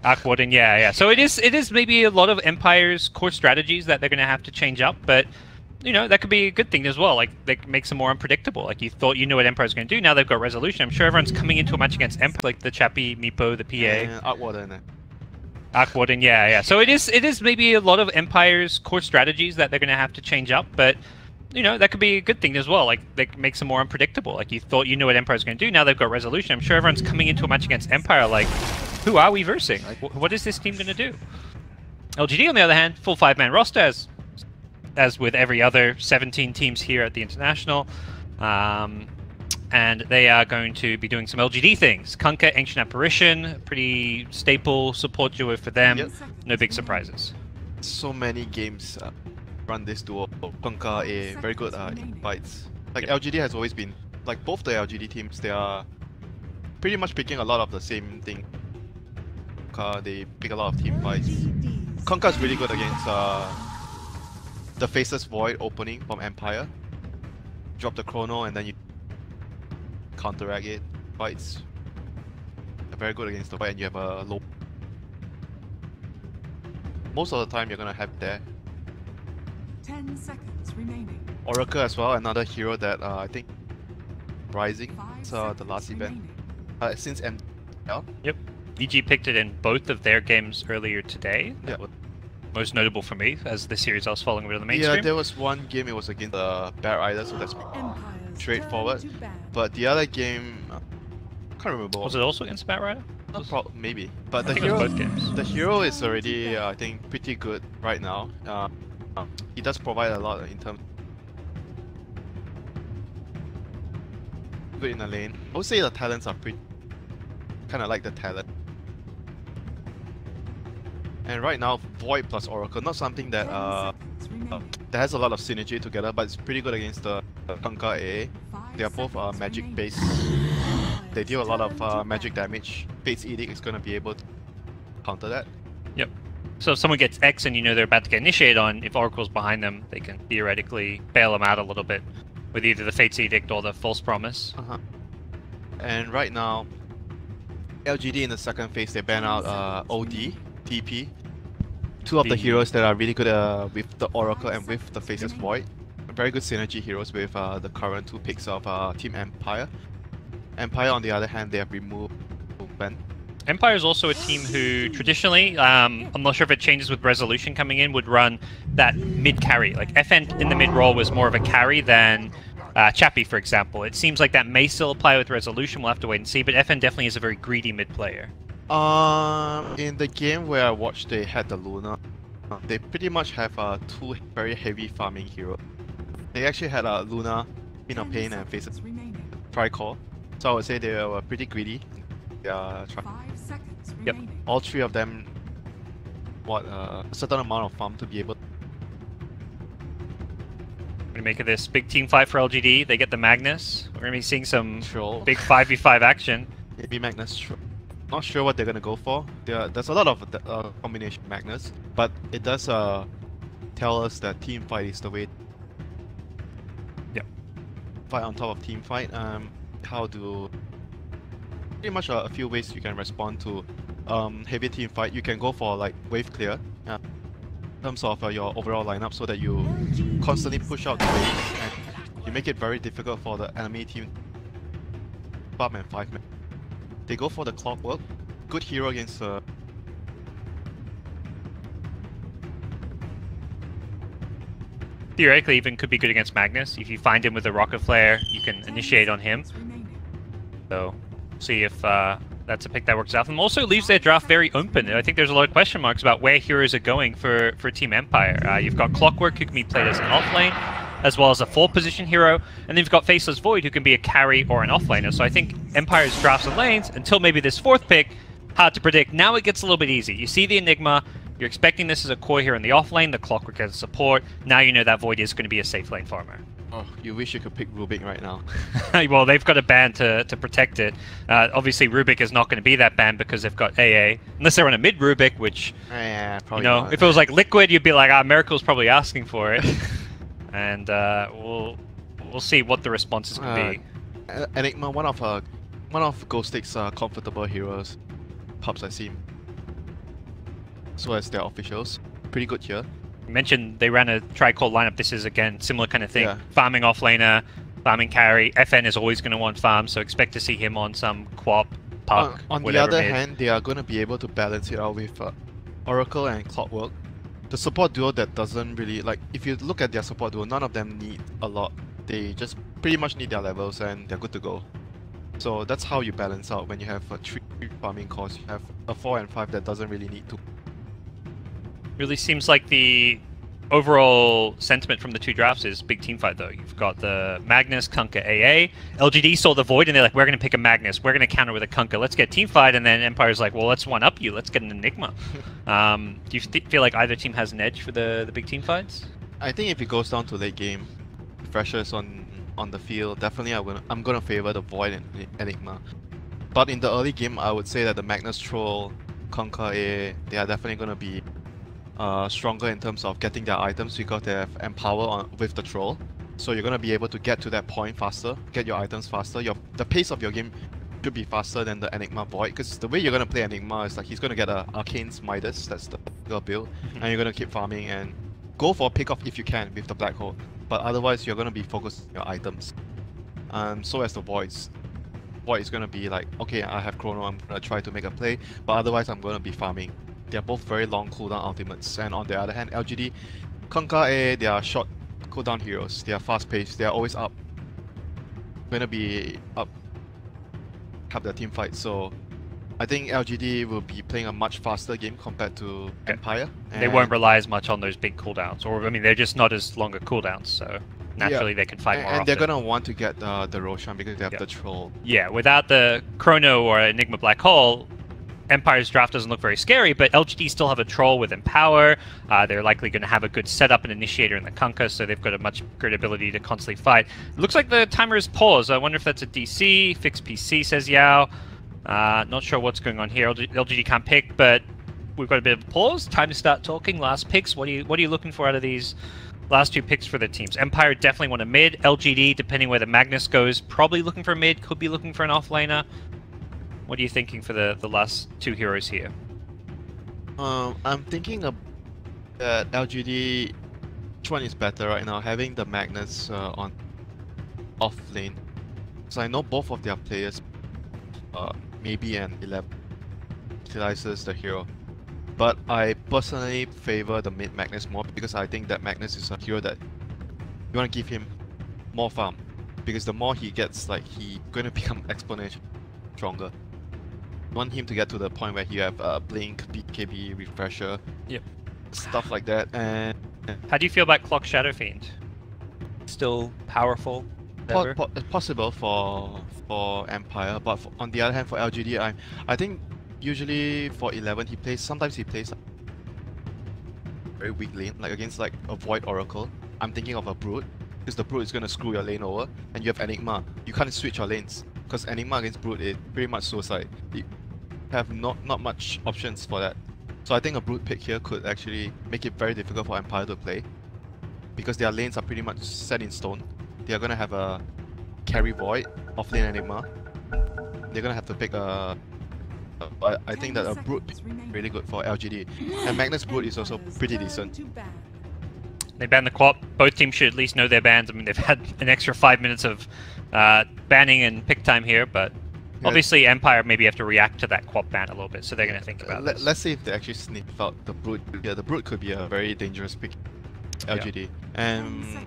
Aquaden, yeah. So it is maybe a lot of Empire's core strategies that they're going to have to change up, but that could be a good thing as well. Like, that makes them more unpredictable. Like, you thought you knew what Empire's going to do, now they've got resolution. I'm sure everyone's coming into a match against Empire, like the Chappie, Meepo, the PA. Aquaden. Aquaden, yeah. So it is maybe a lot of Empire's core strategies that they're going to have to change up, but that could be a good thing as well. Like, that makes them more unpredictable. Like, you thought you knew what Empire's going to do, now they've got resolution. I'm sure everyone's coming into a match against Empire like, who are we versing? Like, what is this team going to do? LGD, on the other hand, full 5-man roster, as with every other 17 teams here at the International. And they are going to be doing some LGD things. Kunkka, Ancient Apparition, pretty staple support duo for them. Yep. No big surprises. So many games run this duo. Kunkka, a very good in fights. Like, LGD has always been, like, both the LGD teams, they are pretty much picking a lot of the same thing. They pick a lot of team fights. Kunkka is really good against the Faceless Void opening from Empire. Drop the Chrono and then you counteract it. Fights are very good against the fight, and you have a low. Most of the time you're gonna have there. 10 seconds remaining. Oracle as well, another hero that I think rising. The last event since ML. Yep. EG picked it in both of their games earlier today. That was most notable for me, as this series I was following a bit of the mainstream. Yeah, there was one game, it was against the Bear Rider, so that's straightforward. But the other game, I can't remember. Was it also against Bat Rider? Maybe. But I think it was both games. The hero is already, I think, pretty good right now. He does provide a lot in terms. Good in the lane. I would say the talents are pretty. Kind of like the talent. And right now, Void plus Oracle, not something that that has a lot of synergy together, but it's pretty good against the Kunkka AA. They are both magic based. They deal a lot of magic damage. Fate's Edict is going to be able to counter that. Yep. So if someone gets X and they're about to get initiated on, if Oracle's behind them, they can theoretically bail them out a little bit with either the Fate's Edict or the False Promise. And right now, LGD in the second phase, they ban out OD, TP. Two of the heroes that are really good with the Oracle and with the Faceless Void. Very good synergy heroes with the current two picks of Team Empire. Empire, on the other hand, they have removed Ben. Empire is also a team who traditionally, I'm not sure if it changes with Resolution coming in, would run that mid carry. Like, FN in the mid role was more of a carry than Chappie, for example. It seems like that may still apply with Resolution, we'll have to wait and see, but FN definitely is a very greedy mid player. In the game where I watched, they had the Luna. They pretty much have two very heavy farming heroes. They actually had Luna, Queen of Pain, and Faceless Tricol. So I would say they were pretty greedy. Yep. All three of them want a certain amount of farm to be able to. We're gonna make it this big team fight for LGD. They get the Magnus. We're gonna be seeing some Troll. big 5v5 action. Maybe Magnus. Not sure what they're gonna go for. There's a lot of combination Magnus, but it does tell us that team fight is the way. Yep. Fight on top of team fight. How do pretty much a few ways you can respond to heavy team fight. You can go for like wave clear in terms of your overall lineup, so that you constantly push out the waves and you make it very difficult for the enemy team. 5-man, 5-man. They go for the Clockwork. Good hero against Theoretically, even could be good against Magnus. If you find him with a Rocket Flare, you can initiate on him. So, see if that's a pick that works out. And also leaves their draft very open. I think there's a lot of question marks about where heroes are going for Team Empire. You've got Clockwork, who can be played as an off-lane, as well as a 4th-position hero, and then you've got Faceless Void, who can be a carry or an off-laner. So I think Empire's drafts and lanes, until maybe this 4th pick, hard to predict. Now it gets a little bit easy. You see the Enigma, you're expecting this as a core here in the off-lane, the Clockwork as a support. Now you know that Void is going to be a safe lane farmer. Oh, you wish you could pick Rubik right now. Well, they've got a ban to protect it. Obviously, Rubik is not going to be that ban because they've got AA. Unless they're on a mid Rubik, which, probably not. If it was like Liquid, you'd be like, Miracle's probably asking for it. And we'll see what the response is going to be. Enigma, one of Ghost Stick's comfortable heroes. Pops, I see him. so as their officials. Pretty good here. You mentioned they ran a tri-core lineup. This is, again, similar kind of thing. Yeah. Farming offlaner, farming carry. FN is always going to want farm, so expect to see him on some Quap, Puck, On the whatever other mid. hand, they are going to be able to balance it out with Oracle and Clockwork. The support duo that doesn't really, like, if you look at their support duo, none of them need a lot. They just pretty much need their levels and they're good to go. So that's how you balance out when you have 3 farming cores. You have a 4 and 5 that doesn't really need to. Really seems like the overall sentiment from the two drafts is big team fight, though. You've got the Magnus, Kunkka, AA. LGD saw the Void, and they're like, we're going to pick a Magnus. We're going to counter with a Kunkka. Let's get team fight. And then Empire's like, well, let's one-up you. Let's get an Enigma. Do you feel like either team has an edge for the big team fights? I think if it goes down to late game, freshers on the field, definitely I'm gonna favor the Void and Enigma. But in the early game, I would say that the Magnus Troll, Kunkka, AA, they are definitely gonna be stronger in terms of getting their items because they have Empower with the Troll. So you're gonna be able to get to that point faster, get your items faster. The pace of your game should be faster than the Enigma Void, because the way you're gonna play Enigma is like he's gonna get a Arcane's Midas, that's the build, and you're gonna keep farming and go for a pick-off if you can with the Black Hole. But otherwise, you're gonna be focused on your items. So as the Voids. Void is gonna be like, okay, I have Chrono, I'm gonna try to make a play, but otherwise I'm gonna be farming. They are both very long cooldown ultimates, and on the other hand, LGD, Kunkka, AA, they are short cooldown heroes. They are fast-paced. They are always up. Gonna be up their team fight. So I think LGD will be playing a much faster game compared to Empire. They won't rely as much on those big cooldowns, or I mean, they're just not as longer cooldowns. So naturally, they can fight more. And they're gonna want to get the Roshan because they have the Troll. Yeah, without the Chrono or Enigma Black Hole, Empire's draft doesn't look very scary, but LGD still have a Troll with Empower. They're likely going to have a good setup and initiator in the Kunkka, so they've got a much greater ability to constantly fight. It looks like the timer is paused. I wonder if that's a DC. Fixed PC, says Yao. Not sure what's going on here. LGD can't pick, but we've got a bit of a pause. Time to start talking. Last picks. What are you looking for out of these last two picks for the teams? Empire definitely want a mid. LGD, depending where the Magnus goes, probably looking for a mid. Could be looking for an offlaner. What are you thinking for the last two heroes here? I'm thinking that LGD, which one is better right now? Having the Magnus on off lane. So I know both of their players, maybe an 11 utilizes the hero. But I personally favor the mid Magnus more because I think that Magnus is a hero that you want to give him more farm. Because the more he gets, like, he's going to become exponentially stronger. Want him to get to the point where you have Blink, BKB, Refresher, stuff like that. And how do you feel about Clock Shadow Fiend? Still powerful? Possible for Empire, but on the other hand, for LGD, I think usually for 11 sometimes he plays very weak lane, like against like a Void Oracle. I'm thinking of a Brood, because the Brood is gonna screw your lane over, and you have Enigma. You can't switch your lanes because Enigma against Brood is pretty much suicide. You have not much options for that. So I think a Brood pick here could actually make it very difficult for Empire to play, because their lanes are pretty much set in stone. They are gonna have a carry Void, offlane Enigma. They're gonna have to pick a. I think that a Brood pick is really good for LGD, and Magnus Brood is also pretty decent. They ban the Quap. Both teams should at least know their bans. I mean, they've had an extra 5 minutes of banning and pick time here, but obviously Empire maybe have to react to that Quap ban a little bit, so they're going to think about this. Let's see if they actually sniff out the Brood. Yeah, the Brood could be a very dangerous pick, LGD. And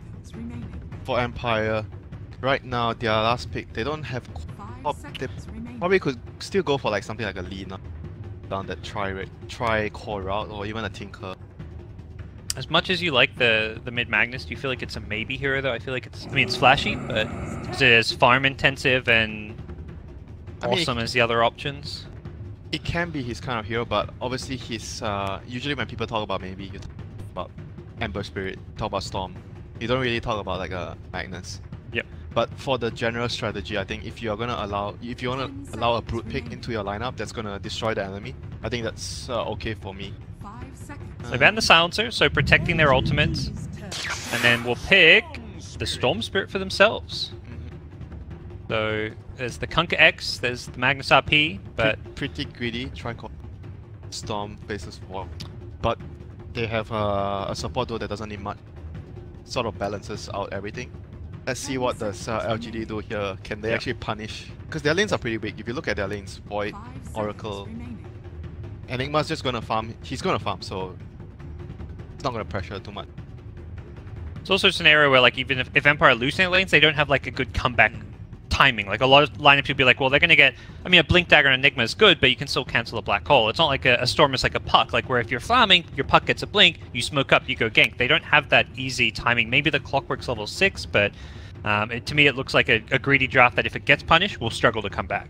for Empire, right now their last pick, they don't have Quap. They probably could still go for like something like a Lina down that tri-core route, or even a Tinker. As much as you like the mid Magnus, do you feel like it's a maybe hero though? I feel like it's flashy, but is it as farm intensive and awesome as the other options? It can be his kind of hero, but obviously he's usually when people talk about maybe, you talk about Ember Spirit, talk about Storm. You don't really talk about like a Magnus. Yep. But for the general strategy, I think if you want to allow a Brood pick into your lineup that's gonna destroy the enemy, I think that's okay for me. They ban the Silencer, so protecting their ultimates, and then we'll pick the Storm Spirit for themselves. So there's the Kunkka X, there's the Magnus RP, but pretty greedy. Tri-core Storm faces Void. but they have a support duo that doesn't need much. Sort of balances out everything. Let's see what does LGD do here. Can they actually punish? Because their lanes are pretty weak. If you look at their lanes, Void, Oracle, Enigma's just gonna farm. He's gonna farm, so it's not gonna pressure too much. It's also a scenario where, like, even if Empire lose their lanes, they don't have like a good comeback timing. Like, a lot of lineups would be like, well, they're gonna get. I mean, a Blink Dagger and Enigma is good, but you can still cancel a Black Hole. It's not like a Storm is like a Puck, like where if you're farming, your Puck gets a Blink, you smoke up, you go gank. They don't have that easy timing. Maybe the Clockwork's level 6, but to me it looks like a greedy draft that if it gets punished, will struggle to come back.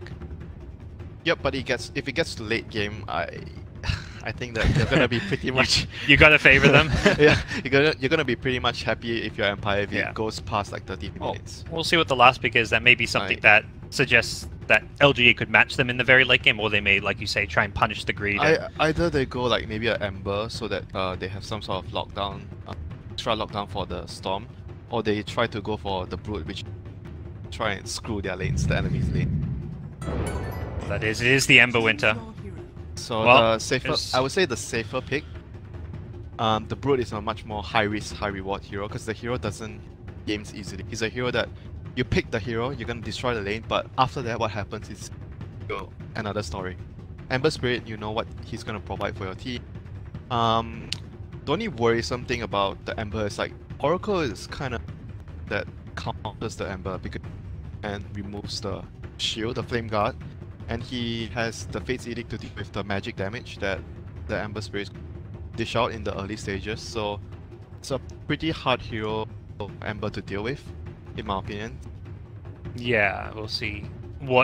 Yep, but if it gets to late game, I think that they're gonna be pretty much. You gotta favor them. Yeah, you're gonna be pretty much happy if your Empire if it goes past like 30 minutes. We'll see what the last pick is. That may be something that suggests that LGD could match them in the very late game, or they may, like you say, try and punish the greed. Either they go like maybe an Ember so that they have some sort of lockdown, extra lockdown for the Storm, or they try to go for the Brood, which try and screw their lanes, the enemy's lane. That is, it is the Ember Winter. So the safer, I would say the safer pick. The Brood is a much more high risk, high reward hero because the hero doesn't games easily. He's a hero that you pick the hero, you're gonna destroy the lane, but after that, what happens is another story. Ember Spirit, you know what he's gonna provide for your team. The only worrisome thing about the Ember is like Oracle is kind of that counters the Ember and removes the shield, the Flame Guard. And he has the Fate's Edict to deal with the magic damage that the Ember Spirits dish out in the early stages. So it's a pretty hard hero Ember to deal with, in my opinion. Yeah, we'll see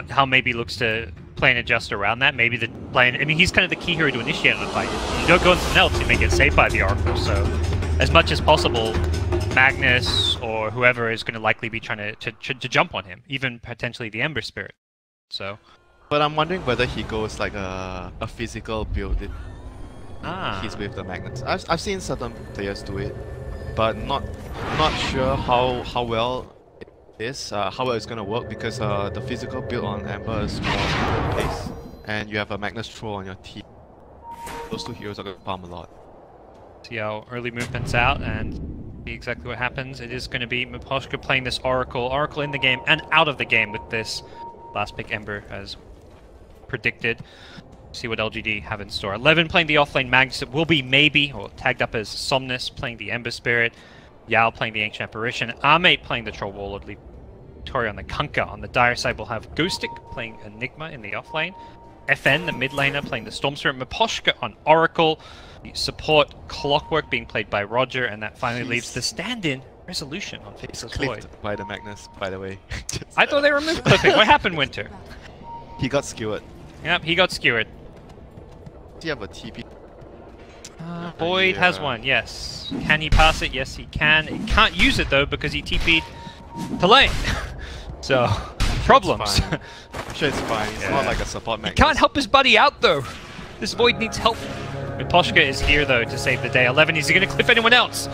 how maybe looks to play and adjust around that. Maybe the plan. I mean, he's kind of the key hero to initiate on the fight. You don't go on something else, you may get saved by the Oracle. So as much as possible, Magnus or whoever is going to likely be trying to jump on him, even potentially the Ember Spirit. So. But I'm wondering whether he goes like a physical build. He's with the magnets. I've seen certain players do it, but not sure how well it is, how well it's gonna work because the physical build on Ember is more pace, and you have a Magnus Troll on your team. Those two heroes are gonna farm a lot. See how early movement's out and see exactly what happens. It is going to be Miposhka playing this Oracle in the game and out of the game with this last pick Ember as predicted. See what LGD have in store. 11 playing the offlane Magnus. It will be maybe, or tagged up as Somnus playing the Ember Spirit. Yao playing the Ancient Apparition. Armate playing the Troll Warlord. Victoria on the Kunkka. On the dire side we'll have Ghostic playing Enigma in the offlane. FN, the mid laner, playing the Storm Spirit. Miposhka on Oracle. Support Clockwork being played by Roger. And that finally leaves the stand-in Resolution on Faceless Void. Clipped by the Magnus, by the way. I thought they removed clipping. What happened, Winter? He got skewered. Yep, he got skewered. Does he have a TP? Void has one, yes. Can he pass it? Yes, he can. He can't use it, though, because he TP'd to lane. So, problems. I'm sure it's fine. It's not like a support Magnus. He can't help his buddy out, though. This Void needs help. Miposhka is here, though, to save the day. 11, is he going to cliff anyone else?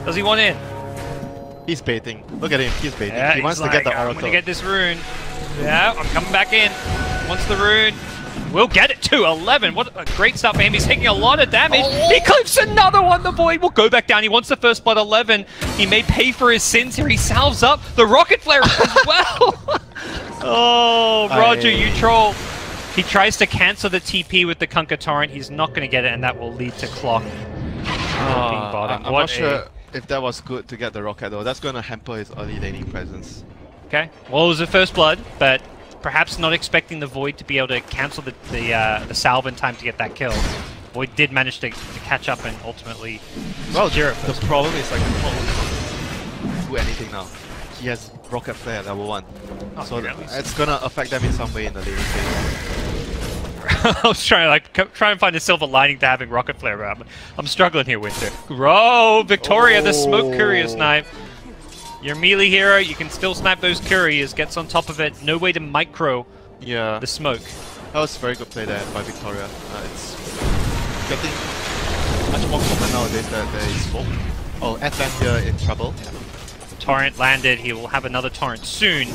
Does he want in? He's baiting. Look at him, he's baiting. Yeah, he wants to get the Oracle. I'm going to get this rune. Yeah, I'm coming back in. Wants the rune. We'll get it too. 11. What a great start for him. He's taking a lot of damage. He clips another one. The Void will go back down. He wants the first blood. 11. He may pay for his sins here. He salves up the rocket flare as well. Oh, Roger, you troll. He tries to cancel the TP with the Kunkka Torrent. He's not going to get it, and that will lead to Clock being bottom. I'm not sure if that was good to get the rocket though. That's going to hamper his early laning presence. Okay. Well, it was the first blood, but perhaps not expecting the Void to be able to cancel the salve in time to get that kill. Void did manage to catch up and ultimately secure it. The problem is like he can't do anything now. He has rocket flare at level 1. Oh, so it's gonna affect them in some way in the laning phase. I was trying to try and find a silver lining to having rocket flare, but I'm struggling here, Winter. Oh, Victoria, the smoke courier snipe. Your melee hero, you can still snipe those couriers, gets on top of it, no way to micro the smoke. That was a very good play there by Victoria. It's getting much more common nowadays that there is smoke. Oh, FN here in trouble. Torrent landed, he will have another torrent soon.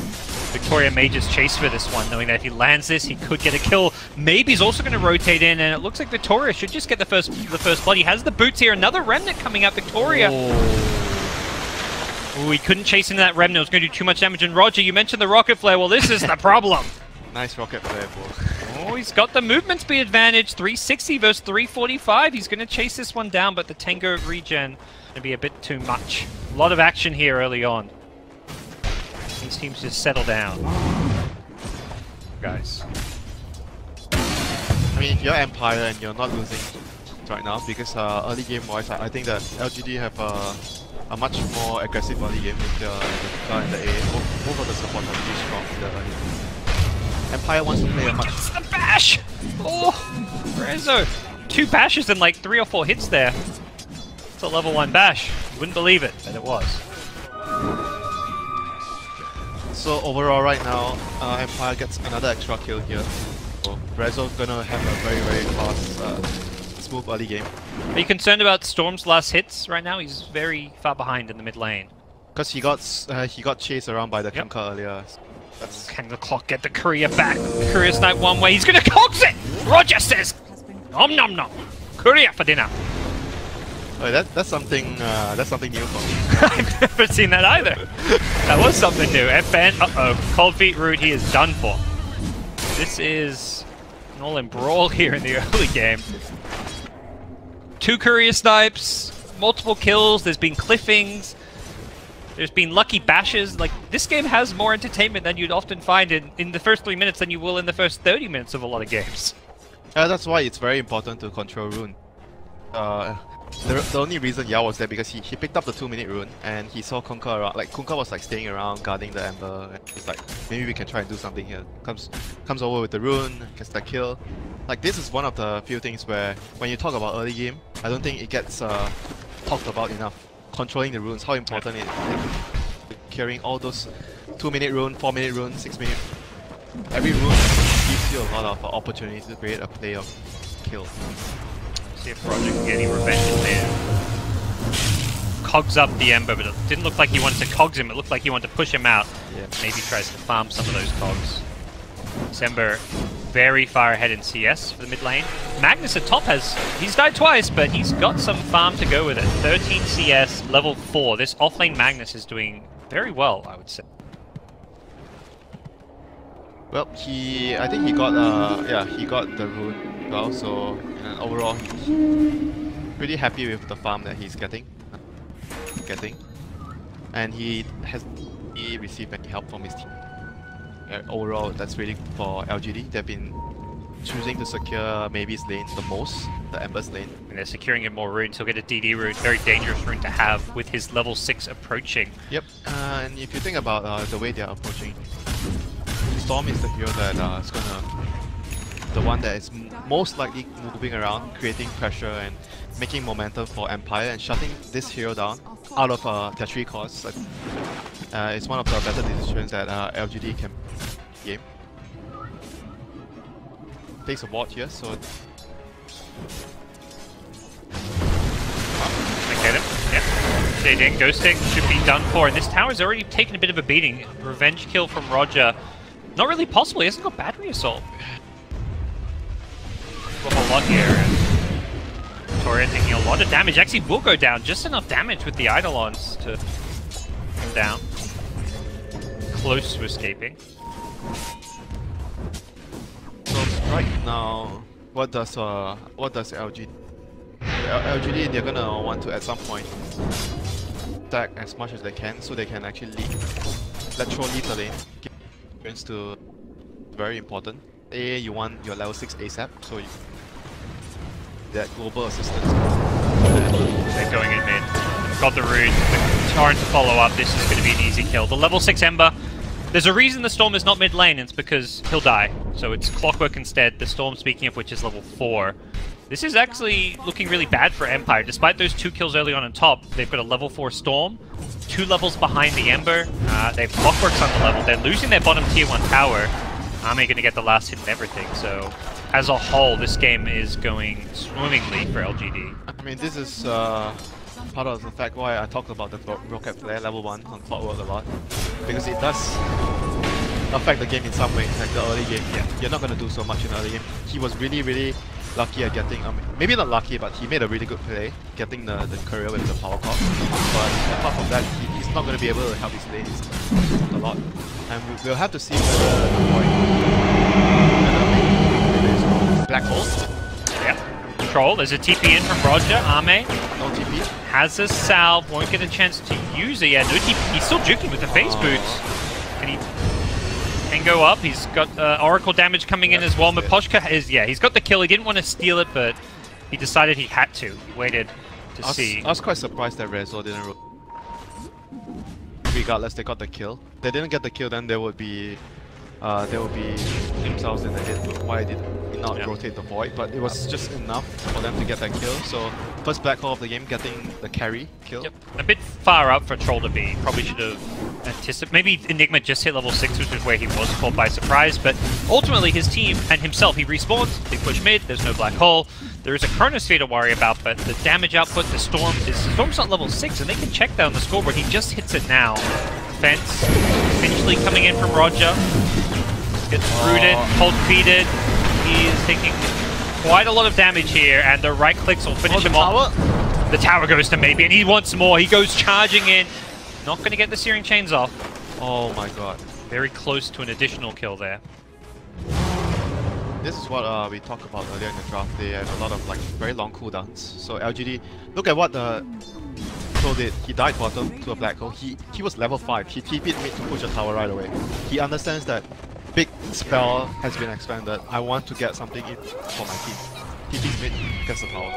Victoria may just chase for this one, knowing that if he lands this, he could get a kill. Maybe he's also going to rotate in, and it looks like Victoria should just get the first blood. He has the boots here. Another Remnant coming up. Victoria. Oh, he couldn't chase into that Remnant. It was going to do too much damage. And Roger, you mentioned the Rocket Flare. Well, this is the problem. Nice Rocket Flare, bro. Oh, he's got the movement speed advantage. 360 versus 345. He's going to chase this one down, but the Tango regen going to be a bit too much. A lot of action here early on. These teams just settle down. Guys. I mean, you're Empire and you're not losing right now because early game wise, I think that LGD have a much more aggressive early game with the Kunkka and the A. Both of the supports are really strong in the early game. Empire wants to play a much... It's the bash! Oh! Rezo! 2 bashes and like 3 or 4 hits there. It's a level 1 bash. You wouldn't believe it, but it was. So overall right now, Empire gets another extra kill here. So Rezo's gonna have a very, very fast, smooth early game. Are you concerned about Storm's last hits right now? He's very far behind in the mid lane. Because he got chased around by the Kunkka earlier. Can the clock get the courier back? The courier snipe one way. He's gonna cogs it! Roger says! Nom nom nom! Courier for dinner. Oh, that's something new for me. I've never seen that either. That was something new. FN, uh-oh. Cold Feet Root, he is done for. This is an all-in brawl here in the early game. 2 courier snipes, multiple kills, there's been cliffings, there's been lucky bashes. Like, this game has more entertainment than you'd often find in the first 3 minutes than you will in the first 30 minutes of a lot of games. That's why it's very important to control rune. The only reason Yao was there because he picked up the 2-minute rune and he saw Kunkka around. Like Kunkka was like staying around guarding the Ember. And he's like, maybe we can try and do something here. Comes over with the rune, gets that kill. Like this is one of the few things where when you talk about early game, I don't think it gets talked about enough. Controlling the runes, how important it is. Carrying all those 2-minute rune, 4-minute rune, 6-minute. Every rune gives you a lot of opportunity to create a play of kill. See if Roger can get any revenge in there. Cogs up the Ember, but it didn't look like he wanted to cogs him, it looked like he wanted to push him out. Yeah. Maybe tries to farm some of those cogs. This Ember very far ahead in CS for the mid lane. Magnus at top he's died twice, but he's got some farm to go with it. 13 CS, level 4. This offlane Magnus is doing very well, I would say. Well, I think he got the rune well, so overall pretty happy with the farm that he's getting. And he received any help from his team. Overall, that's really good for LGD. They've been choosing to secure Maybe's lane the most, the Ember's lane. And they're securing him more runes. He'll get a DD rune, very dangerous rune to have with his level 6 approaching. Yep, and if you think about the way they're approaching, Storm is the hero that is the one that is most likely moving around, creating pressure and making momentum for Empire and shutting this hero down out of their 3 cores. It's one of the better decisions that LGD can game. Takes a ward here, so I get him. Yep. Shading, ghosting should be done for, and this tower's already taken a bit of a beating. Revenge kill from Roger. Not really possible, he hasn't got battery assault. A whole lot here, and Victoria taking a lot of damage. Actually will go down, just enough damage with the Eidolons to come down. Close to escaping. So right now, what does LGD? LGD, they're gonna want to at some point stack as much as they can so they can actually leave the lane. To very important. You want your level 6 ASAP, so you that global assistance. They're going in mid. Got the rune, the torrent to follow up. This is going to be an easy kill. The level 6 Ember. There's a reason the Storm is not mid lane, it's because he'll die. So it's Clockwork instead. The Storm, speaking of which, is level 4. This is actually looking really bad for Empire. Despite those 2 kills early on top, they've got a level 4 Storm, 2 levels behind the Ember. They have Clockworks on the level. They're losing their bottom tier 1 tower. Army going to get the last hit and everything. So as a whole, this game is going swimmingly for LGD. I mean, this is part of the fact why I talked about the Rocket Flare level 1 on Clockwork a lot. Because it does affect the game in some way, like the early game. Yeah, you're not gonna do so much in the early game. He was really lucky at getting, maybe not lucky, but he made a really good play, getting the courier with the power core. But apart from that, he's not gonna be able to help his lane a lot. And we'll have to see whether the Black Hole. Yeah. Control, there's a TP in from Roger. Ame No TP. has a salve, won't get a chance to use it. Yeah, no TP. He's still juking with the phase boots. And he can go up. He's got Oracle damage coming in as well. Miposhka is, yeah, he's got the kill. He didn't want to steal it, but he decided he had to. He waited to see. I was quite surprised that Rezo didn't roll. Regardless, they got the kill. If they didn't get the kill, then they would be themselves in the head. Why did not rotate the void? But it was just enough for them to get that kill. So first black hole of the game, getting the carry kill. Yep. A bit far up for Troll to be. Probably should have anticipated. Maybe Enigma just hit level 6, which is where he was caught by surprise. But ultimately, his team and himself, he respawns. They push mid. There's no black hole. There is a Chronosphere to worry about, but the damage output, the Storm's not level 6, and they can check that on the scoreboard. He just hits it now. Fence eventually coming in from Roger. Gets rooted, cold feeded. He is taking quite a lot of damage here, and the right clicks will finish him off. The tower goes to maybe, and he wants more. He goes charging in. Not going to get the Searing Chains off. Oh my god. Very close to an additional kill there. This is what we talked about earlier in the draft. They have a lot of like very long cooldowns. So LGD, look at what the Troll did. He died bottom to a black hole. He was level 5. He TP'd mid to push a tower right away. He understands that big spell has been expanded. I want to get something in for my team. TP's mid, gets the tower.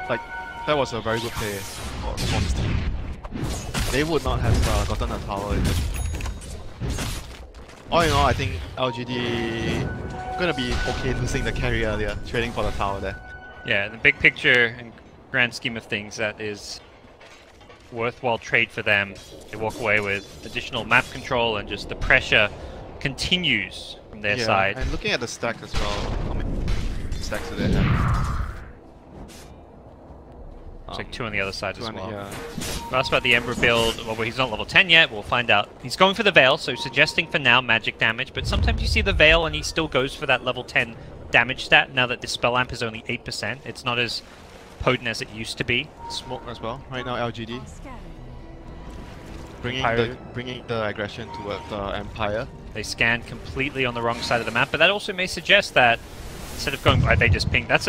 Like, that was a very good play for his team. They would not have gotten a tower in this. All in all, I think LGD gonna be okay losing the carry earlier, trading for the tower there. Yeah, in the big picture and grand scheme of things, that is worthwhile trade for them. They walk away with additional map control, and just the pressure continues from their side. And looking at the stack as well, how many stacks do they have? It's like 2 on the other side as well. Yeah. We asked about the Ember build. Well, he's not level 10 yet. We'll find out. He's going for the Veil, so suggesting for now magic damage. But sometimes you see the Veil and he still goes for that level 10 damage stat. Now that the Spell Amp is only 8%, it's not as potent as it used to be. Smoke as well. Right now, LGD bringing the aggression towards Empire. They scan completely on the wrong side of the map, but that also may suggest that instead of going, they just pinged. That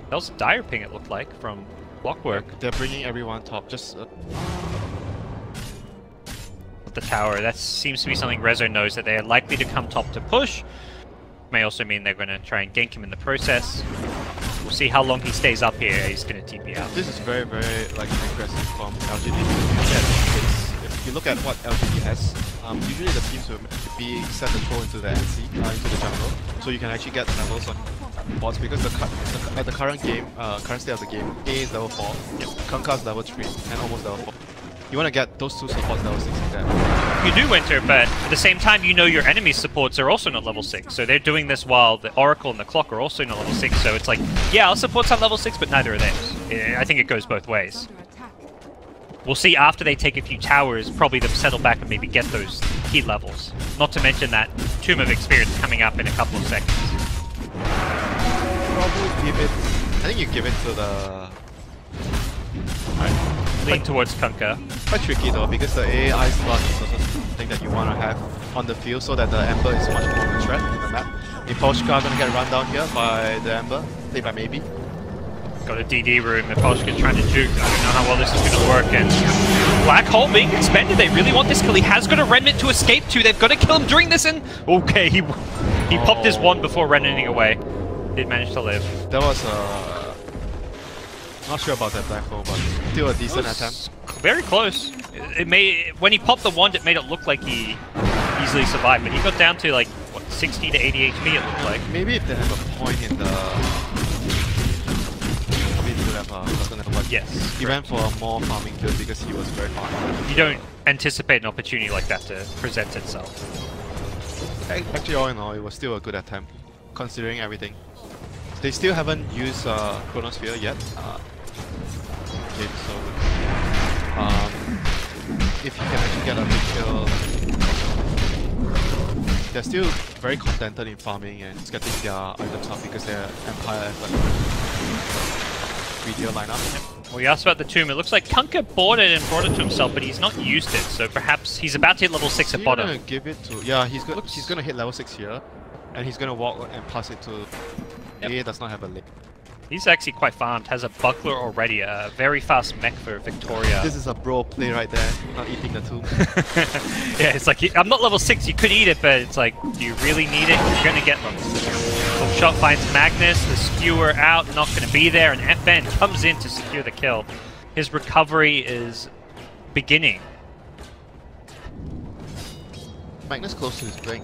was a dire ping. It looked like from Blockwork. They're bringing everyone top. Just the tower. That seems to be something Rezo knows, that they are likely to come top to push. May also mean they're going to try and gank him in the process. We'll see how long he stays up here. He's going to TP out. This is very like aggressive from LGD. If you look at what LGD has, usually the teams will be set the troll into the NC, into the jungle, so you can actually get levels on bots, because at the current game, current state of the game, A is level 4, Kunkka is level 3, and almost level 4. You want to get those two supports level 6 in there. You do, Winter, but at the same time, you know your enemy supports are also not level 6, so they're doing this while the Oracle and the Clock are also not level 6, so it's like, yeah, our supports are level 6, but neither are theirs. I think it goes both ways. We'll see after they take a few towers, probably them settle back and maybe get those key levels. Not to mention that Tomb of Experience coming up in a couple of seconds. Probably give it... I think you give it to the... Lean towards Kunkka. Quite tricky though, because the AI slot is also something that you want to have on the field so that the Ember is much more of a threat in the map. Miposhka gonna get run down here by the Ember, played by Maybe. Got a DD room, Miposhka trying to juke. I don't know how well this is going to work, and Black Hole being expended. They really want this kill. He has got a Remnant to escape to. They've got to kill him during this, and okay, he popped his wand before Remnanting away. Did manage to live. That was not sure about that Black Hole, but still a decent attempt. Very close. When he popped the wand, it made it look like he easily survived, but he got down to like, what, 60 to 80 HP it looked like. Maybe if they have a point in the... Yes. He went for a more farming build because he was very far. You don't anticipate an opportunity like that to present itself. Actually, all in all, it was still a good attempt, considering everything. They still haven't used Chronosphere yet. Okay, so if you can actually get a big kill, they're still very contented in farming and just getting their items up because they're Empire effort. Retail lineup. Well, you asked about the tomb. It looks like Kunkka bought it and brought it to himself, but he's not used it. So perhaps he's about to hit level 6 at bottom. He's gonna give it to... Yeah, he's gonna hit level 6 here. And he's gonna walk and pass it to... Yep. A does not have a link. He's actually quite farmed, has a buckler already, a very fast mech for Victoria. This is a bro play right there, not eating the tomb. Yeah, it's like, I'm not level 6, you could eat it, but it's like, do you really need it? You're gonna get level 6. Hook shot finds Magnus, the skewer out, not gonna be there, and FN comes in to secure the kill. His recovery is beginning. Magnus close to his blink.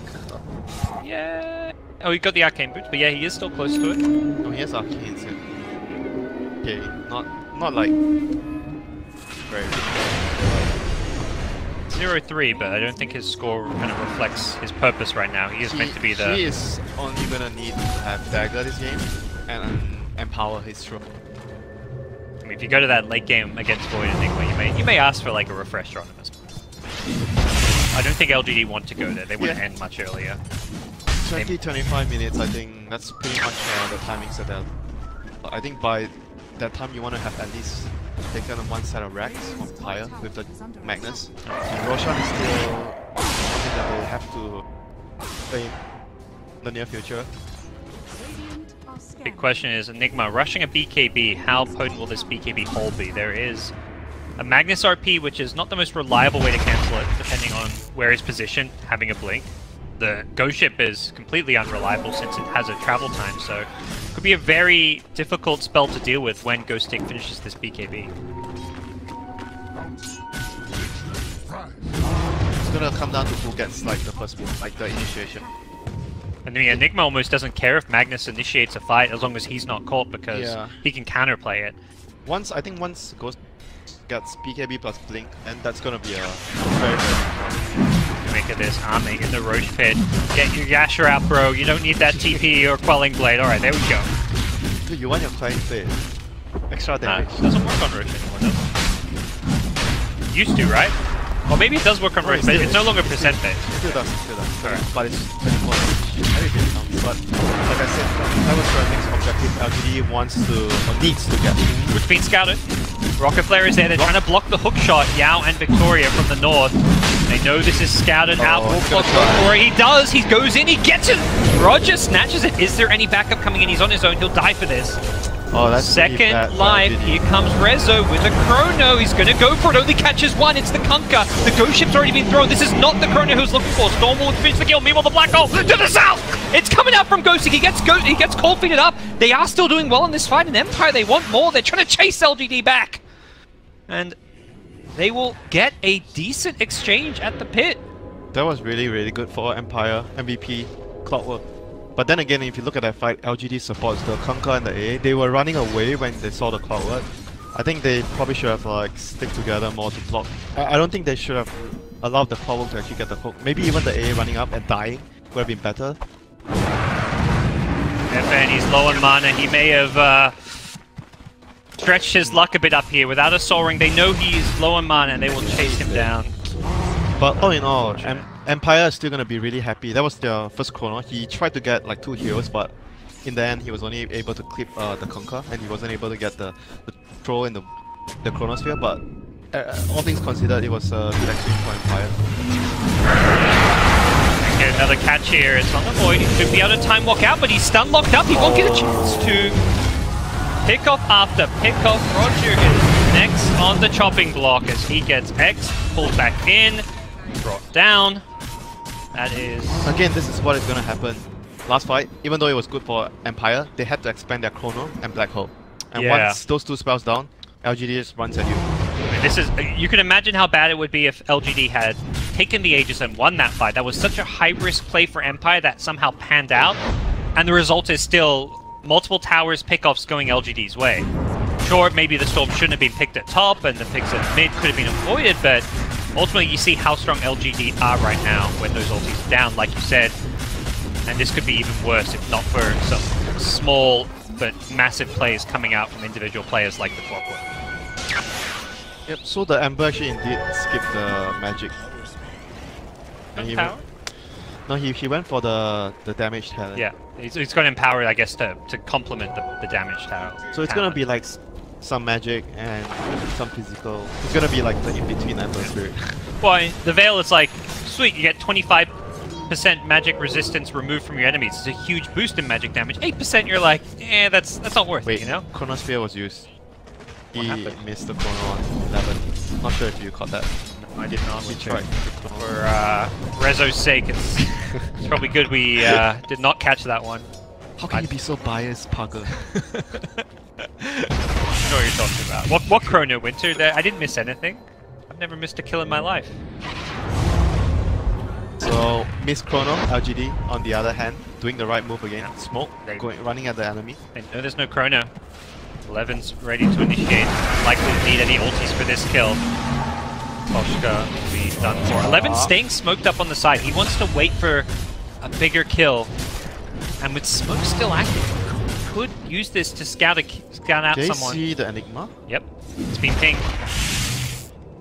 Yeah. Oh, he got the arcane boots, but yeah, he is still close to it. Oh, he has arcanes in. Okay, not like very good. 0-3, but I don't think his score kind of reflects his purpose right now. He is meant to be the... He is only gonna need to have dagger this game and empower his throw. I mean, if you go to that late game against Void Enigma, you may ask for like a refresher on him as well. I don't think LGD want to go there. They wouldn't end much earlier. 20-25 minutes, I think that's pretty much the timings that they're... I think by that time you want to have at least taken one set of racks or higher with the Magnus. And Roshan is still something that they have to play in the near future. Big question is, Enigma rushing a BKB, how potent will this BKB hold be? There is a Magnus RP, which is not the most reliable way to cancel it, depending on where it's positioned, having a blink. The Ghost Ship is completely unreliable since it has a travel time, so it could be a very difficult spell to deal with when Ghost Stick finishes this BKB. It's gonna come down to who gets like the first move, like the initiation. And I mean, Enigma almost doesn't care if Magnus initiates a fight as long as he's not caught, because he can counterplay it. I think once Ghost gets BKB plus Blink, and that's gonna be a very good make of this, arming in the Roche pit. Get your Yasher out, bro. You don't need that TP or Quelling Blade. Alright, there we go. Dude, you want your Quelling Blade. Extra damage. It doesn't work on Roche anymore, does it? Used to, right? Or maybe it does work on Roche, but it's no longer percent based. Still does. Alright. But it's 24 damage. Everything counts. But like I said, that was the next objective LGD wants to, or needs to get. Which being scouted. Rocket Flare is there. They're trying to block the hook shot. Yao and Victoria from the north. They know this is scouted out. He does. He goes in. He gets it. Roger snatches it. Is there any backup coming in? He's on his own. He'll die for this. Oh, that's second life. Here comes Rezo with a Chrono. He's going to go for it. Only catches one. It's the Kunkka. The Ghost Ship's already been thrown. This is not the Chrono who's looking for. Storm will finish the kill. Meanwhile, the Black Hole to the south. It's coming out from Ghosty. He gets cold feeded up. They are still doing well in this fight. In Empire, they want more. They're trying to chase LGD back. And they will get a decent exchange at the pit. That was really, really good for Empire, MVP, Clockwork. But then again, if you look at that fight, LGD supports the Kunkka and the A. They were running away when they saw the Clockwork. I think they probably should have like stick together more to block. I don't think they should have allowed the Clockwork to actually get the hook. Maybe even the A running up and dying would have been better. FN, he's low on mana. He may have stretched his luck a bit up here. Without a Soul Ring, they know he's low on mana and they will chase him down. But all in all, Empire is still going to be really happy. That was their first chrono. He tried to get like 2 heals, but in the end he was only able to clip the Kunkka, and he wasn't able to get the throw in the chronosphere. But all things considered, it was a good exchange for Empire. Get another catch here. It's on the Void. He should be able to time walk out, but he's stun locked up. He won't get a chance to pick off after pick off. Roger is next on the chopping block as he gets X, pulled back in, brought down. That is... Again, this is what is going to happen. Last fight, even though it was good for Empire, they had to expand their Chrono and Black Hole. And once those 2 spells down, LGD just runs at you. I mean, this is... You can imagine how bad it would be if LGD had taken the Aegis and won that fight. That was such a high-risk play for Empire that somehow panned out. And the result is still multiple towers pickoffs going LGD's way. Sure, maybe the Storm shouldn't have been picked at top and the picks at mid could have been avoided, but ultimately you see how strong LGD are right now when those ultis are down, like you said. And this could be even worse if not for some small but massive plays coming out from individual players like the Clockwork. Yep, so the Ember actually indeed skipped the magic. And he No, he went for the damage talent. Yeah, he's got Empower, I guess, to complement the damage talent. So it's gonna be like some magic and some physical. It's gonna be like the in-between Ember Spirit. Well, the Veil is like, sweet, you get 25% magic resistance removed from your enemies. It's a huge boost in magic damage. 8%, you're like, that's not worth it, you know? Chronosphere was used. He happened? missed the chrono on 11. Not sure if you caught that. No, I did not. We tried. For Rezo's sake, it's probably good we did not catch that one. How can you be so biased, Parker? I know what you're talking about. What Chrono Winter? I didn't miss anything. I've never missed a kill in my life. So, Miss Chrono, LGD, on the other hand, doing the right move again. Yeah. Smoke, running at the enemy. And no, there's no Chrono. 11's ready to initiate. Likely to need any ultis for this kill. Toshka will be done for. 11 staying smoked up on the side. He wants to wait for a bigger kill. And with smoke still active, could use this to scout out Did someone. see the Enigma? Yep, it's been pinged.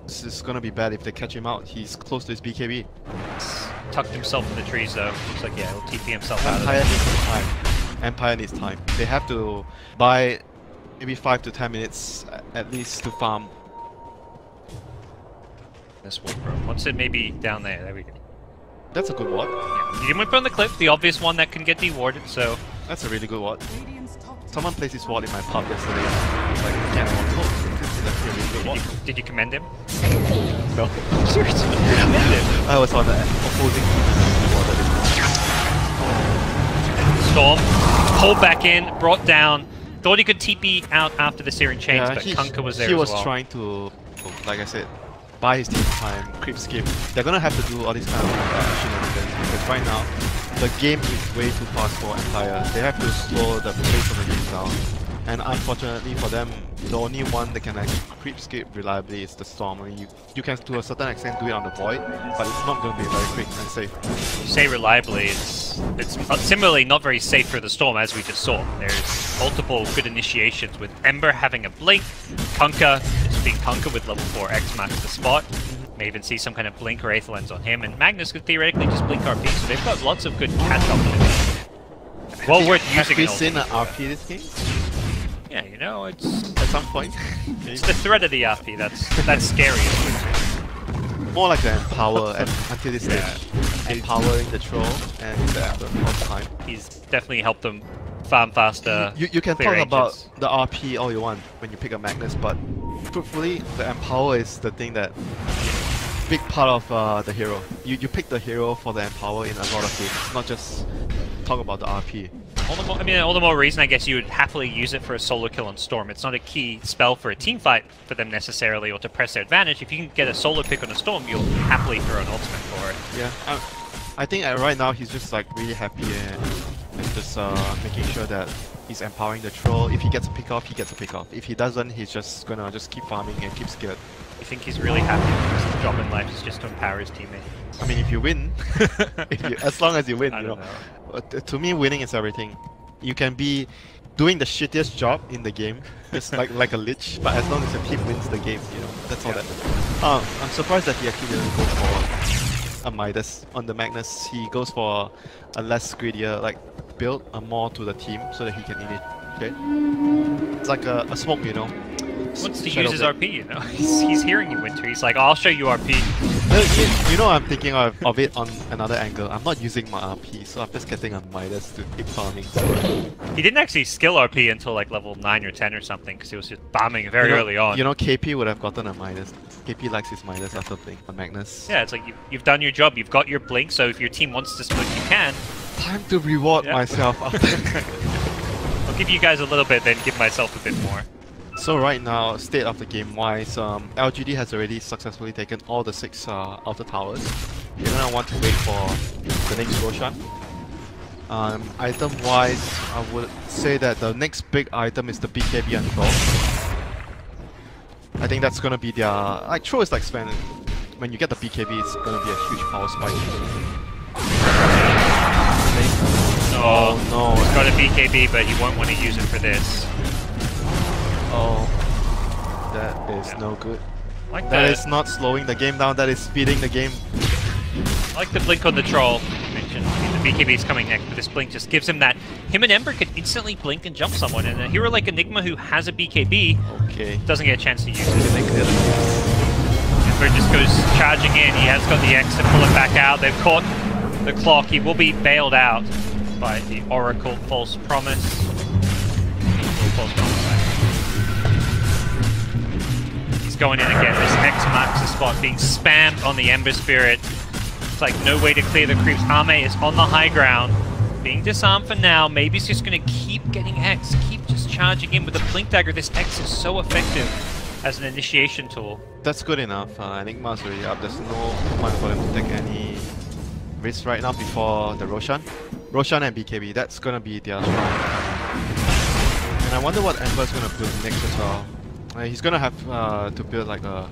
This is gonna be bad if they catch him out. He's close to his BKB. Tucked himself in the trees though. Looks like, yeah, he'll TP himself out of Empire it. needs time. Empire needs time. They have to buy maybe 5 to 10 minutes at least to farm. This ward, bro. Once it may be down there. There we go. That's a good ward. Yeah. You didn't put on the cliff, the obvious one that can get dewarded, so... That's a really good ward. Radiant's top tower Someone placed his ward in my pub yesterday. It's like, yeah, that's a really good ward. Did you commend him? No. Seriously, commend him. I was on the opposing Storm, pulled back in, brought down. Thought he could TP out after the Searing Chains, but Kunkka was there he as was well. trying to, like I said, buy his team time, creep skip. They're gonna have to do all these kind of shenanigans because right now the game is way too fast for Empire. They have to slow the pace of the game down. And unfortunately for them, the only one that can actually creep skip reliably is the Storm. I mean, you can to a certain extent do it on the Void, but it's not going to be very quick and safe. You say reliably, it's similarly not very safe for the Storm, as we just saw. There's multiple good initiations with Ember having a blink, Kunkka, just being Kunkka with level 4 X max the spot. May even see some kind of blink or Aether Lens on him, and Magnus could theoretically just blink RP, so they've got lots of good catch options. Well worth using. Have we seen an RP this game? Yeah, you know, it's At some point? it's the threat of the RP that's scary. More like the Empower until this stage. Empowering the Troll and the Ember all the time. He's definitely helped them farm faster. You can clear talk about ranges. the RP all you want when you pick a Magnus, but truthfully, the Empower is the thing that big part of the hero. You pick the hero for the Empower in a lot of games, not just talk about the RP. All the more reason I guess you would happily use it for a solo kill on Storm. It's not a key spell for a team fight for them necessarily, or to press their advantage. If you can get a solo pick on a Storm, you'll happily throw an ultimate for it. Yeah, I think right now he's just like really happy and just making sure that he's empowering the Troll. If he gets a pick off, he gets a pick off. If he doesn't, he's just gonna keep farming and keep skillet. You think he's really happy because his job in life is just to empower his teammates? I mean, if you win, as long as you win, I you don't know. know. To me, winning is everything. You can be doing the shittiest job in the game, just like a lich, but as long as your team wins the game, you know, that's all that. I'm surprised that he actually didn't go for a Midas on the Magnus. He goes for a less greedier like build, more to the team, so that he can initiate. It's like a smoke, you know. He wants to Shadow use his Blade. RP, you know? He's hearing you, Winter. He's like, oh, I'll show you RP. You know, I'm thinking of it on another angle. I'm not using my RP, so I'm just getting a Midas to keep farming. He didn't actually skill RP until like level 9 or 10 or something, because he was just bombing very early on. You know, KP would have gotten a Midas. KP likes his Midas after playing on Magnus. Yeah, it's like you've done your job, you've got your blink, so if your team wants to split, you can. Time to reward Yeah. myself after. I'll give you guys a little bit, then give myself a bit more. So right now, state of the game wise, LGD has already successfully taken all the 6 outer towers. You're gonna want to wait for the next Roshan. Item wise, I would say that the next big item is the BKB and Throw. I think that's gonna be their like Throw is like spend. When you get the BKB, it's gonna be a huge power spike. Oh no! He's got a BKB, but he won't want to use it for this. Oh, that is Yeah. no good. Like That is not slowing the game down, that is speeding the game. I like the blink on the troll. position. I mean, the BKB's coming next, but this blink just gives him that. Him and Ember could instantly blink and jump someone, and a hero like Enigma who has a BKB doesn't get a chance to use it. Ember just goes charging in. He has got the X to pull it back out. They've caught the clock. He will be bailed out by the Oracle False Promise. False Promise. He's going in again. This X marks the spot, being spammed on the Ember Spirit. It's like no way to clear the creeps. Ame is on the high ground, being disarmed for now. Maybe he's just going to keep getting X, keep just charging in with the Blink Dagger. This X is so effective as an initiation tool. That's good enough. Enigma's already up. There's no point for them to take any risks right now before the Roshan. Roshan and BKB, that's going to be their strong. And I wonder what Ember's going to build next as well. He's going to have to build like a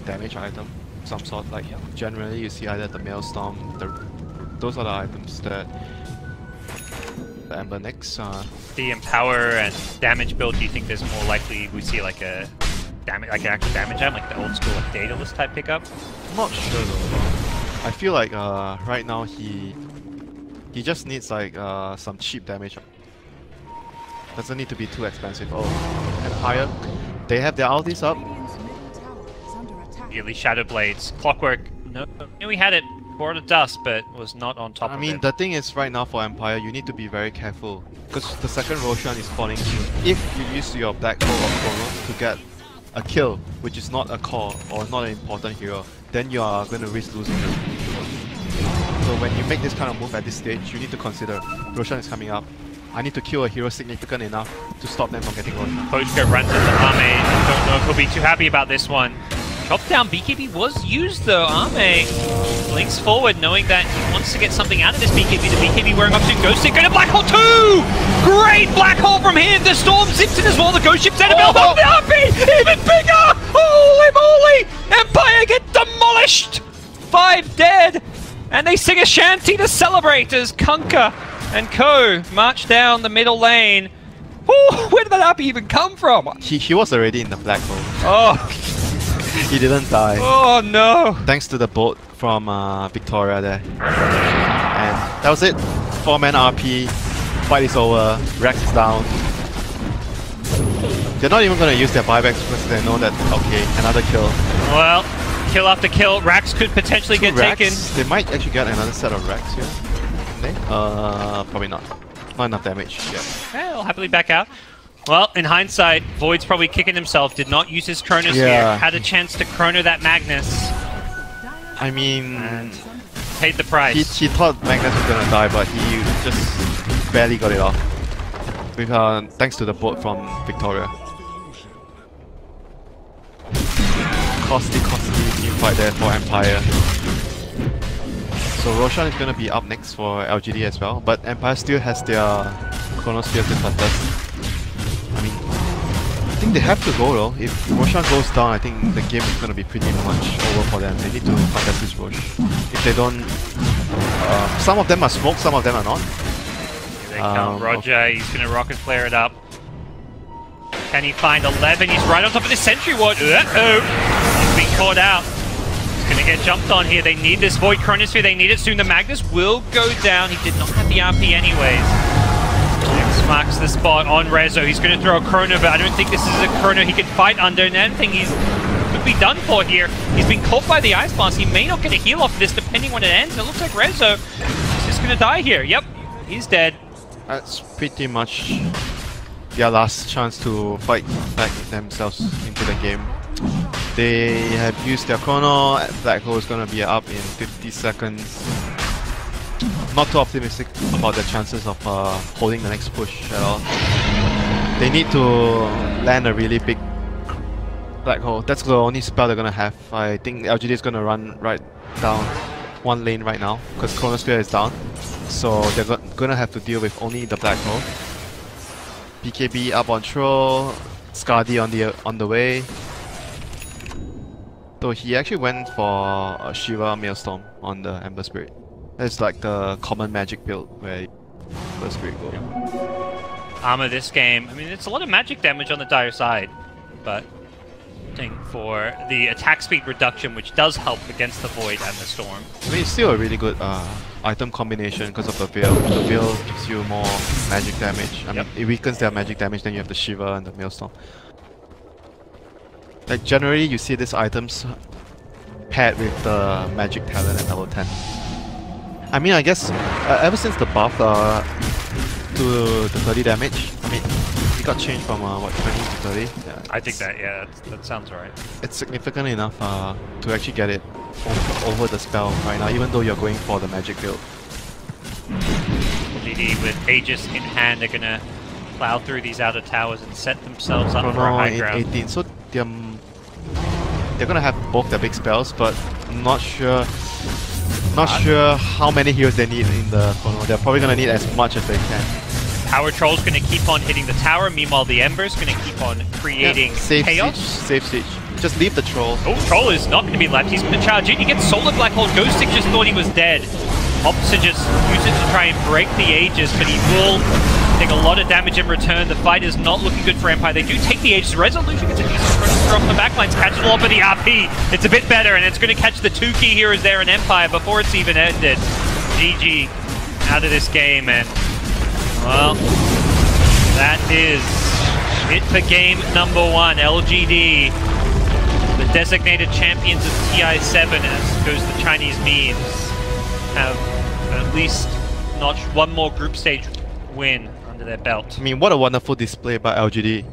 damage item. Some sort, like generally you see either the Maelstrom, those are the items that the Ember next. The Empower and damage build, do you think there's more likely we see like a damage, like an actual damage item, like the old school like Daedalus type pickup? I'm not sure though. I feel like right now he just needs like some cheap damage. Doesn't need to be too expensive. Oh, Empire, they have their ultis up. Immediately Shadow Blades, Clockwork. No, we had it for the dust, but was not on top of it. I mean, the thing is, right now for Empire, you need to be very careful because the second Roshan is spawning. If you use your Black Hole or Chrono to get a kill, which is not a core or not an important hero, then you are going to risk losing it. So when you make this kind of move at this stage, you need to consider Roshan is coming up. I need to kill a hero significant enough to stop them from getting Roshan. Pochka runs into Ame. Don't know if he'll be too happy about this one. Chop down BKB was used though. Ame blinks forward knowing that he wants to get something out of this BKB. The BKB wearing off to Ghost Ship. Going to Black Hole 2! Great Black Hole from him! The Storm zips in as well. The Ghost Ship's out of build up. The RP! Even bigger! Holy moly! Empire get demolished! 5 dead! And they sing a shanty to celebrate as Kunkka and co march down the middle lane. Oh, where did that RP even come from? He was already in the Black Hole. Oh. He didn't die. Oh no! Thanks to the boat from Victoria there. And that was it. 4-man RP. Fight is over. Rex is down. They're not even going to use their buybacks because they know that, okay, another kill. Well, kill after kill. Rax could potentially get taken. They might actually get another set of Rax here. Can they? Probably not. Not enough damage yet. Yeah, they'll happily back out. Well, in hindsight, Void's probably kicking himself, did not use his Chronosphere, had a chance to Chrono that Magnus. I mean... And paid the price. He thought Magnus was gonna die, but he just barely got it off. With, thanks to the boat from Victoria. Costly team fight there for Empire. So Roshan is gonna be up next for LGD as well, but Empire still has their Chronosphere to contest. I mean, I think they have to go though. If Roshan goes down, I think the game is going to be pretty much over for them. They need to contest this Rosh. If they don't... some of them are smoked, some of them are not. Here they come. Roger, he's going to rocket flare it up. Can he find 11? He's right on top of the Sentry Ward. Uh-oh! He's been caught out. He's going to get jumped on here. They need this Void Chronosphere. They need it soon. The Magnus will go down. He did not have the RP anyways. Marks the spot on Rezo. He's going to throw a Chrono, but I don't think this is a Chrono he can fight under, and I don't think he's could be done for here. He's been caught by the Ice Blast. He may not get a heal off this depending when it ends. It looks like Rezo is just going to die here. Yep, he's dead. That's pretty much their last chance to fight back themselves into the game. They have used their Chrono. Black Hole is going to be up in 50 seconds. Not too optimistic about the chances of holding the next push at all. They need to land a really big Black Hole. That's the only spell they're gonna have. I think LGD is gonna run right down one lane right now because Chronosphere is down. So they're gonna have to deal with only the Black Hole. BKB up on throw, Skadi on the way. So he actually went for a Shiva Maelstrom on the Ember Spirit. It's like the common magic build where Ember Spirit go. Armor this game, I mean it's a lot of magic damage on the dire side, but opting for the attack speed reduction, which does help against the Void and the Storm. I mean, it's still a really good item combination because of the Veil. The Veil gives you more magic damage. I mean, it weakens their magic damage, then you have the Shiver and the Maelstrom. Like, generally, you see these items paired with the magic talent at level 10. I mean, I guess ever since the buff to the 30 damage, I mean, it got changed from what, 20 to 30? Yeah, I think that sounds right. it's significant enough to actually get it over the spell right now, even though you're going for the magic build. GD with Aegis in hand, they're gonna plow through these outer towers and set themselves up for a Chrono high in ground. 18, so they're gonna have both their big spells, but not sure how many heroes they need in the Chrono. They're probably gonna need as much as they can. Power Troll's gonna keep on hitting the tower, meanwhile the Ember's gonna keep on creating chaos. Save siege. Just leave the troll. Oh, Troll is not gonna be left, he's gonna charge in, he gets Solar Black Hole, Ghostic just thought he was dead. Opts to just use it to try and break the Aegis, but he will take a lot of damage in return. The fight is not looking good for Empire. They do take the Aegis. Resolution gets a decent throw off the backlines, catches a lot of the RP. It's a bit better, and it's going to catch the 2 key heroes there in Empire before it's even ended. GG out of this game, and well, that is it for game number 1. LGD, the designated champions of TI7, as goes the Chinese memes, have at least notched one more group stage win under their belt. I mean, what a wonderful display by LGD.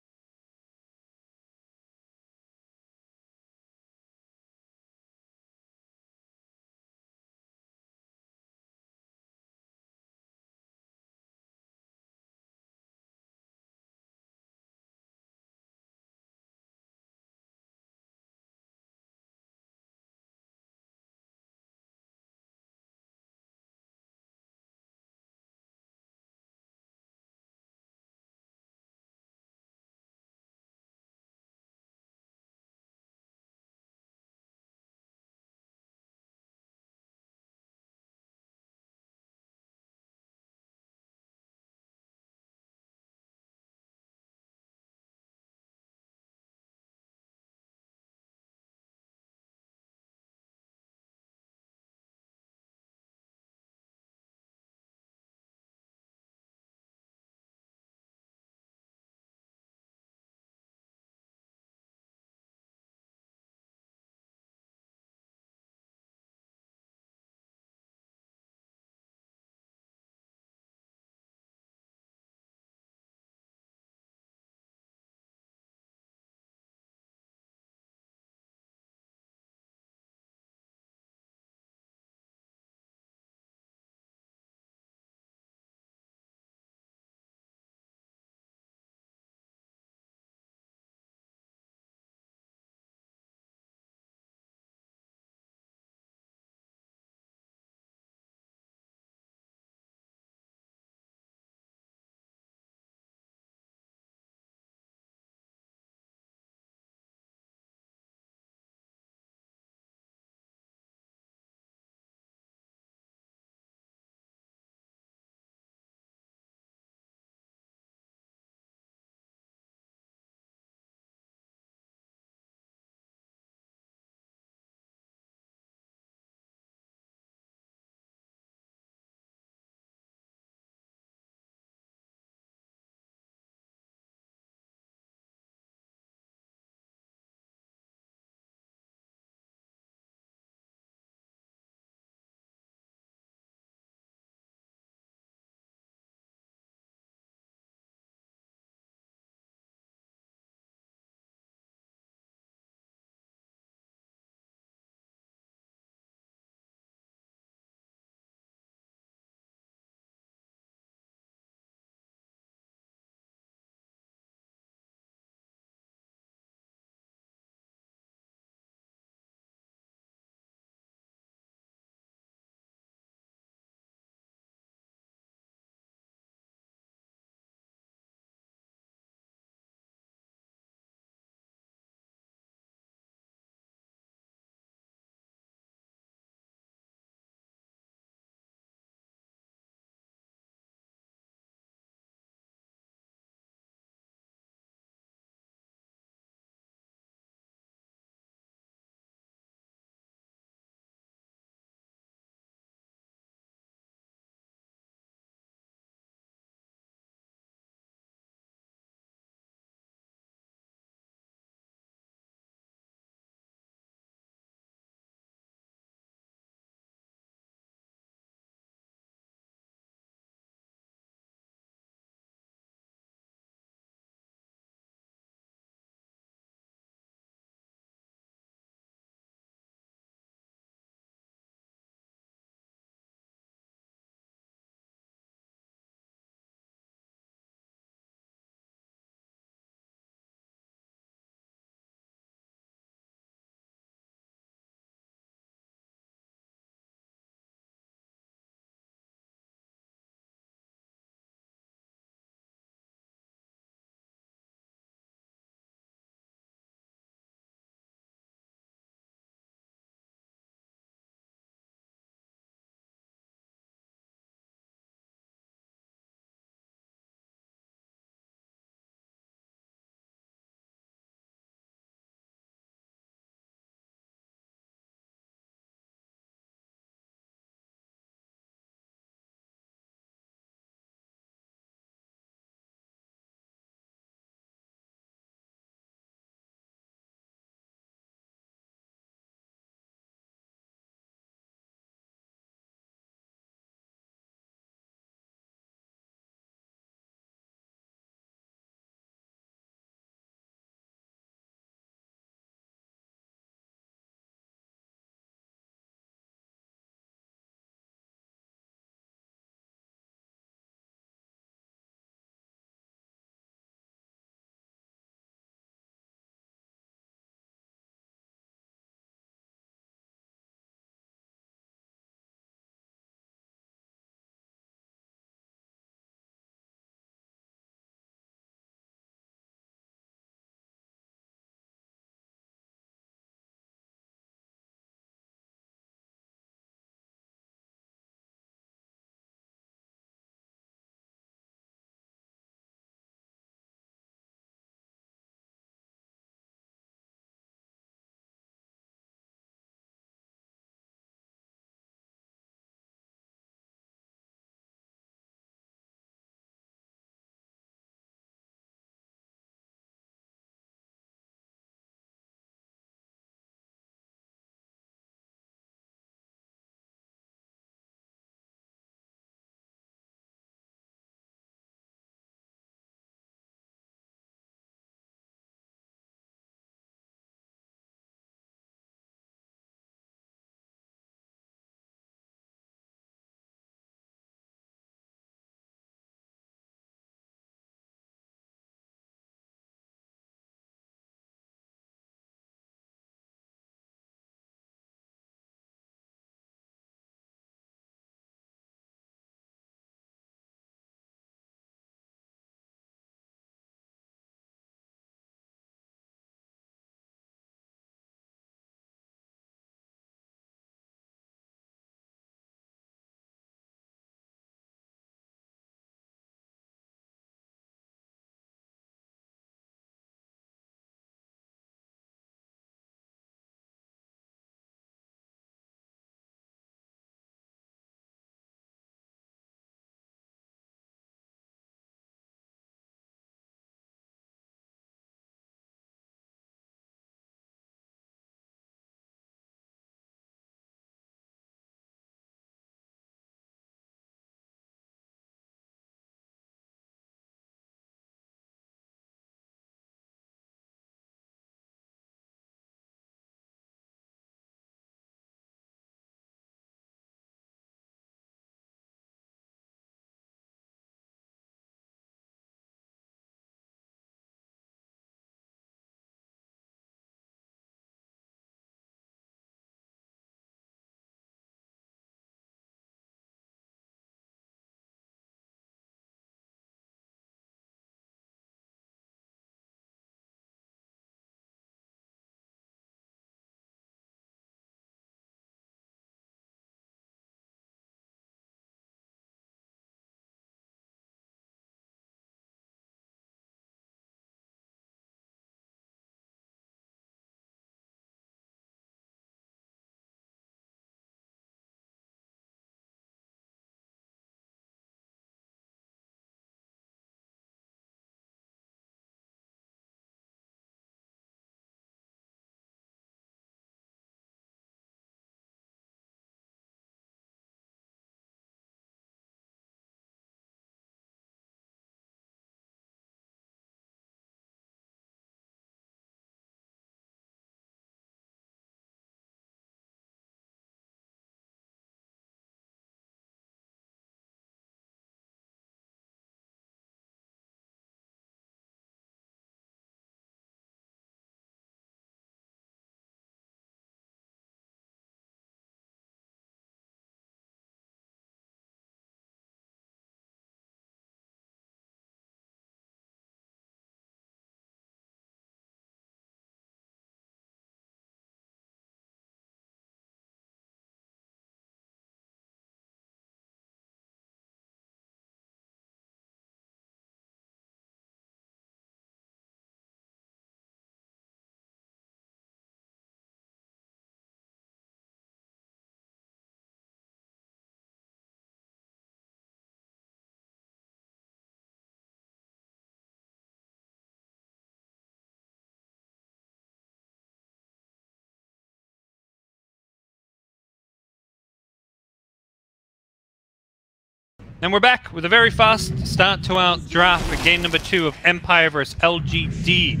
And we're back with a very fast start to our draft for game number 2 of Empire vs LGD.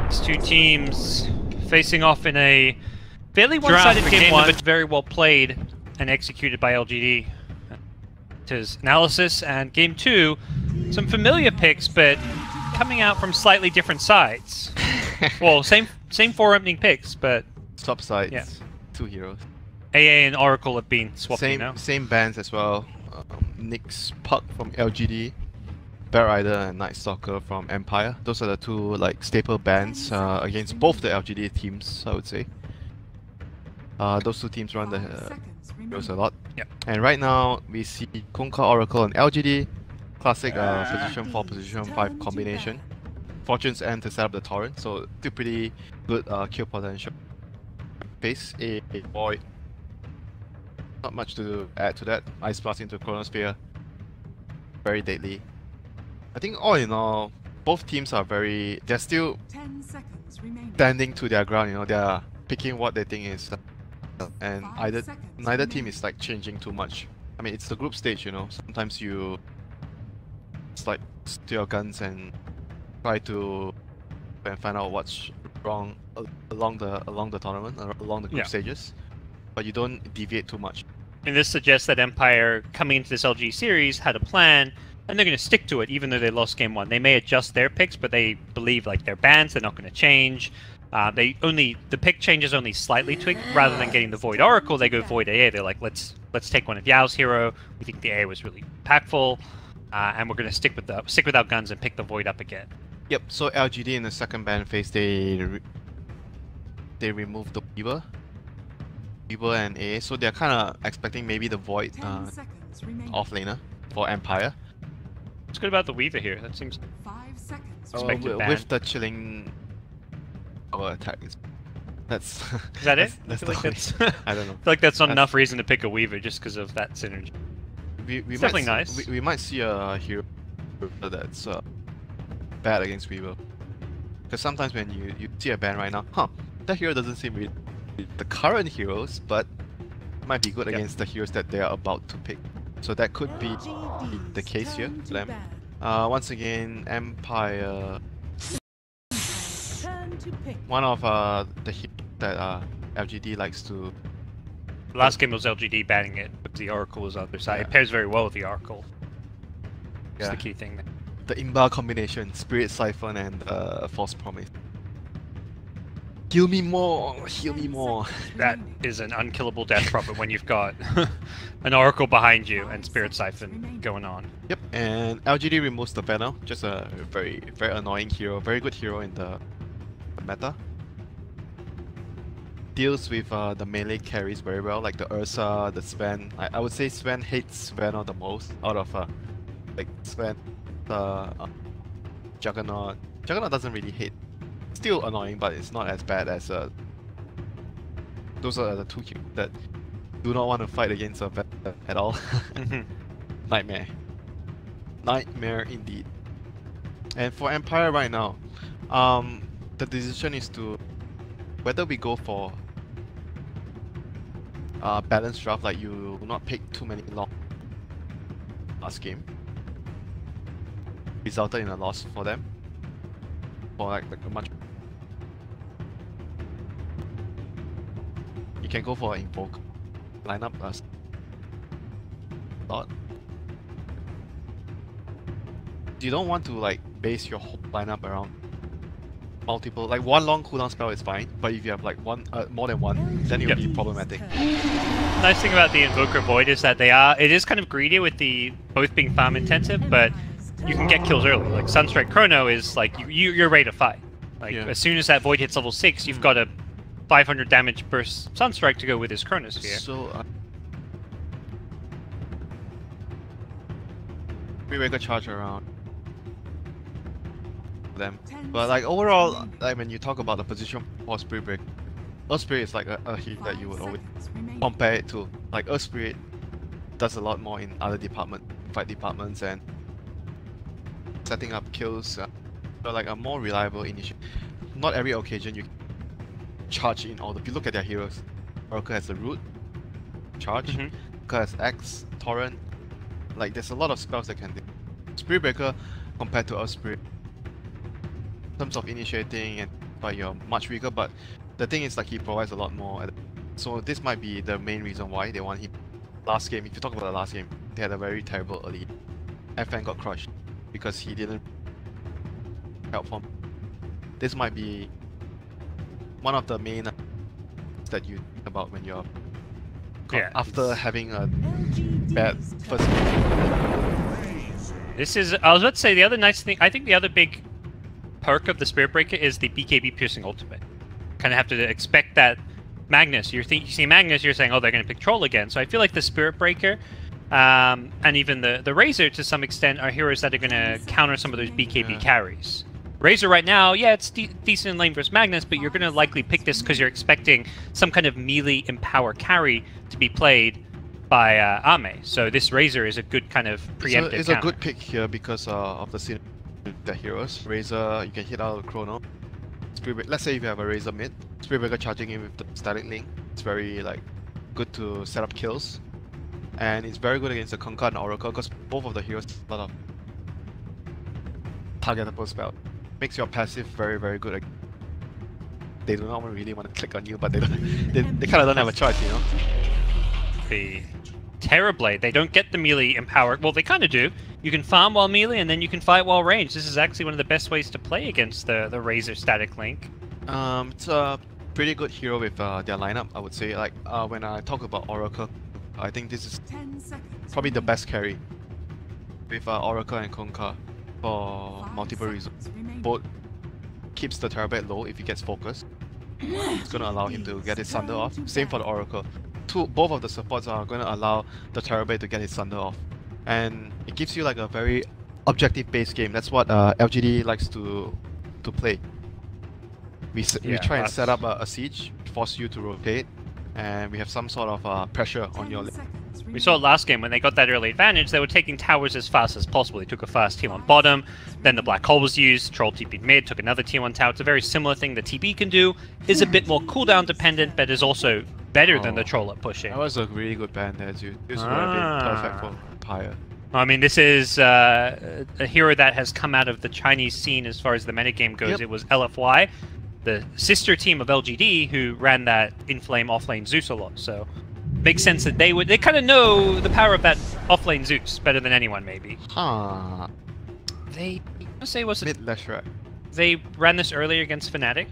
These two teams facing off in a fairly one-sided game. One very well played and executed by LGD. His analysis, and game 2, some familiar picks, but coming out from slightly different sides. Well, same 4 opening picks, but Swap sides. Yeah. 2 heroes. AA and Oracle have been swapping now. Same bands as well. Nyx Puck from LGD, Bear Rider and Night Stalker from Empire. Those are the 2 like staple bands against both the LGD teams, I would say. Those 2 teams run the heroes a lot. Yep. And right now we see Kunkka, Oracle and LGD. Classic position 4, position 5 combination. Fortune's End to set up the torrent, so still pretty good kill potential. Base a Void. Not much to add to that. Ice Blast into Chronosphere. Very deadly. I think all in all, both teams are they're still 10 seconds remaining. standing to their ground, you know, they're picking what they think is and neither team is like changing too much. I mean, it's the group stage, you know. Sometimes you just like steal your guns and try to find out what's wrong along the tournament, along the group stages, but you don't deviate too much. And this suggests that Empire, coming into this LG series, had a plan, and they're going to stick to it, even though they lost game 1. They may adjust their picks, but they believe like their bans, they're not going to change. The pick changes only slightly tweaked. Rather than getting the Void Oracle, they go Void AA. They're like, let's take one of Yao's hero. We think the AA was really impactful, and we're going to stick with our guns and pick the Void up again. Yep. So LGD in the second ban phase, they removed the Weaver and AA. So they're kind of expecting maybe the Void offlaner for Empire. What's good about the Weaver here? That seems 5 seconds. With the chilling power attack. That's is that it? That's I feel like that's I don't know. I feel like that's not enough reason to pick a Weaver just because of that synergy. It's definitely nice. We might see a hero that's bad against Weaver. Because sometimes when you see a ban right now, that hero doesn't seem really the current heroes, but might be good against the heroes that they are about to pick. So that could be the case here for them. Once again, Empire. One of the heroes that LGD likes to. Last game was LGD banning it, but the Oracle was on the other side. It pairs very well with the Oracle. That's the key thing. The Imba combination, Spirit Siphon and False Promise. Heal me more! Heal me more! That is an unkillable death prophet when you've got an Oracle behind you and Spirit Siphon going on. Yep, and LGD removes the Venom, just a very annoying hero, very good hero in the meta. Deals with the melee carries very well, like the Ursa, the Sven. I would say Sven hates Venom the most out of like Sven, Juggernaut. Juggernaut doesn't really hate. Still annoying, but it's not as bad as those are the 2 heroes that do not want to fight against a Venom at all. Nightmare. Nightmare indeed. And for Empire right now, the decision is to whether we go for balanced draft, like you will not pick too many long last game, resulted in a loss for them, or like a much. You can go for an invoke lineup as lot. You don't want to like base your whole lineup around multiple, like one long cooldown spell is fine, but if you have like more than one, then it will be problematic. Nice thing about the Invoker Void is that it is kind of greedy with the both being farm intensive, but you can get kills early. Like Sunstrike Chrono is like you're ready to fight. Like as soon as that Void hits level 6, you've got a 500 damage burst Sunstrike to go with his Chronosphere. So we make a charge around them, but like overall, like when you talk about the position for Spirit Break, Earth Spirit is like a hero that you would always compare it to. Like Earth Spirit does a lot more in other fight departments, and setting up kills, but like a more reliable initiative. Not every occasion you charge in all. If you look at their heroes, Oracle has the Root, charge, Oracle has X, Torrent, Like there's a lot of spells that can do. Spirit Breaker compared to Earth Spirit, in terms of initiating and but you're much weaker. But the thing is, like, he provides a lot more. So this might be the main reason why they want him. Last game, if you talk about the last game, they had a very terrible early. FN got crushed because he didn't help from. This might be one of the main that you think about when you're after having a bad first game. This is, I was about to say, the other nice thing, I think the other big perk of the Spirit Breaker is the BKB piercing ultimate. Kind of have to expect that Magnus, you see Magnus, you're saying, oh, they're going to pick Troll again. So I feel like the Spirit Breaker and even the Razor to some extent are heroes that are going to counter some of those BKB carries. Razor right now, yeah, it's decent in lane versus Magnus, but you're going to likely pick this because you're expecting some kind of melee empower carry to be played by Ame. So this Razor is a good kind of preemptive It's a good pick here because of the heroes. Razor, you can hit out of Chrono. Let's say if you have a Razor mid, Spirit Breaker charging in with the static link, it's very like good to set up kills. And it's very good against the Conquer and Oracle because both of the heroes have a lot of targetable spell. Makes your passive very, very good. They do not really want to click on you, but they kind of don't have a choice, you know? The Terrorblade, they don't get the melee empower. Well, they kind of do. You can farm while melee, and then you can fight while ranged. This is actually one of the best ways to play against the Razor static link. It's a pretty good hero with their lineup, I would say. Like when I talk about Oracle, I think this is probably the best carry with Oracle and Conquer for multiple reasons. Both keeps the Terrorblade low if he gets focused. It's going to allow him to get his Sunder off. Same for the Oracle. Both of the supports are going to allow the Terrorblade to get his Sunder off. And it gives you like a very objective-based game. That's what LGD likes to play. We try and set up a siege, force you to rotate, and we have some sort of pressure on your lane. We saw last game when they got that early advantage, they were taking towers as fast as possible. They took a fast tier 1 bottom, then the Black Hole was used, Troll TP'd mid, took another tier 1 tower. It's a very similar thing the TB can do, is a bit more cooldown dependent, but is also better than the Troll at pushing. That was a really good ban there, dude. This would have been perfect for Empire. I mean, this is a hero that has come out of the Chinese scene as far as the metagame goes. Yep. It was LFY, the sister team of LGD, who ran that in-flame off-lane Zeus a lot, so makes sense that they kind of know the power of that off-lane Zeus better than anyone, maybe. Huh. They ran this earlier against Fnatic.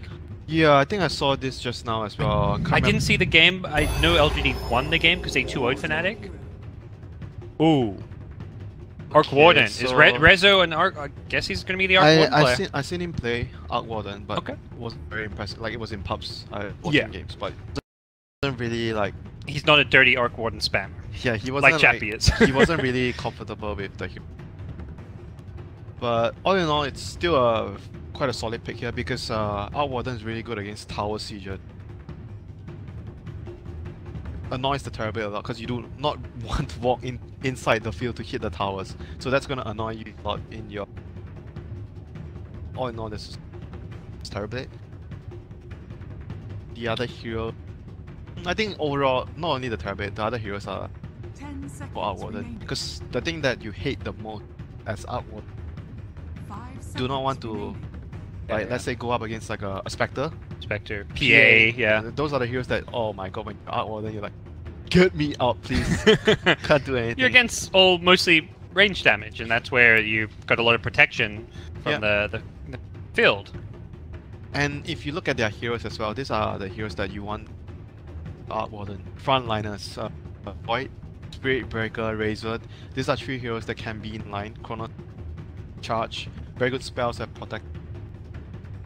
Yeah, I think I saw this just now as well. I didn't see the game. I know LGD won the game because they 2-0'd Fnatic. Ooh. Arc Warden. So is Rezo and Arc... I guess he's going to be the Arc Warden player. I seen him play Arc Warden, but it wasn't very impressive. Like, it was in pubs, watching games, but it wasn't really like... He's not a dirty Arc Warden spammer. Yeah, he wasn't like Chappie is. He wasn't really comfortable with the hero. But all in all, it's still quite a solid pick here because Arc Warden is really good against Tower Sieger. Annoys the Terrorblade a lot because you do not want to walk inside the field to hit the towers. So that's going to annoy you a lot in your... All in all, this is Terrorblade. The other hero... I think overall, not only the Terrorblade, the other heroes are for Arc Warden. Because the thing that you hate the most as Arc Warden, do not want to, like, let's say go up against like a Spectre. Spectre, PA, yeah. Those are the heroes that, oh my god, when you're Arc Warden, you're like, get me out, please. Can't do anything. You're against mostly range damage, and that's where you've got a lot of protection from the field. And if you look at their heroes as well, these are the heroes that you want Arc Warden. Frontliners, Void, Spirit Breaker, Razor. These are 3 heroes that can be in line. Chrono Charge, very good spells that protect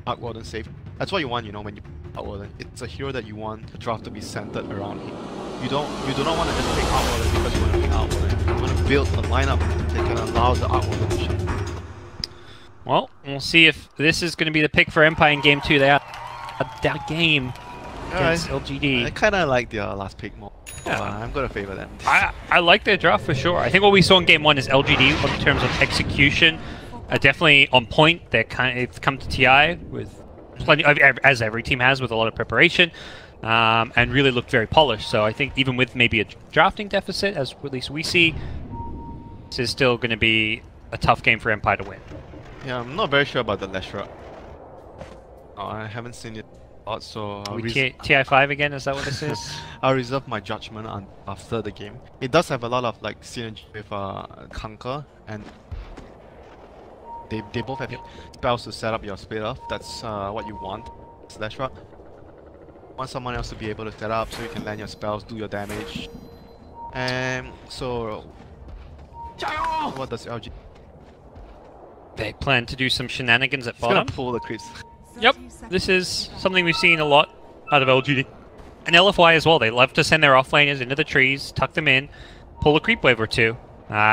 Arc Warden safe. That's what you want, you know, when you Arc Warden. It's a hero that you want the draft to be centered around him. You do not want to just pick Arc Warden because you want to pick Arc Warden. You want to build a lineup that can allow the Arc Warden to shine. Well, we'll see if this is going to be the pick for Empire in Game 2. They are that game against LGD. I kind of like their last pick more. Yeah. I'm going to favor them. I like their draft for sure. I think what we saw in Game 1 is LGD in terms of execution are definitely on point. They've come to TI with plenty, as every team has, with a lot of preparation, and really looked very polished. So I think even with maybe a drafting deficit, as at least we see, this is still going to be a tough game for Empire to win. Yeah, I'm not very sure about the Leshra. Oh, I haven't seen it a lot, so Are we TI5 again? Is that what this is? I'll reserve my judgment after the game. It does have a lot of like synergy with Conquer, and they both have spells to set up your split off. That's what you want. Leshra. Want someone else to be able to set up so you can land your spells, do your damage. And so, what does LG? They plan to do some shenanigans at He's gonna bottom. pull the creeps. Yep, this is something we've seen a lot out of LGD. And LFY as well, they love to send their offlaners into the trees, tuck them in, pull a creep wave or two.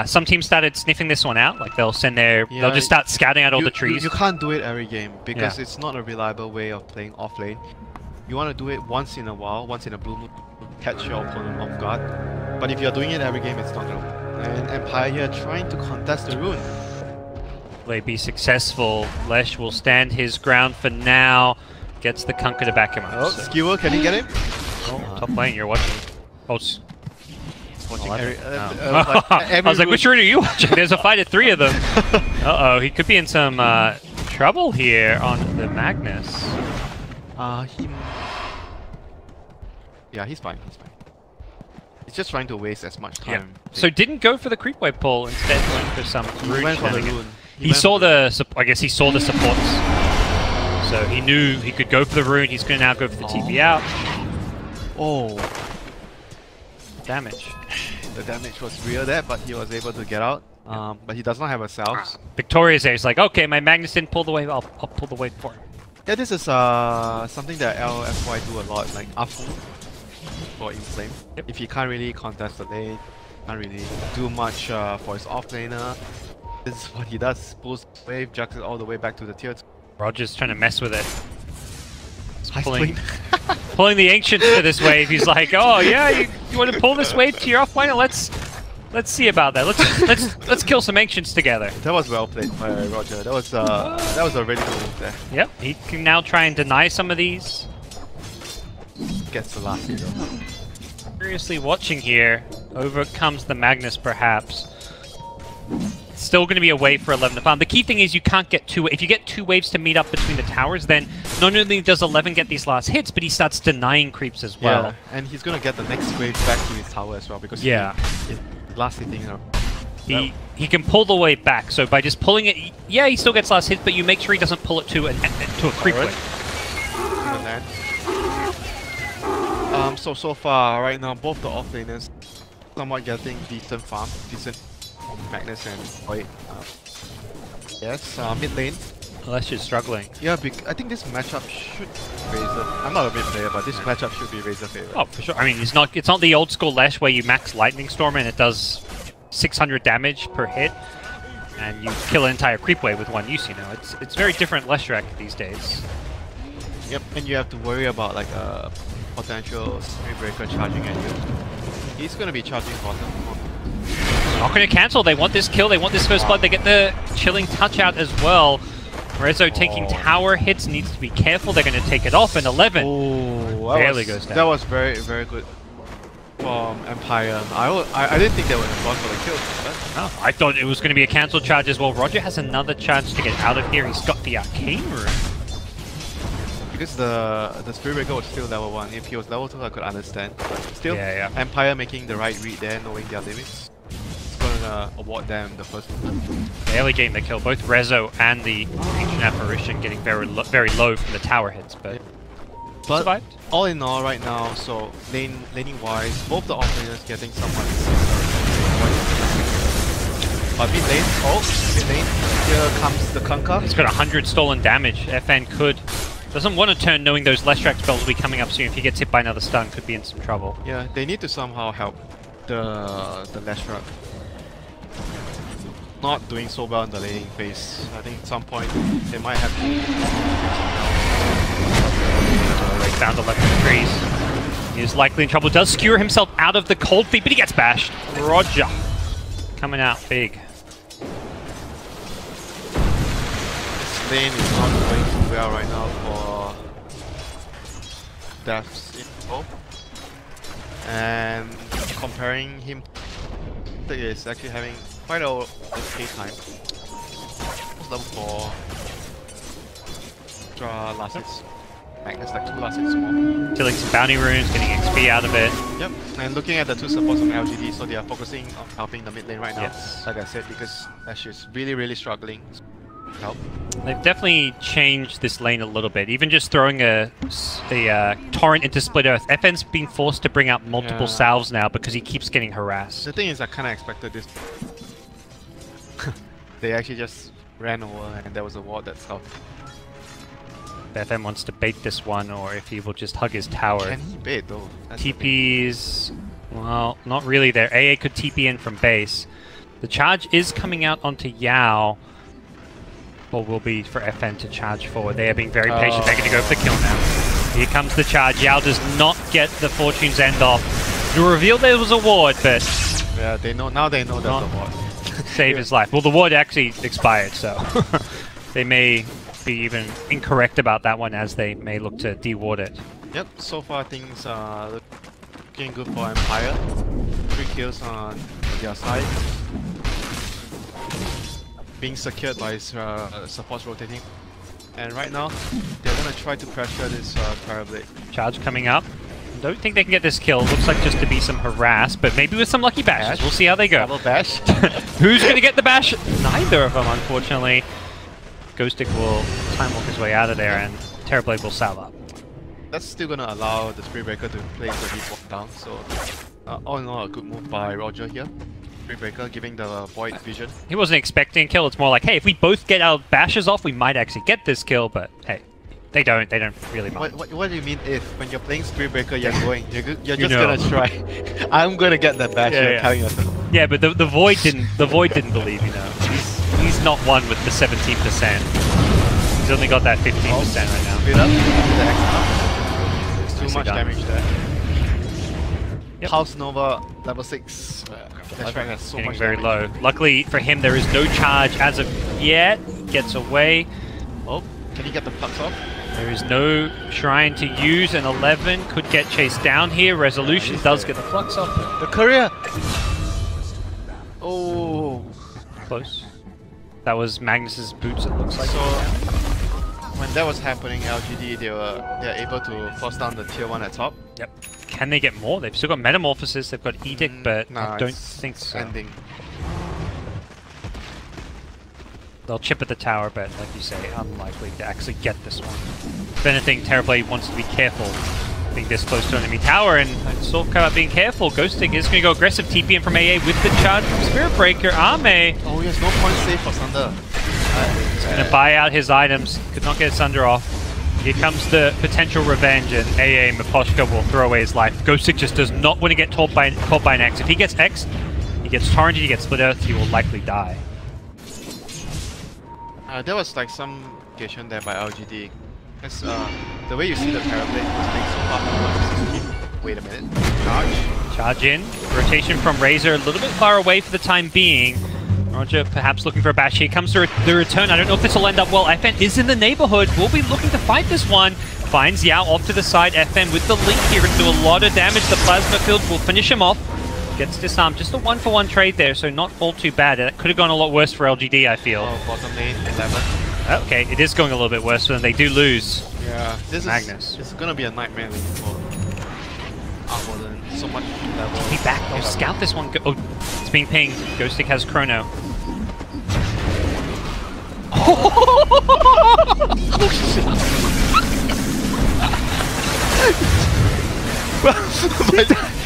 Some teams started sniffing this one out, like they'll send their, they'll just start scouting out all the trees. You can't do it every game because it's not a reliable way of playing off lane. You want to do it once in a while, once in a blue moon, catch your opponent off guard. But if you're doing it every game, it's not gonna work. And Empire here trying to contest the rune. Will they be successful? Lesh will stand his ground for now. Gets the Kunkka to back him up. Oh, Skewer, can he get him? Oh, top lane, you're watching. Oh, Watching I was like, which rune are you watching? There's a fight at 3 of them. Uh-oh, he could be in some trouble here on the Magnus. Yeah, he's fine. He's fine. He's just trying to waste as much time. So didn't go for the creep wave pull. Instead, went for some rune went for the shenanigans. rune. He saw the. I guess he saw the supports. So he knew he could go for the rune. He's going to now go for the TP out. Oh, Damage. the damage was real there, but he was able to get out. But he does not have a self. Victoria's there. He's like, okay, my Magnus didn't pull the wave. I'll pull the wave for him. Yeah, this is something that LFY do a lot, like Afu for Inflame. If he can't really contest the lane, can't really do much for his offlaner, this is what he does. Pulls the wave, jugs it all the way back to the tier 2. Roger's trying to mess with it. High Pulling, spleen. pulling the Ancients for this wave. He's like, oh yeah, you want to pull this wave to your offlaner? Let's see about that. Let's kill some Ancients together. That was well played by Roger. That was a really good move there. Yep, he can now try and deny some of these. Gets the last hero. Seriously watching here. Overcomes the Magnus perhaps. Still going to be a wave for 11 to farm. The key thing is you can't get two. If you get 2 waves to meet up between the towers, then not only does 11 get these last hits, but he starts denying creeps as well. Yeah, and he's gonna get the next wave back to his tower as well because he last hitting her. He can pull the wave back. So by just pulling it, yeah, he still gets last hits, but you make sure he doesn't pull it to a creep wave. So far right now, both the offlaners somewhat getting decent farm, decent Magnus and Void. Yes, mid lane. Unless you're struggling. Yeah, I think this matchup should Razor. I'm not a mid player, but this matchup should be Razor favorite. Oh, for sure. I mean, it's not the old school Lash where you max Lightning Storm and it does 600 damage per hit, and you kill an entire creep wave with one use. You know, it's very different Leshrac these days. Yep, and you have to worry about like a potential Spirit Breaker charging at you. He's gonna be charging bottom. Not going to cancel. They want this kill. They want this first blood. They get the chilling touch out as well. Rezo taking tower hits, needs to be careful. They're going to take it off, and 11 barely goes down. That was very, very good from Empire. I didn't think they would have gone for the kill. No, I thought it was going to be a cancel charge as well. Roger has another chance to get out of here. He's got the Arcane Room. Because the Spirit Breaker was still level 1. If he was level 2, I could understand. But still, Empire making the right read there, knowing their limits. Gonna award them the first one. The early game they kill both Rezo and the Ancient Apparition, getting very low from the tower hits, but survived. All in all, right now, so laning wise, both the offlaners getting somewhat. But mid lane, here comes the Kunkka. He's got 100 stolen damage. FN doesn't want to turn, knowing those Leshrac spells will be coming up soon. If he gets hit by another stun, could be in some trouble. Yeah, they need to somehow help the Leshrac. Not doing so well in the laning phase. I think at some point they might have to They found 11 trees. He is likely in trouble. Does skewer himself out of the cold feet, but he gets bashed. Roger coming out big. This lane is not going too well right now for Death's info. And comparing him, is actually having quite a okay time. Level 4. Draw last hits. Magnus like 2 last hits more. Killing some bounty runes, getting XP out of it. Yep, and looking at the 2 supports from LGD, so they are focusing on helping the mid lane right now. Yes. Like I said, because Ash is really struggling. Help. They've definitely changed this lane a little bit. Even just throwing a torrent into Split Earth. FN's being forced to bring out multiple salves now because he keeps getting harassed. The thing is, I kind of expected this. They actually just ran over and there was a ward that stopped. If FN wants to bait this one, or if he will just hug his tower. Can he bait though? That's TP's, well, not really there. AA could TP in from base. The charge is coming out onto Yao. Or will be for FN to charge forward. They are being very patient. They're going to go for the kill now. Here comes the charge. Yao does not get the Fortune's End off. You revealed there was a ward, but yeah, they know now. They know there's a ward. Save his life. Well, the ward actually expired, so they may be even incorrect about that one, as they may look to de-ward it. Yep. So far things are looking good for Empire. 3 kills on their side. Being secured by his supports rotating. And right now, they're gonna try to pressure this Parablade. Charge coming up. Don't think they can get this kill. Looks like just to be some harass, but maybe with some lucky bashes. We'll see how they go. Double bash. Who's gonna get the bash? Neither of them, unfortunately. Ghostic will time walk his way out of there, and Terrorblade will salve up. That's still gonna allow the Spirit Breaker to place the deep walk down. So, all in all, a good move by Roger here. Breaker giving the Void vision. He wasn't expecting a kill. It's more like, hey, if we both get our bashes off, we might actually get this kill. But hey, they don't really mind. What do you mean if? When you're playing Spirit Breaker, you're going. You're just gonna try. I'm gonna get that bash. You're telling yourself. Yeah, but the Void didn't. The Void didn't believe. You know, he's not one with the 17%. He's only got that 15% right now. Speed up. The X up. There's too much damage there. Yep. Pulse Nova level 6. That's right, that's so Getting much very damage. low. Luckily for him, there is no charge as of yet. Gets away. Oh, can he get the Flux off? There is no Shrine to use, and 11 could get chased down here. Resolution does get the Flux off. The courier! Oh. Close. That was Magnus's boots, it looks like. So, when that was happening, LGD, they're able to force down the tier 1 at top. Yep. Can they get more? They've still got Metamorphosis, they've got Edict, but nah, I don't think so. Ending. They'll chip at the tower, but like you say, unlikely to actually get this one. If anything, Terrorblade wants to be careful being this close to an enemy tower, and it's all about being careful. Ghostic is going to go aggressive, TP in from AA with the charge from Spirit Breaker. Ame Oh, he has no point save for Sunder. is going to buy out his items, could not get Sunder off. Here comes the potential revenge, and AA Miposhka will throw away his life. Ghostic just does not want to get caught by an X. If he gets X'd, he gets torrented, he gets Split Earth, he will likely die. There was like some indication there by LGD. Because the way you see the Parablade was being so far. Wait a minute. Charge. Charge in. Rotation from Razor a little bit far away for the time being. Roger perhaps looking for a bash. Here comes the return. I don't know if this will end up well. FN is in the neighborhood. Will be looking to fight this one. Finds Yao off to the side. FN with the link here and do a lot of damage. The plasma field will finish him off. Gets disarmed. Just a 1-for-1 trade there, so not all too bad. That could have gone a lot worse for LGD, I feel. Oh, bottom lane, 11. Okay, it is going a little bit worse for them. They do lose. Yeah, this Magnus. is gonna be a nightmare lane for Arboden. So much level. Be back. Oh, scout this one. Oh, it's being pinged. Ghostic has Chrono.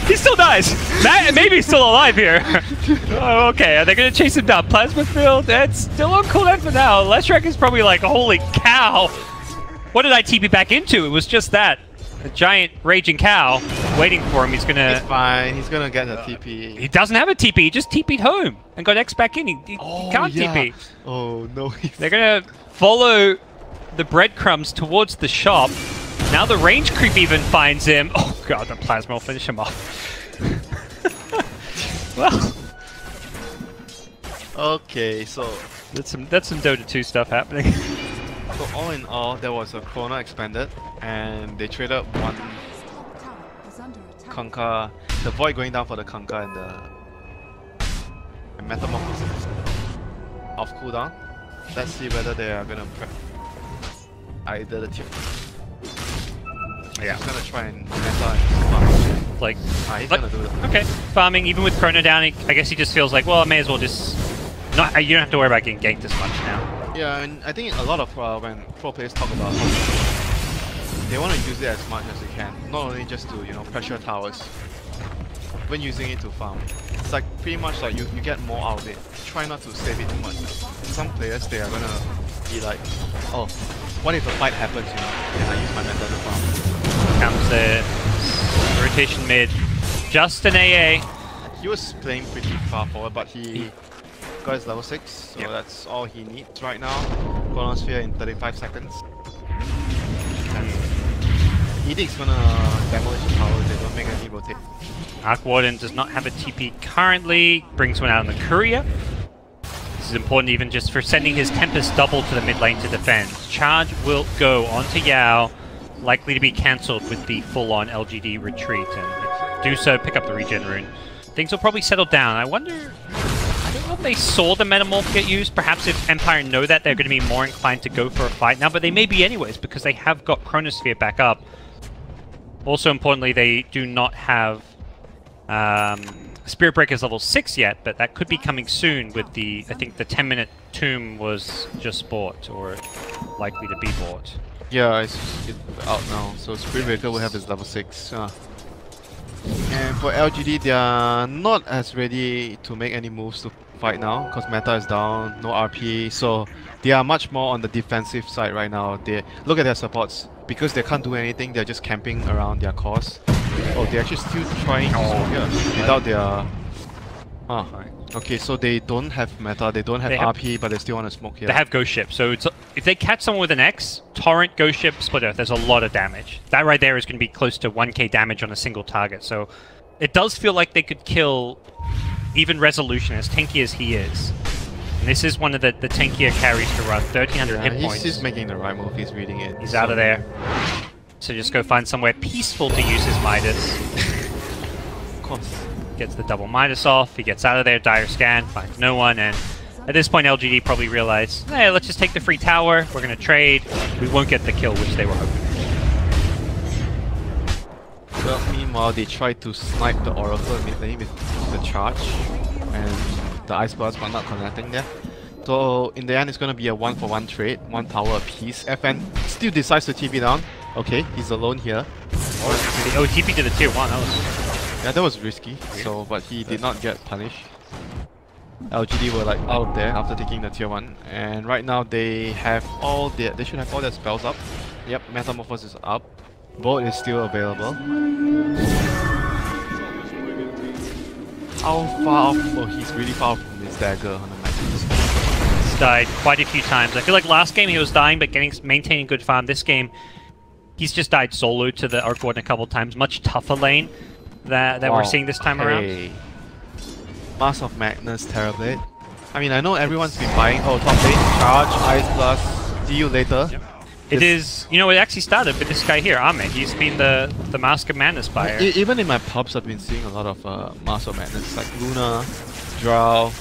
He still dies! Maybe he's still alive here! Oh, okay, are they gonna chase him down? Plasma field? That's still on cooldown for now. Leshrac is probably like, holy cow! What did I TP back into? It was just that. A giant raging cow waiting for him. He's gonna... He's fine, he's gonna get a TP. He doesn't have a TP, he just TP'd home and got X back in. He can't TP. Oh no. They're gonna follow the breadcrumbs towards the shop. Now the range creep even finds him. Oh god, the plasma will finish him off. Well, okay, so that's some Dota 2 stuff happening. So all in all, there was a Chrono expanded, and they traded one Tower is under attack. Conquer, the Void going down for the Conquer and the and Metamorphosis off cooldown. Let's see whether they are gonna prep either the tier. Yeah. He's gonna try and meta and farm. Like, He's gonna do that. okay, farming even with Chrono down. I guess he just feels like, well, I may as well just not. You don't have to worry about getting ganked as much now. Yeah, and I think a lot of when pro players talk about how they want to use it as much as they can, not only just to pressure towers. When using it to farm, it's like pretty much like you get more out of it. Try not to save it too much. Some players, they are gonna be like, oh, what if a fight happens? And I use my meta to farm. Comes the rotation mid, just an AA. He was playing pretty far forward, but he got his level 6, so that's all he needs right now. Chronosphere in 35 seconds. Edict's gonna demolish the tower if they don't make any rotate. Arc Warden does not have a TP currently, brings one out on the courier. This is important even just for sending his Tempest double to the mid lane to defend. Charge will go onto Yao, likely to be cancelled with the full-on LGD retreat, and do so, pick up the regen rune. Things will probably settle down. I wonder, I don't know if they saw the Metamorph get used. Perhaps if Empire know that, they're going to be more inclined to go for a fight now, but they may be anyways, because they have got Chronosphere back up. Also importantly, they do not have Spirit Breaker's level 6 yet, but that could be coming soon with the, I think the 10-minute tomb was just bought, or likely to be bought. Yeah, it's out now, so Spirit Breaker will have his level 6. And for LGD, they are not as ready to make any moves to fight now, because meta is down, no RP, so they are much more on the defensive side right now. They look at their supports, because they can't do anything, they're just camping around their cores. Oh, they're actually still trying to smoke here without their... okay, so they don't have meta, they don't have RP, but they still want to smoke here. They have Ghost Ship, so it's, if they catch someone with an X, Torrent, Ghost Ship, Split Earth, there's a lot of damage. That right there is going to be close to 1k damage on a single target, so it does feel like they could kill even Resolution, as tanky as he is. And this is one of the tankier carries to run, 1300 hit points. He's making the right move, he's reading it. He's out of there. So just go find somewhere peaceful to use his Midas. Of course. Gets the double Midas off, he gets out of there, dire scan, finds no one, and at this point LGD probably realized, hey, let's just take the free tower, we're gonna trade, we won't get the kill which they were hoping. Well, meanwhile they tried to snipe the Oracle immediately with the charge and the Ice Blast, but not connecting there. So in the end it's gonna be a 1-for-1 trade, 1 tower apiece. FN still decides to TP down. Okay, he's alone here. Oh, TP to the tier 1, that was... Yeah, that was risky, so but he did not get punished. LGD were like out there after taking the tier 1, and right now they have all their, they should have all their spells up. Yep, Metamorphosis is up. Bolt is still available. How far off? Oh, he's really far from his dagger on the map. He's died quite a few times. I feel like last game he was dying but maintaining good farm. This game, he's just died solo to the Arc Warden a couple times. Much tougher lane that we're seeing this time around. Mask of Madness, Terrorblade. I mean, I know everyone's been buying, oh, top lane, charge, Ice Blast, see you later. Yep. It is, you know, it actually started with this guy here, Ahmed. He's been the Mask of Madness buyer. Even in my pubs, I've been seeing a lot of Mask of Madness, like Luna, Drow.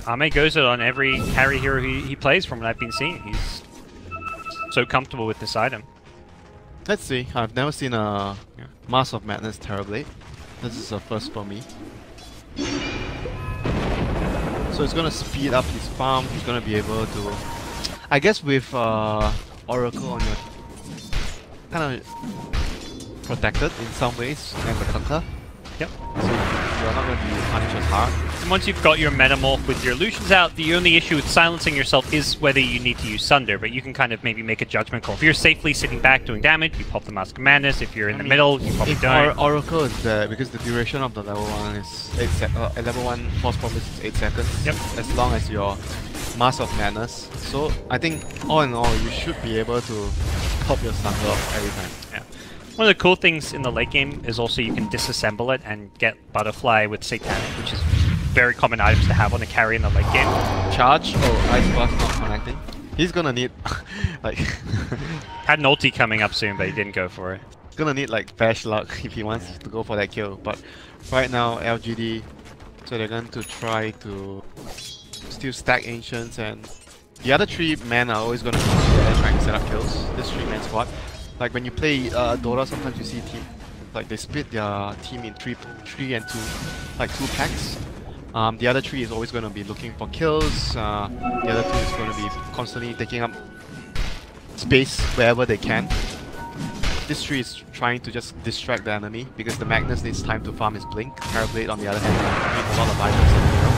Ahmed goes it on every carry hero he plays from what I've been seeing. He's so comfortable with this item. Let's see, I've never seen a Mask of Madness Terrorblade. This is a first for me. So it's gonna speed up his farm, he's gonna be able to... I guess with Oracle on your... kind of protected in some ways, and the Conquer. Yep. So you're not gonna be punished as hard. And once you've got your Metamorph with your illusions out, the only issue with silencing yourself is whether you need to use Sunder, but you can kind of maybe make a judgment call. If you're safely sitting back doing damage, you pop the Mask of Madness. If you're in the middle, you probably don't. Oracle is there, because the duration of the level 1 is 8 seconds. Level 1 Force Promise is 8 seconds. Yep. As long as your Mask of Madness. So I think all in all, you should be able to pop your Sunder off every time. Yeah. One of the cool things in the late game is also you can disassemble it and get Butterfly with Satanic, which is very common items to have on a carry in the late game. Charge? Oh, Ice Blast not connecting. He's gonna need, like... Had an ulti coming up soon, but he didn't go for it. He's gonna need like Bash Luck if he wants to go for that kill, but right now LGD So they're going to try to still stack Ancients, and the other 3 men are always going to be there trying to set up kills. This 3-man squad. Like when you play Dota, sometimes you see team like they split their team in 3 and 2, like 2 packs. The other 3 is always going to be looking for kills. The other 2 is going to be constantly taking up space wherever they can. This 3 is trying to just distract the enemy because the Magnus needs time to farm his Blink. Parablade on the other hand needs a lot of items in the middle.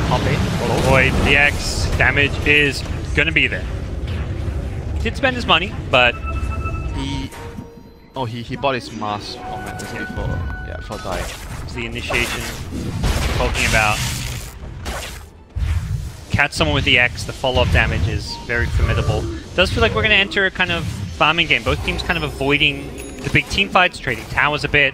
Top lane. Boy, the X damage is gonna be there. He did spend his money, but he bought his mask on Magnus before dying. it's the initiation talking about. Catch someone with the X, the follow-up damage is very formidable. Does feel like we're gonna enter a kind of farming game. Both teams kind of avoiding the big team fights, trading towers a bit.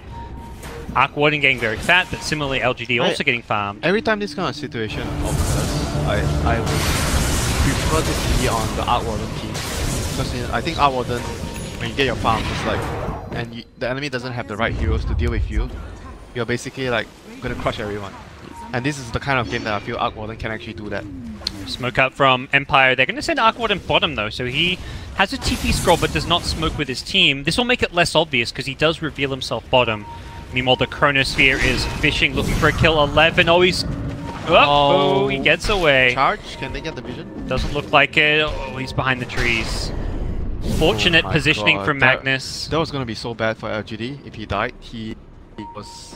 Arc Warden getting very fat, but similarly LGD also getting farmed. Every time this kind of situation occurs, I would prefer to be on the Arc Warden team. Because I think Arc Warden, when you get your farm, it's like, and the enemy doesn't have the right heroes to deal with you, you're basically like gonna crush everyone. And this is the kind of game that I feel Arc Warden can actually do that. Smoke up from Empire. They're going to send Arc Warden bottom though, so he has a TP scroll but does not smoke with his team. This will make it less obvious because he does reveal himself bottom. Meanwhile, the Chronosphere is fishing, looking for a kill. 11. Oh, he's... Oh, he gets away. Charge? Can they get the vision? Doesn't look like it. Oh, he's behind the trees. Fortunate positioning from Magnus. That was going to be so bad for LGD if he died. He was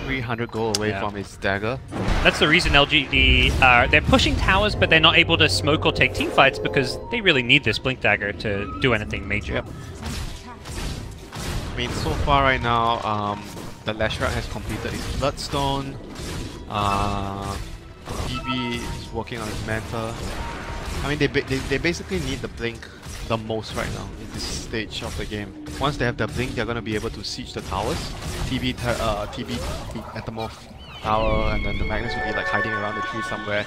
300 gold away from his dagger. That's the reason LGD they're pushing towers, but they're not able to smoke or take team fights because they really need this Blink Dagger to do anything major. Yep. I mean, so far right now, the Lashrak has completed his Bloodstone. DB is working on his Manta. I mean, they basically need the Blink the most right now in this stage of the game. Once they have the Blink, they're going to be able to siege the towers. TB Atomorph Tower, and then the Magnus will be like hiding around the tree somewhere,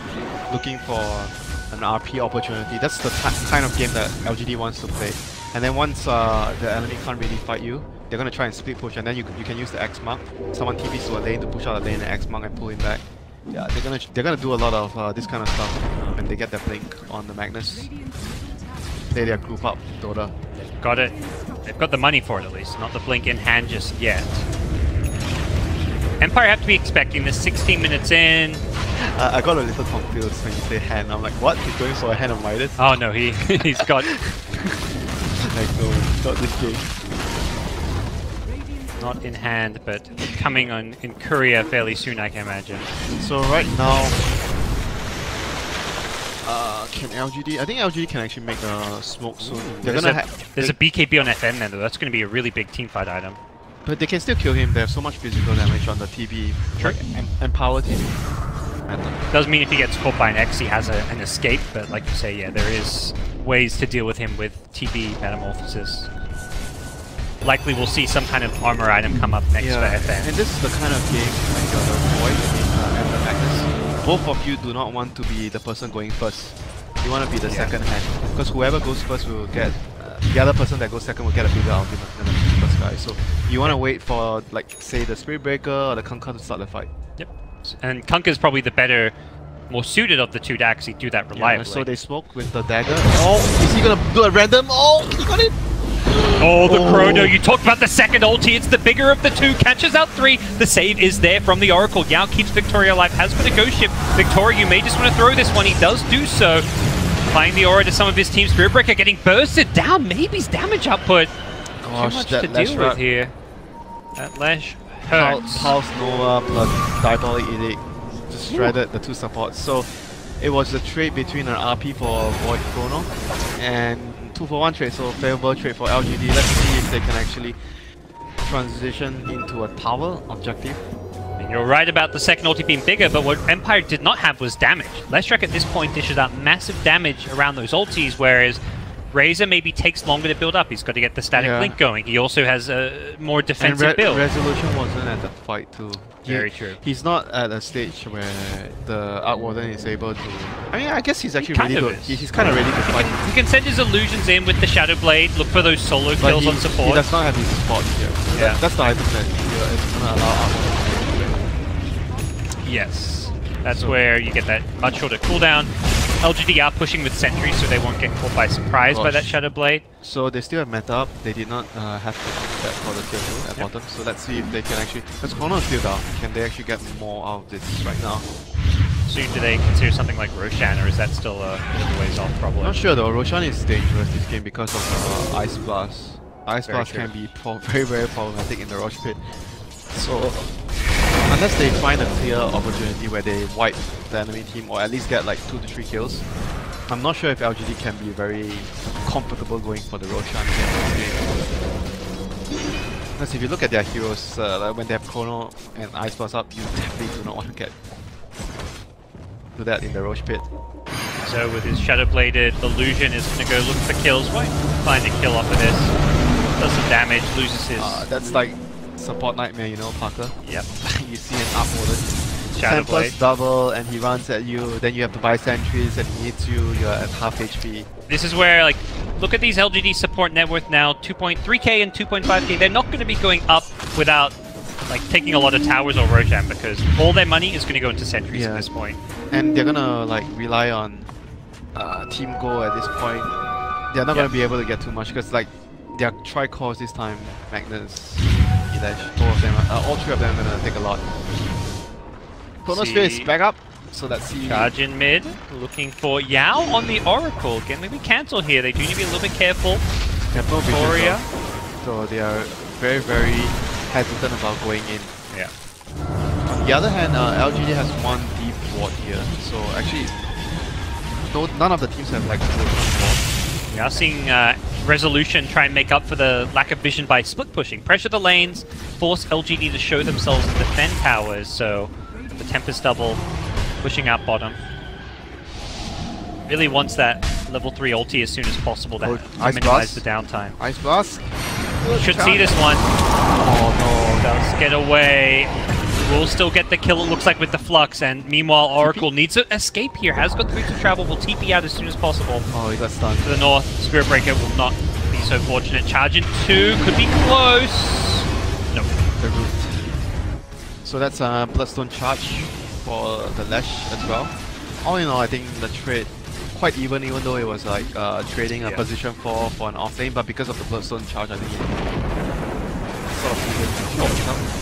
looking for an RP opportunity. That's the kind of game that LGD wants to play. And then once the enemy can't really fight you, they're going to try and split push, and then you can use the X mark. Someone TPs to a lane to push out a lane and X mark and pull him back. Yeah, they're gonna do a lot of this kind of stuff when they get their Blink on the Magnus. Play their group up, Dota. They've got it. They've got the money for it at least, not the Blink in hand just yet. Empire have to be expecting this 16 minutes in. I got a little confused when you say hand. I'm like, what? He's going for a hand of Midas? Oh no, he's got... Like, no, not this game. Not in hand, but coming on in courier fairly soon, I can imagine. So right now, can LGD? I think LGD can actually make a smoke soon. There's a BKB on FN then, though. That's going to be a really big teamfight item. But they can still kill him. They have so much physical damage on the TB. Sure. And power TB. Does mean if he gets caught by an X, he has an escape. But like you say, yeah, there is ways to deal with him with TB Metamorphosis. Likely we'll see some kind of armor item come up next for FN. And this is the kind of game like the Void and the Magnus. Both of you do not want to be the person going first. You want to be the second hand. Because whoever goes first will get... the other person that goes second will get a bigger argument than the first guy. So you want to wait for, like, say, the Spirit Breaker or the Kunkka to start the fight. Yep. And Kunkka is probably the better, more suited of the two to actually do that reliably. So they smoke with the dagger. Oh, is he going to do a random? Oh, he got it! Oh, the Chrono. You talked about the second ulti. It's the bigger of the two. Catches out 3. The save is there from the Oracle. Yao keeps Victoria alive. Has got a ghost ship. Victoria, you may just want to throw this one. He does do so. Applying the aura to some of his team. Spirit Breaker getting bursted down. Maybe his damage output. Gosh, too much to deal with here. That Lash hurts. Pulse Nova plus Diabolic Edict just shredded the two supports. So it was a trade between an RP for Void Chrono and 2-for-1 trade, so favorable trade for LGD. Let's see if they can actually transition into a tower objective. And you're right about the second ulti being bigger, but what Empire did not have was damage. Leshrac at this point dishes out massive damage around those ultis, whereas Razor maybe takes longer to build up. He's got to get the static link going. He also has a more defensive build. Resolution wasn't at the fight too. Very true. He's not at a stage where the Arc Warden is able to... I mean, I guess he's actually ready to... He's kind of ready to fight. He can send his illusions in with the Shadow Blade, look for those solo kills on support. He does not have his spot here. That's the item that is going to allow Arc Warden to do. Yes. That's where you get that much shorter cooldown. LGD are pushing with sentries so they won't get caught by surprise by that Shadow Blade. So they still have meta up. They did not have to do that for the tier 2 at bottom. So let's see if they can actually... Because Chrono is still down. Can they actually get more out of this right now? Soon do they consider something like Roshan, or is that still a bit of a ways off probably? Not sure though. Roshan is dangerous this game because of Ice Blast. Ice Very Blast true. can be very problematic in the Rosh pit. So unless they find a clear opportunity where they wipe the enemy team or at least get like 2 to 3 kills, I'm not sure if LGD can be very comfortable going for the Roshan against this game. Because if you look at their heroes, like when they have Chrono and Ice Blast up, you definitely do not want to get do that in the Rosh pit. So with his Shadow Bladed Illusion is going to go look for kills. Won't find a kill off of this. Does some damage, loses his... That's like support nightmare, you know, Parker. Yep. You see an uploaded Shadow 10 plus Blade. double and he runs at you, then you have to buy sentries and he hits you, you're at half HP. This is where, like, look at these LGD support net worth now, 2.3k and 2.5k. They're not going to be going up without, like, taking a lot of towers or Roshan because all their money is going to go into sentries at this point. And they're gonna, like, rely on Team Go at this point. They're not gonna be able to get too much because, like, their tri-cores this time, Magnus, Elish, all 3 of them are gonna take a lot. Chronosphere is back up, so let's see. Charge in mid, looking for Yao on the Oracle. Again, maybe cancel here. They do need to be a little bit careful. They have no vision, Victoria. so they are very hesitant about going in. Yeah. On the other hand, LGD has 1 deep ward here, so actually, none of the teams have like a good ward. We are seeing Resolution try and make up for the lack of vision by split pushing. Pressure the lanes, force LGD to show themselves and defend towers, so the Tempest double pushing out bottom. Really wants that level 3 ulti as soon as possible to Ice minimize Blast. the downtime. Ice Blast. Should see this one. Oh no. Does get away. Will still get the kill, it looks like, with the Flux, and meanwhile Oracle needs to escape here. Has got 3 to travel, will TP out as soon as possible. Oh, he got stunned. To the north, Spirit Breaker will not be so fortunate. Charge in 2, could be close. No. The root. So that's a Bloodstone charge for the Lash as well. All in all, I think the trade quite even though it was like trading a position for an off lane, but because of the Bloodstone charge, I think it sort of even out.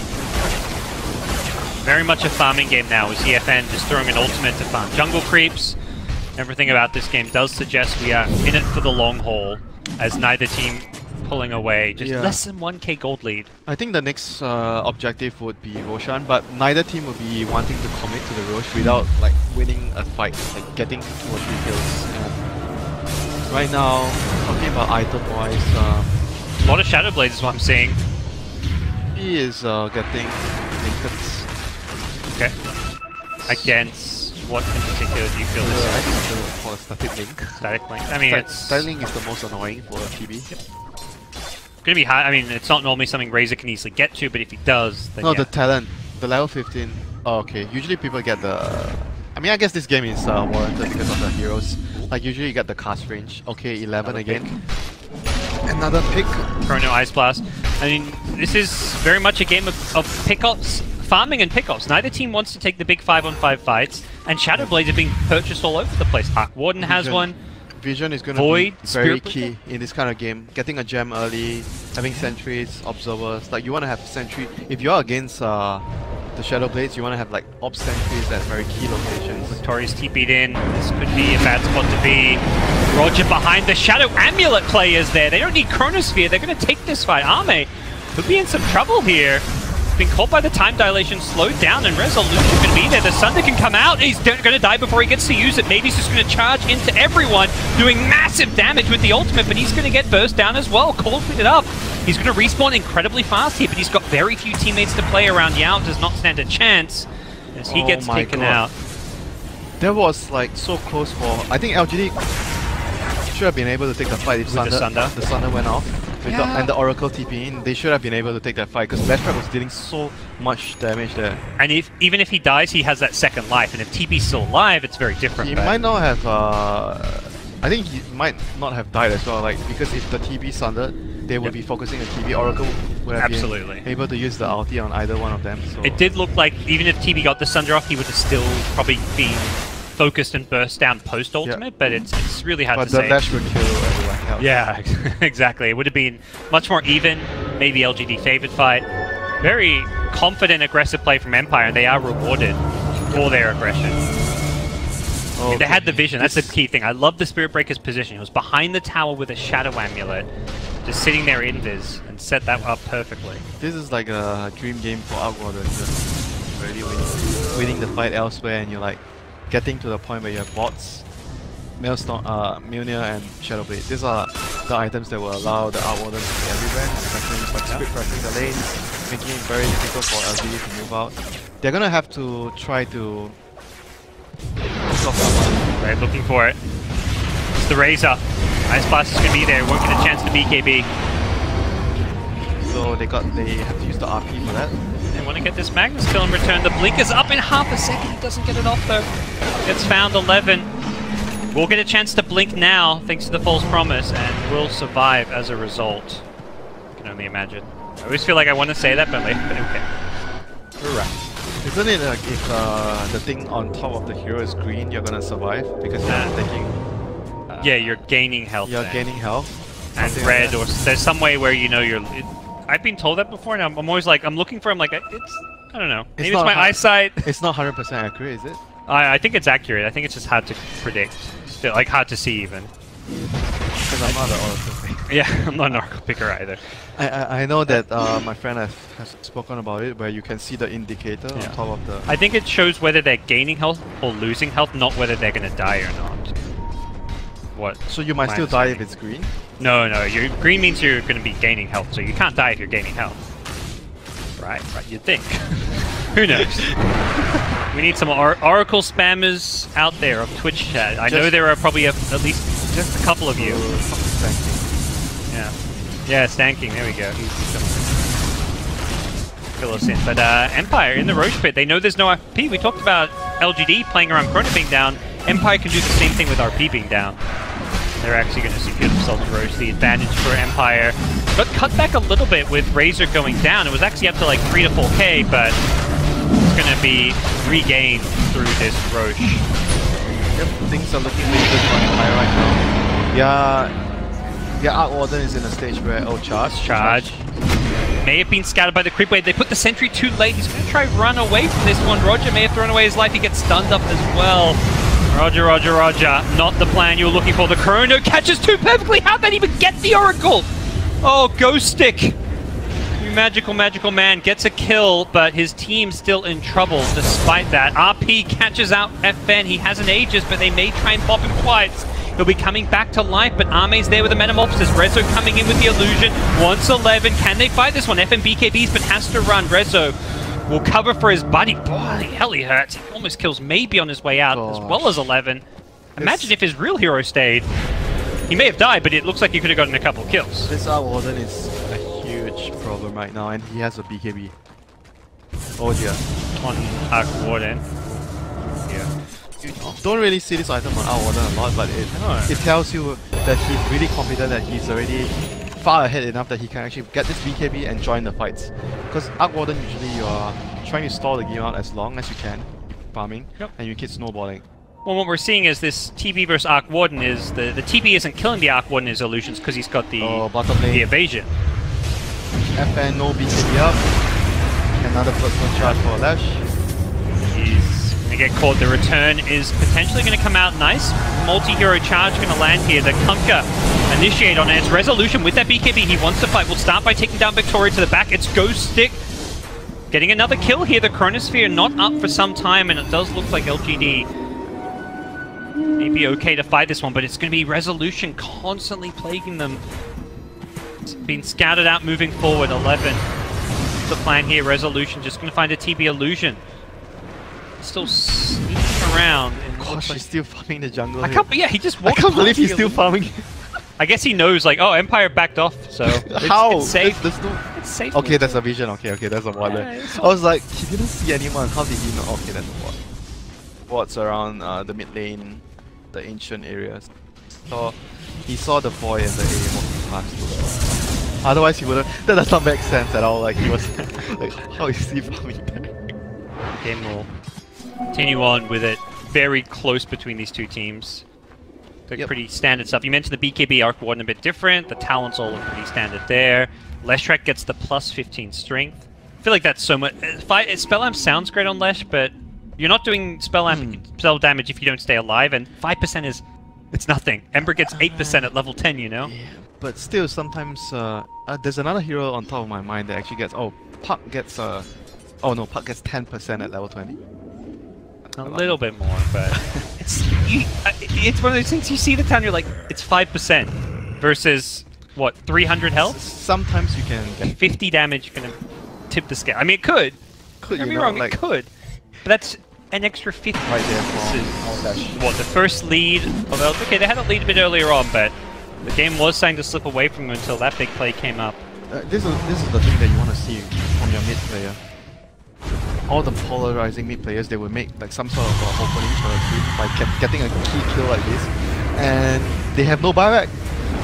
Very much a farming game now with CFN just throwing an ultimate to farm jungle creeps. Everything about this game does suggest we are in it for the long haul, as neither team pulling away. Just less than 1k gold lead. I think the next objective would be Roshan, but neither team would be wanting to commit to the Rosh without like winning a fight, like getting 2 or 3 kills. And right now, talking about item-wise, A lot of Shadow Blades is what I'm seeing. he is getting trinkets. Okay. Against what in particular do you feel this I is? think it's for static link. Static Link? I mean, it's Static link is the most annoying for TB. gonna be high. I mean, it's not normally something Razor can easily get to, but if he does, then No, yeah. the talent, the level 15. Oh, okay. Usually people get the. I mean, I guess this game is warranted because of the heroes. Like usually you get the cast range. Okay, 11 Another again. Another pick. Chrono Ice Blast. I mean, this is very much a game of pickups, farming and pickups. Neither team wants to take the big 5-on-5 fights, and Shadow Blades are being purchased all over the place. Arc Warden has one. Vision is going to Void, be very Spirit key in this kind of game. Getting a gem early, having sentries, observers. Like you want to have sentry. If you're against the Shadow Blades, you want to have like op sentries at very key locations. Victoria's TP'd in. This could be a bad spot to be. Roger behind the Shadow Amulet players there. They don't need Chronosphere. They're going to take this fight. Ame could be in some trouble here. Been caught by the time dilation, slowed down, and Resolution can be there. The Sunder can come out. He's going to die before he gets to use it. Maybe he's just going to charge into everyone, doing massive damage with the ultimate, but he's going to get burst down as well. Cold it up. He's going to respawn incredibly fast here, but he's got very few teammates to play around. Yao does not stand a chance as he gets taken out. That was like so close for. I think LGD should have been able to take the fight if With the Sunder went off. And the Oracle TP in, they should have been able to take that fight because Lashtrap was dealing so much damage there. And even if he dies, he has that second life, and if TP's still alive, it's very different. He might not have I think he might not have died as well, like, because if the TB sundered, they would be focusing on TB. Oracle would have been able to use the ulti on either one of them. So it did look like even if TB got the Sunder off, he would have still probably been focused and burst down post-ultimate, but it's really hard to say. But the dash would kill everyone else. Yeah, exactly. It would have been much more even, maybe LGD favored fight. Very confident, aggressive play from Empire, and they are rewarded for their aggression. Okay. They had the vision, that's the key thing. I love the Spirit Breaker's position. He was behind the tower with a Shadow Amulet, just sitting there invis, and set that up perfectly. This is like a dream game for Outwater, just really winning the fight elsewhere, and you're like getting to the point where you have bots, Maelstrom, Mjolnir and Shadowblade. These are the items that will allow the Outwaters to be everywhere, especially like Spirit Pressing the lanes, making it very difficult for LGD to move out. They're gonna have to try to stop that one. Right, looking for it. It's the Razor. Ice Blast is going to be there, won't get a chance to BKB. So they have to use the RP for that. They want to get this Magnus kill in return. The blink is up in half a second. He doesn't get it off though. Gets found 11. Will get a chance to blink now thanks to the false promise and will survive as a result. I can only imagine. I always feel like I want to say that, but okay. Correct. Isn't it like if the thing on top of the hero is green, you're gonna survive because you're taking? Yeah, you're gaining health. You're there. gaining health. And red, or there's some way where you know you're. I've been told that before, and I'm always like, I'm looking for. I'm like, it's. I don't know. Maybe it's my eyesight. It's not 100% accurate, is it? I think it's accurate. I think it's just hard to predict. Still, like hard to see even. Because I'm not an oracle picker. Yeah, I'm not an oracle picker either. I know that my friend has spoken about it, where you can see the indicator on top of the. I think it shows whether they're gaining health or losing health, not whether they're going to die or not. What? So you might still die if it's green? No, your green means you're going to be gaining health, so you can't die if you're gaining health. Right, you'd think. Who knows? We need some Oracle spammers out there of Twitch chat. I know there are probably at least just a couple of you. Yeah, stanking, there we go. Fill us in. But Empire in the Roche pit, they know there's no RP. We talked about LGD playing around Chrono being down. Empire can do the same thing with RP being down. They're actually going to secure themselves a Roche. The advantage for Empire got cut back a little bit with Razor going down. It was actually up to like 3 to 4k, but it's going to be regained through this Roche. Yep, things are looking really good for Empire right now. Yeah, Arc Warden is in a stage where, charge. May have been scattered by the creep wave. They put the sentry too late. He's going to try run away from this one. Roger may have thrown away his life. He gets stunned up as well. Roger. Not the plan you were looking for. The Chrono catches too perfectly. How'd that even get the Oracle? Oh, Ghost Stick. You magical man gets a kill, but his team's still in trouble despite that. RP catches out FN. He has an Aegis, but they may try and pop him twice. He'll be coming back to life, but Arme's there with the Metamorphosis. Rezo coming in with the illusion. Wants 11. Can they fight this one? FN BKBs, but has to run. Rezo will cover for his buddy. Boy, hell he hurts. He almost kills maybe on his way out, as well as 11. Imagine if his real hero stayed. He may have died, but it looks like he could have gotten a couple kills. This Arc Warden is a huge problem right now, and he has a BKB. Oh dear. On Arc Warden. Yeah. You don't really see this item on Arc Warden a lot, but it tells you that he's really confident that he's already far ahead enough that he can actually get this BKB and join the fights. Because Arc Warden, usually you are trying to stall the game out as long as you can, farming, and you keep snowballing. Well, what we're seeing is this TB versus Arc Warden is the TB isn't killing the Arc Warden in his illusions because he's got the evasion. FN no BKB up. Another personal charge for Lash. He's going to get caught. The return is potentially going to come out nice. Multi-hero charge going to land here. The Kunkka initiate on it. It's Resolution with that BKB. He wants to fight. We'll start by taking down Victoria to the back. It's Ghost Stick getting another kill here. The Chronosphere not up for some time, and it does look like LGD may be okay to fight this one, but it's going to be Resolution constantly plaguing them. It's been scouted out moving forward. 11. The plan here. Resolution just going to find a TB illusion. Still sneaking around. Gosh, he's still farming the jungle. Yeah, he just walked. I can't believe he's still farming. I guess he knows, like, oh, Empire backed off, so it's safe. It's safe. Okay, that's a vision. Okay, that's a bot there. I was like, he didn't see anyone. How did he know? Okay, that's a bot. Bots around the mid lane, the ancient areas. So he saw the boy and the A walking past. Otherwise he wouldn't. That does not make sense at all. Like he was like, how is he farming there? Game will continue on with it very close between these two teams. Like pretty standard stuff. You mentioned the BKB Arc Warden a bit different. The talents all look pretty standard there. Leshrac gets the plus 15 strength. I feel like that's so much. Spell Amp sounds great on Lesh, but you're not doing spell damage if you don't stay alive, and 5% is it's nothing. Ember gets 8% at level 10, you know? Yeah, but still sometimes there's another hero on top of my mind that actually gets Puck gets oh no, Puck gets 10% at level 20. A little bit more, but it's one of those things you see the town, you're like, it's 5% versus what, 300 health? Sometimes you can get 50 damage gonna tip the scale. I mean, it could. Don't get me wrong, like, it could. But that's an extra 50 right there. This is what, the first lead of okay, they had a lead a bit earlier on, but the game was starting to slip away from them until that big play came up. This is the thing that you want to see from your mid player. All the polarizing mid players, they will make like some sort of opening for a team by getting a key kill like this, and they have no buyback.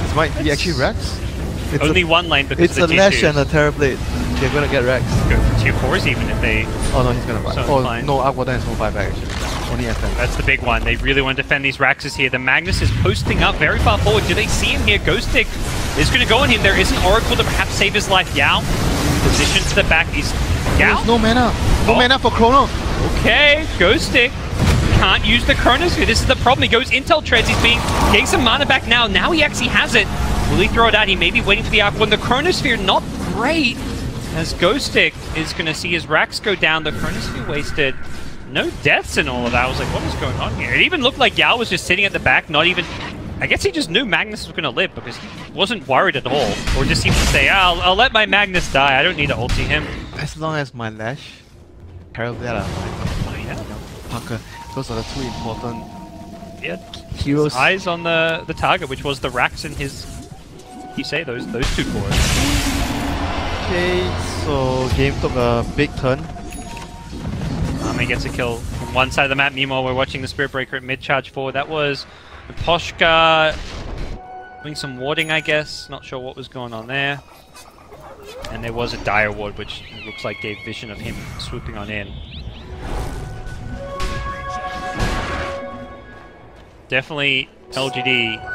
This might be actually Rex. It's only one lane because it's of the a Lash T2s. and a Terrorblade. They're gonna get Rex. Go for 2 cores even if they... Oh no, he's gonna buy. So oh fine. no, Aquadan has no buyback actually. Only FM. That's the big one. They really want to defend these Raxes here. The Magnus is posting up very far forward. Do they see him here? Ghostic is going to go on him. There is an Oracle to perhaps save his life. Yao, position to the back. He's... Yao? There's no mana. No mana for Chrono. Okay, Ghostic can't use the Chronosphere. This is the problem. He goes Intel Treads. He's getting some mana back now. Now he actually has it. Will he throw it out? He may be waiting for the Aqua. The Chronosphere, not great. As Ghostic is going to see his Rax go down. The Chronosphere wasted. No deaths in all of that. I was like, what is going on here? It even looked like Yao was just sitting at the back, not even... I guess he just knew Magnus was going to live because he wasn't worried at all. Or just seemed to say, I'll let my Magnus die. I don't need to ulti him. As long as my Lash, Terrorblade, Parker, those are the two important heroes. Eyes on the target, which was the Rax and his... You say those 2 cores. Okay, so game took a big turn. He gets a kill from one side of the map. Meanwhile, we're watching the Spirit Breaker at mid-charge forward. That was Poshka doing some warding, I guess. Not sure what was going on there. And there was a Dire Ward, which looks like gave vision of him swooping on in. Definitely LGD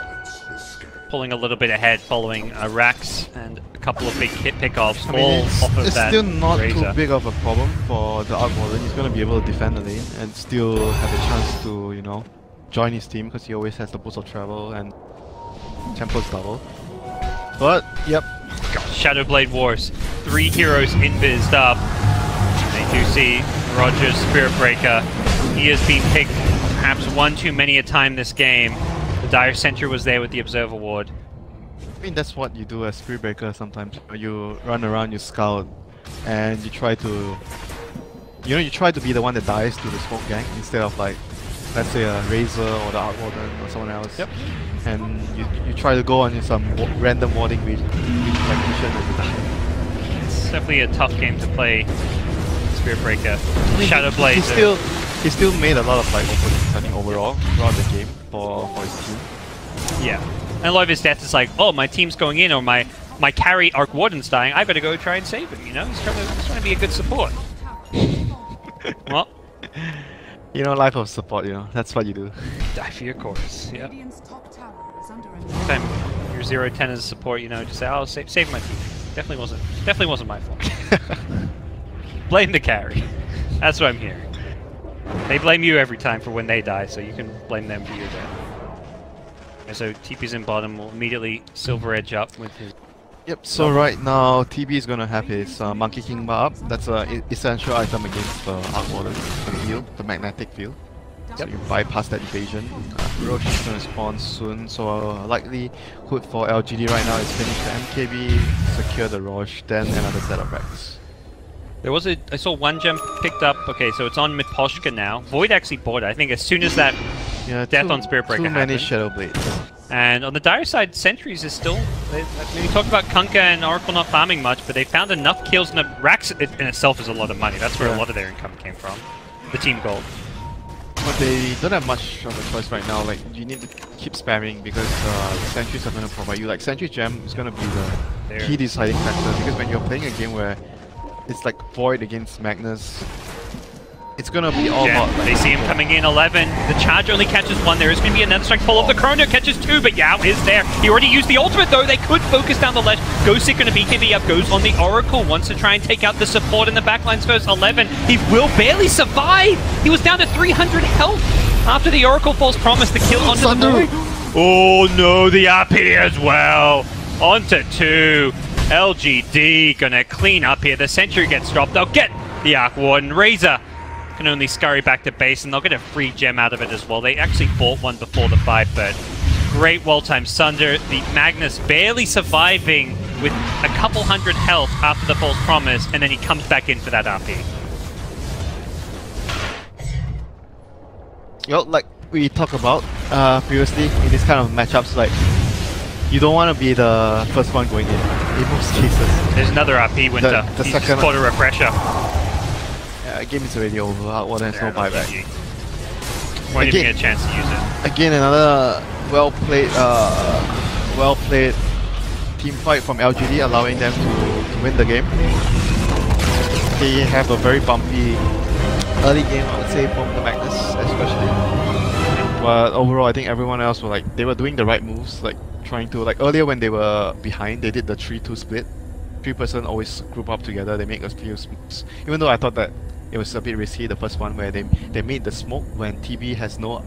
pulling a little bit ahead following a Rax and a couple of big hit pickoffs all off of it's that still not Razor. too big of a problem for the Arc Warden. He's going to be able to defend the lane and still have a chance to, you know, join his team because he always has the boost of travel and Temple's double. But, yep. Shadowblade Wars. 3 heroes invised up. They do see Roger's Spirit Breaker. He has been picked perhaps one too many a time this game. The Dire Sentry was there with the Observer Ward. I mean, that's what you do as Spirit Breaker sometimes. You run around, you scout, and you try to... You know, you try to be the one that dies to the smoke gang instead of like, let's say a Razor or the Arc Warden or someone else. Yep. And you try to go on some random warding mission and you die. It's definitely a tough game to play Spirit Breaker. Shadowblade. He still made a lot of like openings, I think, overall throughout the game for his team. Yeah. And a lot of his death is like, oh, my team's going in, or my carry Arc Warden's dying, I've got to go try and save him, you know? He's trying to be a good support. Well, you know, life of support, you know, that's what you do. die for your cores. Yep. Radiant's top tower is under Time you're 0-10 as a support, you know, just say, "I'll save my team." Definitely wasn't my fault. Blame the carry. That's what I'm hearing. They blame you every time for when they die, so you can blame them for your death. And so TP's in bottom will immediately Silver Edge up with his... Yep, so right now TB is gonna have his Monkey King bar up. That's an essential item against the Arc Warden, the field, the magnetic field. So you bypass that evasion. Roche is gonna spawn soon, so likelihood for LGD right now is finish the MKB, secure the Roche, then another set of Rex. There was I saw one gem picked up. Okay, so it's on Miposhka now. Void actually bought it. I think as soon as that death on Spirit Breaker happened. Too many Shadow Blades. And on the Dire side, Sentries is still... We talked about Kunkka and Oracle not farming much, but they found enough kills, and the Rax in itself is a lot of money. That's where a lot of their income came from. The team gold. But they don't have much of a choice right now. Like, you need to keep spamming because the sentries are going to provide you. Like Sentry Gem is going to be the key deciding factor because when you're playing a game where it's like Void against Magnus, it's going to be all about... Like, they see him coming in, 11. The charge only catches 1. There is going to be another strike follow-up. The Chrono catches 2, but Yao is there. He already used the ultimate, though. They could focus down the ledge. Ghostic going to BKB up, goes on the Oracle. Wants to try and take out the support in the backlines first. 11. He will barely survive. He was down to 300 health after the Oracle False Promise. The kill onto the board. Oh, no. The RP as well. Onto 2. LGD going to clean up here. The Sentry gets dropped. They'll get the Arc Warden. Razor can only scurry back to base, and they'll get a free gem out of it as well. They actually bought one before the fight, but great well-timed Sunder. The Magnus barely surviving with a couple hundred health after the false promise, and then he comes back in for that RP. You know, like we talked about previously in this kind of matchups, like you don't want to be the first one going in most cases. There's another RP, Winter. The He's second just caught a refresher. Game is already over. There's no buyback. Won't even get a chance to use it. Again, another well played team fight from LGD, allowing them to win the game. They have a very bumpy early game, I would say, from the Magnus especially. But overall, I think everyone else were they were doing the right moves, like trying to earlier when they were behind, they did the 3-2 split. 3-person always group up together. They make a few moves, even though I thought that it was a bit risky, the first one where they made the smoke when TB has no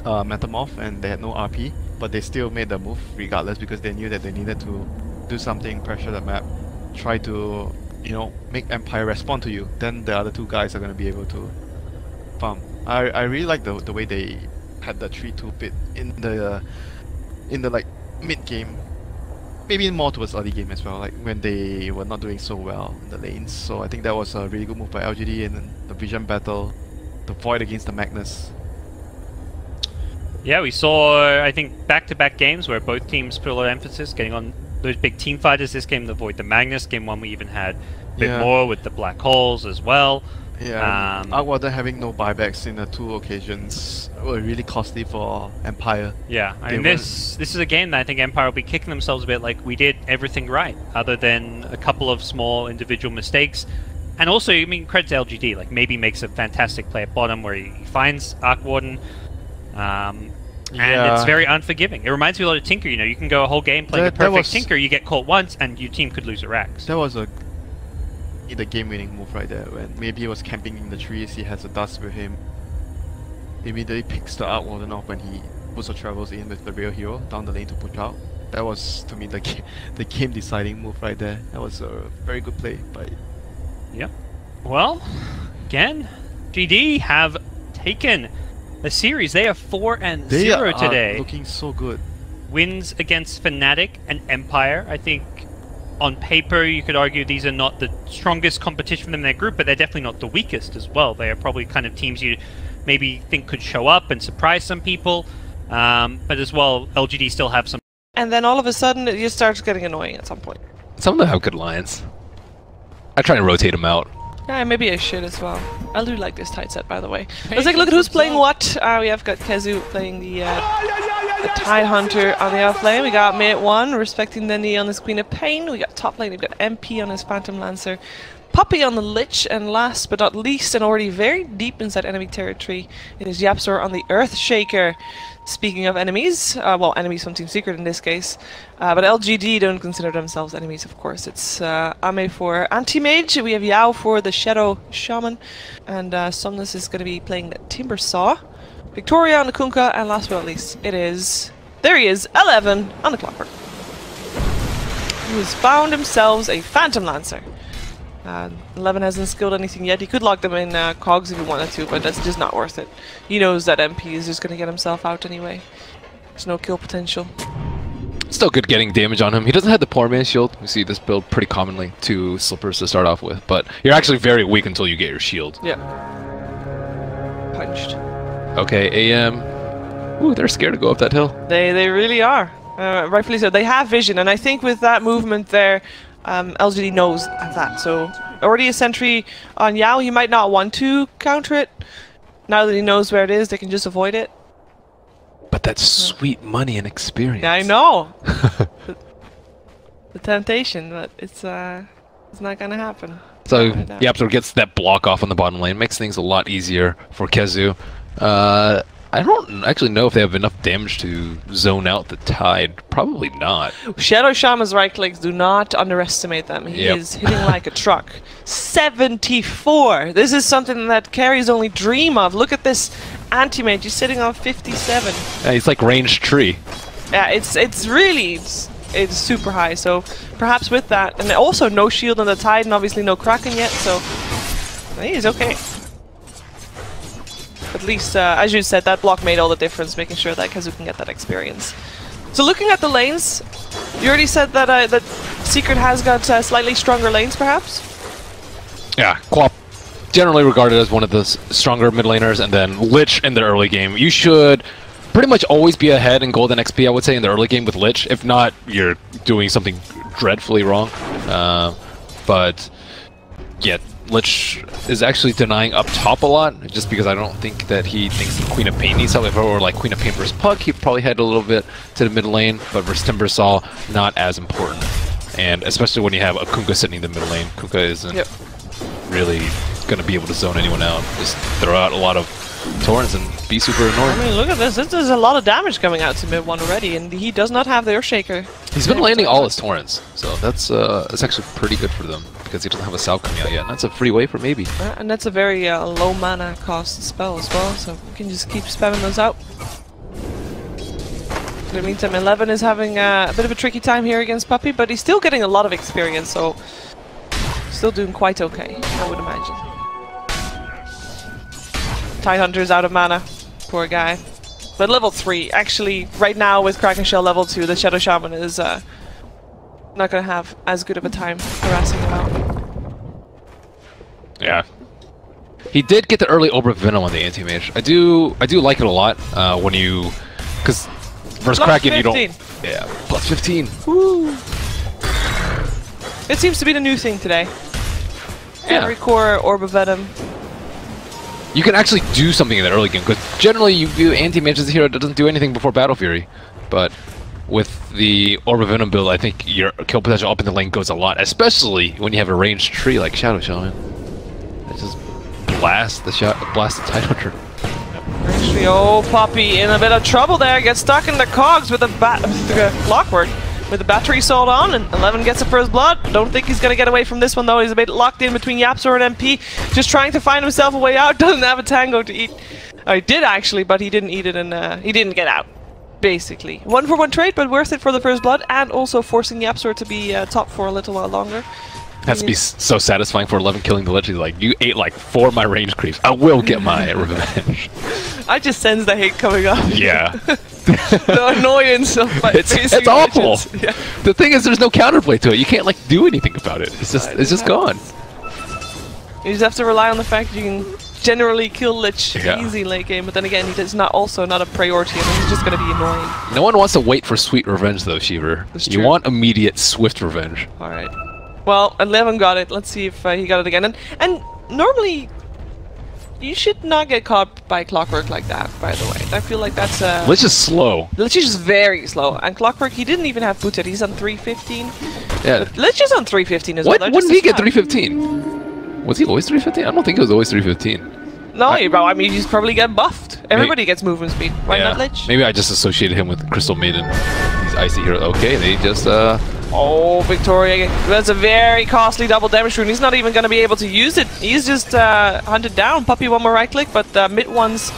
Metamorph and they had no RP, but they still made the move regardless because they knew that they needed to do something, pressure the map, try to, you know, make Empire respond to you. Then the other two guys are going to be able to farm. I really like the way they had the 3-2 bit in the like mid game. Maybe more towards early game as well, like when they were not doing so well in the lanes. So I think that was a really good move by LGD in the Vision battle, the Void against the Magnus. Yeah, we saw, I think, back-to-back games where both teams put a lot of emphasis getting on those big team fighters. This game, the Void, the Magnus. Game 1, we even had a bit more with the Black Holes as well. Yeah, Arc Warden having no buybacks in the 2 occasions were really costly for Empire. Yeah, I mean, this is a game that I think Empire will be kicking themselves a bit, like we did everything right, other than a couple of small individual mistakes. And also, I mean, credit to LGD, like maybe makes a fantastic play at bottom where he finds Arc Warden, and it's very unforgiving. It reminds me a lot of Tinker, you know, you can go a whole game playing a perfect Tinker, you get caught once, and your team could lose a Rax. That was the game-winning move right there, when maybe he was camping in the trees, he has a dust with him. He immediately picks the Arc Warden off when he also travels in with the real hero down the lane to push out. That was, to me, the game-deciding move right there. That was a very good play by... Yeah. Well, again, GD have taken the series. They are 4-0 today. They are looking so good. Wins against Fnatic and Empire. I think on paper you could argue these are not the strongest competition for them in their group, but they're definitely not the weakest as well. They are probably kind of teams you maybe think could show up and surprise some people. But as well, LGD still have some... And then all of a sudden it just starts getting annoying at some point. Some of them have good lines. I try to rotate them out. Yeah, maybe I should as well. I do like this tight set, by the way. Let's take a look at who's playing what. We have got Kezu playing the Tide Hunter on the off lane. We got Mate 1 respecting the knee on his Queen of Pain. We got top lane, we've got MP on his Phantom Lancer. Puppy on the Lich, and last but not least, and already very deep inside enemy territory, it is Yapsor on the Earthshaker. Speaking of enemies, well, enemies from Team Secret in this case, but LGD don't consider themselves enemies, of course. It's Ame for Anti-Mage, we have Yao for the Shadow Shaman, and Somnus is going to be playing the Timber Saw. Victoria on the Kunkka, and last but not least, it is... There he is, 11 on the Clockwork. Who's found himself a Phantom Lancer. 11 hasn't skilled anything yet. He could lock them in cogs if he wanted to, but that's just not worth it. He knows that MP is just going to get himself out anyway. There's no kill potential. Still good getting damage on him. He doesn't have the Poor Man's Shield. We see this build pretty commonly, 2 slippers to start off with, but you're actually very weak until you get your shield. Yeah. Punched. Okay, AM. Ooh, they're scared to go up that hill. They really are. Rightfully so. They have vision, and I think with that movement there, LGD knows that. So already a sentry on Yao. He might not want to counter it. Now that he knows where it is, they can just avoid it. But that's sweet money and experience. Yeah, I know. the temptation, but it's not gonna happen. So Yapzor gets that block off on the bottom lane, makes things a lot easier for KheZu. I don't actually know if they have enough damage to zone out the Tide. Probably not. Shadow Shaman's right clicks, do not underestimate them. He is hitting like a truck. 74! This is something that carries only dream of. Look at this anti-mage, he's sitting on 57. Yeah, he's like ranged tree. Yeah, it's really it's super high, so perhaps with that, and also no shield on the Tide, and obviously no Kraken yet, so he's okay. At least, as you said, that block made all the difference, making sure that KheZu can get that experience. So looking at the lanes, you already said that that Secret has got slightly stronger lanes, perhaps? Yeah, Quap generally regarded as one of the stronger mid laners, and then Lich in the early game. You should pretty much always be ahead in Golden XP, I would say, in the early game with Lich. If not, you're doing something dreadfully wrong. But yeah, Lich is actually denying up top a lot, just because I don't think that he thinks the Queen of Pain needs help. If it were like Queen of Pain versus Puck, he'd probably head a little bit to the mid lane, but versus Timbersaw, not as important. And especially when you have a Kunkka sitting in the mid lane, Kunkka isn't really going to be able to zone anyone out. Just throw out a lot of torrents and be super annoying. I mean, look at this. This is a lot of damage coming out to mid 1 already, and he does not have the Earthshaker. He's been landing all his torrents, so that's actually pretty good for them, because he doesn't have a Salve coming out yet, and that's a free way for maybe. And that's a very low mana cost spell as well, so you can just keep spamming those out. In the meantime, 11 is having a bit of a tricky time here against Puppey, but he's still getting a lot of experience, so still doing quite okay, I would imagine. Tidehunter's out of mana, poor guy. But level 3, actually, right now with Kraken Shell level 2, the Shadow Shaman is not gonna have as good of a time harassing him out. Yeah. He did get the early Obra Venom on the anti-mage. I do like it a lot when you, because versus Kraken you don't. Yeah, plus 15. Woo. It seems to be the new thing today. Yeah. Every core Orb of Venom. You can actually do something in the early game, because generally you do anti-mage as a hero that doesn't do anything before Battle Fury. But with the Orb of Venom build, I think your kill potential up in the lane goes a lot, especially when you have a ranged tree like Shadow Shaman. It just blast the Tidehunter. Actually, oh, Poppy in a bit of trouble there. Gets stuck in the cogs with the clockwork. With the battery sold on, and 11 gets a first blood. Don't think he's gonna get away from this one though. He's a bit locked in between Yapzor and MP, just trying to find himself a way out. Doesn't have a tango to eat. He did actually, but he didn't eat it, and he didn't get out. Basically, 1-for-1 trade, but worth it for the first blood, and also forcing Yapzor to be top for a little while longer. Has to be so satisfying for 11 killing the Lich. He's like, you ate like 4 of my range creeps. I will get my revenge. I just sense the hate coming up. Yeah. The annoyance of it's awful. Yeah. The thing is, there's no counterplay to it. You can't like do anything about it. It's just gone. You just have to rely on the fact that you can generally kill Lich easy late game, but then again, it's not a priority. I mean, he's just gonna be annoying. No one wants to wait for sweet revenge though, Shiver. You want immediate, swift revenge. All right. Well, 11 got it. Let's see if he got it again. And normally, you should not get caught by Clockwork like that, by the way. I feel like that's Lich is slow. Lich is just very slow. And Clockwork, he didn't even have booted. He's on 315. Yeah. But Lich is on 315 as well. When did he get 315? Was he always 315? I don't think he was always 315. No, I mean, he's probably get buffed. Everybody gets movement speed. Why not Lich? Maybe I just associated him with Crystal Maiden. He's icy hero. Okay, they just Oh, Victoria. That's a very costly double damage rune. He's not even going to be able to use it. He's just hunted down. Puppey one more right click, but mid one's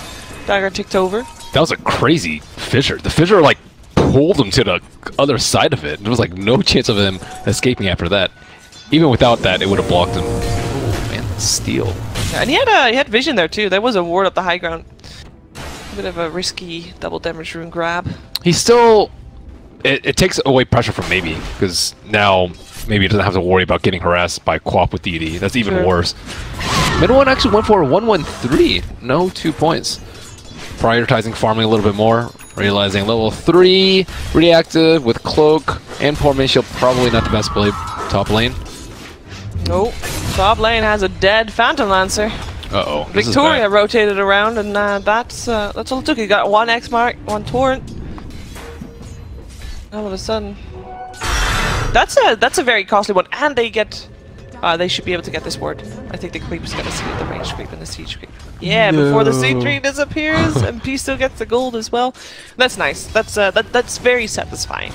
dagger ticked over. That was a crazy fissure. The fissure like pulled him to the other side of it. There was like no chance of him escaping after that. Even without that, it would have blocked him. Oh, man, steal. Yeah, and he had vision there too. There was a ward up the high ground. A bit of a risky double damage rune grab. He's still... It takes away pressure from Maybe, because now Maybe doesn't have to worry about getting harassed by Quap with DD. That's even worse. Mid one actually went for a 1-1-3. No 2 points. Prioritizing farming a little bit more. Realizing level 3 reactive with Cloak and Poor Man's Shield, probably not the best play top lane. Nope. Top lane has a dead Phantom Lancer. Uh-oh. Victoria rotated around, and that's all it took. He got 1 X mark, 1 torrent. All of a sudden, that's a very costly one, and they get. They should be able to get this ward. I think the creep's gonna see the range creep and the siege creep. Yeah, before the C3 disappears, and P still gets the gold as well. That's nice. That's very satisfying.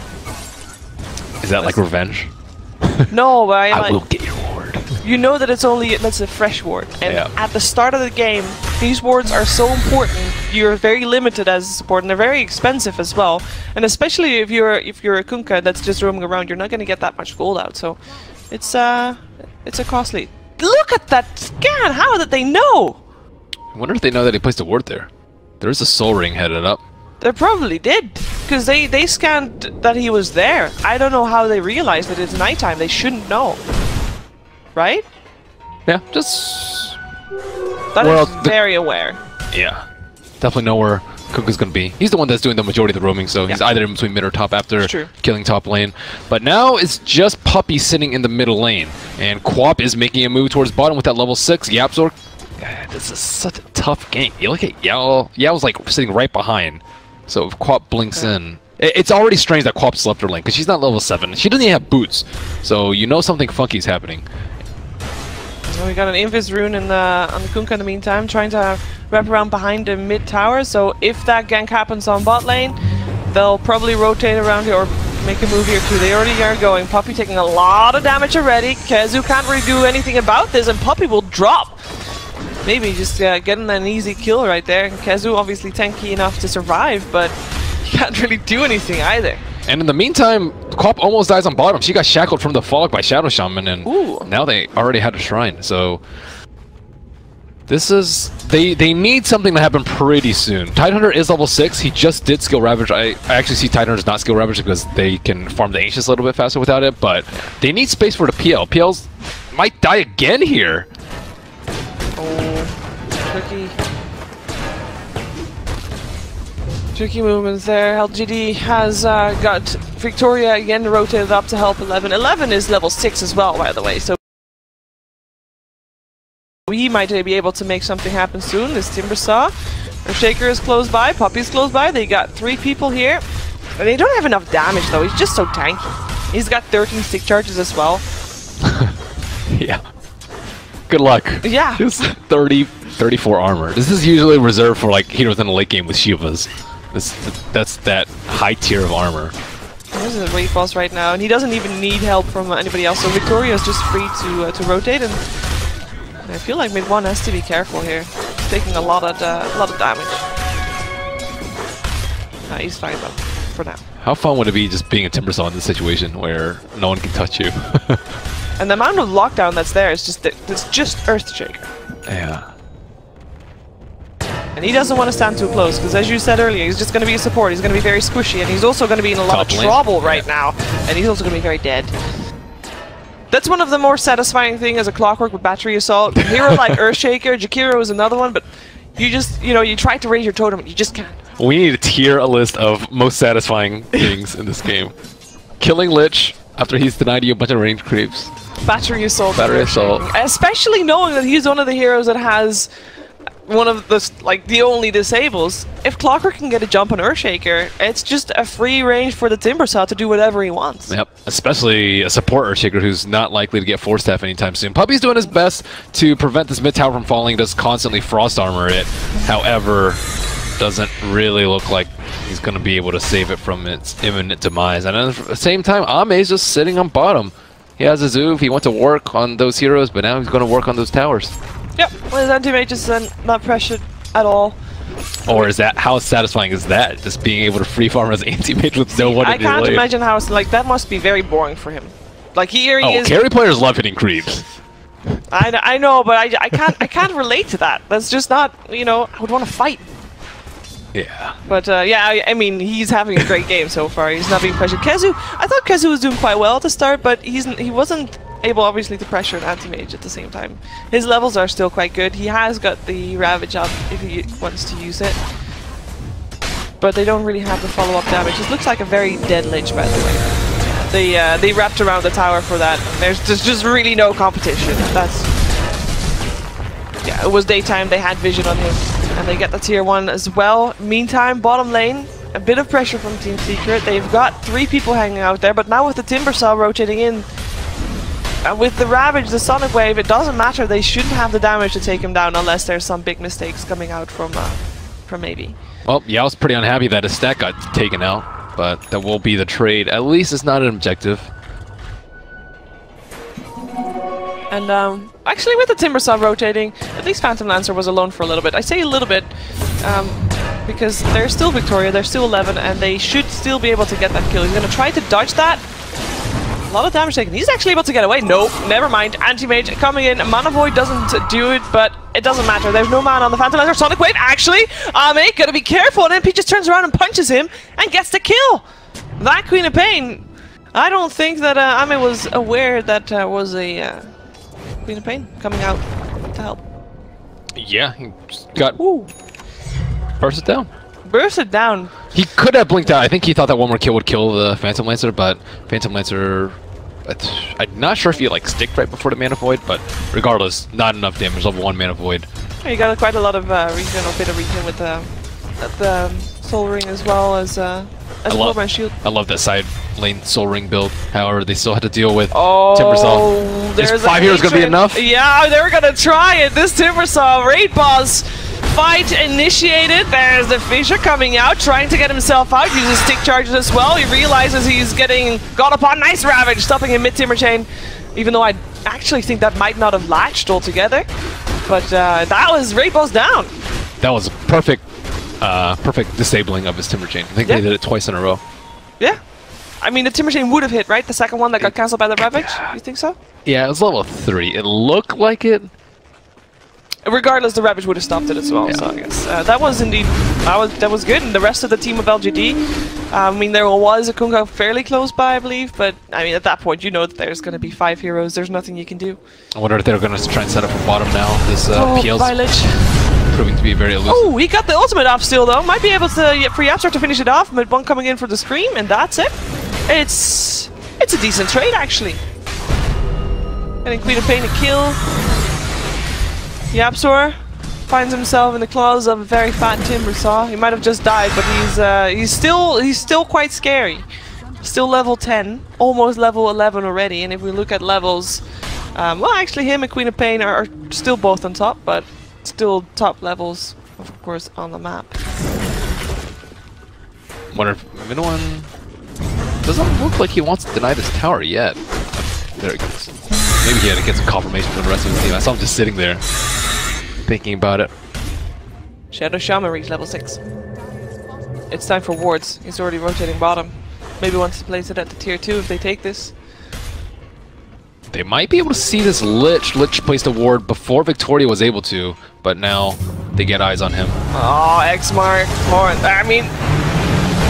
Is that like revenge? No, but I will get your ward. You know that that's a fresh ward, and Yeah. at the start of the game, these wards are so important. You're very limited as a support, and they're very expensive as well. And especially if you're a Kunkka that's just roaming around, you're not going to get that much gold out. So, it's a costly. Look at that scan! How did they know? I wonder if they know that he placed a ward there. There's a soul ring headed up. They probably did, because they scanned that he was there. I don't know how they realized that it's nighttime. They shouldn't know, right? Yeah, just That is very aware. yeah, definitely know where Kunkka's gonna be. He's the one that's doing the majority of the roaming, so he's either in between mid or top after killing top lane. But now it's just Puppey sitting in the middle lane, and Quap is making a move towards bottom with that level 6 Yapzor. This is such a tough game. You look at Yao. Yao's like sitting right behind. So if Quap blinks in, it's already strange that Quap's left her lane because she's not level 7. She doesn't even have boots, so you know something funky is happening. So we got an Invis rune on the Kunkka in the meantime, trying to wrap around behind the mid tower. So if that gank happens on bot lane, they'll probably rotate around here or make a move here too. They already are going. Puppey taking a lot of damage already. Kezu can't really do anything about this, and Puppey will drop. Maybe just getting an easy kill right there. Kezu obviously tanky enough to survive, but he can't really do anything either. And in the meantime, Quap almost dies on bottom. She got shackled from the fog by Shadow Shaman, and now they already had a shrine. So this is they need something to happen pretty soon. Tidehunter is level 6. He just did skill Ravage. I actually see Tidehunter's not skill Ravage because they can farm the Ancients a little bit faster without it, but they need space for the PL. PLs might die again here. Tricky movements there. LGD has got Victoria again rotated up to help 11. 11 is level 6 as well, by the way, so we might be able to make something happen soon. This Timber Saw. Shaker is close by, Puppey's close by. They got 3 people here. And they don't have enough damage though, he's just so tanky. He's got 13 stick charges as well. Yeah. Good luck. Yeah. Just 34 armor. This is usually reserved for like heroes in the late game with Shivas. That's that high tier of armor. There's a Wraith boss right now, and he doesn't even need help from anybody else. So Victoria is just free to rotate, and I feel like mid 1 has to be careful here. He's taking a lot of damage. He's fine though, for now. How fun would it be just being a Timbersaw in this situation where no one can touch you? And the amount of lockdown that's there is just Earthshaker. Yeah. And he doesn't want to stand too close, because as you said earlier, he's just going to be a support. He's going to be very squishy, and he's also going to be in a lot of trouble right now. And he's also going to be very dead. That's one of the more satisfying things as a Clockwork with Battery Assault. A hero like Earthshaker, Jakiro is another one, but you just, you try to raise your totem, and you just can't. We need to tier a list of most satisfying things in this game. Killing Lich after he's denied you a bunch of range creeps. Battery Assault. Battery Assault. Especially knowing that he's one of the heroes that has one of the only disables. If Clockwork can get a jump on Earthshaker, it's just a free range for the Timbersaw to do whatever he wants. Yep, especially a support Earthshaker who's not likely to get Force Staff anytime soon. Puppey's doing his best to prevent this mid tower from falling, does constantly Frost Armor it. However, doesn't really look like he's going to be able to save it from its imminent demise. And at the same time, Ame's just sitting on bottom. He has a Zuv, he went to work on those heroes, but now he's going to work on those towers. Yep, well, his anti-mage is not pressured at all. Or is that, how satisfying is that? Just being able to free farm as anti-mage with no one in your lane. I can't imagine how, that must be very boring for him. Like, here he is. Carry players love hitting creeps. I know, but I can't relate to that. That's just not, I would want to fight. Yeah. But yeah, I mean, he's having a great game so far. He's not being pressured. Kezu, I thought Kezu was doing quite well at the start, but he wasn't able, obviously, to pressure an anti-mage at the same time. His levels are still quite good. He has got the Ravage up if he wants to use it. But they don't really have the follow-up damage. This looks like a very dead Lich, by the way. They wrapped around the tower for that. There's just really no competition. Yeah, it was daytime, they had vision on him. And they get the tier 1 as well. Meantime, bottom lane, a bit of pressure from Team Secret. They've got 3 people hanging out there, but now with the Timber Saw rotating in, with the Ravage, the Sonic Wave, it doesn't matter. They shouldn't have the damage to take him down unless there's some big mistakes coming out from maybe. Well, yeah, I was pretty unhappy that his stack got taken out, but that will be the trade. At least it's not an objective. And actually with the Timber Saw rotating, at least Phantom Lancer was alone for a little bit. I say a little bit because they're still Victoria, they're still 11, and they should still be able to get that kill. He's going to try to dodge that. A lot of damage taken. He's actually able to get away. Nope, never mind. Anti-Mage coming in. Mana Void doesn't do it, but it doesn't matter. There's no mana on the Phantom Lancer. Sonic Wave, actually! Ame, gotta be careful, and MP just turns around and punches him and gets the kill! That Queen of Pain, I don't think that Ame was aware that was a Queen of Pain coming out to help. Yeah, he just got bursted down. Bursted down. He could have blinked out. I think he thought that one more kill would kill the Phantom Lancer, but Phantom Lancer, I'm not sure if he like sticked right before the Mana Void, but regardless, not enough damage. Level 1 Mana Void. You got quite a lot of regen, or bit of regen with the Soul Ring as well as Overman Shield. I love that side lane Soul Ring build. However, they still had to deal with Timber Saw. Is 5 heroes gonna be enough? Yeah, they were gonna try it. This Timber Saw raid boss fight initiated. There's the Fisher coming out, trying to get himself out. Uses stick charges as well. He realizes he's getting got upon. Nice Ravage, stopping him mid Timber Chain. Even though I actually think that might not have latched altogether. But that was raid boss down. That was perfect. Perfect disabling of his Timber Chain. I think they did it twice in a row. Yeah. I mean, the Timber Chain would have hit, right? The second one that got cancelled by the Ravage? You think so? Yeah, it was level 3. It looked like it. Regardless, the Ravage would have stopped it as well, so I guess. That was indeed... That was good, and the rest of the team of LGD, I mean, there was a Kunkka fairly close by, I believe, but, I mean, at that point, you know that there's going to be 5 heroes. There's nothing you can do. I wonder if they're going to try and set up for bottom now. This PL's Violet. Proving to be very elusive. Oh, he got the ultimate off still, though. Might be able to free Yapstar to finish it off. Mid-1 coming in for the Scream, and that's it. It's a decent trade, actually. Getting Queen of Pain to kill. Yapstar finds himself in the claws of a very fat Timber Saw. He might have just died, but he's still quite scary. Still level 10, almost level 11 already. And if we look at levels, well, actually, him and Queen of Pain are still both on top, but still top levels, of course, on the map. Wonder if Minoan doesn't look like he wants to deny this tower yet. There he goes. Maybe he had to get some confirmation from the rest of his team. I saw him just sitting there, thinking about it. Shadow Shaman reached level 6. It's time for wards. He's already rotating bottom. Maybe wants to place it at the tier 2 if they take this. They might be able to see this Lich. Lich placed a ward before Victoria was able to, but now they get eyes on him. Oh, X-Mark. I mean,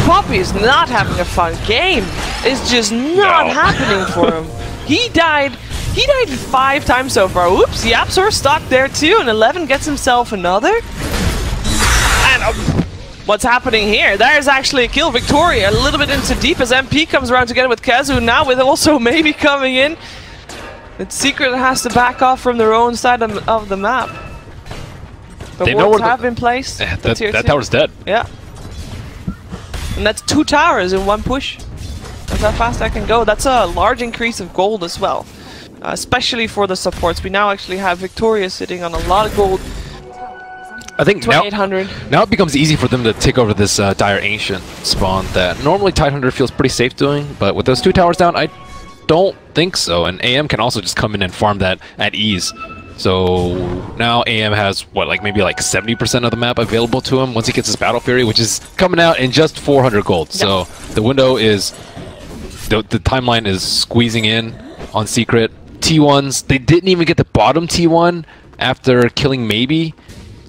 Poppy's not having a fun game. It's just not happening for him. He died 5 times so far. Oops, Yapstar stuck there too, and 11 gets himself another. And what's happening here? There's actually a kill. Victoria a little bit into deep as MP comes around to get it with Kazu. Now with also maybe coming in. It's Secret has to back off from their own side of the map. The wards have been placed. That tower's dead. Yeah. And that's 2 towers in 1 push. That's how fast that can go. That's a large increase of gold as well. Especially for the supports. We now actually have Victoria sitting on a lot of gold. I think 2800. Now it becomes easy for them to take over this Dire Ancient spawn that normally Tidehunter feels pretty safe doing, but with those 2 towers down, I don't think so. And AM can also just come in and farm that at ease. So now AM has, what, like maybe like 70% of the map available to him once he gets his Battle Fury, which is coming out in just 400 gold. Yep. So the window is, the timeline is squeezing in on Secret. T1s, they didn't even get the bottom T1 after killing Maybe.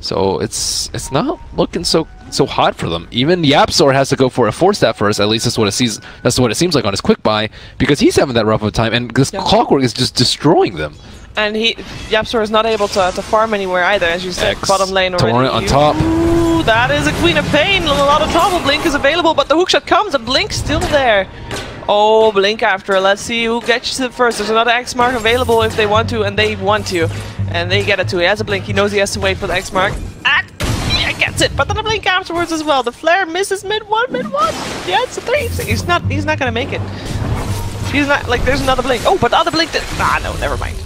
So it's not looking so hot for them. Even Yapstar has to go for a 4-stat first. At least that's what it seems like on his quick buy, because he's having that rough of a time, and this Clockwork is just destroying them. And Yapstar is not able to farm anywhere either, as you said. Bottom lane already. Torrent on top. Ooh, that is a Queen of Pain. A lot of trouble. Blink is available, but the hookshot comes, and Blink's still there. Oh, Blink after. Let's see who gets it first. There's another X mark available if they want to, and they want to. And they get it too. He has a blink. He knows he has to wait for the X mark. And he gets it, but then a blink afterwards as well. The flare misses mid one. Yeah, it's a 3. He's not gonna make it. He's not like there's another blink. Oh, but the other blink did. No, never mind.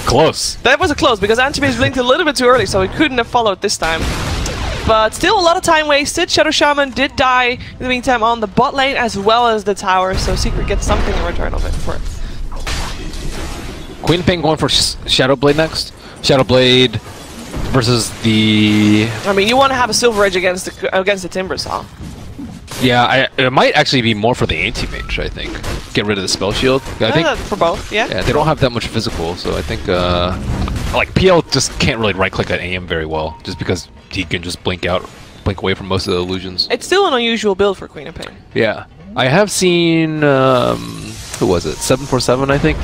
Close. That was a close because Antimage blinked a little bit too early, so he couldn't have followed this time. But still a lot of time wasted. Shadow Shaman did die in the meantime on the bot lane as well as the tower, so Secret gets something in return of it for it. Queen Pain going for Shadow Blade next. Shadow Blade versus the... I mean, you want to have a Silver Edge against the Timber Saw. Yeah, it might actually be more for the Anti-Mage, I think. Get rid of the Spell Shield. I think for both, yeah. Yeah, they don't have that much physical, so I think like PL just can't really right-click that AM very well, just because he can just blink away from most of the illusions. It's still an unusual build for Queen of Pain. Yeah, I have seen who was it? 747, I think,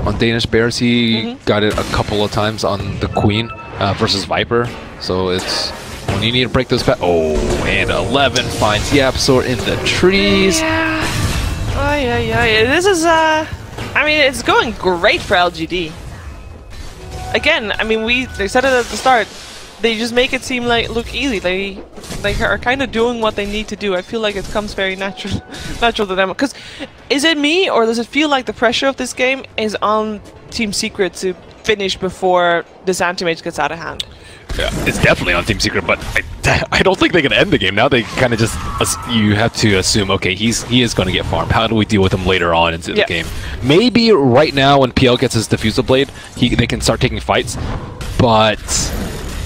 on Danish Bears. He got it a couple of times on the Queen versus Viper. So it's when you need to break those. Oh, and 11 finds Yapsor in the trees. Yeah. Oh yeah. This is I mean, it's going great for LGD. Again, I mean, they said it at the start. They just make it seem like look easy. They are kind of doing what they need to do. I feel like it comes very natural to them. Because is it me or does it feel like the pressure of this game is on Team Secret to finish before this Anti-Mage gets out of hand? Yeah, it's definitely on Team Secret, but I don't think they can end the game now. They kind of just you have to assume, okay, he is going to get farmed. How do we deal with him later on into the game? Maybe right now when PL gets his Diffusal Blade, they can start taking fights, but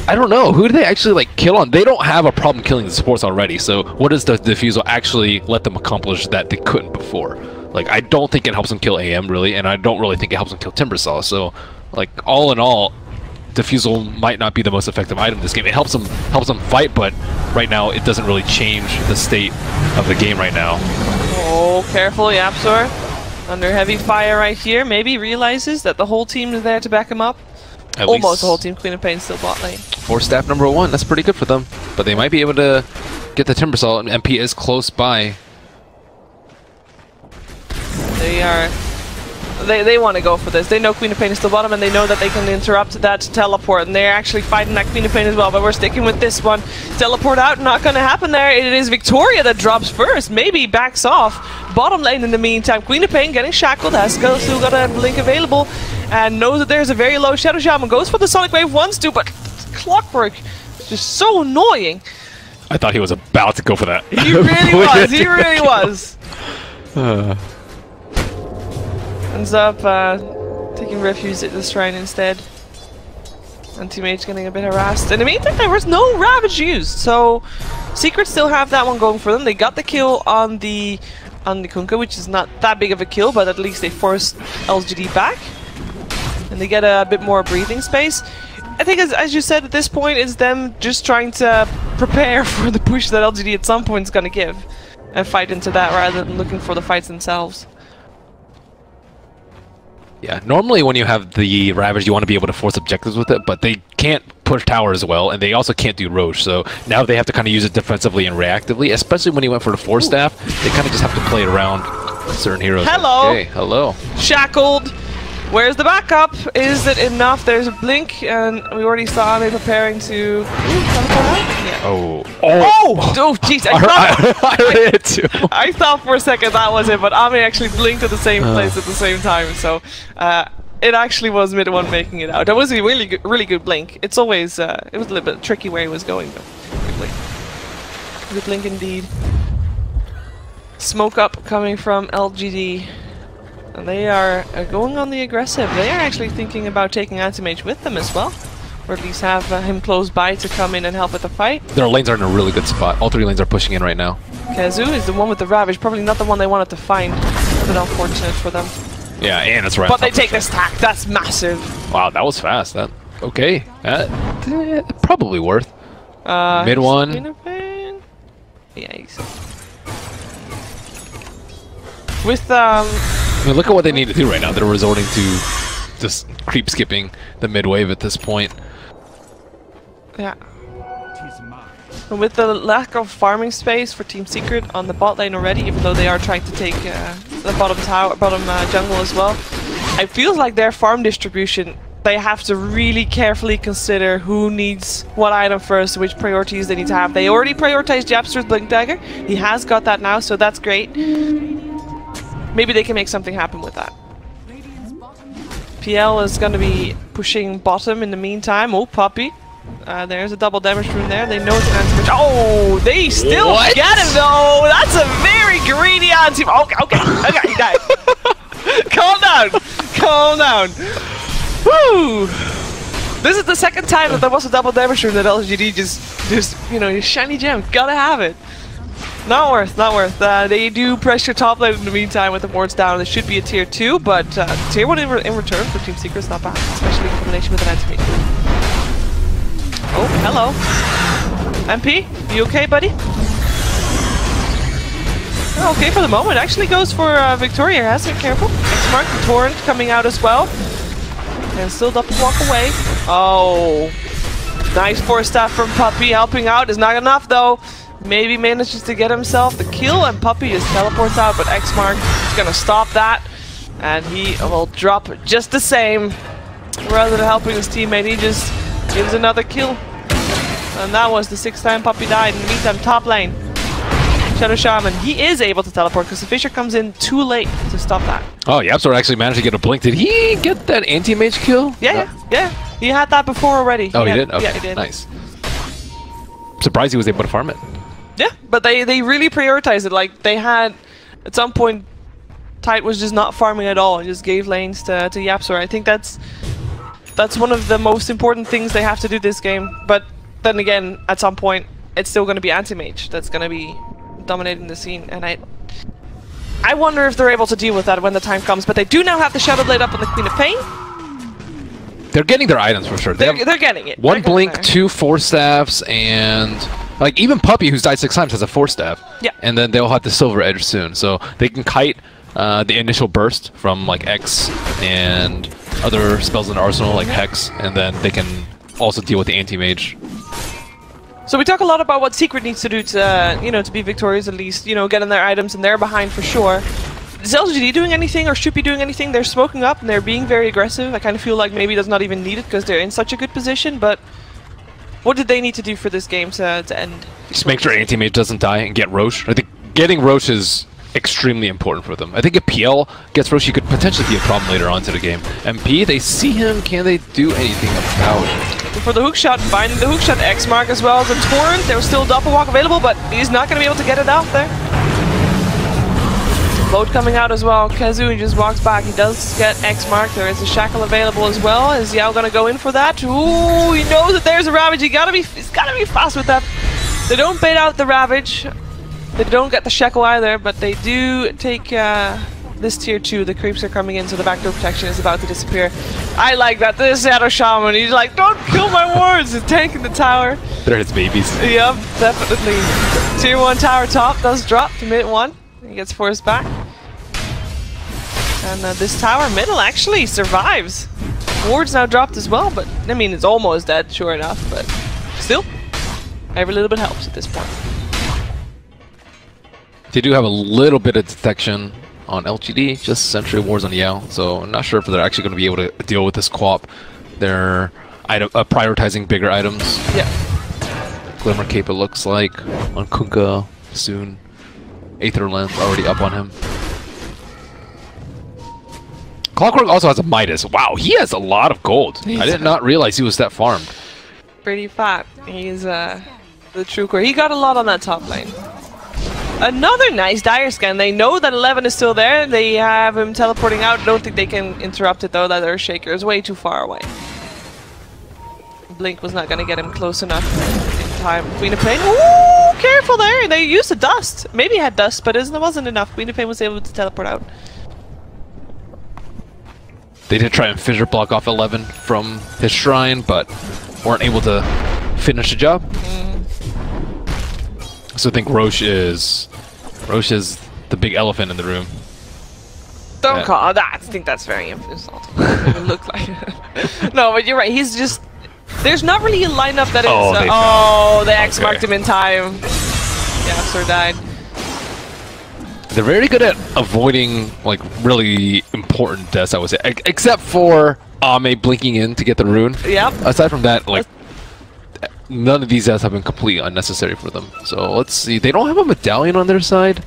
I don't know. Who do they actually like kill on? They don't have a problem killing the supports already, so what does the Diffusal actually let them accomplish that they couldn't before? Like, I don't think it helps them kill AM really, and I don't really think it helps them kill Timbersaw. So, like, all in all, Diffusal might not be the most effective item in this game. It helps them fight, but right now it doesn't really change the state of the game right now. Oh, careful, Yapsor. Under heavy fire right here. Maybe realizes that the whole team is there to back him up. Almost the whole team. Queen of Pain still bot lane. 4 staff number 1. That's pretty good for them. But they might be able to get the Timbersaw, and MP is close by. They want to go for this. They know Queen of Pain is still bottom, and they know that they can interrupt that teleport, and they're actually fighting that Queen of Pain as well, but we're sticking with this one. Teleport out, not going to happen there. It is Victoria that drops first, maybe backs off. Bottom lane in the meantime. Queen of Pain getting shackled, has still got a blink available, and knows that there's a very low Shadow Shaman. Goes for the Sonic Wave, wants to, but Clockwork is just so annoying. I thought he was about to go for that. He really was, he really was. Ends up taking refuge at the shrine instead. Anti-Mage getting a bit harassed. In the meantime, there was no Ravage used, so Secret still have that one going for them. They got the kill on the Kunkka, which is not that big of a kill, but at least they forced LGD back. And they get a bit more breathing space. I think, as you said, at this point, it's them just trying to prepare for the push that LGD at some point is going to give. And fight into that rather than looking for the fights themselves. Yeah, normally when you have the Ravage, you want to be able to force objectives with it, but they can't push tower as well, and they also can't do Roche, so now they have to kind of use it defensively and reactively, especially when he went for the 4 staff. They kind of just have to play it around certain heroes. Hello! Okay, hello. Shackled! Where's the backup? Is it enough? There's a blink, and we already saw me preparing to... Yeah. Oh, jeez! I thought for a second that was it, but Ami actually blinked at the same place at the same time, so it actually was mid one making it out. That was a really good blink. It's always it was a little bit tricky where he was going, but good blink. Good blink indeed. Smoke up coming from LGD. And they are going on the aggressive. They are actually thinking about taking Anti-Mage with them as well. Or at least have him close by to come in and help with the fight. Their lanes are in a really good spot. All 3 lanes are pushing in right now. KheZu is the one with the Ravage. Probably not the one they wanted to find. A bit unfortunate for them. Yeah, and it's right. But they take this stack. That's massive. Wow, that was fast. Okay. Probably worth. Mid one. Yeah, with I mean, look at what they need to do right now. They're resorting to just creep skipping the mid wave at this point. Yeah. And with the lack of farming space for Team Secret on the bot lane already, even though they are trying to take the bottom jungle as well, it feels like their farm distribution they have to really carefully consider who needs what item first, which priorities they need to have. They already prioritized Japster's Blink Dagger. He has got that now, so that's great. Maybe they can make something happen with that. PL is going to be pushing bottom in the meantime. Oh, Puppy. There's a double damage rune there. They know it's an anti-match. Oh, they still get him though. That's a very greedy anti. Okay, he died. Calm down. Calm down. Woo! This is the second time that there was a double damage rune that LGD just you know, shiny gem. Gotta have it. Not worth, not worth. They do pressure top lane in the meantime with the wards down. It should be a tier 2, but tier 1 in return for Team Secret's not bad, especially in combination with an anti-mage. Oh, hello. MP, you okay, buddy? Oh, okay for the moment. Actually goes for Victoria. Has to be careful. X-Mark, the Torrent coming out as well. And still double walk away. Oh, nice force staff from Puppy helping out. Is not enough though. Maybe manages to get himself the kill, and Puppy just teleports out, but X-Mark is gonna stop that, and he will drop just the same. Rather than helping his teammate, he just gives another kill. And that was the 6th time Puppy died. In the meantime, top lane, Shadow Shaman, he is able to teleport because the Fisher comes in too late to stop that. Oh, Yapsor actually managed to get a blink. Did he get that anti-mage kill? Yeah, yeah. He had that before already. Oh, he did? Okay, yeah, he did. Nice. Surprised he was able to farm it. Yeah, but they really prioritized it. Like, they had, at some point, Tide was just not farming at all and just gave lanes to Yapsor. I think that's one of the most important things they have to do this game. But then again, at some point, it's still going to be anti-mage that's going to be dominating the scene. And I wonder if they're able to deal with that when the time comes. But they do now have the Shadow Blade up on the Queen of Pain. They're getting their items for sure. They're getting it. One blink, 2 force staffs, and like even Puppy, who's died 6 times, has a force staff. Yeah. And then they'll have the Silver Edge soon, so they can kite the initial burst from like X and other spells in the arsenal like Hex, and then they can also deal with the anti-mage. So we talk a lot about what Secret needs to do to, you know, to be victorious at least, you know, getting their items, and they're behind for sure. Is LGD doing anything, or should be doing anything? They're smoking up and they're being very aggressive. I kind of feel like maybe that's not even needed because they're in such a good position, but what did they need to do for this game to end? Just make sure anti-mage doesn't die and get Roche. I think getting Roche is extremely important for them. I think if PL gets Roche, he could potentially be a problem later on to the game. MP, they see him, can they do anything about it? For the hookshot, finding the hookshot, X-Mark as well as a Torrent. There's still Doppel Walk available, but he's not going to be able to get it out there. Boat coming out as well. Kazu just walks back. He does get X-Mark. There is a Shackle available as well. Is Yao going to go in for that? Ooh, he knows that there's a Ravage. He's got to be fast with that. They don't bait out the Ravage. They don't get the Shackle either, but they do take this tier 2. The creeps are coming in, so the backdoor protection is about to disappear. I like that. This Shadow Shaman, he's like, don't kill my wards. He's tanking the tower. They're his babies. Yep, definitely. Tier 1 tower top does drop to mid 1. He gets forced back. And this tower middle actually survives. Ward's now dropped as well, but I mean, it's almost dead, sure enough, but still, every little bit helps at this point. They do have a little bit of detection on LGD, just Sentry Wars on Yao, so I'm not sure if they're actually going to be able to deal with this co-op. They're prioritizing bigger items. Yeah. Glimmer Cape, it looks like, on Kunkka soon. Aether Lens already up on him. Clockwork also has a Midas. Wow, he has a lot of gold. I did not realize he was that farmed. Pretty fat. He's the true core. He got a lot on that top lane. Another nice Dire Scan. They know that 11 is still there. They have him teleporting out. Don't think they can interrupt it though. That Earthshaker is way too far away. Blink was not going to get him close enough in time. Queen of Pain. Ooh, careful there. They used the dust. Maybe he had dust, but it wasn't enough. Queen of Pain was able to teleport out. They did try and fissure block off 11 from his shrine, but weren't able to finish the job. So I think Roche is the big elephant in the room. Don't call that. I think that's very insulting. It doesn't look like it. No, but you're right. He's just. There's not really a lineup that is. They X-marked him in time. Yeah, Sir died. They're very good at avoiding like really important deaths, I would say, except for Ame blinking in to get the rune. Yep. Aside from that, like none of these deaths have been completely unnecessary for them. So let's see. They don't have a medallion on their side,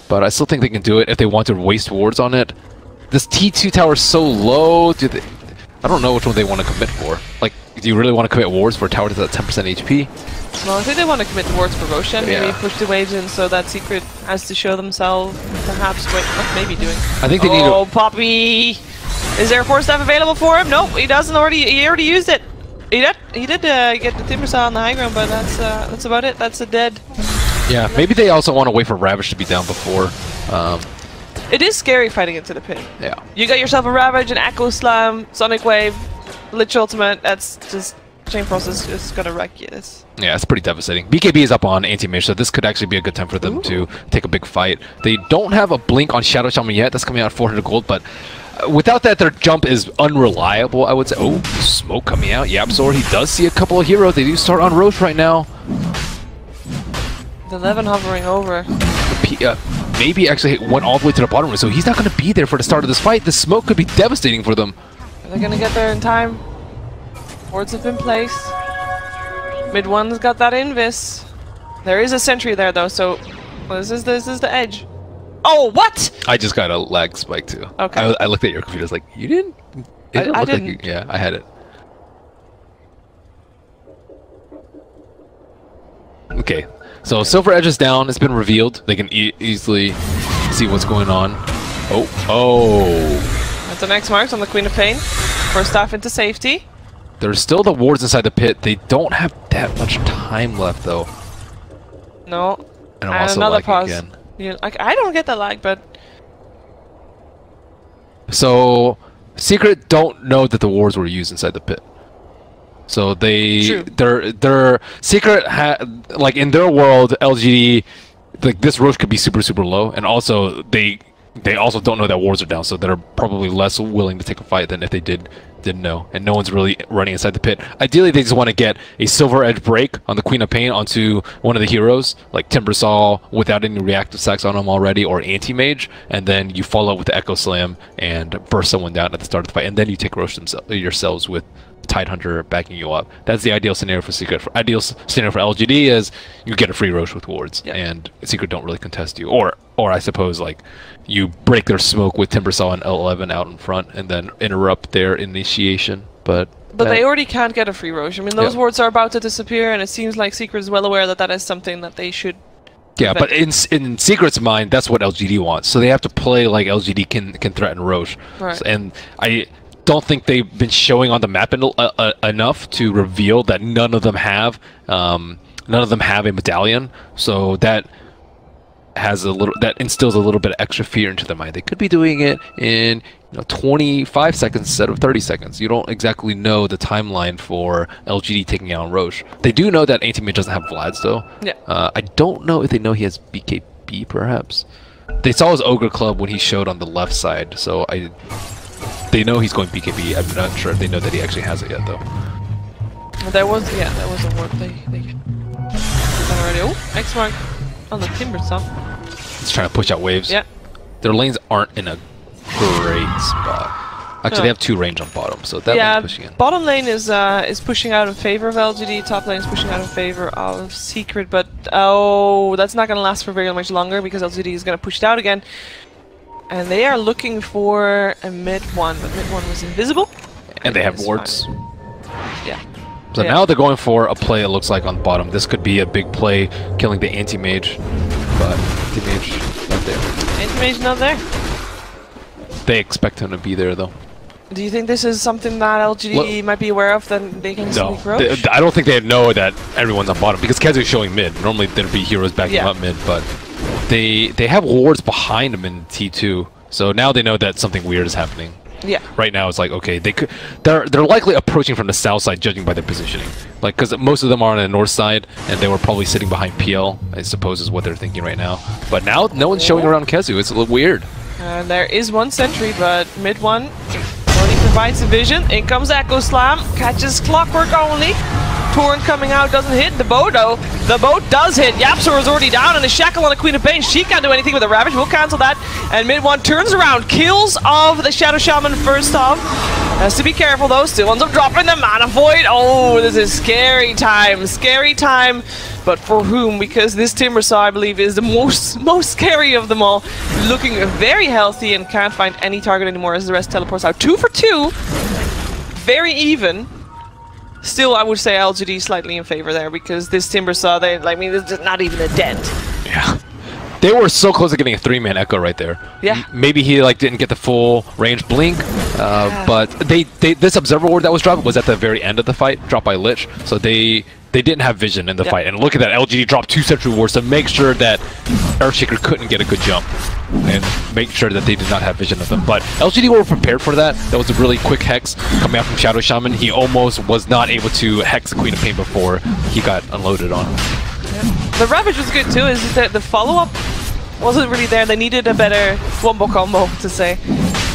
but I still think they can do it if they want to waste wards on it. This T2 tower is so low. I don't know which one they want to commit for. Like, do you really want to commit wards for a tower that's at 10% HP? Well, I think they want to commit the wards for Roshan. Yeah. Maybe push the waves in so that Secret has to show themselves. Perhaps. Wait, what maybe doing? I think they need. Oh, Poppy! Is there a force staff available for him? Nope, he doesn't already. He already used it. He did get the Timber Saw on the high ground, but that's about it. That's a dead. Yeah, maybe they also want to wait for Ravage to be down before. It is scary fighting into the pit. Yeah. You got yourself a Ravage, an Echo Slam, Sonic Wave, Lich Ultimate. That's just Chain Frost is just gonna wreck you. Yeah, it's pretty devastating. BKB is up on anti-mage, so this could actually be a good time for them to take a big fight. They don't have a blink on Shadow Shaman yet. That's coming out at 400 gold, but without that, their jump is unreliable, I would say. Oh, smoke coming out. Yapzor, he does see a couple of heroes. They do start on Roche right now. The 11 hovering over. Maybe actually went all the way to the bottom room, so he's not going to be there for the start of this fight. The smoke could be devastating for them. Are they going to get there in time? Wards have been placed. Mid one's got that invis. There is a sentry there though, so this is the edge. Oh, what? I just got a lag spike too. Okay. I looked at your computer. I was like, you didn't? It didn't look didn't. Like you, yeah, I had it. Okay, so Silver Edge is down. It's been revealed. They can easily see what's going on. Oh. That's an X marks on the Queen of Pain. First staff into safety. There's still the wards inside the pit. They don't have that much time left though. No. And I'm also another lagging pause. again. Yeah, like I don't get the lag, but so Secret don't know that the wards were used inside the pit. So their Secret like in their world, LGD, like this Roche could be super low, and also they also don't know that wards are down, so they're probably less willing to take a fight than if they didn't know, and no one's really running inside the pit. Ideally, they just want to get a Silver Edge break on the Queen of Pain onto one of the heroes, like Timbersaw without any reactive sacks on them already, or Anti-Mage, and then you follow up with the Echo Slam and burst someone down at the start of the fight, and then you take Roche yourselves with Tidehunter backing you up. That's the ideal scenario for Secret. Ideal scenario for LGD is you get a free Roche with wards, and Secret don't really contest you, or I suppose like you break their smoke with Timbersaw and L11 out in front, and then interrupt their initiation. But they already can't get a free Roche. I mean, those wards are about to disappear, and it seems like Secret is well aware that that is something that they should. Yeah, but in Secret's mind, that's what LGD wants. So they have to play like LGD can threaten Roche, right. And I don't think they've been showing on the map enough to reveal that none of them have a medallion. So that instills a little bit of extra fear into their mind. They could be doing it in 25 seconds instead of 30 seconds. You don't exactly know the timeline for LGD taking out Roche. They do know that Anti-Mage doesn't have Vlad's though. Yeah. I don't know if they know he has BKB perhaps. They saw his Ogre Club when he showed on the left side, so they know he's going BKB. I'm not sure if they know that he actually has it yet, though. There was a word they did already. Oh, X mark on the Timbersaw. It's trying to push out waves. Yeah. Their lanes aren't in a great spot. Actually, they have 2 range on bottom, so that lane's pushing in. Bottom lane is pushing out in favor of LGD. Top lane is pushing out in favor of Secret, but that's not going to last for very much longer because LGD is going to push it out again. And they are looking for a mid one, but mid one was invisible. And they have wards. Yeah. So now they're going for a play, it looks like, on bottom. This could be a big play, killing the Anti-Mage. But Anti-Mage not there. Anti-Mage not there. They expect him to be there, though. Do you think this is something that LGD might be aware of, that they can sneak Roche? I don't think they know that everyone's on bottom, because Kezu's showing mid. Normally there'd be heroes backing up mid, but they have wards behind them in T2, so now they know that something weird is happening. Yeah. Right now it's like, okay, they're likely approaching from the south side, judging by their positioning. Like, because most of them are on the north side, and they were probably sitting behind PL, I suppose is what they're thinking right now. But now no one's showing around Kezu. It's a little weird. There is one sentry, but mid one only provides a vision. In comes Echo Slam, catches Clockwork only. Torrent coming out doesn't hit the bow though. The bow does hit. Yapzor is already down, and the Shackle on the Queen of Pain. She can't do anything with the Ravage. We'll cancel that. And mid one turns around, kills off the Shadow Shaman first off. Has to be careful though. Still ends up dropping the Mana Void. Oh, this is scary time. Scary time. But for whom? Because this Timbersaw, I believe, is the most scary of them all. Looking very healthy and can't find any target anymore as the rest teleports out. 2 for 2. Very even. Still, I would say LGD slightly in favor there because this Timbersaw, there's not even a dent. Yeah. They were so close to getting a 3-man Echo right there. Yeah. Maybe he didn't get the full range blink, but this Observer Ward that was dropped was at the very end of the fight, dropped by Lich, so they didn't have vision in the fight. And look at that, LGD dropped 2 Sentry Wards to make sure that Earthshaker couldn't get a good jump and make sure that they did not have vision of them. But LGD were prepared for that. That was a really quick Hex coming out from Shadow Shaman. He almost was not able to Hex the Queen of Pain before he got unloaded on him. The Ravage was good too, is that the follow-up wasn't really there. They needed a better wombo combo to say,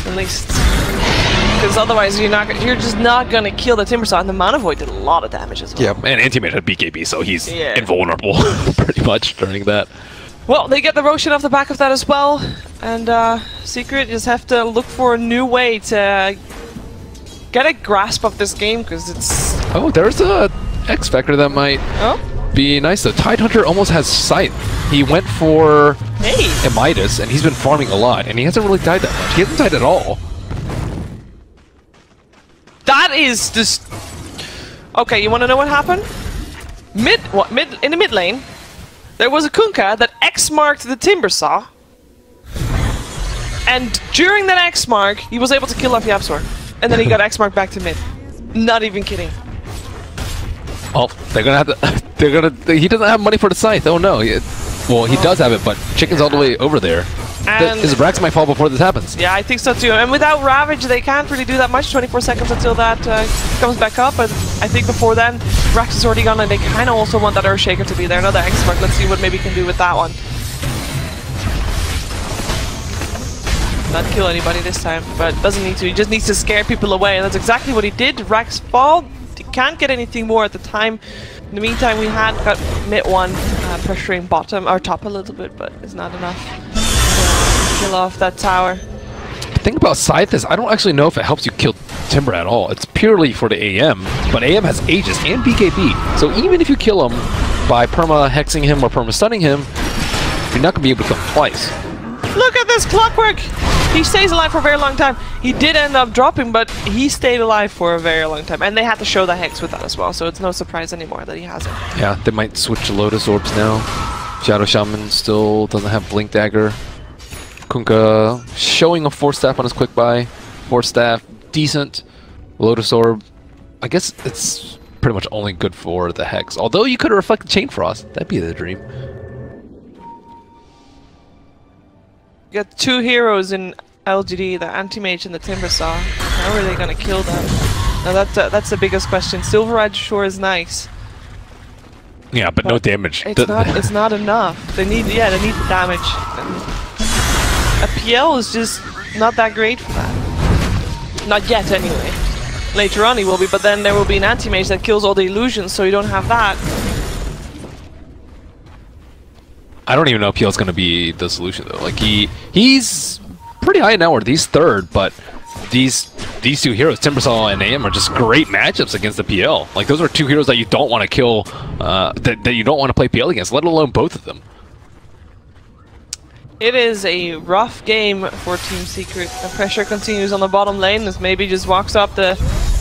at least. Because otherwise you're just not gonna kill the Timbersaw, and the Mana Void did a lot of damage as well. Yeah, and Anti-Mage had BKB, so he's invulnerable pretty much during that. Well, they get the Roshan off the back of that as well, and Secret just have to look for a new way to get a grasp of this game, because it's... Oh, there's a X Factor that might be nice though. Tidehunter almost has Scythe. He went for a Midas, and he's been farming a lot, and he hasn't really died that much. He hasn't died at all. That is just... Okay, you want to know what happened? In the mid lane, there was a Kunkka that X-marked the Timbersaw, and during that X-mark, he was able to kill off Yapzor, and then he got X-marked back to mid. Not even kidding. Oh, they're gonna have to... He doesn't have money for the Scythe. Oh no. Well, he does have it, but Chicken's all the way over there. His Rax might fall before this happens. Yeah, I think so too. And without Ravage, they can't really do that much. 24 seconds until that comes back up. And I think before then, Rax is already gone, and they kind of also want that Earthshaker to be there. Another X-Mark. Let's see what maybe can do with that one. Not kill anybody this time, but doesn't need to. He just needs to scare people away, and that's exactly what he did. Rax fall. He can't get anything more at the time. In the meantime, we had got mid one pressuring bottom or top a little bit, but it's not enough to kill off that tower. The thing about Scythe is I don't actually know if it helps you kill Timber at all. It's purely for the AM, but AM has Aegis and BKB. So even if you kill him by perma-hexing him or perma-stunning him, you're not going to be able to kill him twice. Look at this clockwork! He stays alive for a very long time. He did end up dropping, but he stayed alive for a very long time. And they had to show the Hex with that as well, so it's no surprise anymore that he has it. Yeah, they might switch to Lotus Orbs now. Shadow Shaman still doesn't have Blink Dagger. Kunkka showing a Force Staff on his quick buy. Force Staff, decent. Lotus Orb, I guess it's pretty much only good for the Hex. Although you could reflect the Chain Frost, that'd be the dream. You got 2 heroes in LGD, the Anti-Mage and the Timbersaw. How are they gonna kill them? Now that's the biggest question. Silver Edge sure is nice. Yeah, but no damage. It's not enough. They need the damage. And a PL is just not that great for that. Not yet, anyway. Later on he will be, but then there will be an Anti-Mage that kills all the illusions, so you don't have that. I don't even know if PL is going to be the solution though. Like he's pretty high now, or he's third, but these 2 heroes, Timbersaw and AM, are just great matchups against the PL. Like those are 2 heroes that you don't want to kill, that you don't want to play PL against, let alone both of them. It is a rough game for Team Secret. The pressure continues on the bottom lane as maybe just walks up the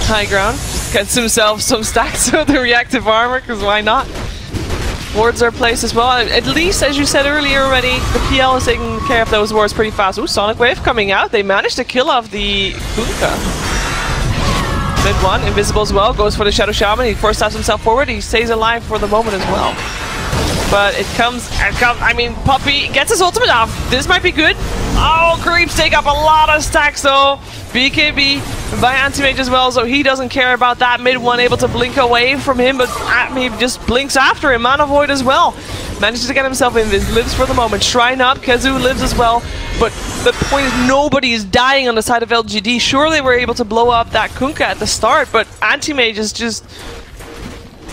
high ground, just gets himself some stacks of the reactive armor, because why not? Wards are placed as well. At least, as you said earlier already, the PL is taking care of those wards pretty fast. Ooh, Sonic Wave coming out. They managed to kill off the Kunkka. Mid one, invisible as well, goes for the Shadow Shaman. He force taps himself forward. He stays alive for the moment as well. But it comes, I mean, Puppey gets his ultimate off. This might be good. Oh, Creeps take up a lot of stacks though. BKB by Anti-Mage as well, so he doesn't care about that. Mid one able to blink away from him, but he just blinks after him. Mana Void as well. Manages to get himself invis, lives for the moment. Shrine up, Kezu lives as well. But the point is nobody is dying on the side of LGD. Sure, they were able to blow up that Kunkka at the start, but Anti-Mage is just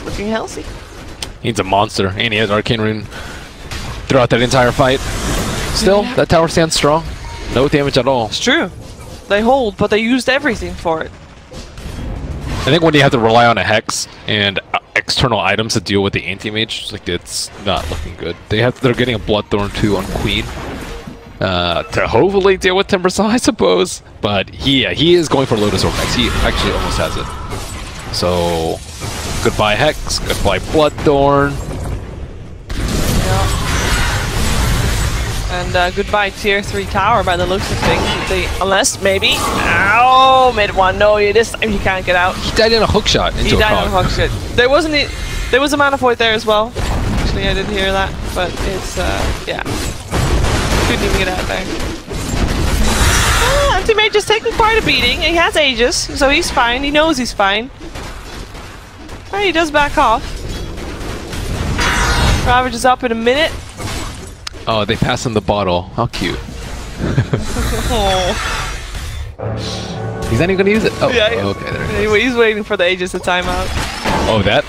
looking healthy. He's a monster, and he has Arcane Rune throughout that entire fight. Still, that tower stands strong. No damage at all. It's true. They hold, but they used everything for it. I think when you have to rely on a Hex and external items to deal with the anti-mage, like it's not looking good. They're getting a Bloodthorn too on Queen. To hopefully deal with Timbersaw, I suppose. But he is going for Lotus Orb next. He actually almost has it. So, goodbye Hex, goodbye Bloodthorn. Yeah. And goodbye tier 3 tower by the looks of things. Unless, maybe... Ow! Mid one. No, this time he can't get out. He died in a hook shot into He died in a Cog. hook shot. There was a mana void there as well. Actually, I didn't hear that. But it's, yeah. Couldn't even get out there. Anti-Mage is taking quite a beating. He has Aegis, so he's fine. He knows he's fine. Well, he does back off. Ravage is up in a minute. Oh, they pass him the bottle. How cute. Oh. He's not even gonna use it. Oh, Yeah, okay, there it is. Anyway, he's waiting for the Aegis to time out. Oh, that?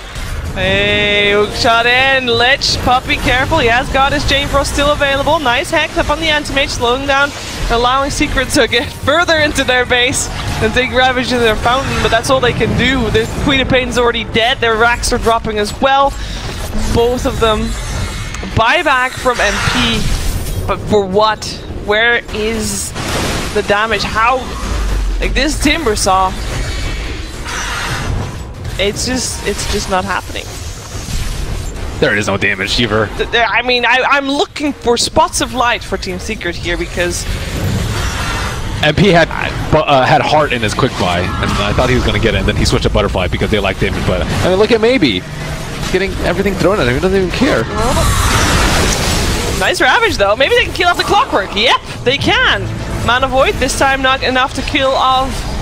Hey, hook shot in. Lich, Puppy, careful. He has got his Chain Frost still available. Nice hex up on the Anti-Mage, slowing down, allowing Secret to get further into their base and take Ravage to their fountain, but that's all they can do. The Queen of Pain's already dead. Their racks are dropping as well. Both of them buyback from MP, but for what? Where is the damage? How? Like this Timbersaw. It's just not happening. There is no damage, Shiver. I mean, I'm looking for spots of light for Team Secret here because MP had heart in his quick buy, and I thought he was gonna get it, and then he switched to butterfly because they like damage. But I mean, look at Maybe getting everything thrown at him. He doesn't even care. Nice Ravage though. Maybe they can kill off the Clockwork. Yep, they can. Mana Void this time not enough to kill off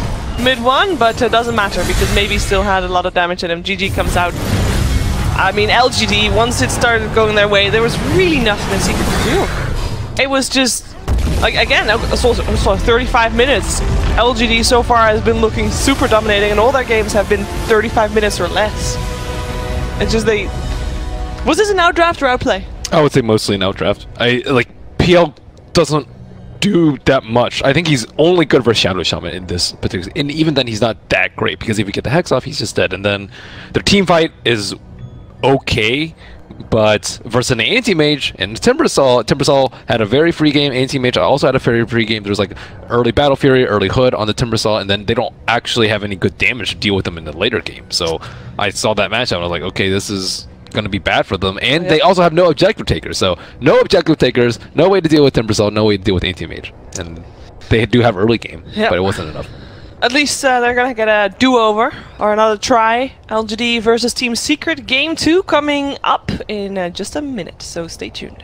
mid one, but it doesn't matter because Maybe still had a lot of damage at him. GG comes out. I mean, LGD, once it started going their way, there was really nothing that Secret could do. It was just, like, again, so 35 minutes. LGD so far has been looking super dominating, and all their games have been 35 minutes or less. It's just Was this an outdraft or outplay? I would say mostly an outdraft. PL doesn't do that much. I think he's only good versus Shadow Shaman in this particular, and even then he's not that great because if you get the Hex off, he's just dead. And then their team fight is okay, but versus an Anti-Mage and Timbersaw had a very free game. Anti-Mage also had a very free game. There's like early Battle Fury, early Hood on the Timbersaw, and then they don't actually have any good damage to deal with them in the later game. So I saw that matchup and I was like, okay, this is going to be bad for them. And they also have no objective takers. So no objective takers, no way to deal with Timbersaw, no way to deal with Anti-Mage. And they do have early game, but it wasn't enough. At least they're gonna get a do-over or another try. LGD versus Team Secret, Game 2 coming up in just a minute, so stay tuned.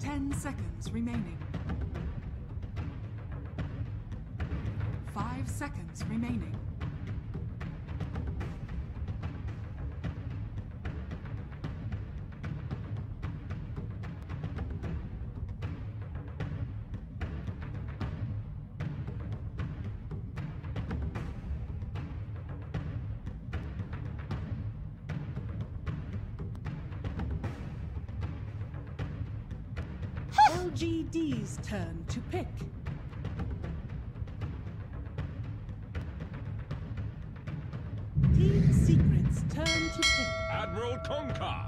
10 seconds remaining. 5 seconds remaining. LGD's turn to pick. Team Secret's turn to pick. Admiral Conker.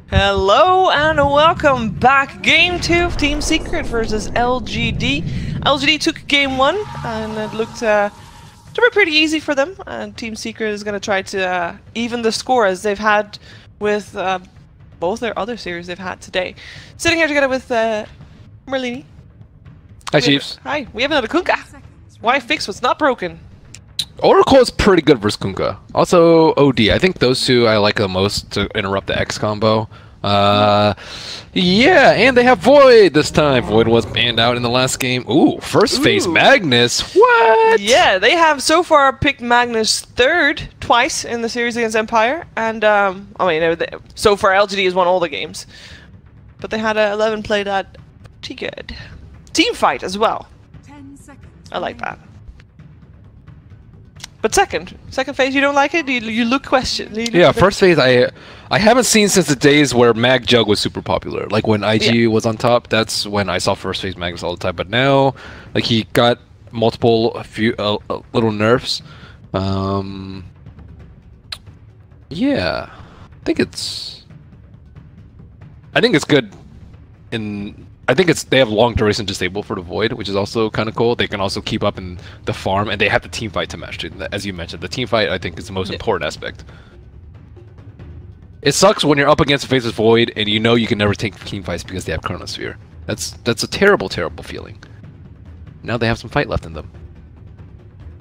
Hello and welcome back. Game 2 of Team Secret versus LGD. LGD took game 1 and it looked to be pretty easy for them. And Team Secret is going to try to even the score as they've had with both their other series they've had today. Sitting here together with Merlini. Hi, Chiefs. Hi, we have another Kunkka. Why fix what's not broken? Oracle is pretty good versus Kunkka. Also, OD. I think those two I like the most to interrupt the X combo. Yeah, and they have Void this time. Void was banned out in the last game. Ooh, first phase Magnus. What? Yeah, they have so far picked Magnus third twice in the series against Empire. And, I mean, so far LGD has won all the games. But they had 11 play that pretty good. Team fight as well. 10 seconds. I like that. But second phase, you don't like it? You look question. Yeah, first phase I haven't seen since the days where Mag Jug was super popular. Like when IG was on top, that's when I saw first phase Magnus all the time. But now, like he got multiple little nerfs. Yeah, I think it's good. I think they have long duration disable for the Void, which is also kind of cool. They can also keep up in the farm, and they have the team fight to match it. As you mentioned, the team fight I think is the most important aspect. It sucks when you're up against Faceless Void and you know you can never take team fights because they have Chronosphere. That's a terrible, terrible feeling. Now they have some fight left in them.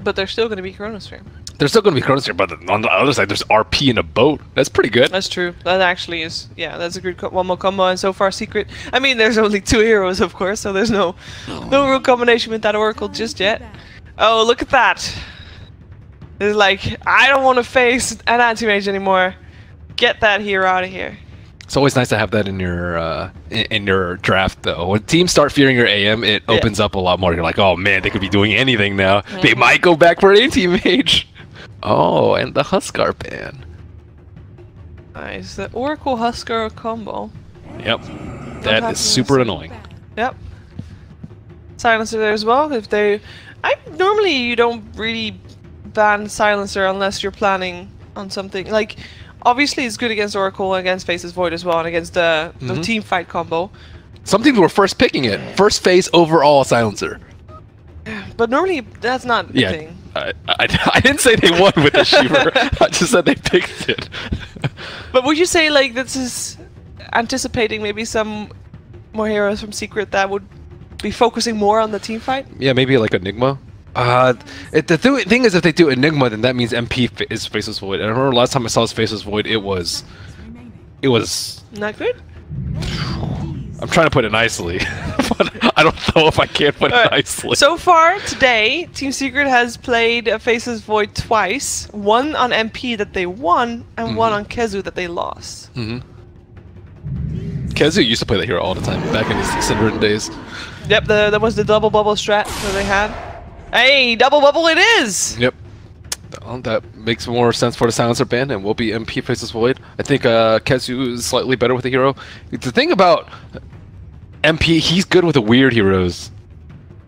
But they're still going to be Chronosphere. They're still going to be Chronosphere, but on the other side, there's RP in a boat. That's pretty good. That's true. That actually is, yeah, that's a good one more combo. And so far, Secret. I mean, there's only 2 heroes, of course, so there's no real combination with that Oracle just yet. Oh, look at that! It's like, I don't want to face an anti-mage anymore. Get that hero out of here. It's always nice to have that in your draft, though. When teams start fearing your AM, it opens up a lot more. You're like, oh man, they could be doing anything now. They might go back for an anti-mage. Oh, and the Huskar ban. Nice. The Oracle Huskar combo. Yep. That is super annoying. Yep. Silencer there as well. Normally you don't really ban Silencer unless you're planning on something. Like, obviously it's good against Oracle, against Faceless Void as well, and against the team fight combo. Some teams were first picking it. First phase overall Silencer. But normally that's not the thing. I didn't say they won with the Shiver. I just said they picked it. But would you say like this is anticipating maybe some more heroes from Secret that would be focusing more on the team fight? Yeah, maybe like Enigma. The thing is, if they do Enigma, then that means MP is Faceless Void. And I remember last time I saw his Faceless Void, it was Not good? I'm trying to put it nicely, but I don't know if I can put it nicely. So far today, Team Secret has played Faceless Void twice. One on MP that they won, and one on Kezu that they lost. Kezu used to play that hero all the time back in his Synderen days. Yep, that was the double bubble strat that they had. Hey, double bubble it is! Yep. Well, that makes more sense for the Silencer ban, and will be MP Faceless Void. I think Kezu is slightly better with the hero. The thing about MP, he's good with the weird heroes.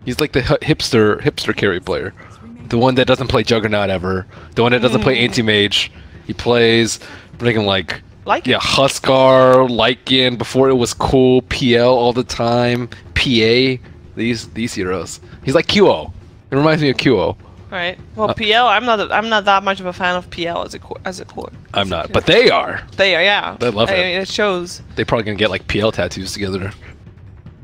He's like the hipster carry player. The one that doesn't play Juggernaut ever. The one that doesn't play Anti-Mage. He plays freaking like Huskar, Lycan, before it was cool, PL all the time, PA, these heroes. He's like QO. It reminds me of QO. Right. Well, PL, I'm not that much of a fan of PL as a core. I'm not, but they are. They are, yeah. They love it. It shows. They're probably gonna get like PL tattoos together.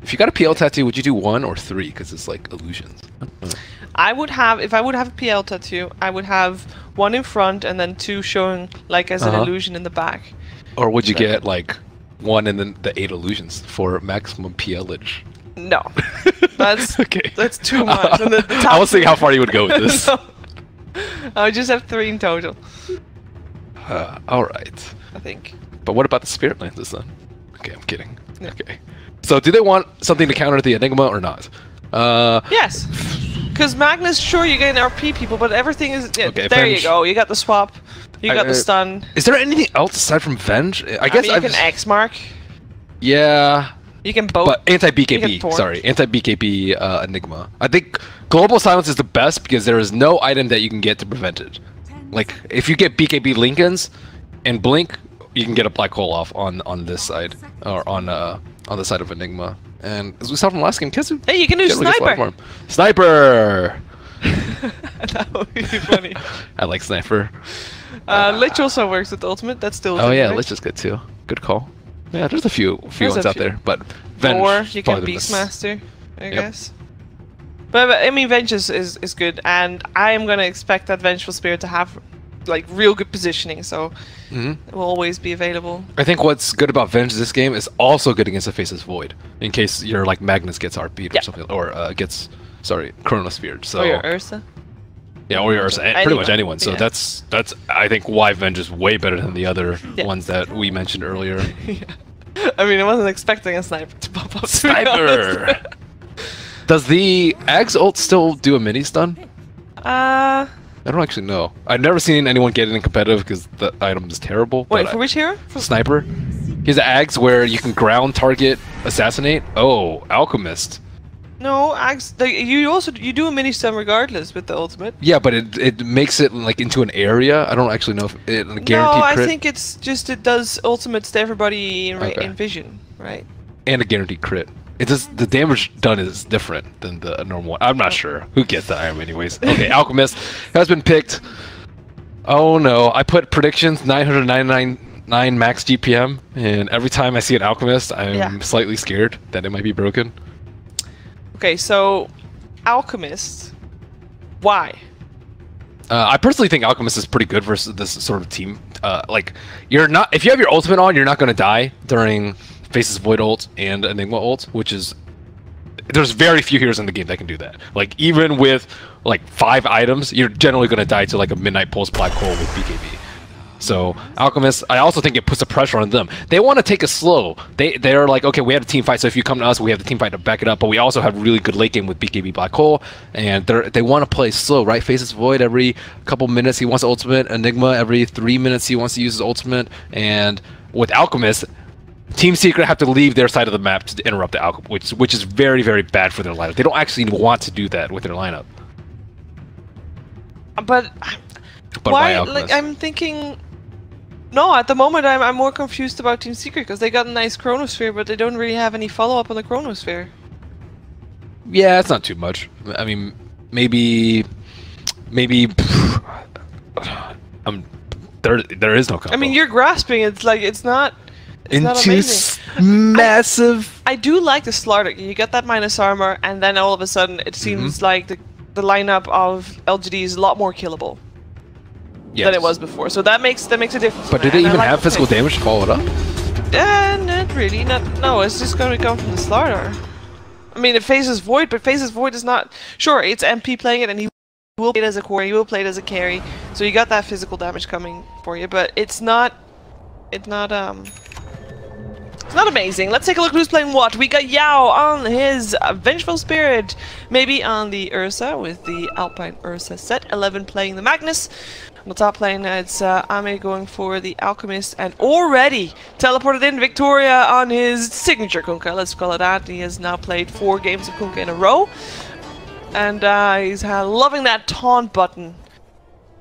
If you got a PL tattoo, would you do 1 or 3? Because it's like illusions. I would have, if I would have a PL tattoo, I would have one in front and then 2 showing like as an illusion in the back. Or would you get like 1 and then the 8 illusions for maximum PLage? No, that's Okay. That's too much. And the top I was thinking how far you would go with this. No. I would just have 3 in total, All right. I think. But what about the Spirit Lances then? Okay, I'm kidding. Yeah. Okay. So do they want something to counter the Enigma or not? Yes. Because Magnus, sure, you get an RP people, but everything is... Yeah, Okay, there Venge. you go. You got the swap. You got the stun. Is there anything else aside from Venge? I guess mean, you can X mark. Yeah. You can both. But You can anti-BKB, thorn. sorry. Anti-BKB Enigma. I think Global Silence is the best because there is no item that you can get to prevent it. Like, if you get BKB Lincolns and Blink, you can get a Black Hole off on this side. Or on the side of Enigma. And as we saw from last game, Kizu... Hey, you can do generally gets a lot Sniper! more. Sniper! That would be funny. I like Sniper. Lich also works with ultimate. That's still. Oh yeah, right? Lich is good too. Good call. Yeah, there's a few There's ones a out few. there, but Venge Or you can probably the best. Beastmaster, I guess. But I mean, Venge is good, and I am gonna expect that Vengeful Spirit to have like real good positioning, so it will always be available. I think what's good about Venge this game is also good against the Faceless Void, in case your like Magnus gets RP'd or something, or gets Chronosphered. So Or your Ursa. yeah, or your Ursa, pretty much anyone. So yeah. that's I think why Venge is way better than the other Yeah. ones that we mentioned earlier. I mean, I wasn't expecting a sniper to pop up. To be honest. Sniper. Does the Axe ult still do a mini stun? I don't actually know. I've never seen anyone get it in competitive because the item is terrible. Wait, but for which hero? For Sniper. He's an Axe where you can ground target assassinate. Oh, Alchemist. No, you do a mini stun regardless with the ultimate. Yeah, but it makes it like into an area. I don't actually know if it guaranteed No, I crit think it's just it does ultimates to everybody Okay. in vision, right? and a guaranteed crit. It does the damage done is different than the normal one. I'm not sure who gets the item anyways. Okay, Alchemist has been picked. Oh no, I put predictions 999 max GPM, and every time I see an Alchemist, I'm slightly scared that it might be broken. Okay, so Alchemist, why? I personally think Alchemist is pretty good versus this sort of team. Like, you're not if you have your ultimate on, you're not going to die during Faces Void ult and Enigma ult, which is there's very few heroes in the game that can do that. Like, even with like 5 items, you're generally going to die to like a Midnight Pulse Black Hole with BKB. So Alchemist, I also think it puts a pressure on them. They want to take it slow. They're like, okay, we have a team fight, so if you come to us, we have the team fight to back it up. But we also have really good late game with BKB Black Hole, and they want to play slow, right? Faces Void every couple minutes he wants ultimate. Enigma every 3 minutes he wants to use his ultimate. And with Alchemist, Team Secret have to leave their side of the map to interrupt the Alchemist, which is very, very bad for their lineup. They don't actually want to do that with their lineup. But why why? Alchemist? Like, I'm thinking. No, at the moment I'm more confused about Team Secret because they got a nice Chronosphere, but they don't really have any follow-up on the Chronosphere. Yeah, it's not too much. I mean, maybe there is no combo. I mean, you're grasping. It's like it's not into amazing. massive. I do like the Slarder. You get that minus armor, and then all of a sudden it seems like the lineup of LGD is a lot more killable than it was before. So that makes a difference. But do they And I even like have the physical pick. damage to follow it up? Not really. No, it's just going to come from the Slarder. I mean, it Faces Void, but Faces Void is not... Sure, it's MP playing it, and he will play it as a core, he will play it as a carry, so you got that physical damage coming for you, but it's not amazing. Let's take a look at who's playing what. We got Yao on his Vengeful Spirit, maybe on the Ursa with the Alpine Ursa set, 11 playing the Magnus. On the top lane, it's Ame going for the Alchemist, and already teleported in Victoria on his signature Kunkka, let's call it that. He has now played 4 games of Kunkka in a row, and he's loving that taunt button.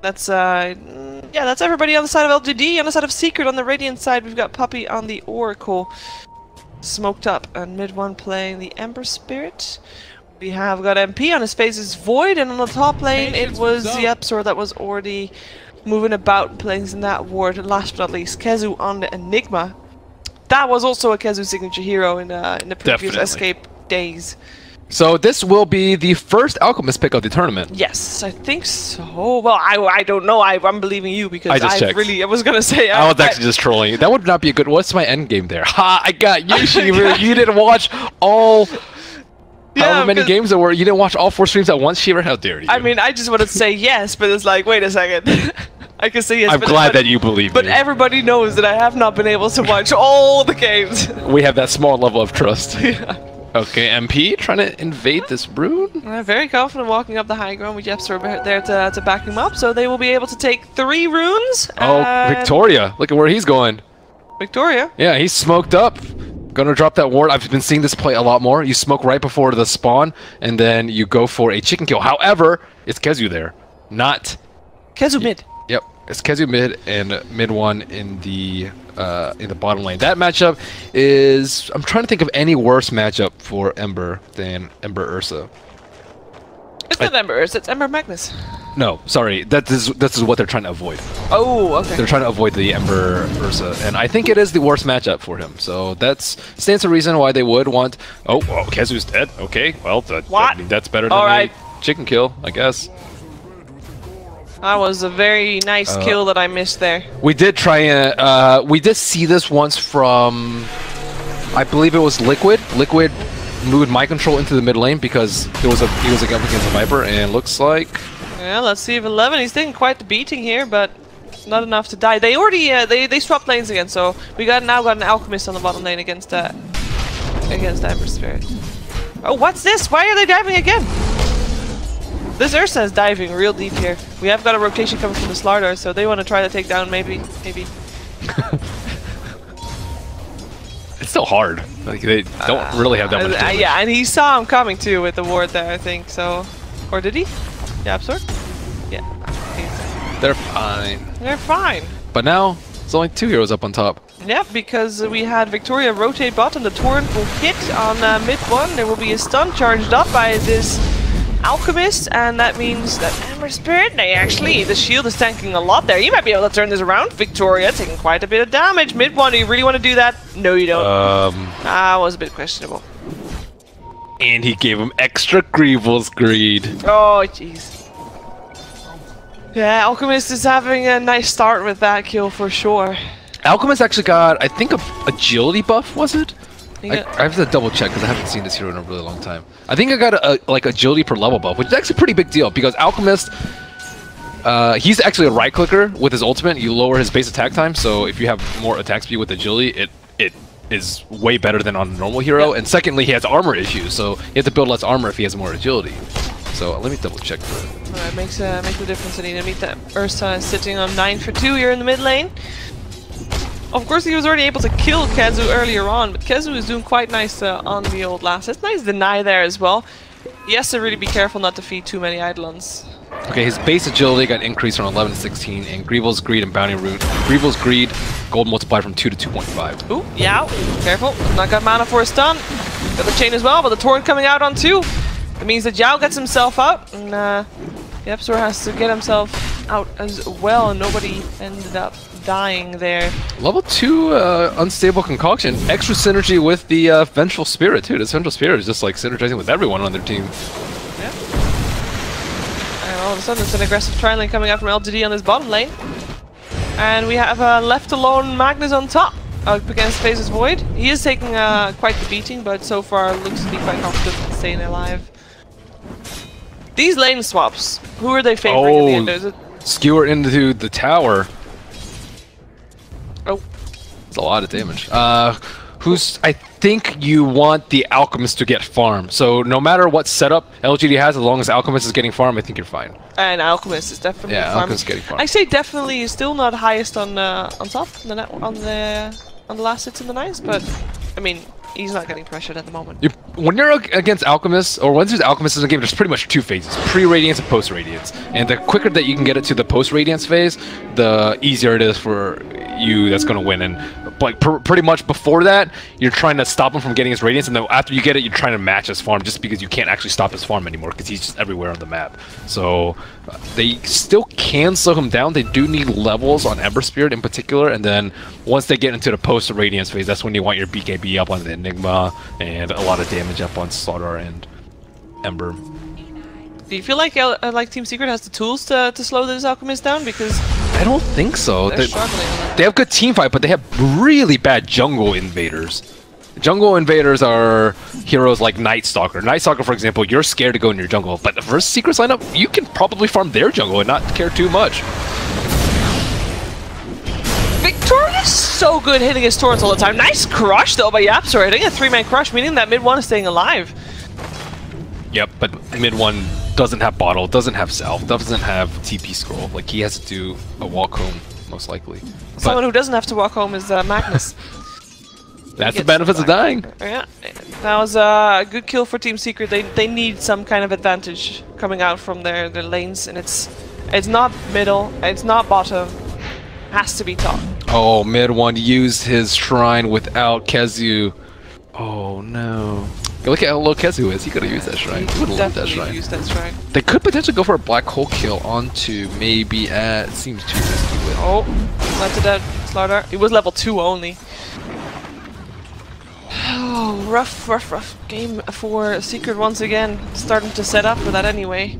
That's that's everybody on the side of LGD. On the side of Secret, on the Radiant side, we've got Puppy on the Oracle, smoked up, and mid one playing the Ember Spirit. We have got MP on his Faces Void, and on the top lane it was the Epsor that was already moving about, playing in that ward. Last but not least, Kezu on the Enigma. That was also a Kezu signature hero in the previous Definitely. Escape days. So this will be the first Alchemist pick of the tournament. Yes, I think so. Well, I don't know. I'm believing you because I just checked. I was gonna say. I was actually just trolling you. That would not be a good. What's my end game there? Ha! I got you, Shiver. You didn't watch all. However many games there were. You didn't watch all 4 streams at once, Shiver. How dare you? I mean, I just wanted to say yes, but it's like, wait a second. I can say yes. I'm glad that you believe But me. everybody knows that I have not been able to watch all the games. We have that small level of trust. Yeah. Okay, MP trying to invade this rune. Very confident walking up the high ground with Jepster there to back him up, so they will be able to take 3 runes. Oh, Victoria! Look at where he's going. Victoria? Yeah, he's smoked up. Gonna drop that ward. I've been seeing this play a lot more. You smoke right before the spawn, and then you go for a chicken kill. However, it's Kezu there, not Kezu mid. Yep, it's Kezu mid and mid one in the bottom lane. That matchup is. I'm trying to think of any worse matchup for Ember than Ember Ursa. It's not Ember Ursa, it's Ember Magnus. No, sorry. This is what they're trying to avoid. Oh, okay. They're trying to avoid the Ember Ursa, and I think it is the worst matchup for him. So that's stands to reason why they would want. Oh, Kezu's dead. Okay, well, that's better than a chicken kill, I guess. That was a very nice kill that I missed there. We did try and we did see this once from, I believe it was Liquid. Liquid moved my control into the mid lane because he was up against a Viper, and looks like. Yeah, let's see if 11. He's taking quite the beating here, but not enough to die. They already they swapped lanes again, so we now got an Alchemist on the bottom lane against Ember Spirit. Oh, what's this? Why are they diving again? This Ursa is diving real deep here. We have got a rotation coming from the Slardar, so they want to try to take down maybe. It's so hard. Like they don't really have that much damage. Yeah, and he saw him coming too with the ward there, I think. So, or did he? Yeah, absorb. Yeah. They're fine. They're fine. But now it's only 2 heroes up on top. Yeah, because we had Victoria rotate bottom. The Torrent will hit on mid one. There will be a stun charged up by this Alchemist, and that means that Ember Spirit, the shield is tanking a lot there. You might be able to turn this around. Victoria taking quite a bit of damage. Mid one, do you really want to do that? No, you don't. That was a bit questionable. And he gave him extra Greevil's Greed. Oh, jeez. Yeah, Alchemist is having a nice start with that kill for sure. Alchemist actually got, I think, a agility buff, was it? I have to double check because I haven't seen this hero in a really long time. I think I got a like agility per level buff, which is actually a pretty big deal because Alchemist, he's actually a right clicker with his ultimate. You lower his base attack time, so if you have more attack speed with agility, it is way better than on a normal hero. Yep. And secondly, he has armor issues, so you have to build less armor if he has more agility. So let me double check for it. Alright, makes a difference. I need to meet that Ursa sitting on 9 for 2 here in the mid lane. Of course, he was already able to kill Kezu earlier on, but Kezu is doing quite nice on the old lass. It's nice deny there as well. He has to really be careful not to feed too many Eidolons. Okay, his base agility got increased from 11 to 16, and Greevil's Greed and Bounty Rune. Greevil's Greed, gold multiplied from 2 to 2.5. Ooh, yeah, careful. Not got mana for a stun. Got the chain as well, but the Torrent coming out on 2. That means that Yao gets himself out, and Yepsor has to get himself out as well, and nobody ended up dying there. Level 2 unstable concoction. Extra synergy with the Vengeful Spirit too. This Vengeful Spirit is just like synergizing with everyone on their team. Yeah. And all of a sudden it's an aggressive tri-lane coming out from LGD on this bottom lane. And we have left alone Magnus on top against Phases Void. He is taking quite the beating, but so far looks to be quite confident in staying alive. These lane swaps, who are they favoring in the end? Is it skewer into the tower? Oh. It's a lot of damage. I think you want the Alchemist to get farm. So no matter what setup LGD has, as long as Alchemist is getting farm, I think you're fine. And Alchemist is definitely farming. Alchemist is getting farm. I say definitely is still not highest on top on the last hits in the nice, but I mean he's not getting pressured at the moment. When you're against Alchemist, or when there's Alchemist in the game, there's pretty much 2 phases: pre-radiance and post-radiance. And the quicker that you can get it to the post-radiance phase, the easier it is for you that's going to win. And like pretty much before that, you're trying to stop him from getting his radiance, and then after you get it, you're trying to match his farm, just because you can't actually stop his farm anymore because he's just everywhere on the map. So they still can slow him down. They do need levels on Ember Spirit in particular, and then once they get into the post-radiance phase, that's when you want your BKB up on the Enigma and a lot of damage up on Slaughter and Ember. Do you feel like like Team Secret has the tools to slow this Alchemist down? Because I don't think so. they're struggling. They have good team fight, but they have really bad jungle invaders. Jungle invaders are heroes like Night Stalker. Night Stalker, for example, you're scared to go in your jungle, but versus Secret's lineup, you can probably farm their jungle and not care too much. Victoria's so good hitting his torrents all the time. Nice crush though by Yapzor, hitting a 3-man crush, meaning that mid 1 is staying alive. Yep, but mid 1 doesn't have bottle, doesn't have salve, doesn't have TP scroll. Like, he has to do a walk home, most likely. Someone who doesn't have to walk home is Magnus. That's the benefits of dying. Yeah, that was a good kill for Team Secret. They need some kind of advantage coming out from their lanes, and it's not middle, it's not bottom, has to be top. Oh, mid 1 used his shrine without Kezu. Oh no. Look at how low Kezu is. He could have used that shrine. He would have loved that shrine. Use that shrine. They could potentially go for a black hole kill onto maybe at. Seems too risky with. Oh, that's a dead Slardar. He was level 2 only. Oh, rough game for Secret once again. Starting to set up for that anyway.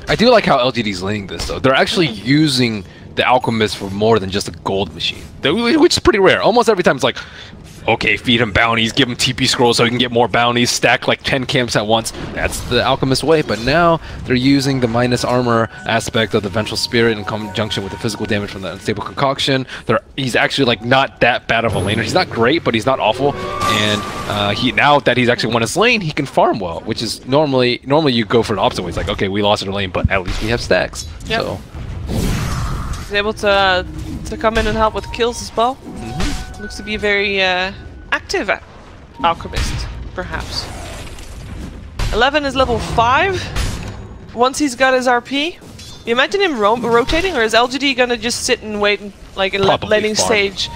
I do like how LGD's laying this though. They're actually using the Alchemist for more than just a gold machine, which is pretty rare. Almost every time it's like, okay, feed him bounties, give him TP scrolls so he can get more bounties, stack like 10 camps at once. That's the Alchemist way, but now they're using the minus armor aspect of the Vengeful Spirit in conjunction with the physical damage from the Unstable Concoction. He's actually like not that bad of a laner. He's not great, but he's not awful. And now that he's actually won his lane, he can farm well, which is normally you go for the opposite way. It's like, okay, we lost our lane, but at least we have stacks. Yep. So He's able to come in and help with kills as well. Looks to be a very active Alchemist, perhaps. 11 is level 5. Once he's got his RP, you imagine him rotating, or is LGD gonna just sit and wait and like in laning stage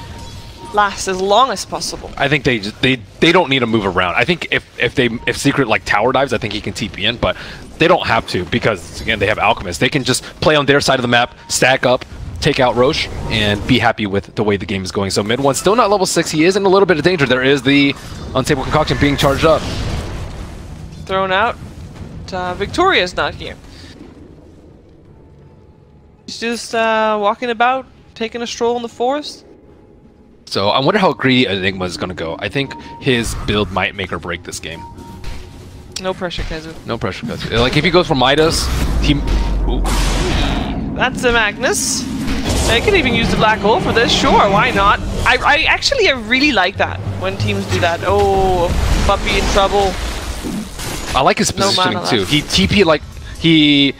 last as long as possible? I think they don't need to move around. I think if Secret like tower dives, I think he can TP in, but they don't have to because again they have Alchemist. They can just play on their side of the map, stack up, take out Roche, and be happy with the way the game is going. So mid 1 still not level 6. He is in a little bit of danger. There is the Unstable Concoction being charged up. Thrown out. Victoria's not here. He's just walking about, taking a stroll in the forest. So I wonder how greedy Enigma is going to go. I think his build might make or break this game. No pressure, Kezu. No pressure, Kezu. Like if he goes for Midas, he... Ooh. That's a Magnus. I could even use the black hole for this. Sure, why not? I actually really like that when teams do that. Oh, Puppy in trouble. I like his positioning too. He TP like he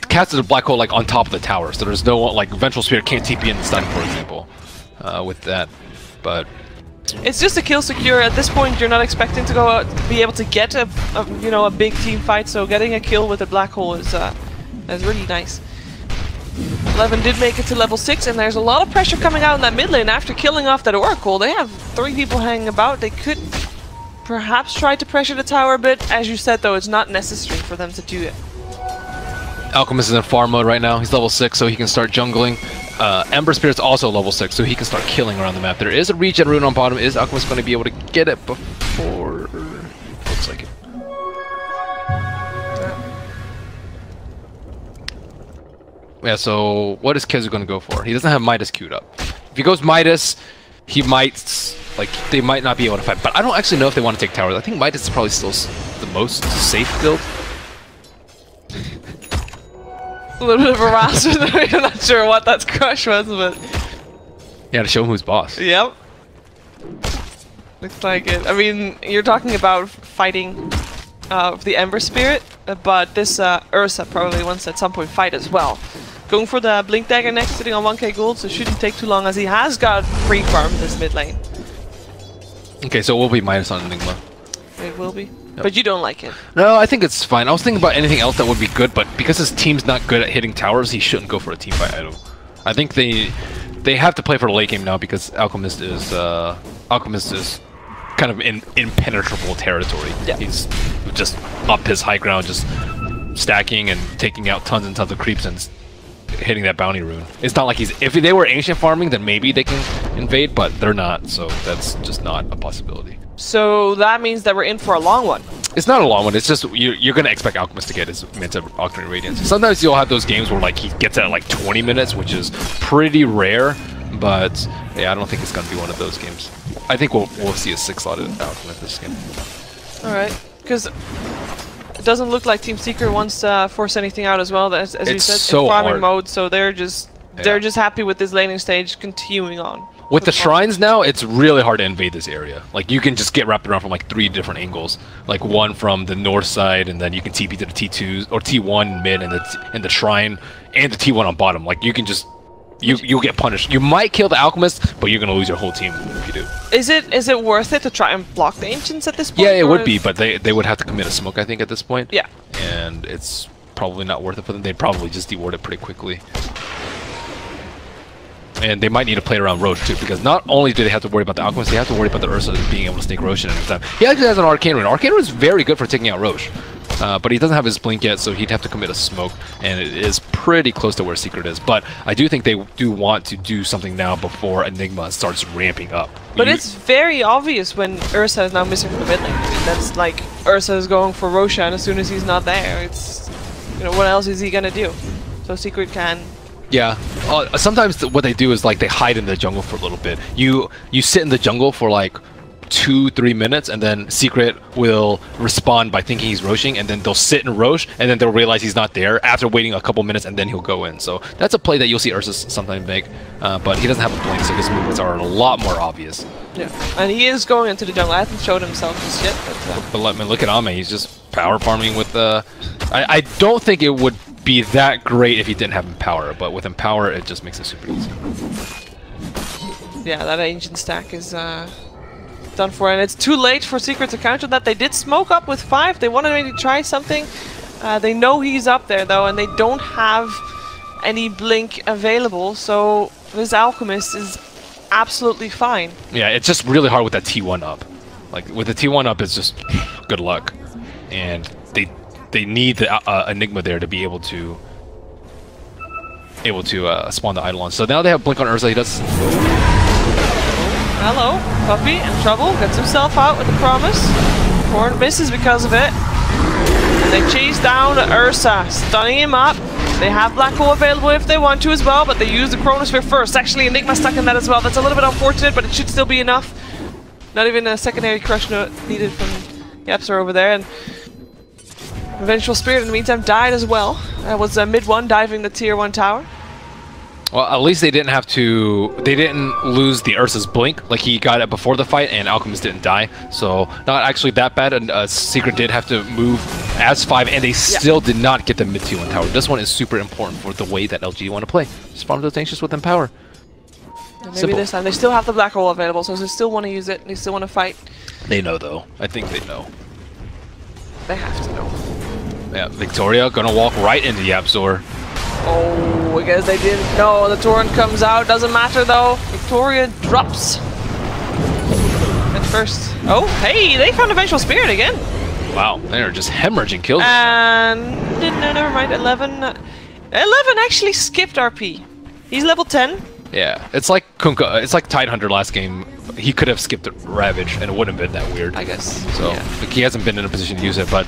casted a black hole like on top of the tower, so there's no like Vengeful Spirit can't TP in the stun, for example, with that. But it's just a kill secure. At this point, you're not expecting to go out, be able to get a big team fight. So getting a kill with a black hole is really nice. 11 did make it to level 6, and there's a lot of pressure coming out in that mid lane after killing off that Oracle. They have 3 people hanging about. They could perhaps try to pressure the tower a bit. As you said, though, it's not necessary for them to do it. Alchemist is in farm mode right now. He's level 6, so he can start jungling. Ember Spirit's also level 6, so he can start killing around the map. There is a regen rune on bottom. Is Alchemist going to be able to get it before... Looks like it. Yeah, so what is Kezu going to go for? He doesn't have Midas queued up. If he goes Midas, he might, like, they might not be able to fight. But I don't actually know if they want to take towers. I think Midas is probably still the most safe build. A little bit of a roster there. I'm not sure what that crush was, but... Yeah, to show him who's boss. Yep. Looks like it. I mean, you're talking about fighting the Ember Spirit, but this Ursa probably wants at some point fight as well. Going for the Blink Dagger next, sitting on 1k gold, so shouldn't take too long as he has got free farm this mid lane. Okay, so it will be Midas on Enigma. It will be. Yep. But you don't like it? No, I think it's fine. I was thinking about anything else that would be good, but because his team's not good at hitting towers, he shouldn't go for a team fight idol. I think they have to play for the late game now because Alchemist is kind of in impenetrable territory. Yeah. He's just up his high ground, just stacking and taking out tons and tons of creeps and hitting that bounty rune. It's not like if they were ancient farming, then maybe they can invade, but they're not, so that's just not a possibility. So that means that we're in for a long one. It's not a long one. It's just you're gonna expect Alchemist to get his minutes of Octane Radiance. Sometimes you'll have those games where like he gets it at like 20 minutes, which is pretty rare. But yeah, I don't think it's gonna be one of those games. I think we'll see a 6-slotted Alchemist this game. All right, because it doesn't look like Team Secret wants to force anything out as well. As you said, so in farming hard. mode, so they're just happy with this laning stage continuing on. With the shrines now, it's really hard to invade this area. Like, you can just get wrapped around from like 3 different angles. Like one from the north side, and then you can TP to the T2s or T1 mid and the shrine and the T1 on bottom. Like, you can just you'll get punished. You might kill the Alchemist, but you're gonna lose your whole team if you do. Is it worth it to try and block the Ancients at this point? Yeah, it would be, but they would have to commit a smoke, I think, at this point. Yeah. And it's probably not worth it for them. They'd probably just deward it pretty quickly. And they might need to play around Roche too, because not only do they have to worry about the Alchemist, they have to worry about the Ursa being able to stake Roche in any time. He actually has an Arcane Rune. Arcane Rune is very good for taking out Roche, but he doesn't have his blink yet, so he'd have to commit a smoke, and it is pretty close to where Secret is. But I do think they do want to do something now before Enigma starts ramping up. But it's very obvious when Ursa is now missing from the mid lane. I mean, that's like Ursa is going for Roshan as soon as he's not there. It's, you know, what else is he gonna do? So Secret can. Yeah, sometimes what they do is like they hide in the jungle for a little bit. You sit in the jungle for like 2-3 minutes, and then Secret will respond by thinking he's Roshing, and then they'll sit in Roche, and then they'll realize he's not there after waiting a couple minutes, and then he'll go in. So that's a play that you'll see Ursa sometimes make, but he doesn't have a blink, so his movements are a lot more obvious. Yeah, and he is going into the jungle. I haven't showed himself just yet, but let me look at Ame. He's just power farming with the. I don't think it would be that great if he didn't have Empower, but with Empower it just makes it super easy. Yeah, that Ancient stack is done for, and it's too late for Secret to counter that. They did smoke up with 5. They want to maybe try something. They know he's up there though, and they don't have any blink available, so this Alchemist is absolutely fine. Yeah, it's just really hard with that T1 up. Like with the T1 up, it's just good luck, and they need the Enigma there to be able to spawn the Eidolon. So now they have blink on Ursa. He does. Hello, Puppy in trouble. Gets himself out with the promise. Horn misses because of it. And they chase down Ursa, stunning him up. They have Black Hole available if they want to as well, but they use the Chronosphere first. Actually, Enigma stuck in that as well. That's a little bit unfortunate, but it should still be enough. Not even a secondary crush note needed from Yapsar over there. And Vengeful Spirit in the meantime died as well. That was mid 1 diving the tier 1 tower. Well, at least they didn't have to. They didn't lose the Ursa's blink. Like, he got it before the fight, and Alchemist didn't die. So not actually that bad. And Secret did have to move as 5, and they still did not get the mid tier 1 tower. This one is super important for the way that LG want to play. Just farm those anxious with Empower. And maybe this time they still have the Black Hole available, so they still want to use it. They still want to fight. They know though. I think they know. They have to know. Yeah, Victoria gonna walk right into Yapzor. Oh, I guess they didn't know. The torrent comes out. Doesn't matter though. Victoria drops. At first. Oh, hey, they found a Vengeful Spirit again. Wow, they're just hemorrhaging kills. And no, never mind. 11 actually skipped RP. He's level 10. Yeah, it's like Kunkka. It's like Tidehunter last game. He could have skipped Ravage, and it wouldn't have been that weird. I guess. So yeah. like, he hasn't been in a position to use it, but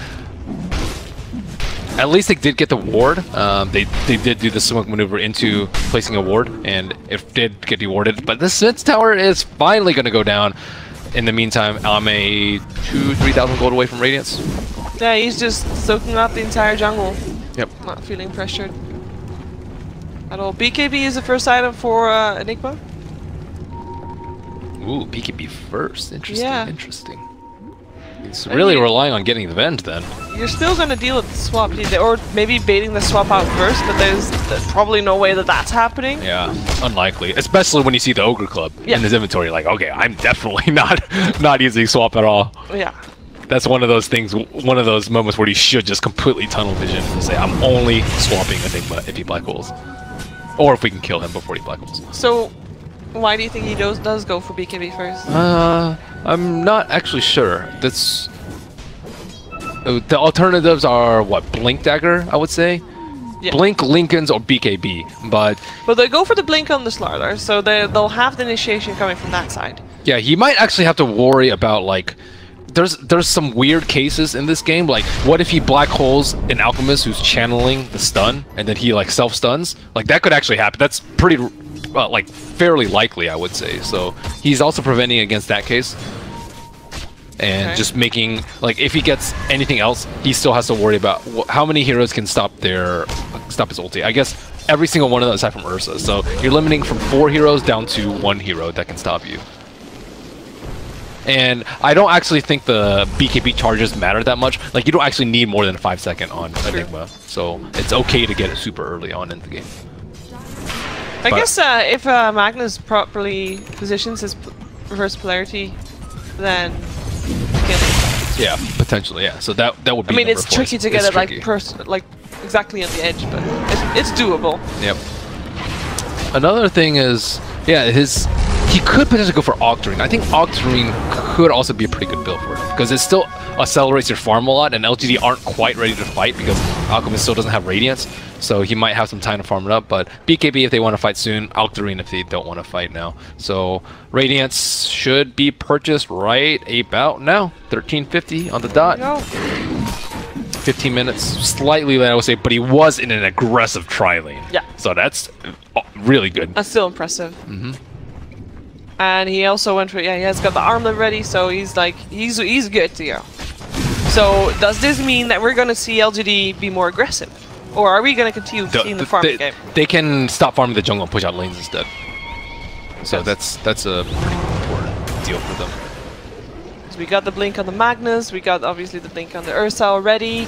at least they did get the ward. They did do the smoke maneuver into placing a ward, and it did get dewarded. But the Smith's Tower is finally going to go down. In the meantime, Ame 2,000-3,000 gold away from Radiance. Yeah, he's just soaking up the entire jungle. Yep. Not feeling pressured at all. BKB is the first item for Enigma. Ooh, BKB first. Interesting. Yeah. Interesting. It's really relying on getting the Venge then. You're still going to deal with the swap, or maybe baiting the swap out first, but there's probably no way that that's happening. Yeah, unlikely. Especially when you see the Ogre Club in his inventory. Like, okay, I'm definitely not using swap at all. Yeah. That's one of those things, one of those moments where you should just completely tunnel vision and say, I'm only swapping Enigma if he black holes. Or if we can kill him before he black holes. So, why do you think he does go for BKB first? I'm not actually sure. That's the alternatives are what? Blink Dagger, I would say. Yeah. Blink, Lincolns, or BKB, but they go for the blink on the Slardar, so they'll have the initiation coming from that side. Yeah, he might actually have to worry about like. There's some weird cases in this game. Like, what if he black holes an alchemist who's channeling the stun, and then he like self stuns? Like that could actually happen. That's pretty, like fairly likely, I would say. So he's also preventing against that case, and just making like if he gets anything else, he still has to worry about how many heroes can stop his ulti. I guess every single one of them aside from Ursa. So you're limiting from 4 heroes down to 1 hero that can stop you. And I don't actually think the BKB charges matter that much. Like, you don't actually need more than a 5-second on Enigma. So it's okay to get it super early on in the game. I guess if Magnus properly positions his reverse polarity, then yeah, potentially, yeah. So that would be. I mean, it's tricky to get it like exactly on the edge, but it's doable. Yep. Another thing is, yeah, he could potentially go for Octarine. I think Octarine could also be a pretty good build for him because it still accelerates your farm a lot, and LGD aren't quite ready to fight because Alchemist still doesn't have Radiance, so he might have some time to farm it up. But BKB if they want to fight soon, Octarine if they don't want to fight now. So Radiance should be purchased right about now, 1350 on the dot. 15 minutes, slightly late I would say, but he was in an aggressive tri-lane. Yeah. So that's really good. That's still impressive. And he also went for, he has got the armlet ready, so he's like, he's good to go. So does this mean that we're going to see LGD be more aggressive? Or are we going to continue seeing the farming game? They can stop farming the jungle and push out lanes instead. So that's a pretty important deal for them. So we got the blink on the Magnus, we got obviously the blink on the Ursa already.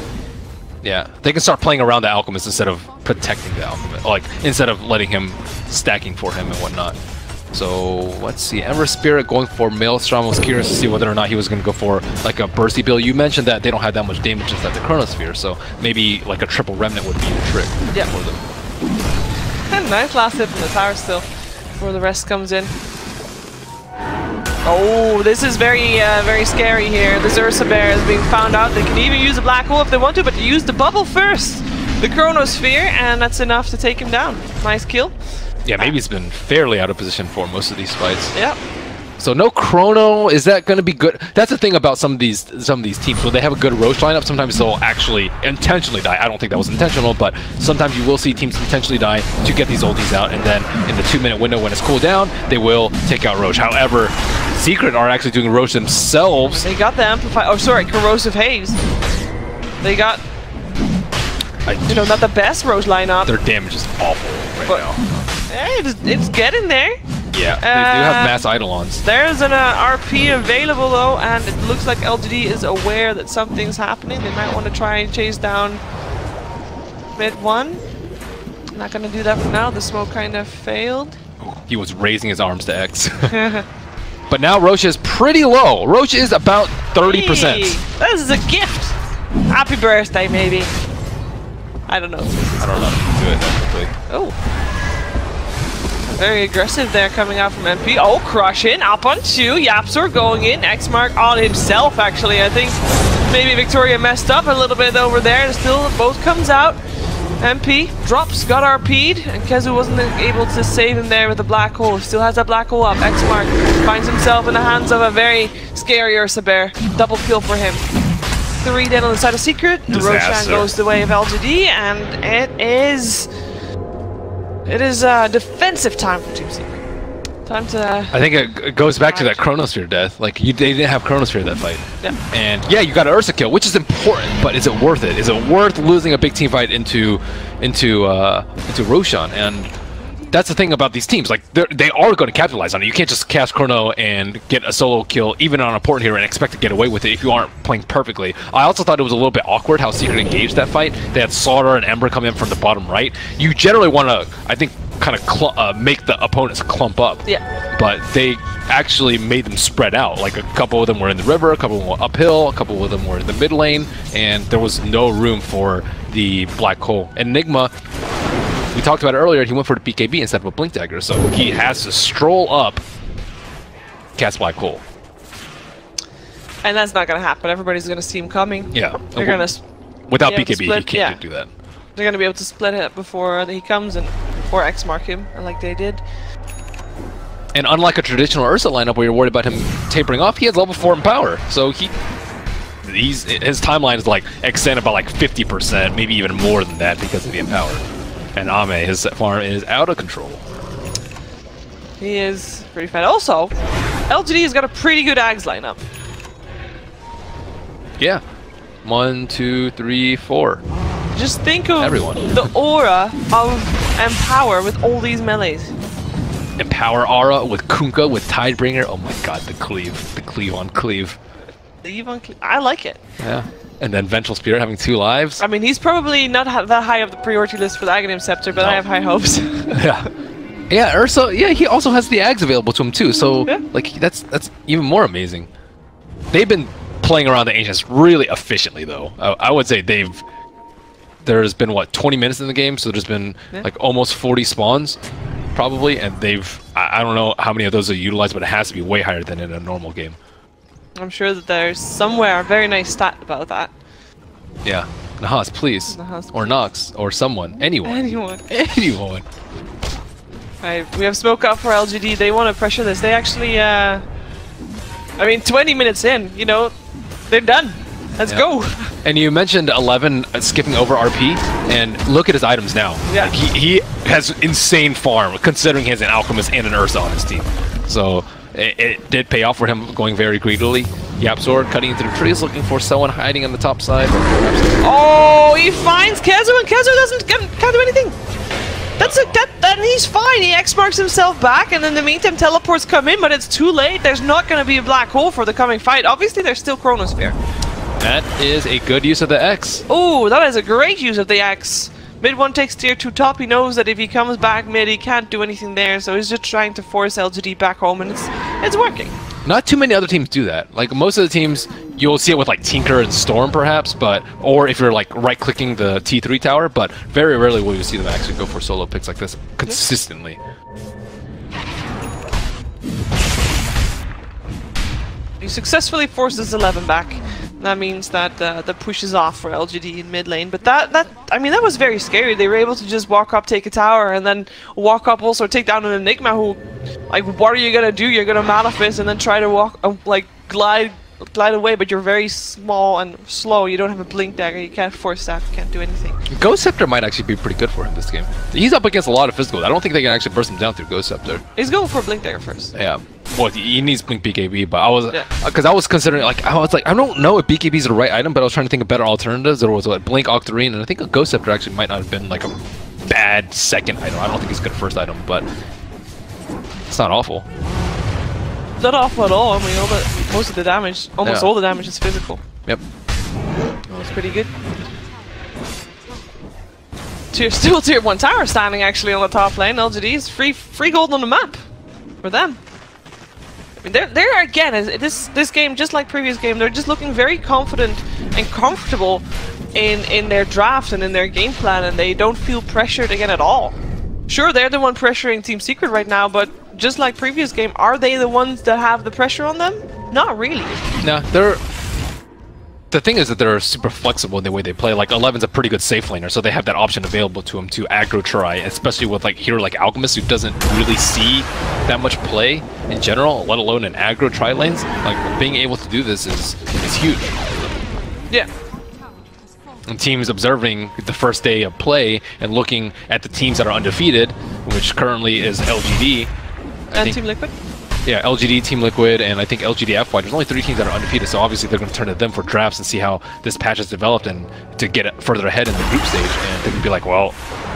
Yeah, they can start playing around the Alchemist instead of protecting the Alchemist, like instead of letting him stacking for him and whatnot. So let's see, Ember Spirit going for Maelstrom. I was curious to see whether or not he was going to go for like a bursty build. You mentioned that they don't have that much damage inside the Chronosphere, so maybe like a triple remnant would be the trick for them. And nice last hit from the tower still, before the rest comes in. Oh, this is very scary here. This Ursa Bear is being found out. They can even use a black hole if they want to, but they use the bubble first. The Chronosphere, and that's enough to take him down. Nice kill. Yeah, maybe he's been fairly out of position for most of these fights. Yeah. So no Chrono, is that going to be good? That's the thing about some of these teams. When they have a good Roche lineup, sometimes they'll actually intentionally die. I don't think that was intentional, but sometimes you will see teams intentionally die to get these ultis out, and then in the 2-minute window when it's cooled down, they will take out Roche. However, Secret are actually doing Roche themselves. They got the Amplify, oh sorry, Corrosive Haze. They got, not the best Roche lineup. Their damage is awful right now. Hey, it's getting there. Yeah, they do have mass Eidolons. There's an RP available though, and it looks like LGD is aware that something's happening. They might want to try and chase down mid 1. Not going to do that for now. The smoke kind of failed. He was raising his arms to X. But now Roche is pretty low. Roche is about 30%. Hey, this is a gift. Happy birthday, maybe. I don't know. I don't know if you can do it that quickly. Oh. Very aggressive there coming out from MP. Oh, crush in, up on 2. Yapsor going in. Xmark on himself, actually. I think maybe Victoria messed up a little bit over there. And still, both comes out. MP drops, got RP'd, and Kezu wasn't able to save him there with the black hole. Still has that black hole up. Xmark finds himself in the hands of a very scary Ursa Bear. Double kill for him. 3 dead on the side of Secret. Roshan goes the way of LGD, and it is defensive time for Team Secret. Time to... I think it goes back to that Chronosphere death. Like, they didn't have Chronosphere that fight. Yeah. And yeah, you got an Ursa kill, which is important, but is it worth it? Is it worth losing a big team fight into Roshan? And that's the thing about these teams. Like, they are going to capitalize on it. You can't just cast Chrono and get a solo kill, even on an important hero, and expect to get away with it if you aren't playing perfectly. I also thought it was a little bit awkward how Secret engaged that fight. They had Slaughter and Ember come in from the bottom right. You generally want to, I think, kind of make the opponents clump up. Yeah. But they actually made them spread out. Like, a couple of them were in the river, a couple of them were uphill, a couple of them were in the mid lane, and there was no room for the black hole. Enigma, we talked about it earlier, he went for the BKB instead of a Blink Dagger, so he has to stroll up, cast black hole. And that's not going to happen. Everybody's going to see him coming. Yeah. They're going to... Without BKB, he can't do that. They're going to be able to split it before he comes and or X-mark him, like they did. And unlike a traditional Ursa lineup where you're worried about him tapering off, he has level 4 in power. So his timeline is like extended by like 50%, maybe even more than that because of the Empower. And Ame, his farm is out of control. He is pretty fat. Also, LGD has got a pretty good Ags lineup. Yeah. 1, 2, 3, 4. Just think of Everyone. the aura of Empower with all these melees. Empower aura with Kunkka, with Tidebringer. Oh my god, the cleave. The cleave on cleave. I like it. Yeah. And then Vengeful Spirit having 2 lives. I mean, he's probably not that high of the priority list for the Aghanim Scepter, but No. I have high hopes. Yeah. Yeah, Ursa, yeah, he also has the Ags available to him too, so Yeah. like that's even more amazing. They've been playing around the Ancients really efficiently though. I would say there's been what, 20 minutes in the game, so there's been like almost 40 spawns probably, and I don't know how many of those are utilized, but it has to be way higher than in a normal game. I'm sure that there's somewhere a very nice stat about that. Yeah. Nahas, please. Nahas, or please. Nox, or someone. Anyone. Anyone. Right, we have smoke out for LGD. They want to pressure this. They actually, I mean, 20 minutes in, you know, they're done. Let's go. And you mentioned 11 skipping over RP, and look at his items now. Yeah. Like, he has insane farm, considering he has an Alchemist and an Ursa on his team. So it did pay off for him going very greedily. Yap Sword cutting into the trees, looking for someone hiding on the top side. Oh, he finds Kezu, and Kezu can't do anything. Then he's fine. He X marks himself back, and in the meantime, teleports come in, but it's too late. There's not going to be a black hole for the coming fight. Obviously, there's still Chronosphere. That is a good use of the X. Oh, that is a great use of the X. Mid 1 takes tier 2 top. He knows that if he comes back mid, he can't do anything there, so he's just trying to force LGD back home, and it's working. Not too many other teams do that. Like most of the teams, you'll see it with like Tinker and Storm perhaps, or if you're like right-clicking the T3 tower, but very rarely will you see them actually go for solo picks like this consistently. He successfully forces 11 back. That means that the push is off for LGD in mid lane, but I mean that was very scary. They were able to just walk up, take a tower, and then walk up also take down an Enigma who, like, what are you gonna do? You're gonna Mana Fist and then try to walk, like glide away, but you're very small and slow. You don't have a blink dagger. You can't force that. You can't do anything. Ghost Scepter might actually be pretty good for him this game. He's up against a lot of physical. I don't think they can actually burst him down through Ghost Scepter. He's going for a blink dagger first. Yeah. Well, he needs Blink BKB, but I was considering, like, I don't know if BKB is the right item, but I was trying to think of better alternatives. There was what, Blink Octarine, and I think a Ghost Scepter actually might not have been like a bad second item. I don't think it's a good first item, but it's not awful. Not awful at all. I mean, most of the damage, almost all the damage is physical. Yep. That's pretty good. Still tier 1 tower standing actually on the top lane. LGD is free gold on the map for them. I mean, they're again, this game, just like previous game, they're just looking very confident and comfortable in their draft and in their game plan, and they don't feel pressured again at all. Sure, they're the one pressuring Team Secret right now, but just like previous game, are they the ones that have the pressure on them? Not really. No, the thing is that they're super flexible in the way they play. Like 11's a pretty good safe laner, so they have that option available to him to aggro try, especially with like hero like Alchemist, who doesn't really see that much play in general, let alone in aggro try lanes. Like being able to do this is huge. Yeah. And teams observing the first day of play and looking at the teams that are undefeated, which currently is LGD. And Team Liquid? Yeah, LGD, Team Liquid, and I think LGD FY. There's only 3 teams that are undefeated, so obviously they're going to turn to them for drafts and see how this patch has developed and to get further ahead in the group stage. And they can be like, well,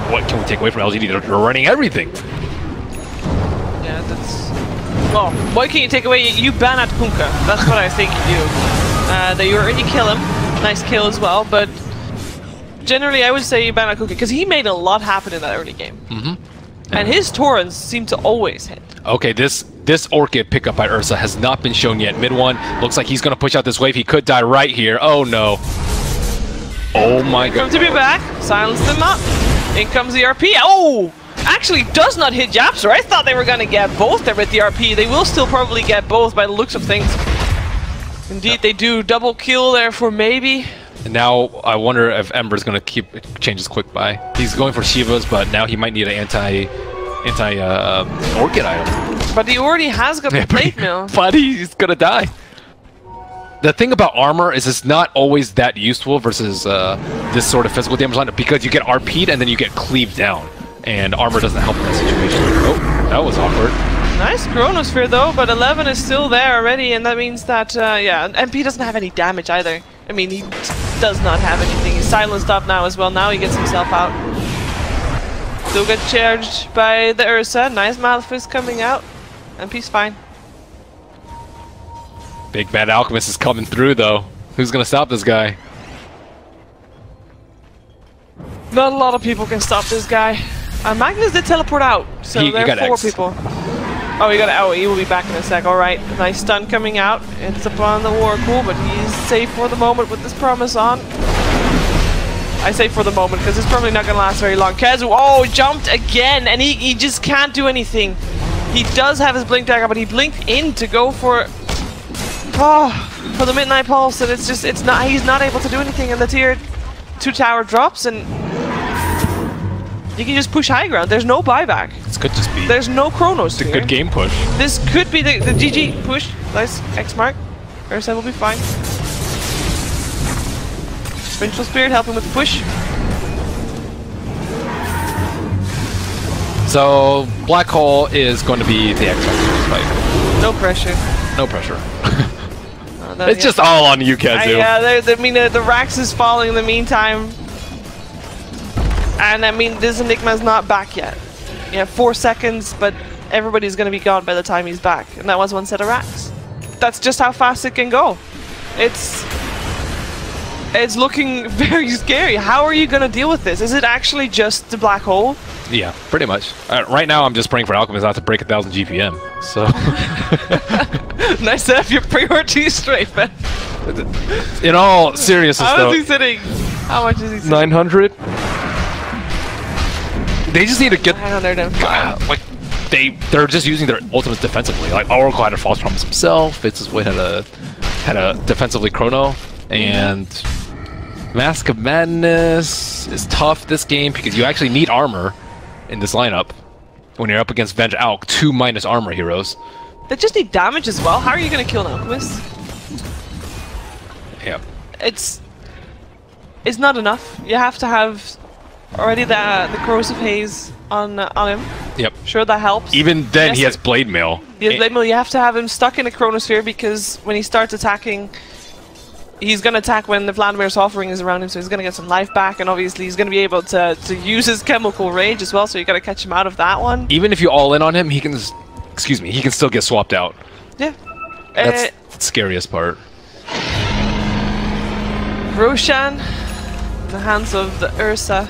what can we take away from LGD? They're running everything. Yeah, that's... Well, what can you take away? You ban at Kunkka. That's what I think you do. You already kill him. Nice kill as well, but generally I would say you ban at Kunkka, because he made a lot happen in that early game. And his torrents seem to always hit. Okay, this Orchid pickup by Ursa has not been shown yet. Mid 1 looks like he's going to push out this wave. He could die right here. Oh no. Oh my god. Come to be back. Silence them up. In comes the RP. Oh! Actually does not hit Japster. I thought they were going to get both there with the RP. They will still probably get both by the looks of things. Indeed, they do. Double kill there for maybe. And now I wonder if Ember's going to change his quick buy. He's going for Shiva's, but now he might need an anti Orchid item. But he already has got the plate mill. But he's gonna die. The thing about armor is it's not always that useful versus this sort of physical damage lineup because you get RP'd and then you get cleaved down. And armor doesn't help in that situation. Oh, that was awkward. Nice Chronosphere though, but 11 is still there already, and that means that, yeah, MP doesn't have any damage either. I mean, he does not have anything. He's silenced up now as well. Now he gets himself out. Still get charged by the Ursa. Nice Malphite coming out. MP's fine. Big Bad Alchemist is coming through though. Who's gonna stop this guy? Not a lot of people can stop this guy. Magnus did teleport out, so there are 4 people. Oh, he will be back in a sec. Alright, nice stun coming out. It's upon the Oracle, but he's safe for the moment with this promise on. I say for the moment, because it's probably not going to last very long. Kazu, oh, jumped again, and he just can't do anything. He does have his blink dagger, but he blinked in to go for the Midnight Pulse, and he's not able to do anything, and the tier 2 tower drops, and you can just push high ground. There's no buyback. This could just be. There's no Chronos. It's a good game push. This could be the GG push. Nice X mark. Ursa will be fine. Vengeful Spirit helping with the push. So Black Hole is going to be the X fight. No pressure. No pressure. It's just all on you, Kazu. Yeah, I mean the Rax is falling in the meantime. And I mean, this Enigma's not back yet. You have 4 seconds, but everybody's gonna be gone by the time he's back. And that was 1 set of racks. That's just how fast it can go. It's looking very scary. How are you gonna deal with this? Is it actually just the black hole? Yeah, pretty much. Right now, I'm just praying for Alchemist not to break 1,000 GPM. So. Nice to have your priorities straight, man. In all seriousness, How is he sitting? How much is he sitting? 900. They just need to get. 905. Like, they're just using their ultimates defensively. Like Oracle had a false promise himself. Fitz' Void had a defensively chrono, and Mask of Madness is tough this game because you actually need armor in this lineup when you're up against Venge Alk, 2 minus armor heroes. They just need damage as well. How are you gonna kill an Alchemist? Yeah. It's not enough. You have to have already the Corrosive Haze on him. Yep. Sure, that helps. Even then, yes, he has Blade Mail. He has Blade Mail. You have to have him stuck in a Chronosphere because when he starts attacking, he's going to attack when the Vladimir's offering is around him, so he's going to get some life back, and obviously he's going to be able to use his Chemical Rage as well, so you got to catch him out of that one. Even if you all in on him, he can, he can still get swapped out. Yeah. That's the scariest part. Roshan, in the hands of the Ursa.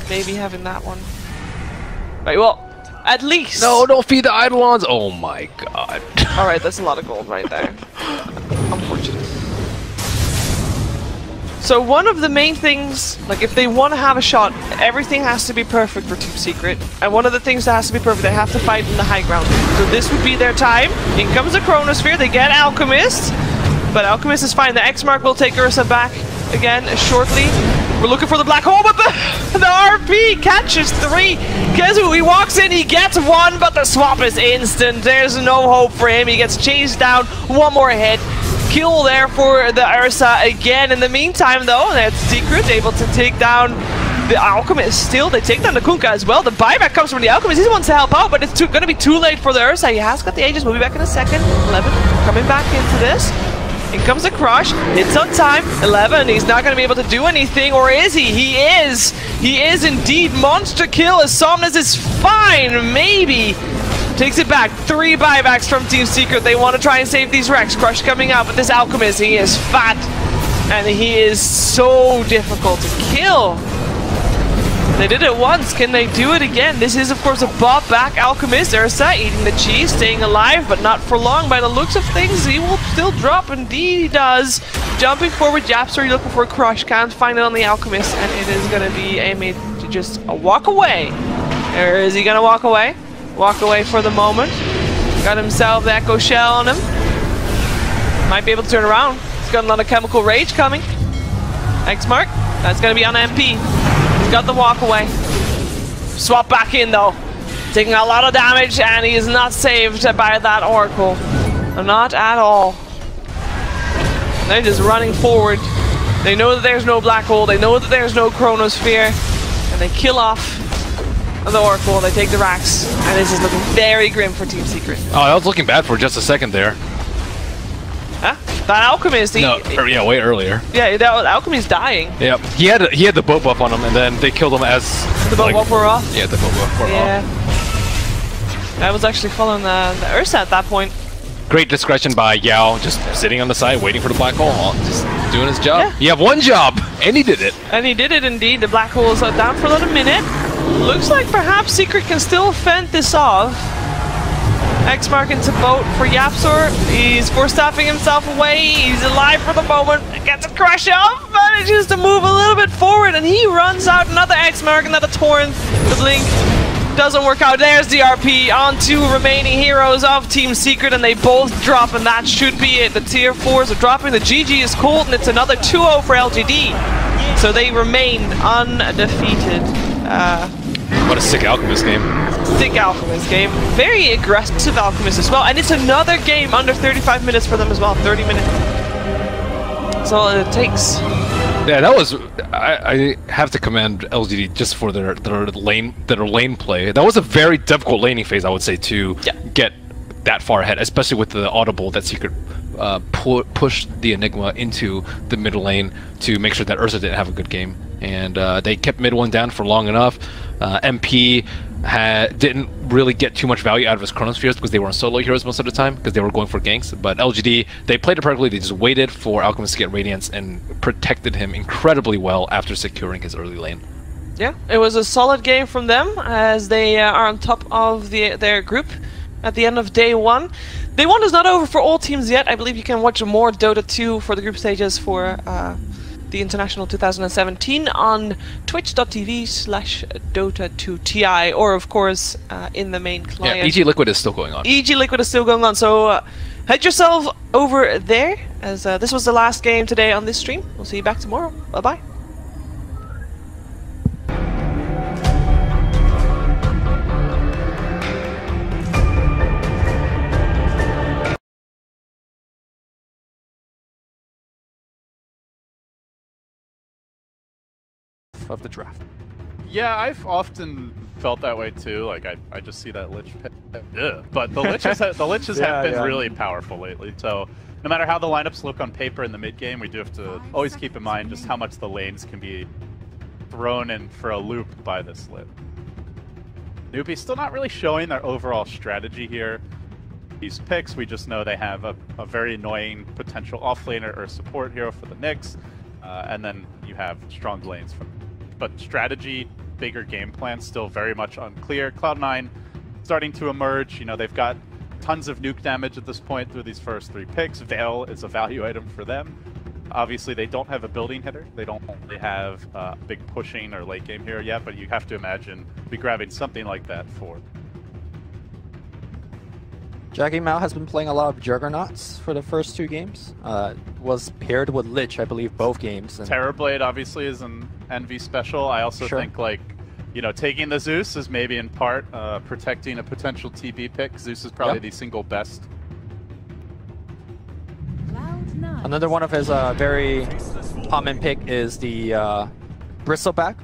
Maybe having that one. Right, well, at least. No, don't feed the Eidolons. Oh my god. Alright, that's a lot of gold right there. Unfortunate. So one of the main things, like if they want to have a shot, everything has to be perfect for Team Secret. And one of the things that has to be perfect, they have to fight in the high ground. So this would be their time. In comes the Chronosphere, they get Alchemist. But Alchemist is fine. The X Mark will take Ursa back again shortly. We're looking for the black hole, but the RP catches 3. Kazu, he walks in, he gets 1, but the swap is instant. There's no hope for him. He gets chased down. 1 more hit. Kill there for the Ursa again. In the meantime, though, that's Secret able to take down the Alchemist. Still, they take down the Kunkka as well. The buyback comes from the Alchemist. He wants to help out, but it's going to be too late for the Ursa. He has got the Aegis. We'll be back in a second. 11 coming back into this. In comes the Crush. It's on time. 11. He's not going to be able to do anything, or is he? He is. He is indeed. Monster kill. As Somnus is fine. Maybe. Takes it back. 3 buybacks from Team Secret. They want to try and save these Rex. Crush coming out, but this Alchemist, he is fat. And he is so difficult to kill. They did it once. Can they do it again? This is, of course, a bot back Alchemist. Ursa eating the cheese, staying alive, but not for long. By the looks of things, he will still drop. Indeed, he does. Jumping forward, Japster, looking for a Crush. Can't find it on the Alchemist, and it is going to be a made to just walk away. Or is he going to walk away? Walk away for the moment. Got himself the Echo Shell on him. Might be able to turn around. He's got a lot of Chemical Rage coming. X Mark. That's going to be on MP. Got the walk away. Swap back in though. Taking a lot of damage, and he is not saved by that Oracle. Not at all. They're just running forward. They know that there's no black hole, they know that there's no chronosphere, and they kill off the Oracle, they take the racks, and this is looking very grim for Team Secret. Oh, I was looking bad for just a second there. Huh? That Alchemist, yeah, way earlier. Yeah, that Alchemist dying. Yep, he had the boat buff on him, and then they killed him as the boat buff were off. Yeah, the boat buff were off. I was actually following the Ursa at that point. Great discretion by Yao, just sitting on the side, waiting for the black hole, just doing his job. Yeah. You have one job, and he did it. And he did it indeed. The black hole is down for another minute. Looks like perhaps Secret can still fend this off. X-Mark into boat for Yapsor. He's force-staffing himself away. He's alive for the moment. Gets a crush off. Manages to move a little bit forward, and he runs out another X-Mark, another Torrent. The blink doesn't work out. There's the RP on 2 remaining heroes of Team Secret, and they both drop, and that should be it. The tier 4s are dropping. The GG is cold, and it's another 2-0 for LGD. So they remain undefeated. What a sick Alchemist game. Sick Alchemist game. Very aggressive Alchemist as well. And it's another game under 35 minutes for them as well. 30 minutes. That's all it takes. Yeah, that was... I have to commend LGD just for their lane play. That was a very difficult laning phase, I would say, to get that far ahead, especially with the audible that Secret pushed the Enigma into the middle lane to make sure that Ursa didn't have a good game. And they kept mid 1 down for long enough. MP didn't really get too much value out of his Chronospheres because they were on solo heroes most of the time because they were going for ganks. But LGD, they played it perfectly. They just waited for Alchemist to get Radiance and protected him incredibly well after securing his early lane. Yeah, it was a solid game from them as they are on top of their group at the end of day 1. Day 1 is not over for all teams yet. I believe you can watch more Dota 2 for the group stages for the International 2017 on twitch.tv/Dota2TI, or of course in the main client. Yeah, EG Liquid is still going on. EG Liquid is still going on, so head yourself over there, as this was the last game today on this stream. We'll see you back tomorrow. Bye-bye. Of the draft. Yeah, I've often felt that way too. Like I just see that Lich, but the Liches have been really powerful lately. So no matter how the lineups look on paper in the mid game, we do have to always keep in mind just how much the lanes can be thrown in for a loop by this Lit. Newbie still not really showing their overall strategy here. These picks, we just know they have a very annoying potential offlaner or support hero for the Nyx, and then you have strong lanes from. But strategy, bigger game plan, still very much unclear. Cloud9 starting to emerge. You know, they've got tons of nuke damage at this point through these first 3 picks. Veil is a value item for them. Obviously, they don't have a building hitter. They don't really have big pushing or late game hero yet, but you have to imagine be grabbing something like that for. Jackie Mao has been playing a lot of Juggernauts for the first 2 games. Was paired with Lich, I believe, both games. And Terrorblade obviously is an NV special. I also think, like, you know, taking the Zeus is maybe in part protecting a potential TB pick. Zeus is probably the single best. Another one of his very common pick is the Bristleback.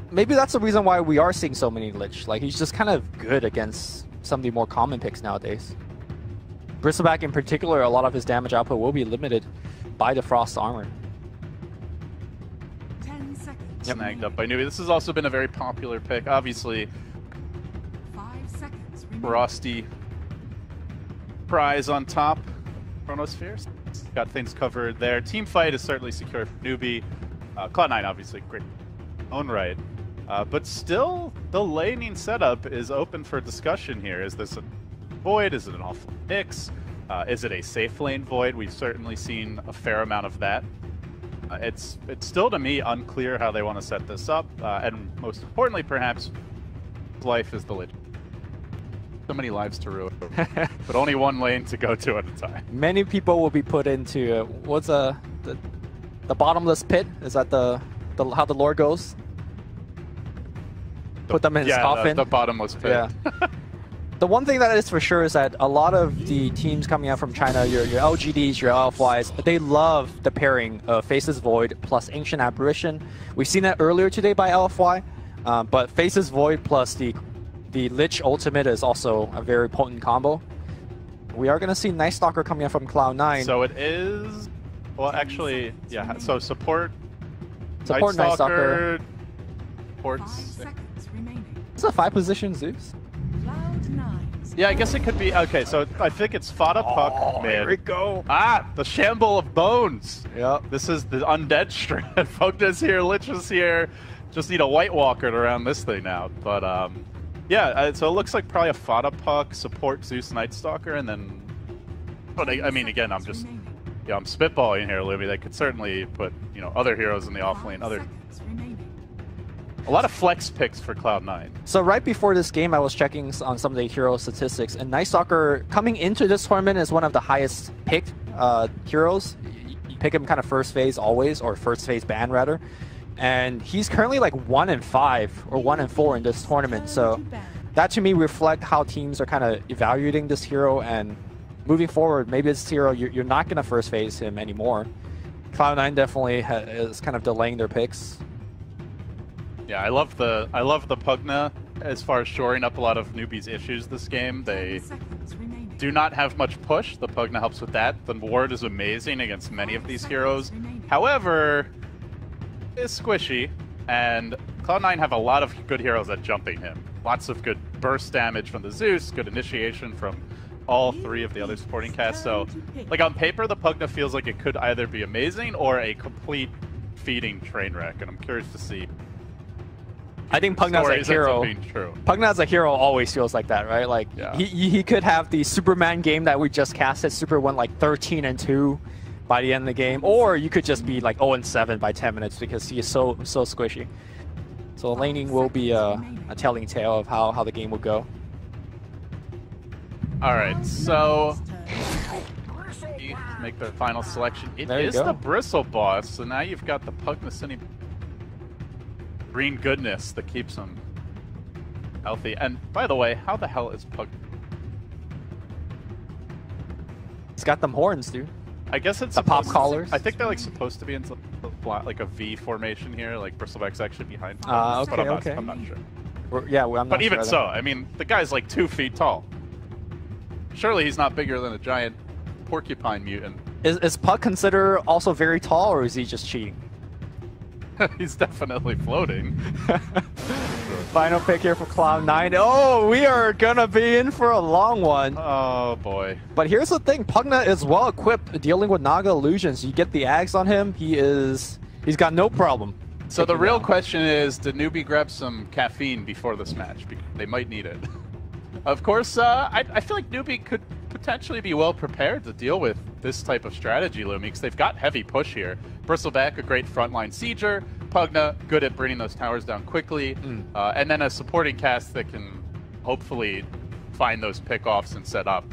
Maybe that's the reason why we are seeing so many Lich. Like, he's just kind of good against some of the more common picks nowadays. Bristleback in particular, a lot of his damage output will be limited by the Frost armor. 10 seconds. Snagged up by Newbie. This has also been a very popular pick. Obviously, 5 seconds remaining. Frosty prize on top. Chronospheres. Got things covered there. Team fight is certainly secure for Newbie. Cloud9 obviously great own right. But still, the laning setup is open for discussion here. Is this a Void? Is it an off Nyx? Is it a safe lane Void? We've certainly seen a fair amount of that. It's still, to me, unclear how they want to set this up. And most importantly, perhaps, life is the Lich. So many lives to ruin, but only one lane to go to at a time. Many people will be put into, what's the bottomless pit? Is that the how the lore goes? put them in his coffin. The bottomless pit. Yeah. The one thing that is for sure is that a lot of the teams coming out from China, your LGDs, your LFYs, they love the pairing of Faceless Void plus Ancient Apparition. We've seen that earlier today by LFY, but Faceless Void plus the Lich Ultimate is also a very potent combo. We are going to see Night Stalker coming out from Cloud9. So it is... Well, actually, yeah, so support Night Stalker. Supports... 5 seconds remaining. Is it a 5-position Zeus? Cloud9. Yeah, I guess it could be... Okay, so I think it's Fada Puck mid. Here we go. Ah, the Shamble of Bones. Yep. This is the undead strand. Fogda's here, Lich is here. Just need a White Walker around this thing now. But, yeah, so it looks like probably a Fada Puck, support Zeus Night Stalker, and then... But I mean, again, I'm just... Yeah, I'm spitballing here, Libby. They could certainly put, you know, other heroes in the off lane. A lot of flex picks for Cloud9. So right before this game, I was checking on some of the hero statistics, and Night Stalker coming into this tournament is one of the highest picked heroes. You pick him kind of first phase always, or first phase ban rather. And he's currently like 1 in 5 or 1 in 4 in this tournament. So that to me reflect how teams are kind of evaluating this hero, and moving forward, maybe this hero you're not going to first phase him anymore. Cloud9 definitely is kind of delaying their picks. Yeah, I love the Pugna as far as shoring up a lot of newbies' issues this game. They do not have much push. The Pugna helps with that. The ward is amazing against many of these heroes. However, it's squishy, and Cloud9 have a lot of good heroes at jumping him. Lots of good burst damage from the Zeus, good initiation from all 3 of the other supporting casts. So, like on paper, the Pugna feels like it could either be amazing or a complete feeding train wreck, and I'm curious to see. I think Pugna as a hero. Pugna as a hero always feels like that, right? Like he could have the Superman game that we just casted. Super went like 13-2 by the end of the game, or you could just be like 0-7 by 10 minutes because he is so squishy. So laning will be a telling tale of how the game will go. All right, so make the final selection. It is the Bristle boss, so now you've got the Pugna sending green goodness that keeps him healthy. And by the way, how the hell is Pug? He's got them horns, dude. I guess it's the pop collars. I think they're like supposed to be in like a V formation here, like Bristleback's actually behind. Okay, but I'm not sure. I'm not but even sure so, I mean, the guy's like 2 feet tall. Surely he's not bigger than a giant porcupine mutant. Is Pug considered also very tall, or is he just cheating? He's definitely floating. Final pick here for Cloud9. Oh, we are gonna be in for a long one. Oh boy. But here's the thing, Pugna is well equipped dealing with Naga illusions. You get the Ags on him, he's got no problem. So the real question is, did Newbie grab some caffeine before this match? Because they might need it. Of course, I feel like Newbie could potentially be well prepared to deal with this type of strategy, Lumi, because they've got heavy push here. Bristleback, a great frontline sieger. Pugna, good at bringing those towers down quickly. And then a supporting cast that can hopefully find those pickoffs and set up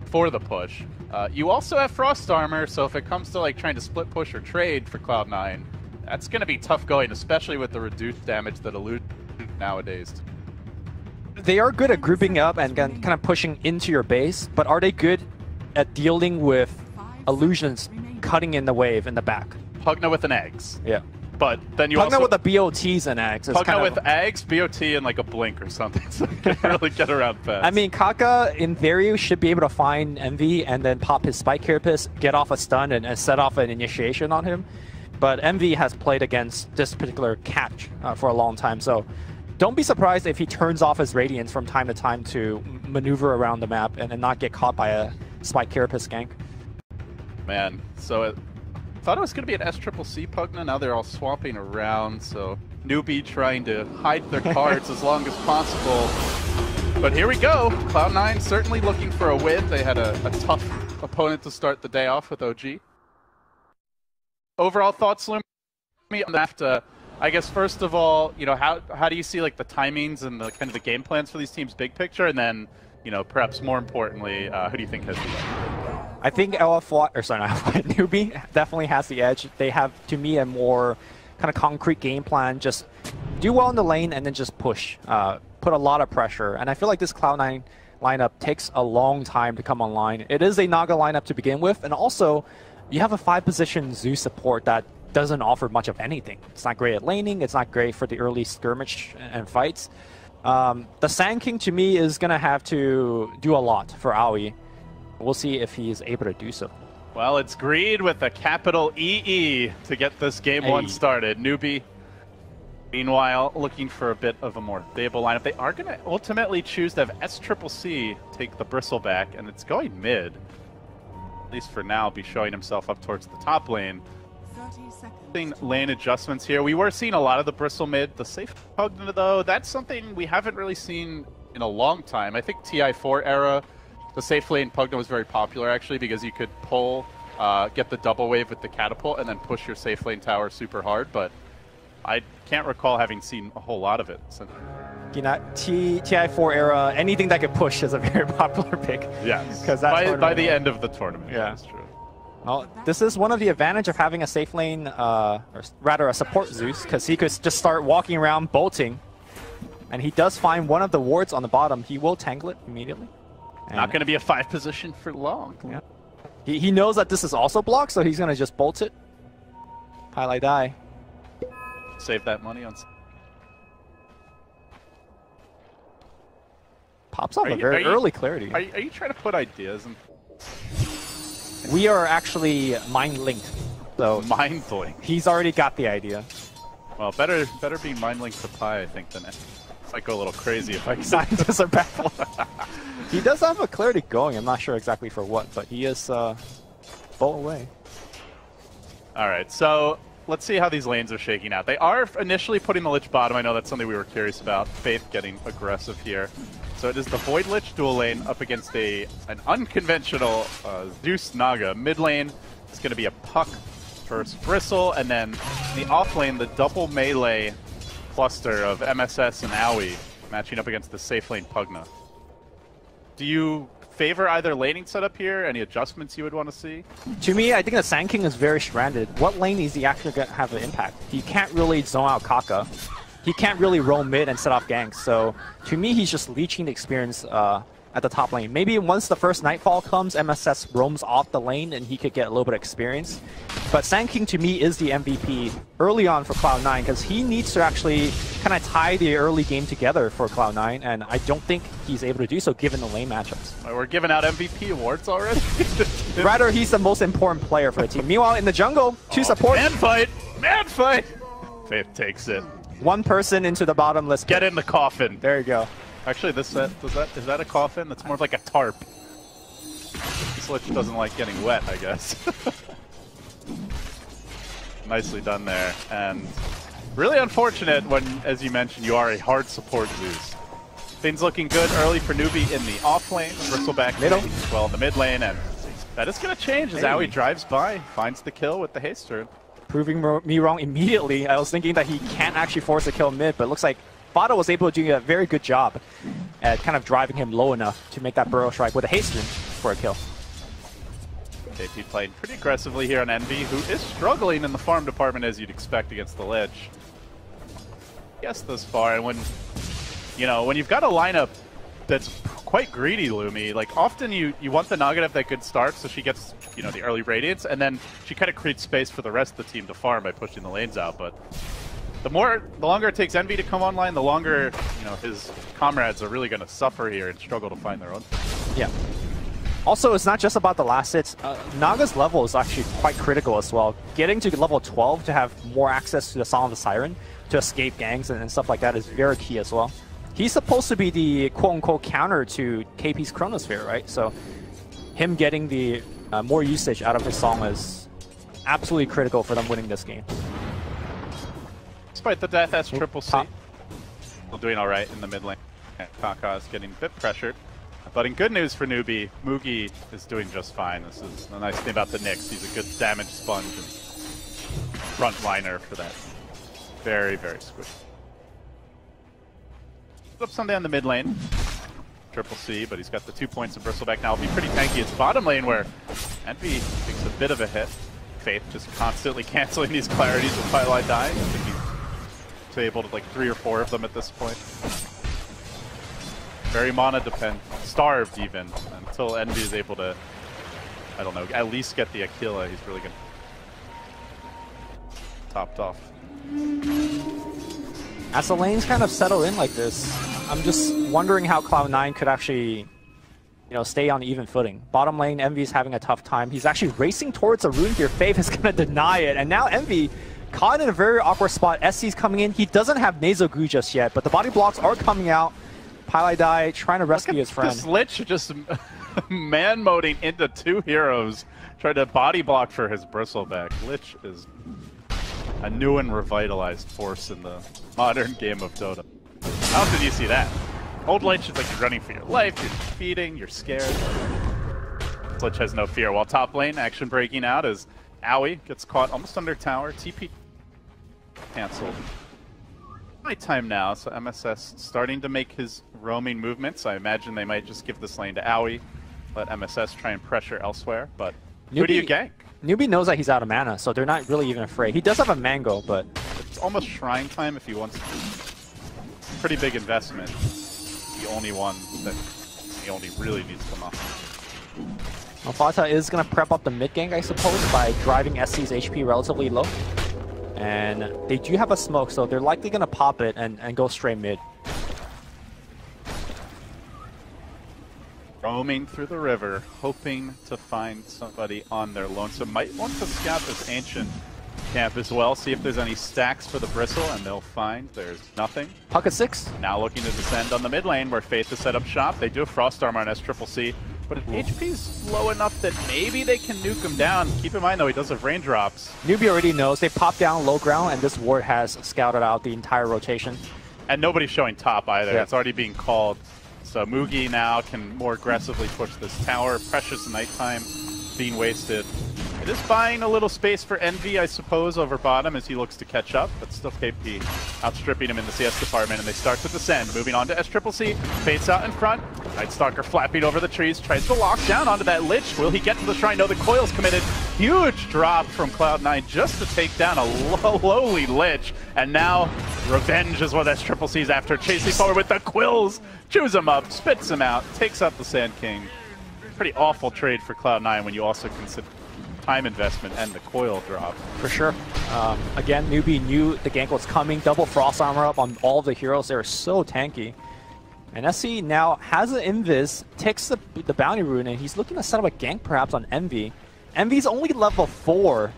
for the push. You also have Frost Armor, so if it comes to like trying to split push or trade for Cloud9, that's going to be tough going, especially with the reduced damage that eludes nowadays. They are good at grouping up and kind of pushing into your base, but are they good at dealing with illusions cutting in the wave in the back? Pugna with an Eggs. Yeah. But then you Pugna also... with the BOTs and Eggs. Pugna with Eggs, BOT, and like a blink or something, so you can really get around fast. I mean, Kaka, in theory, should be able to find Envy and then pop his Spike Carapace, get off a stun, and set off an initiation on him. But Envy has played against this particular catch for a long time, so don't be surprised if he turns off his Radiance from time to time to maneuver around the map and not get caught by a Spike Carapace gank. Man, so thought it was going to be an SCCC Pugna, now they're all swapping around, so Newbie trying to hide their cards as long as possible. But here we go, Cloud9 certainly looking for a win. They had a tough opponent to start the day off with OG. Overall thoughts, Lumi, on that? I guess first of all, you know, how do you see like the timings and the kind of the game plans for these teams, big picture, and then, you know, perhaps more importantly, who do you think has the edge? I think Newbie definitely has the edge. They have, to me, a more kind of concrete game plan. Just do well in the lane and then just push, put a lot of pressure. And I feel like this Cloud9 lineup takes a long time to come online. It is a Naga lineup to begin with, and also you have a 5-position Zeus support that doesn't offer much of anything. It's not great at laning, it's not great for the early skirmish and fights. The Sand King to me is going to have to do a lot for Aoi. We'll see if he is able to do so. Well, it's Greed with a capital EE to get this game one started. Newbie, meanwhile, looking for a bit of a more stable lineup. They are going to ultimately choose to have XctC take the Bristleback, and it's going mid. At least for now, be showing himself up towards the top lane. 30 seconds. Lane adjustments here. We were seeing a lot of the Bristle mid. The safe Pugna, though, that's something we haven't really seen in a long time. I think TI4 era, the safe lane Pugna was very popular, actually, because you could pull, get the double wave with the catapult, and then push your safe lane tower super hard, but I can't recall having seen a whole lot of it. So. You know, TI4 era, anything that could push is a very popular pick. Yes, because by the end of the tournament, yeah. That's true. Well, this is one of the advantage of having a safe lane, or rather a support Zeus, because he could just start walking around bolting, and he does find one of the wards on the bottom. He will tangle it immediately. And not going to be a 5 position for long. Yeah. He knows that this is also blocked, so he's going to just bolt it. Highlight die. Save that money on... Pops off a very early clarity. Are you trying to put ideas in? We are actually mind-linked. So mind-linked. He's already got the idea. Well, better be mind-linked to Pi, I think, than... Might go a little crazy if I can. Scientists are baffled. He does have a clarity going. I'm not sure exactly for what, but he is bolt away. All right, so let's see how these lanes are shaking out. They are initially putting the Lich bottom. I know that's something we were curious about. Faith getting aggressive here. So it is the Void Lich dual lane up against an unconventional Zeus Naga. Mid lane is going to be a Puck versus Bristle, and then in the off lane, the double melee cluster of MSS and Aoi matching up against the safe lane Pugna. Do you favor either laning setup here? Any adjustments you would want to see? To me, I think the Sand King is very stranded. What lane is he actually going to have an impact? He can't really zone out Kaka. He can't really roam mid and set off ganks. So to me, he's just leeching the experience at the top lane. Maybe once the first Nightfall comes, MSS roams off the lane and he could get a little bit of experience. But Sand King to me is the MVP early on for Cloud9 because he needs to actually kind of tie the early game together for Cloud9, and I don't think he's able to do so given the lane matchups. We're giving out MVP awards already? Rather, he's the most important player for the team. Meanwhile, in the jungle, two support. Man fight! Man fight! Faith takes it. One person into the bottomless pit. Get in the coffin. There you go. Actually, this set, is that a coffin? That's more like a tarp. This Lich doesn't like getting wet, I guess. Nicely done there. And really unfortunate when, as you mentioned, you are a hard support Zeus. Things looking good early for Newbie in the off lane. Bristleback middle, well in the mid lane, and that is going to change as Aoi drives by, finds the kill with the haste turn. Proving me wrong immediately. I was thinking that he can't actually force a kill mid, but it looks like Vado was able to do a very good job at kind of driving him low enough to make that Burrow Strike with a haste turn for a kill. KP playing pretty aggressively here on Envy, who is struggling in the farm department as you'd expect against the Lich. Yes, thus far, and when you've got a lineup that's quite greedy, Lumi, like often you want the Naga to have that good start so she gets, the early Radiance, and then she kind of creates space for the rest of the team to farm by pushing the lanes out, but the longer it takes Envy to come online, the longer, his comrades are really going to suffer here and struggle to find their own. Yeah. Also, it's not just about the last hits. Naga's level is actually quite critical as well. Getting to level 12 to have more access to the Song of the Siren, to escape gangs and stuff like that is very key as well. He's supposed to be the quote-unquote counter to KP's Chronosphere, right? So him getting the more usage out of his song is absolutely critical for them winning this game. Despite the death, XctC still doing all right in the mid lane. Kaka is getting a bit pressured. But in good news for Newbie, Mugi is doing just fine. This is the nice thing about the Nyx. He's a good damage sponge and frontliner for that. Very, very squishy. Put up something on the mid lane. XctC, but he's got the 2 points of Bristleback now. It'll be pretty tanky. It's bottom lane where Envy takes a bit of a hit. Faith just constantly canceling these clarities with Twilight Die. I think he's to able to like 3 or 4 of them at this point. Very mana depend, starved even, until Envy is able to, I don't know, at least get the Aquila. He's really good. Topped off. As the lanes kind of settle in like this, I'm just wondering how Cloud9 could actually, you know, stay on even footing. Bottom lane, Envy's having a tough time. He's actually racing towards a rune here. Faith is going to deny it, and now Envy caught in a very awkward spot. SC's coming in. He doesn't have Nasal Goo just yet, but the body blocks are coming out. Pylai trying to rescue his friend. This Lich just man-moding into 2 heroes, trying to body block for his Bristleback. Lich is a new and revitalized force in the modern game of Dota. How often do you see that? Old Lich is like you're running for your life, you're feeding, you're scared. This Lich has no fear. While top lane, action breaking out as Owie gets caught almost under tower. TP cancelled. Nighttime now, so MSS starting to make his roaming movements. I imagine they might just give this lane to Owie, let MSS try and pressure elsewhere, but who do you gank? Newbie knows that he's out of mana, so they're not really even afraid. He does have a Mango, but... It's almost Shrine time if he wants to. Pretty big investment. The only one that he only really needs to knock. Alfata is going to prep up the mid gank, I suppose, by driving SC's HP relatively low. And they do have a smoke, so they're likely going to pop it and go straight mid. Roaming through the river, hoping to find somebody on their lonesome. Might want to scout this Ancient camp as well, see if there's any stacks for the Bristle, and they'll find there's nothing. Pocket 6. Now looking to descend on the mid lane where Faith has set up shop. They do have Frost Armor on SCCC, but HP's low enough that maybe they can nuke him down. Keep in mind though, he does have raindrops. Newbie already knows. They pop down low ground, and this ward has scouted out the entire rotation. And nobody's showing top either. Yeah. It's already being called. So Mugi now can more aggressively push this tower. Precious Nighttime being wasted. It is buying a little space for Envy, I suppose, over bottom as he looks to catch up, but still KP outstripping him in the CS department, and they start to descend. Moving on to SCCC, Faith's out in front. Nightstalker flapping over the trees, tries to lock down onto that Lich. Will he get to the shrine? No, the coil's committed. Huge drop from Cloud9 just to take down a lowly Lich, and now revenge is what SCCC's after, chasing forward with the quills. Chews him up, spits him out, takes out the Sand King. Pretty awful trade for Cloud9 when you also consider time investment and the coil drop. For sure. Again, Newbie knew the gank was coming. Double Frost Armor up on all the heroes. They're so tanky. And SC now has an Invis, takes the Bounty Rune, and he's looking to set up a gank perhaps on Envy. Envy's only level 4.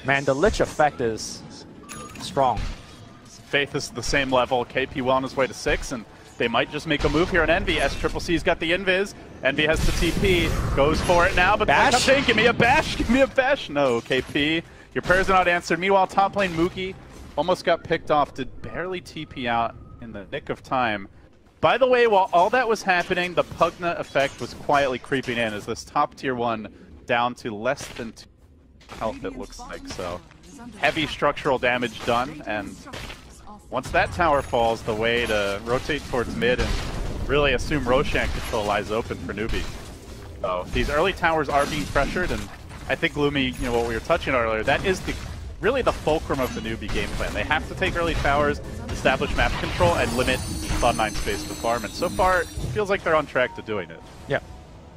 Man, the Lich effect is strong. Faith is the same level. KP well on his way to 6, and they might just make a move here on Envy. SCCC's got the Invis. Envy has the TP. Goes for it now, but bash? Give me a bash! Give me a bash! No, KP. Your prayers are not answered. Meanwhile, top lane Mugi almost got picked off. Did barely TP out in the nick of time. By the way, while all that was happening, the Pugna effect was quietly creeping in as this top tier 1 down to less than 2 health, it looks like. So heavy structural damage done, and once that tower falls, the way to rotate towards mid and really assume Roshan control lies open for Newbie. So these early towers are being pressured, and I think Gloomy, you know, what we were touching on earlier, that is really the fulcrum of the Newbie game plan. They have to take early towers, establish map control, and limit Cloud9 space to farm. And so far, it feels like they're on track to doing it. Yeah.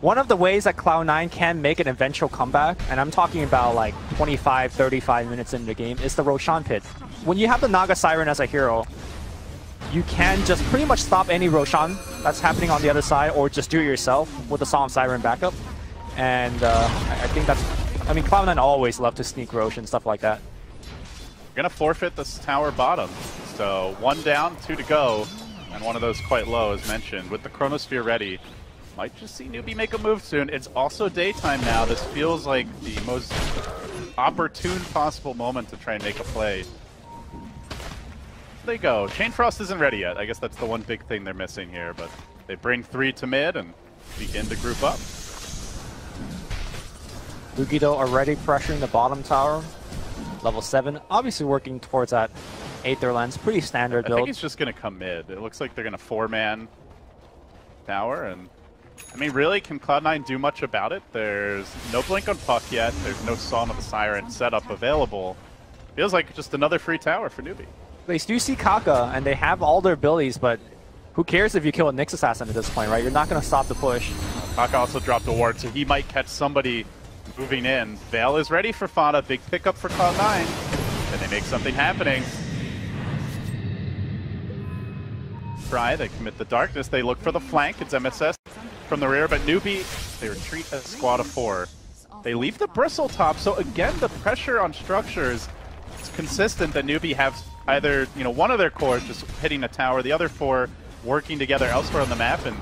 One of the ways that Cloud9 can make an eventual comeback, and I'm talking about like 25, 35 minutes into the game, is the Roshan Pit. When you have the Naga Siren as a hero, you can just pretty much stop any Roshan that's happening on the other side, or just do it yourself with the Psalm Siren backup. And I think that's... I mean, Cloud9 always love to sneak Rosh and stuff like that. Gonna forfeit this tower bottom. So 1 down, 2 to go, and one of those quite low, as mentioned. With the Chronosphere ready, might just see Newbie make a move soon. It's also daytime now. This feels like the most opportune possible moment to try and make a play. They go. Chain Frost isn't ready yet. I guess that's the one big thing they're missing here, but they bring 3 to mid and begin to group up. Lugido already pressuring the bottom tower. Level 7, obviously working towards that Aether Lens. Pretty standard build. I think he's just going to come mid. It looks like they're going to 4-man tower, and I mean, really, can Cloud9 do much about it? There's no Blink on Puck yet. There's no Song of the Siren setup available. Feels like just another free tower for Newbie. They do see Kaka, and they have all their abilities, but who cares if you kill a Nyx Assassin at this point, right? You're not going to stop the push. Kaka also dropped a ward, so he might catch somebody moving in. Veil is ready for Fana. Big pickup for Cloud9. And they make something happening. They commit the darkness. They look for the flank. It's MSS from the rear, but Newbie, they retreat as a squad of 4. They leave the bristle top, so again, the pressure on structures is consistent that Newbie have either, one of their cores just hitting a tower, the other 4 working together elsewhere on the map, and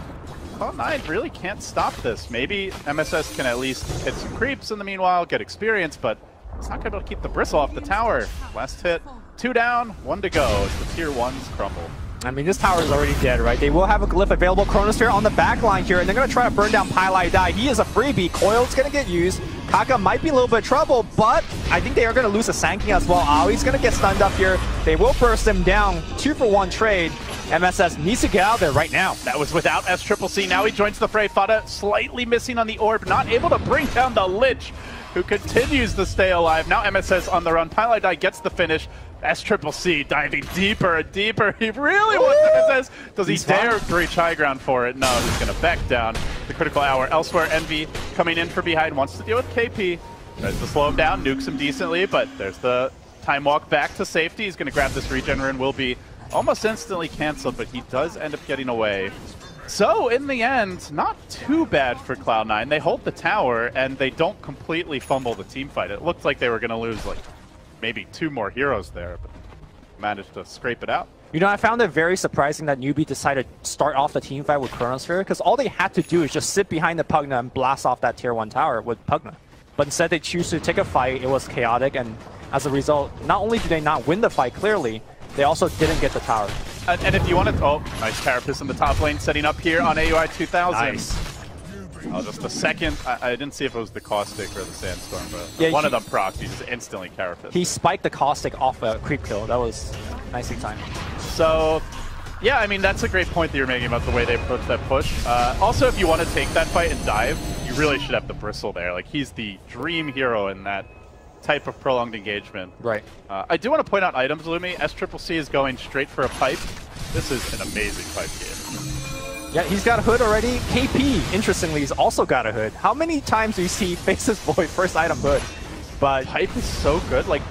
Cloud9 really can't stop this. Maybe MSS can at least hit some creeps in the meanwhile, get experience, but it's not going to keep the bristle off the tower. Last hit, 2 down, 1 to go as the tier 1s crumble. I mean, this tower is already dead, right? They will have a glyph available. Chronosphere on the back line here, and they're going to try to burn down Pylai Die. He is a freebie. Coil's going to get used. Kaka might be a little bit of trouble, but I think they are going to lose a Sanking as well. Aoi's going to get stunned up here. They will burst him down. 2-for-1 trade. MSS needs to get out there right now. That was without XctN. Now he joins the fray. Fada slightly missing on the orb, not able to bring down the Lich, who continues to stay alive. Now MSS on the run. Pylai Die gets the finish. XctN diving deeper and deeper. He really wants MSS. Does he dare reach high ground for it? No, he's going to back down. The critical hour elsewhere. Envy coming in from behind, wants to deal with KP. Tries to slow him down, nukes him decently, but there's the time walk back to safety. He's going to grab this regen rune, will be almost instantly canceled, but he does end up getting away. So, in the end, not too bad for Cloud9. They hold the tower, and they don't completely fumble the team fight. It looked like they were going to lose, like, maybe 2 more heroes there, but managed to scrape it out. I found it very surprising that Newbie decided to start off the team fight with Chronosphere, because all they had to do is just sit behind the Pugna and blast off that tier 1 tower with Pugna. But instead they choose to take a fight. It was chaotic, and as a result, not only did they not win the fight clearly, they also didn't get the tower. And if you want to... Oh, nice Carapace in the top lane setting up here on AUI 2000. Nice. Oh, just the second. I didn't see if it was the Caustic or the Sandstorm, but yeah, one of them procs. He just instantly Carapace. He spiked the Caustic off a creep kill. That was nicely timed. So, yeah, I mean, that's a great point that you're making about the way they approach that push. Also, if you want to take that fight and dive, you really should have the Bristle there. Like, he's the dream hero in that type of prolonged engagement. Right. I do want to point out items, Lumi. XctN is going straight for a pipe. This is an amazing pipe game. Yeah, he's got a hood already. KP, interestingly, has also got a hood. How many times do you see Faces Void first item hood? But pipe is so good. Like,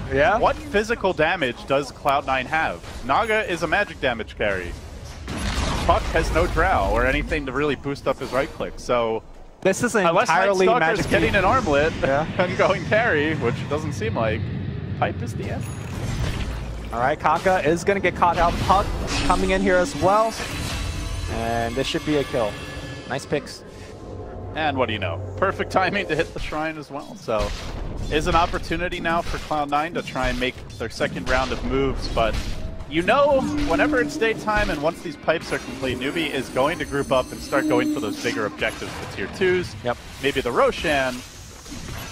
what physical damage does Cloud9 have? Naga is a magic damage carry. Puck has no drow or anything to really boost up his right click. So this is entirely magic. Getting an armlet and going carry, which doesn't seem like. Pipe is the end. All right, Kaka is going to get caught out. Puck coming in here as well. And this should be a kill. Nice picks. And what do you know? Perfect timing to hit the shrine as well. So, is an opportunity now for Cloud9 to try and make their second round of moves. But whenever it's daytime and once these pipes are complete, Newbie is going to group up and start going for those bigger objectives, the tier 2s. Yep. Maybe the Roshan.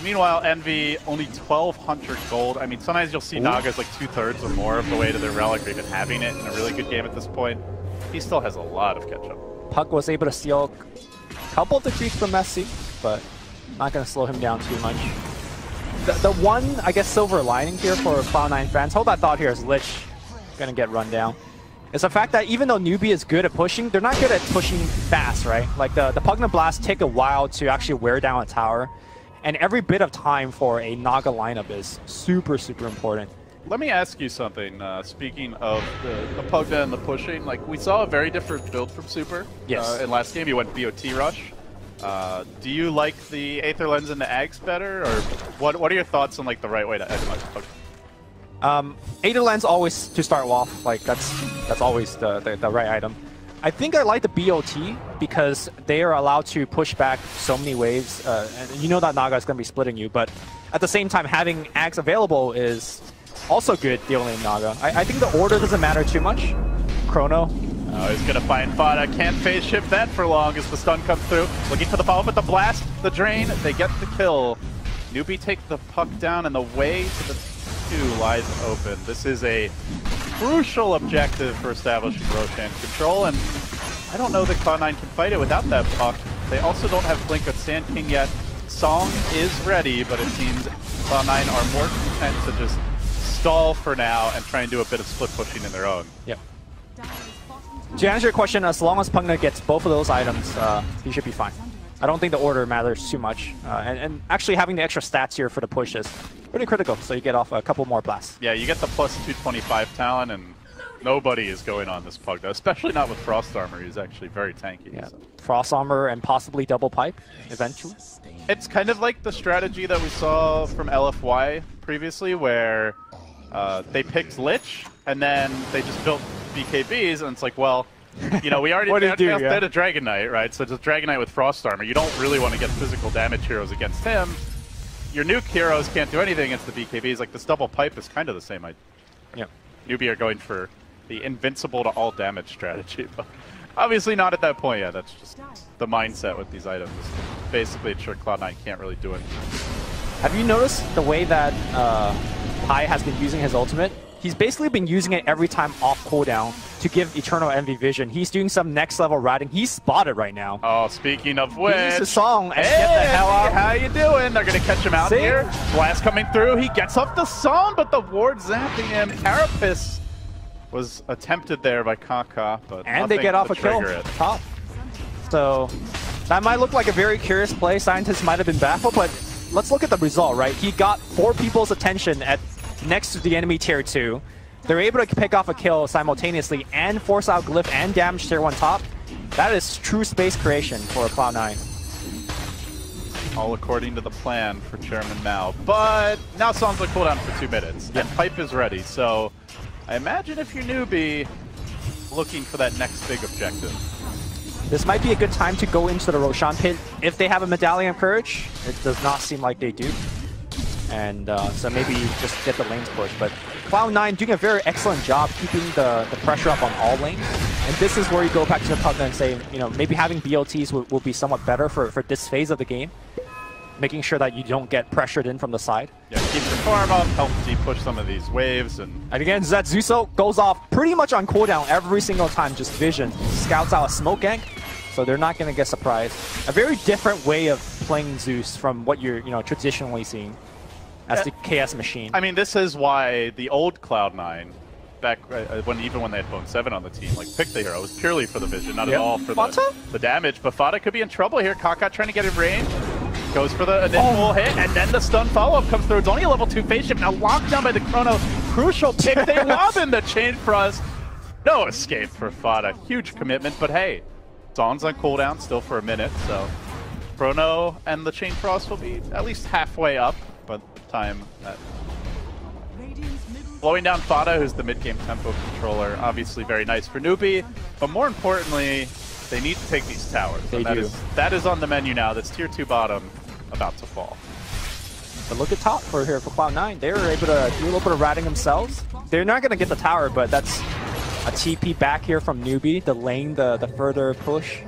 Meanwhile, Envy, only 1,200 gold. I mean, sometimes you'll see Nagas like 2/3 or more of the way to their relic, or even having it in a really good game at this point. He still has a lot of catch-up. Puck was able to steal a couple of the creeps from Messi, but not going to slow him down too much. The one, I guess, silver lining here for Cloud9 fans, hold that thought here, is Lich going to get run down. It's the fact that even though Newbie is good at pushing, they're not good at pushing fast, right? Like the Pugna Blast take a while to actually wear down a tower, and every bit of time for a Naga lineup is super, super important. Let me ask you something. Speaking of the Pugna and the pushing, like we saw a very different build from Super. Yes. In last game, you went BOT Rush. Do you like the Aether Lens and the Ags better, or what are your thoughts on like the right way to itemize Pugna? Aether Lens always to start off. Like that's always the right item. I think I like the BOT because they are allowed to push back so many waves. And you know that Naga is going to be splitting you, but at the same time, having Ags available is also good dealing in Naga. I think the order doesn't matter too much. Chrono. Oh, he's going to find Fada. Can't phase shift that for long as the stun comes through. Looking for the follow-up with the blast, the drain. They get the kill. Newbie takes the puck down, and the way to the 2 lies open. This is a crucial objective for establishing Roshan control, and I don't know that Cloud9 can fight it without that puck. They also don't have Blink of Sand King yet. Song is ready, but it seems Cloud9 are more content to just stall for now and try and do a bit of split pushing in their own. Yep. To answer your question, as long as Pugna gets both of those items, he should be fine. I don't think the order matters too much. And actually having the extra stats here for the push is pretty critical, so you get off a couple more blasts. Yeah, you get the plus 225 talent, and nobody is going on this Pugna, especially not with Frost Armor. He's actually very tanky. Yeah. So. Frost Armor and possibly double pipe, eventually. It's kind of like the strategy that we saw from LFY previously, where they picked Lich, and then they just built BKBs, and it's like, well, you know, we already did a Dragon Knight, right? So just Dragon Knight with Frost Armor. You don't really want to get physical damage heroes against him. Your nuke heroes can't do anything against the BKBs. Like, this double pipe is kind of the same idea. Yeah. Newbie are going for the invincible to all damage strategy, but obviously not at that point yet. That's just the mindset with these items. Basically, ensure Cloud9 can't really do it. Have you noticed the way that Pi has been using his ultimate? He's basically been using it every time off cooldown to give Eternal Envy vision. He's doing some next level routing. He's spotted right now. Oh, speaking of which, he used a song and hey, get the hell out. How you doing? They're gonna catch him out here. Blast coming through. He gets up the song, but the ward zapping him. Carapace was attempted there by Kaka, but and they get off a kill top. So that might look like a very curious play. Scientists might have been baffled, but let's look at the result, right? He got 4 people's attention at next to the enemy tier 2. They're able to pick off a kill simultaneously and force out Glyph and damage tier 1 top. That is true space creation for Cloud9. All according to the plan for Chairman Mao. But now Song's on cooldown for 2 minutes, and Pipe is ready. So I imagine if you're newbie, looking for that next big objective. This might be a good time to go into the Roshan pit if they have a Medallion of Courage. It does not seem like they do. And so maybe just get the lanes pushed. But Cloud9 doing a very excellent job keeping the pressure up on all lanes. And this is where you go back to the Pugna and say, you know, maybe having BOTs will be somewhat better for this phase of the game. Making sure that you don't get pressured in from the side. Yeah, keep your farm up, help push some of these waves. And again, Zed Zuso goes off pretty much on cooldown every single time, just vision. Scouts out a smoke gank, so they're not going to get surprised. A very different way of playing Zeus from what you're traditionally seeing as the KS machine. I mean, this is why the old Cloud9, back even when they had Bone 7 on the team, like picked the hero. It was purely for the vision, not at all for the damage. But Fada could be in trouble here. Kaka trying to get in range. Goes for the initial hit, and then the stun follow-up comes through. It's only a level 2 phase shift, now locked down by the Chrono. Crucial pick, they lob in the chain for us. No escape for Fada. Huge commitment, but hey, Zon's on cooldown still for a minute, so Chrono and the Chain Frost will be at least halfway up, but time that... Blowing down Fada, who's the mid-game tempo controller, obviously very nice for newbie, but more importantly, they need to take these towers. They and that is on the menu now. That's tier 2 bottom about to fall. But look at top for Cloud9. They were able to do a little bit of ratting themselves. They're not going to get the tower, but that's a TP back here from newbie, delaying the further push.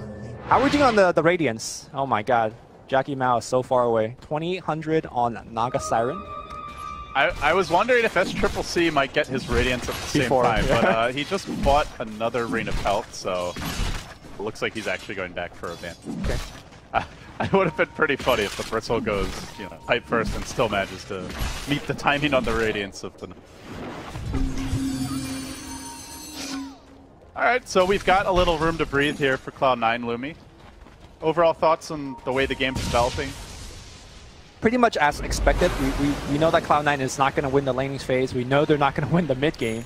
How are we doing on the Radiance? Oh my god. Jackie Mao is so far away. 2800 on Naga Siren. I was wondering if SCCC might get his Radiance at the same time, but he just bought another Rain of Health, so it looks like he's actually going back for a ban. Okay. It would have been pretty funny if the Bristle goes, pipe first and still manages to meet the timing on the Radiance of the... Alright, so we've got a little room to breathe here for Cloud9, Lumi. Overall thoughts on the way the game's developing? Pretty much as expected. We know that Cloud9 is not going to win the laning phase. We know they're not going to win the mid game.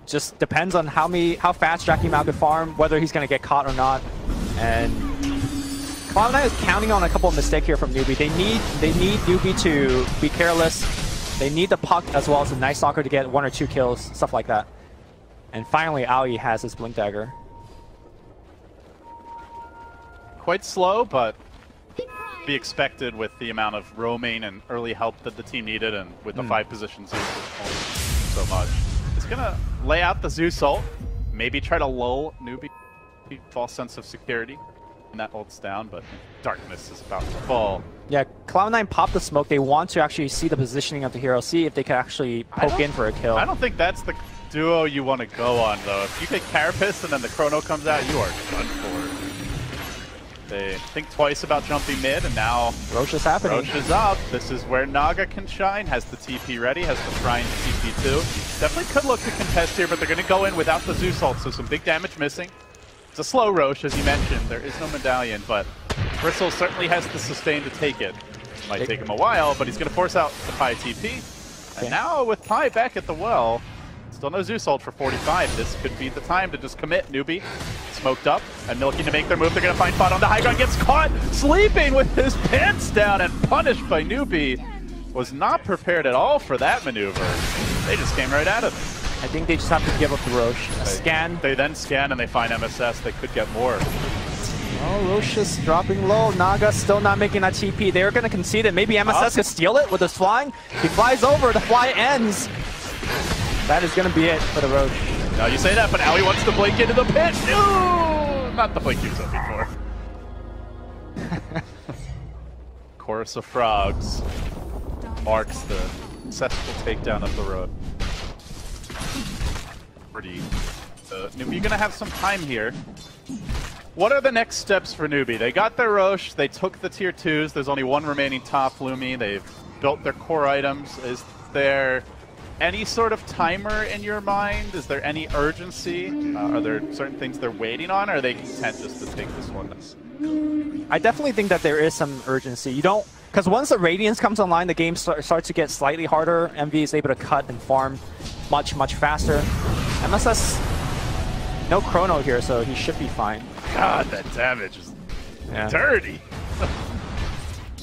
Just depends on how fast Jackie Mao can farm, whether he's going to get caught or not. And Cloud9 is counting on a couple of mistakes here from newbie. They need newbie to be careless. They need the puck as well as the Night Stalker to get 1 or 2 kills, stuff like that. And finally, Aoi has his Blink Dagger. Quite slow, but be expected with the amount of roaming and early help that the team needed, and with the 5 positions so much. It's gonna lay out the Zeus ult, maybe try to lull newbie, false sense of security, and that ult's down, but darkness is about to fall. Yeah, Cloud9 popped the smoke. They want to actually see the positioning of the hero, see if they can actually poke in for a kill. I don't think that's the duo you want to go on, though. If you get Carapace and then the Chrono comes out, you are done for. They think twice about jumping mid, and now Roche is happening. Roche is up. This is where Naga can shine. Has the TP ready, has the Shrine TP too. Definitely could look to contest here, but they're going to go in without the Zeus ult, so some big damage missing. It's a slow Roche, as you mentioned. There is no medallion, but Bristle certainly has the sustain to take it. Might take him a while, but he's going to force out the Pi TP. And now with Pi back at the well, still no Zeus ult for 45. This could be the time to just commit. Newbie smoked up and looking to make their move. They're going to find Fod on the high ground. Gets caught sleeping with his pants down and punished by Newbie. Was not prepared at all for that maneuver. They just came right out of it. I think they just have to give up the Roche. Scan. They then scan and they find MSS. They could get more. Oh, Roche is dropping low. Naga still not making that TP. They're going to concede it. Maybe MSS could steal it with his flying. He flies over. The fly ends. That is going to be it for the Roche. Now you say that, but now he wants to blink into the pit. No! Not the blink he was up before. Chorus of Frogs marks the successful takedown of the Roche. Pretty. Newbie, you're going to have some time here. What are the next steps for Newbie? They got their Roche, they took the tier 2s, there's only one remaining top Lumi, they've built their core items. Is there any sort of timer in your mind? Is there any urgency? Are there certain things they're waiting on, or are they content just to take this one? I definitely think that there is some urgency. You don't, because once the Radiance comes online, the game starts to get slightly harder. MV is able to cut and farm much, much faster. MSS, no chrono here, so he should be fine. God, that damage is dirty.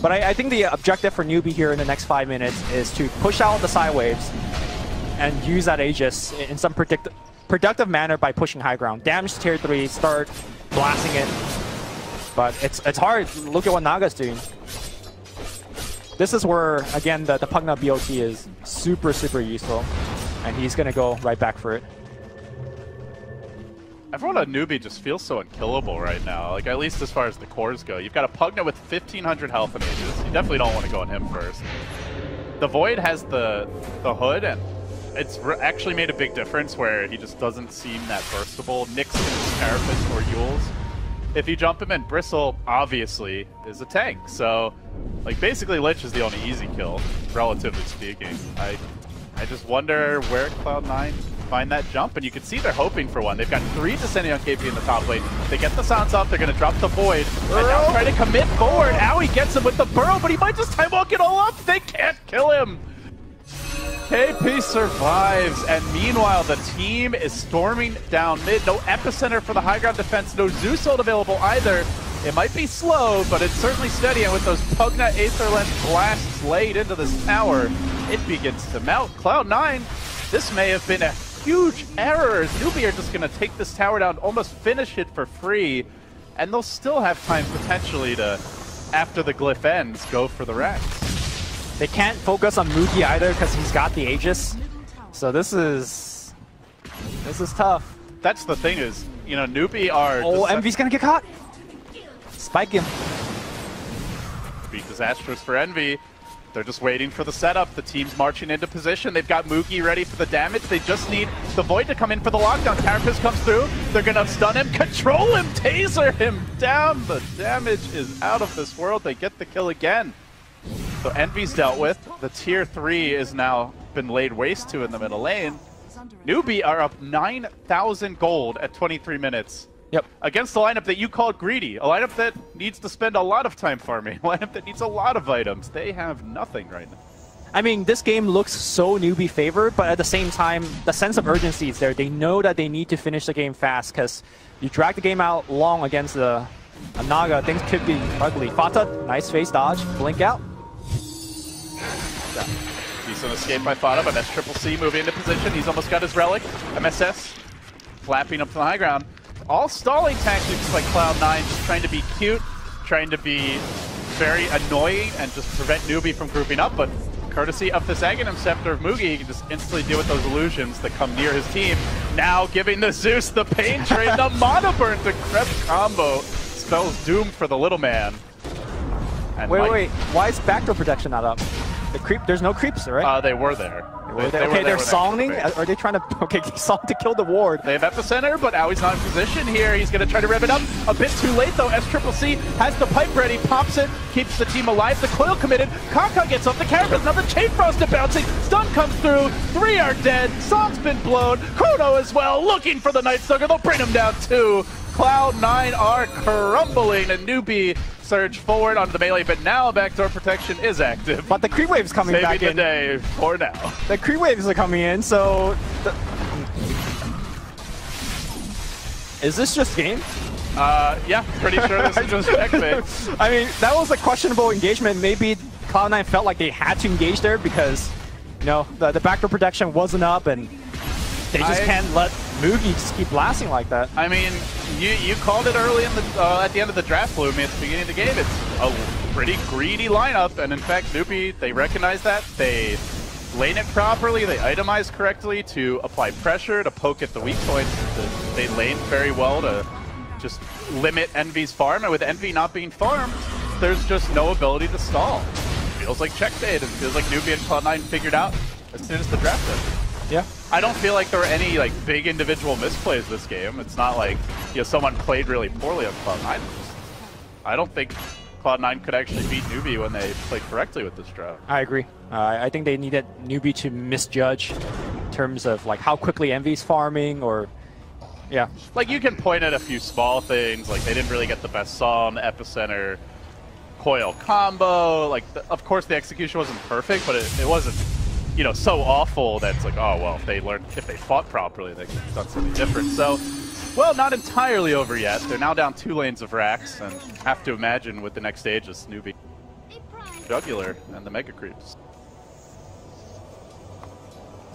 But I think the objective for Newbie here in the next 5 minutes is to push out the side waves and use that Aegis in some productive manner by pushing high ground. Damage tier 3, start blasting it. But it's hard. Look at what Naga's doing. This is where, again, the Pugna BOT is super, super useful. And he's going to go right back for it. Everyone on Newbie just feels so unkillable right now, like at least as far as the cores go. You've got a Pugna with 1500 health and Aegis. You definitely don't want to go on him first. The Void has the hood, and it's actually made a big difference where he just doesn't seem that burstable. Nixon, Carapace, or Yules. If you jump him in, Bristle obviously is a tank. So, like basically Lich is the only easy kill, relatively speaking. I just wonder where Cloud9 find that jump, and you can see they're hoping for one. They've got 3 descending on KP in the top lane. They get the sounds up, they're going to drop the Void, and now try to commit forward. Owie gets him with the burrow, but he might just time walk it all up. They can't kill him. KP survives, and meanwhile the team is storming down mid. No epicenter for the high ground defense, no Zeus ult available either. It might be slow, but it's certainly steady, and with those Pugna Aetherlens blasts laid into this tower, it begins to melt. Cloud9, this may have been a huge error. Newbie are just going to take this tower down, almost finish it for free, and they'll still have time potentially to, after the glyph ends, go for the racks. They can't focus on Mugi either because he's got the Aegis. So this is tough. That's the thing is, you know, Newbie are... Oh, Envy's going to get caught. Spike him. Be disastrous for Envy. They're just waiting for the setup. The team's marching into position. They've got Mugi ready for the damage. They just need the Void to come in for the lockdown. Carapace comes through. They're going to stun him, control him, taser him down. The damage is out of this world. They get the kill again. So Envy's dealt with. The tier 3 is now been laid waste to in the middle lane. Newbie are up 9,000 gold at 23 minutes. Yep. Against the lineup that you called greedy, a lineup that needs to spend a lot of time farming, a lineup that needs a lot of items. They have nothing right now. I mean, this game looks so Newbie favored, but at the same time, the sense of urgency is there. They know that they need to finish the game fast, because you drag the game out long against a Naga, things could be ugly. Fata, nice face dodge, blink out. Yeah. Decent escape by Fata, but that's Triple C moving into position. He's almost got his relic. MSS flapping up to the high ground. All stalling tactics like Cloud9, just trying to be cute, trying to be very annoying and just prevent Newbie from grouping up, but courtesy of this Aghanim Scepter of Mugi, he can just instantly deal with those illusions that come near his team. Now giving the Zeus the pain train, the Mana Burn to Krebs combo. Spells doom for the little man. And wait, why is backdoor protection not up? The creep, there's no creeps, right? They were there. They're songing. Are they trying to song to kill the ward? They have epicenter, but now he's not in position here. He's going to try to rev it up a bit too late though. SCCC has the pipe ready, pops it, keeps the team alive. The coil committed. Kaka gets up. The Carapace, another chain frost bouncing. Stun comes through. 3 are dead. Song's been blown. Chrono as well, looking for the Night Stalker. They'll bring him down too. Cloud9 are crumbling, and Newbie surge forward onto the melee, but now backdoor protection is active. But the creep wave's coming back in. Saving the day for now. The creep waves are coming in, so... Is this just game? Yeah, pretty sure this is just checkmate. I mean, that was a questionable engagement. Maybe Cloud9 felt like they had to engage there because, you know, the backdoor protection wasn't up, and they just can't let Mugi just keep blasting like that. I mean, you called it early in the at the end of the draft, Bloomy, at the beginning of the game. It's a pretty greedy lineup, and in fact, Newbie, they recognize that. They lane it properly, they itemize correctly to apply pressure, to poke at the weak points. They lane very well to just limit Envy's farm, and with Envy not being farmed, there's just no ability to stall. It feels like checkmate, and it feels like Newbie and Cloud9 figured out as soon as the draft ended. Yeah. I don't feel like there were any like big individual misplays this game. It's not like, you know, someone played really poorly on Cloud9. I don't think Cloud9 could actually beat Newbie when they played correctly with this draft. I agree. I think they needed Newbie to misjudge in terms of like how quickly Envy's farming, or yeah. Like you can point at a few small things, like they didn't really get the best saw on the epicenter coil combo. Like of course the execution wasn't perfect, but it wasn't, you know, so awful that it's like, oh well, if they fought properly, they could have done something different. So, well, not entirely over yet. They're now down 2 lanes of Rax, and have to imagine with the next stage is Newbie, Jugular, and the Mega Creeps.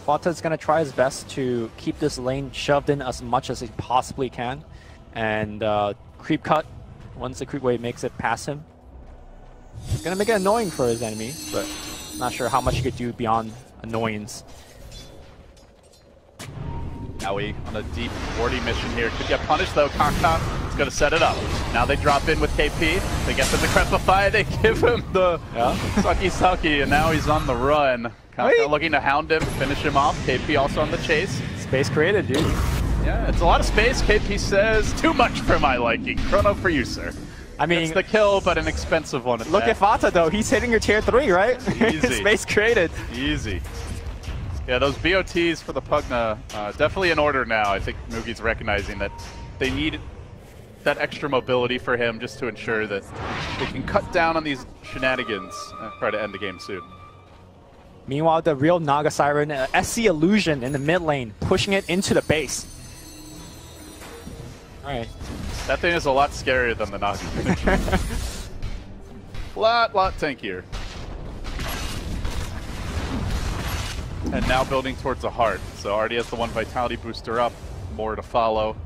Fata's gonna try his best to keep this lane shoved in as much as he possibly can, and creep cut once the creep wave makes it past him. It's gonna make it annoying for his enemy, but not sure how much he could do beyond annoyance. Owie on a deep 40 mission here. Could get punished though. Kaka is going to set it up. Now they drop in with KP. They get the Decrepify. They give him the Sucky, and now he's on the run. Kaka looking to hound him, finish him off. KP also on the chase. Space created, dude. Yeah, it's a lot of space. KP says, too much for my liking. Chrono for you, sir. I mean, it's the kill, but an expensive one. Look at Fata though. He's hitting your tier 3, right? Easy. Space created. Easy. Yeah, those BOTs for the Pugna, definitely in order now. I think Mugi's recognizing that they need that extra mobility for him just to ensure that they can cut down on these shenanigans and try to end the game soon. Meanwhile, the real Naga Siren, SC Illusion in the mid lane, pushing it into the base. Alright. That thing is a lot scarier than the Naga. lot tankier. And now building towards a heart. So already has the 1 Vitality booster up, more to follow.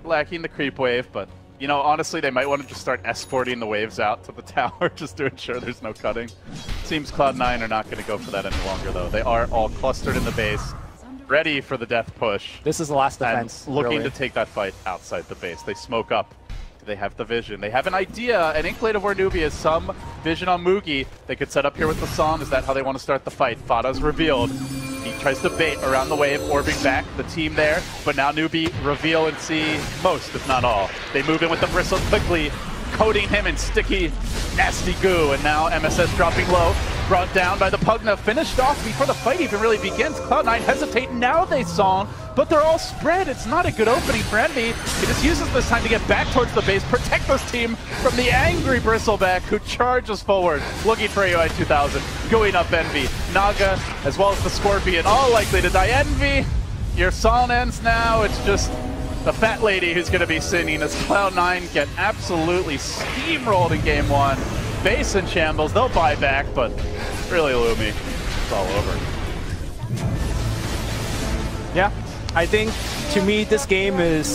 Lacking the creep wave, but you know, honestly, they might want to just start escorting the waves out to the tower just to ensure there's no cutting. Seems Cloud9 are not going to go for that any longer, though. They are all clustered in the base, ready for the death push. This is the last defense. And looking really to take that fight outside the base. They smoke up. They have the vision. They have an idea, an inkling of where Newbie is. Some vision on Mugi. They could set up here with the song. Is that how they want to start the fight? Fata's revealed. He tries to bait around the wave, orbing back the team there. But now Newbie reveal and see most, if not all. They move in with the bristle quickly, coating him in sticky, nasty goo. And now MSS dropping low, brought down by the Pugna, finished off before the fight even really begins. Cloud9 hesitate, now they song, but they're all spread. It's not a good opening for Envy. He just uses this time to get back towards the base, protect this team from the angry Bristleback who charges forward, looking for UI 2000, going up Envy. Naga, as well as the Scorpion, all likely to die. Envy, your song ends now. It's just the fat lady who's going to be singing as Cloud9 get absolutely steamrolled in game 1. Base in shambles, they'll buy back, but really, Lumi, it's all over. Yeah, I think to me this game is,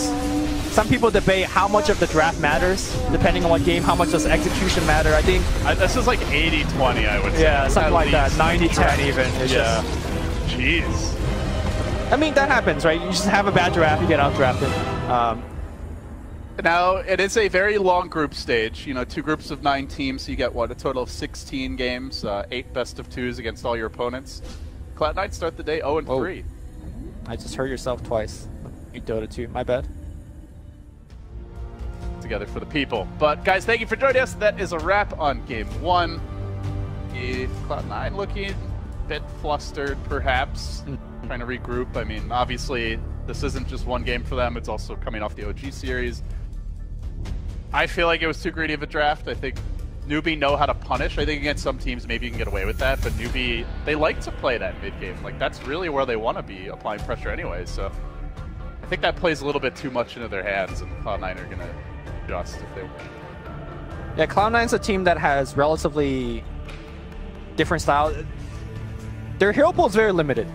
some people debate how much of the draft matters, depending on what game, how much does execution matter. I think this is like 80-20, I would say. Yeah, something like that, 90-10 even. It's yeah. Just, jeez. I mean, that happens, right? You just have a bad draft, you get outdrafted. Now, it is a very long group stage. You know, 2 groups of 9 teams, so you get, what, a total of 16 games, 8 best of 2s against all your opponents. Cloud9 start the day 0-3. I just heard yourself twice. You Dota 2, my bad. Together for the people. But guys, thank you for joining us. That is a wrap on game 1. Cloud9 looking a bit flustered, perhaps. Trying to regroup. I mean, obviously, this isn't just one game for them. It's also coming off the OG series. I feel like it was too greedy of a draft. I think Newbie know how to punish. I think against some teams, maybe you can get away with that. But Newbie, they like to play that mid-game. Like, that's really where they want to be, applying pressure anyway. So I think that plays a little bit too much into their hands, and Cloud9 are going to adjust if they win. Yeah, Cloud9's a team that has relatively different style. Their hero pool is very limited.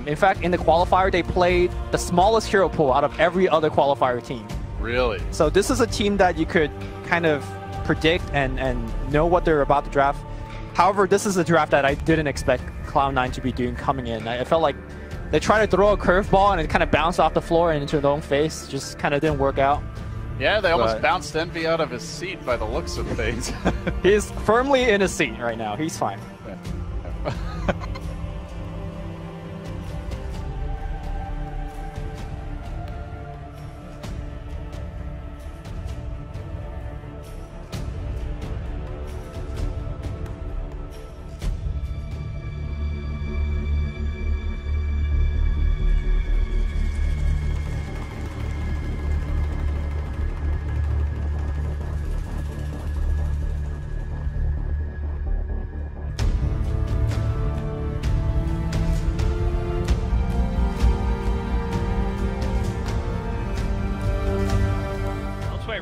In fact, in the qualifier, they played the smallest hero pool out of every other qualifier team. Really? So this is a team that you could kind of predict and know what they're about to draft. However, this is a draft that I didn't expect Cloud9 to be doing coming in. I felt like they tried to throw a curveball and it kind of bounced off the floor and into their own face. Just kind of didn't work out. Yeah, they almost bounced Envy out of his seat by the looks of things. He's firmly in his seat right now. He's fine. Yeah.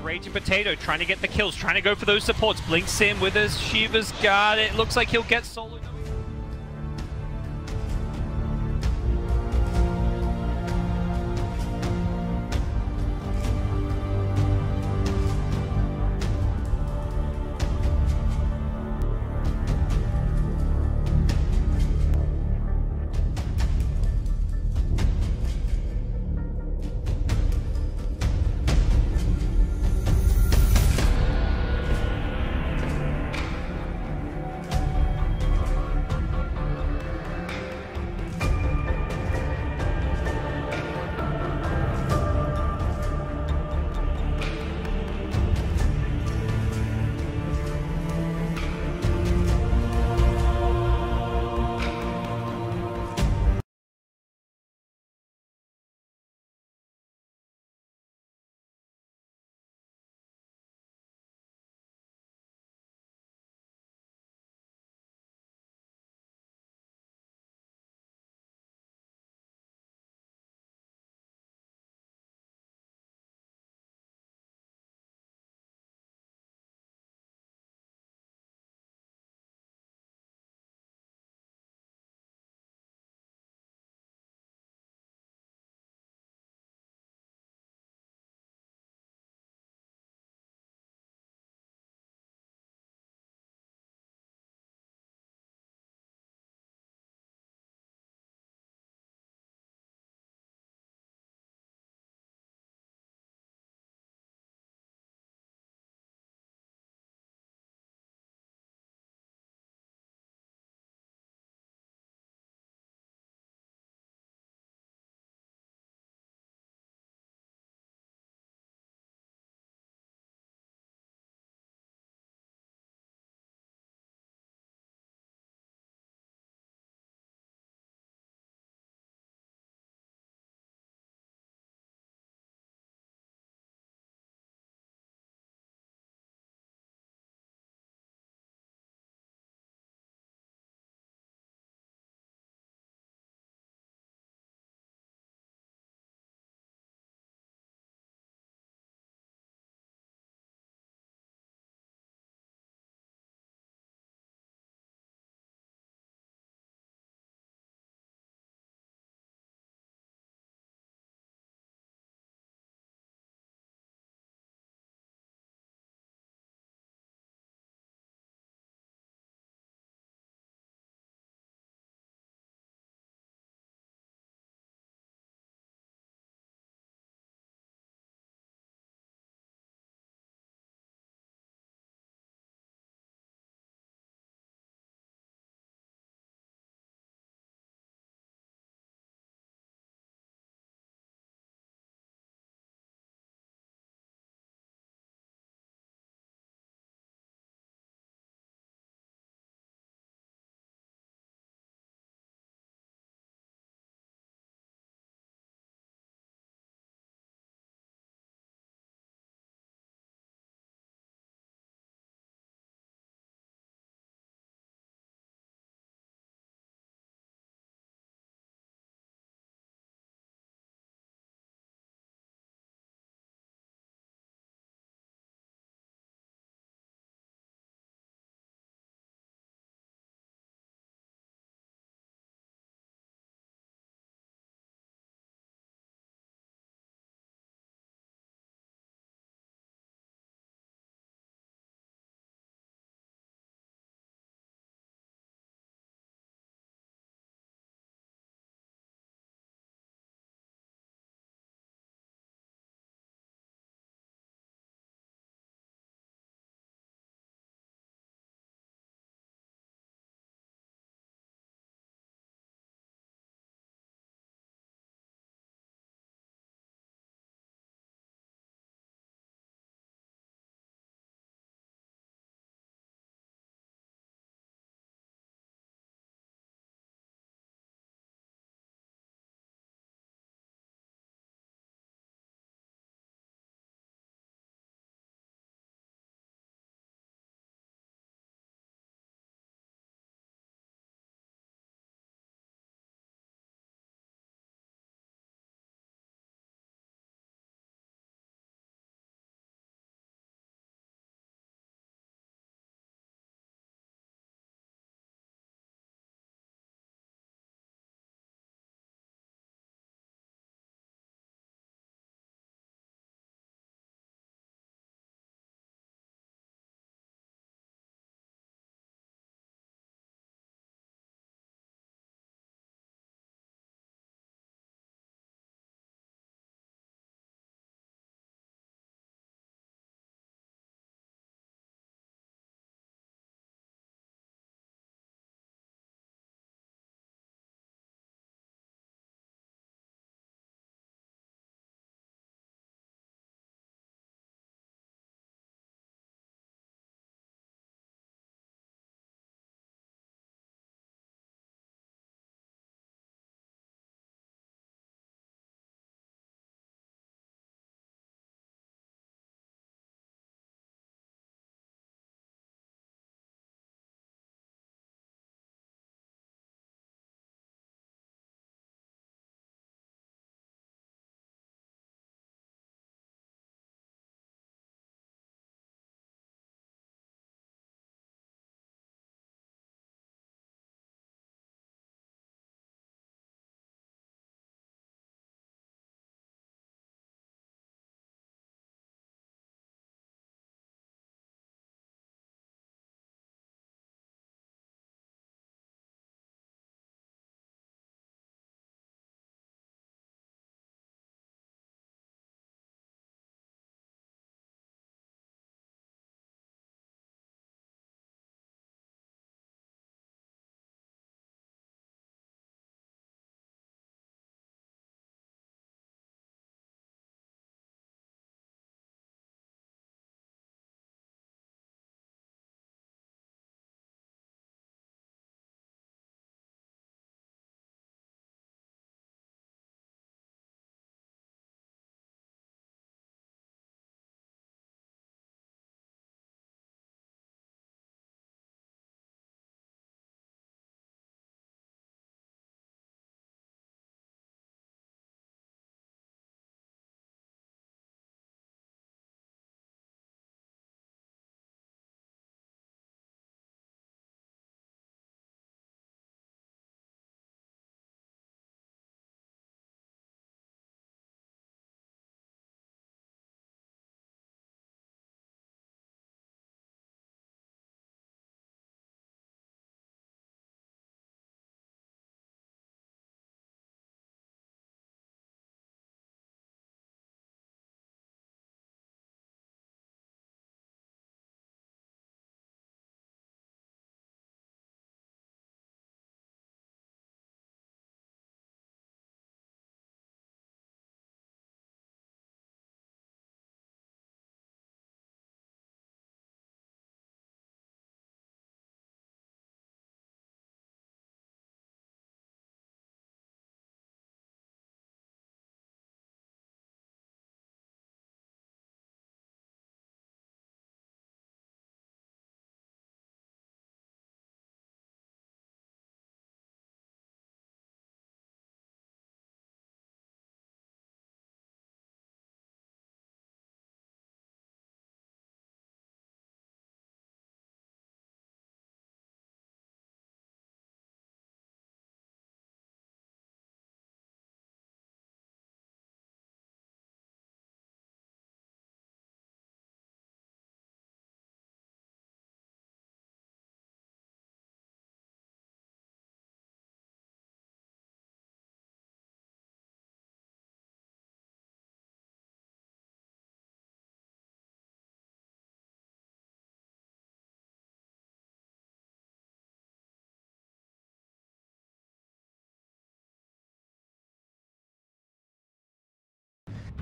Raging Potato trying to get the kills, trying to go for those supports. Blinks in with his Shiva's guard. It looks like he'll get solo.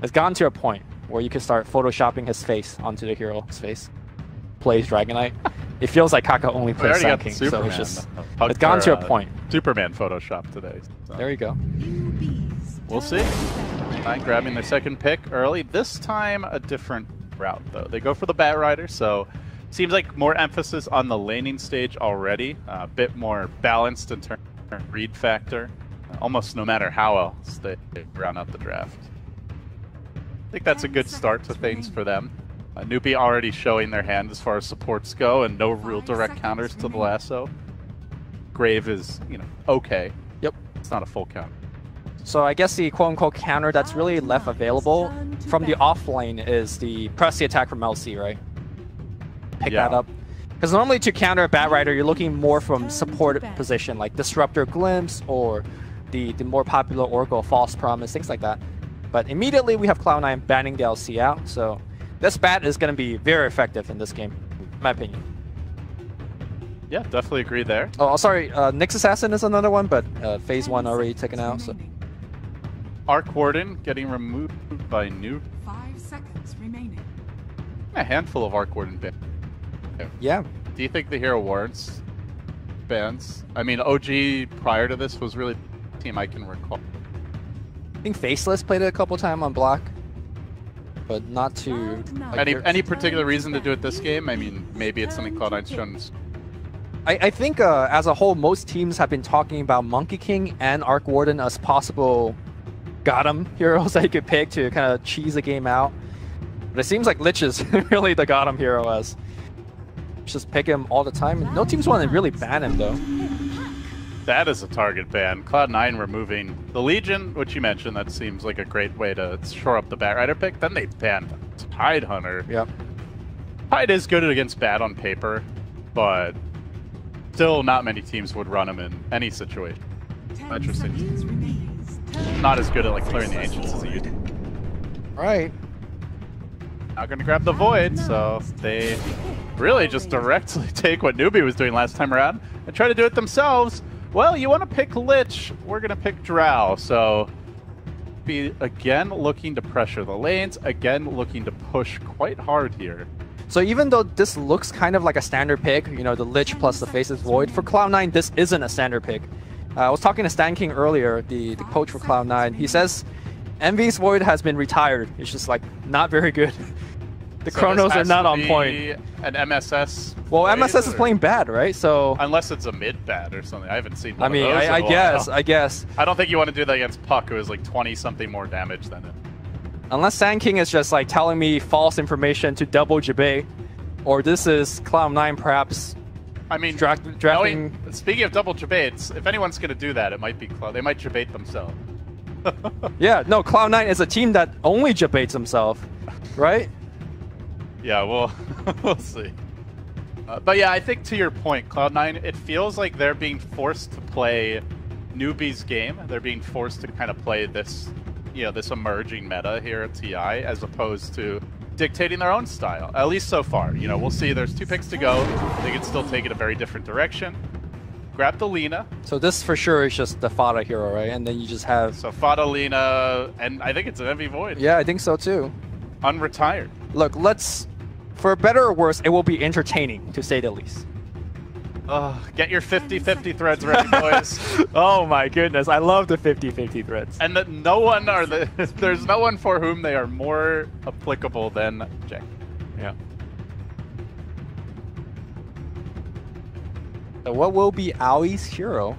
It's gotten to a point where you can start photoshopping his face onto the hero's face. Plays Dragon Knight. It feels like Kaka only plays Sand King, so it's just it's gone to a point. Superman Photoshop today. So. There you go. We'll see. Nine grabbing their second pick early. This time a different route though. They go for the Bat Rider, so seems like more emphasis on the laning stage already. A bit more balanced in terms of read factor. Almost no matter how else they round out the draft. I think that's a good start to things for them. Newbie already showing their hand as far as supports go, and no real direct counters to the lasso. Grave is, you know, okay. Yep. It's not a full counter. So I guess the quote-unquote counter that's really left available from the off lane is the press the attack from LC, right? Pick that up. Because normally to counter a Bat Rider, you're looking more from support position, like Disruptor Glimpse or the more popular Oracle False Promise, things like that. But immediately we have Cloud9 banning the LC out, so this Bat is going to be very effective in this game, in my opinion. Yeah, definitely agree there. Oh, sorry, Nyx Assassin is another one, but phase 1 already taken out, so... Arc Warden getting removed by New. 5 seconds remaining. A handful of Arc Warden bans. Yeah. Do you think the hero warrants bans? I mean, OG prior to this was really the team I can recall. I think Faceless played it a couple times on block, but not to... Like, any particular reason to do it this game? I mean, maybe it's something Cloud9's shown. I think as a whole, most teams have been talking about Monkey King and Arc Warden as possible Gotham heroes that you could pick to kind of cheese the game out. But it seems like Lich is really the Gotham hero as just pick him all the time. No teams want to really ban him though. That is a target ban. Cloud9 removing the Legion, which you mentioned, that seems like a great way to shore up the Bat Rider pick. Then they banned Tidehunter. Yep. Tide is good against Bat on paper, but still not many teams would run him in any situation. Interesting. Not as good at like clearing the Ancients as he used to. Right. Not gonna grab the Void, so they really just directly take what Newbie was doing last time around and try to do it themselves. Well, you want to pick Lich, we're going to pick Drow, so be again looking to pressure the lanes, again looking to push quite hard here. So even though this looks kind of like a standard pick, you know, the Lich plus the Faceless Void, for Cloud9 this isn't a standard pick. I was talking to Stan King earlier, the coach for Cloud9. He says Envy's Void has been retired. It's just like not very good. The so Chronos are not on point. An MSS. Well, MSS is playing bad, right? So unless it's a mid bad or something, I haven't seen. One I mean, of those I in a guess, while. I guess. I don't think you want to do that against Puck, who is like 20 something more damage than it. Unless Sand King is just like telling me false information to double Jabay, or this is Cloud9 perhaps. I mean, drafting. Speaking of double Jabates, if anyone's going to do that, it might be Cloud. They might Jabate themselves. Yeah, no, Cloud9 is a team that only Jabates himself, right? Yeah, well, we'll see. But yeah, I think to your point, Cloud9, it feels like they're being forced to play Newbie's game. They're being forced to kind of play this, you know, this emerging meta here at TI, as opposed to dictating their own style. At least so far. You know, we'll see. There's 2 picks to go. They can still take it a very different direction. Grab the Lina. So this for sure is just the Fada hero, right? And then you just have... So Fada, Lina, and I think it's an Envy Void. Yeah, I think so too. Unretired. Look, let's... For better or worse, it will be entertaining, to say the least. Get your 50-50 threads ready, boys. Oh my goodness, I love the 50-50 threads. And that no one are the... There's no one for whom they are more applicable than Jack. Yeah. So what will be Aui's hero?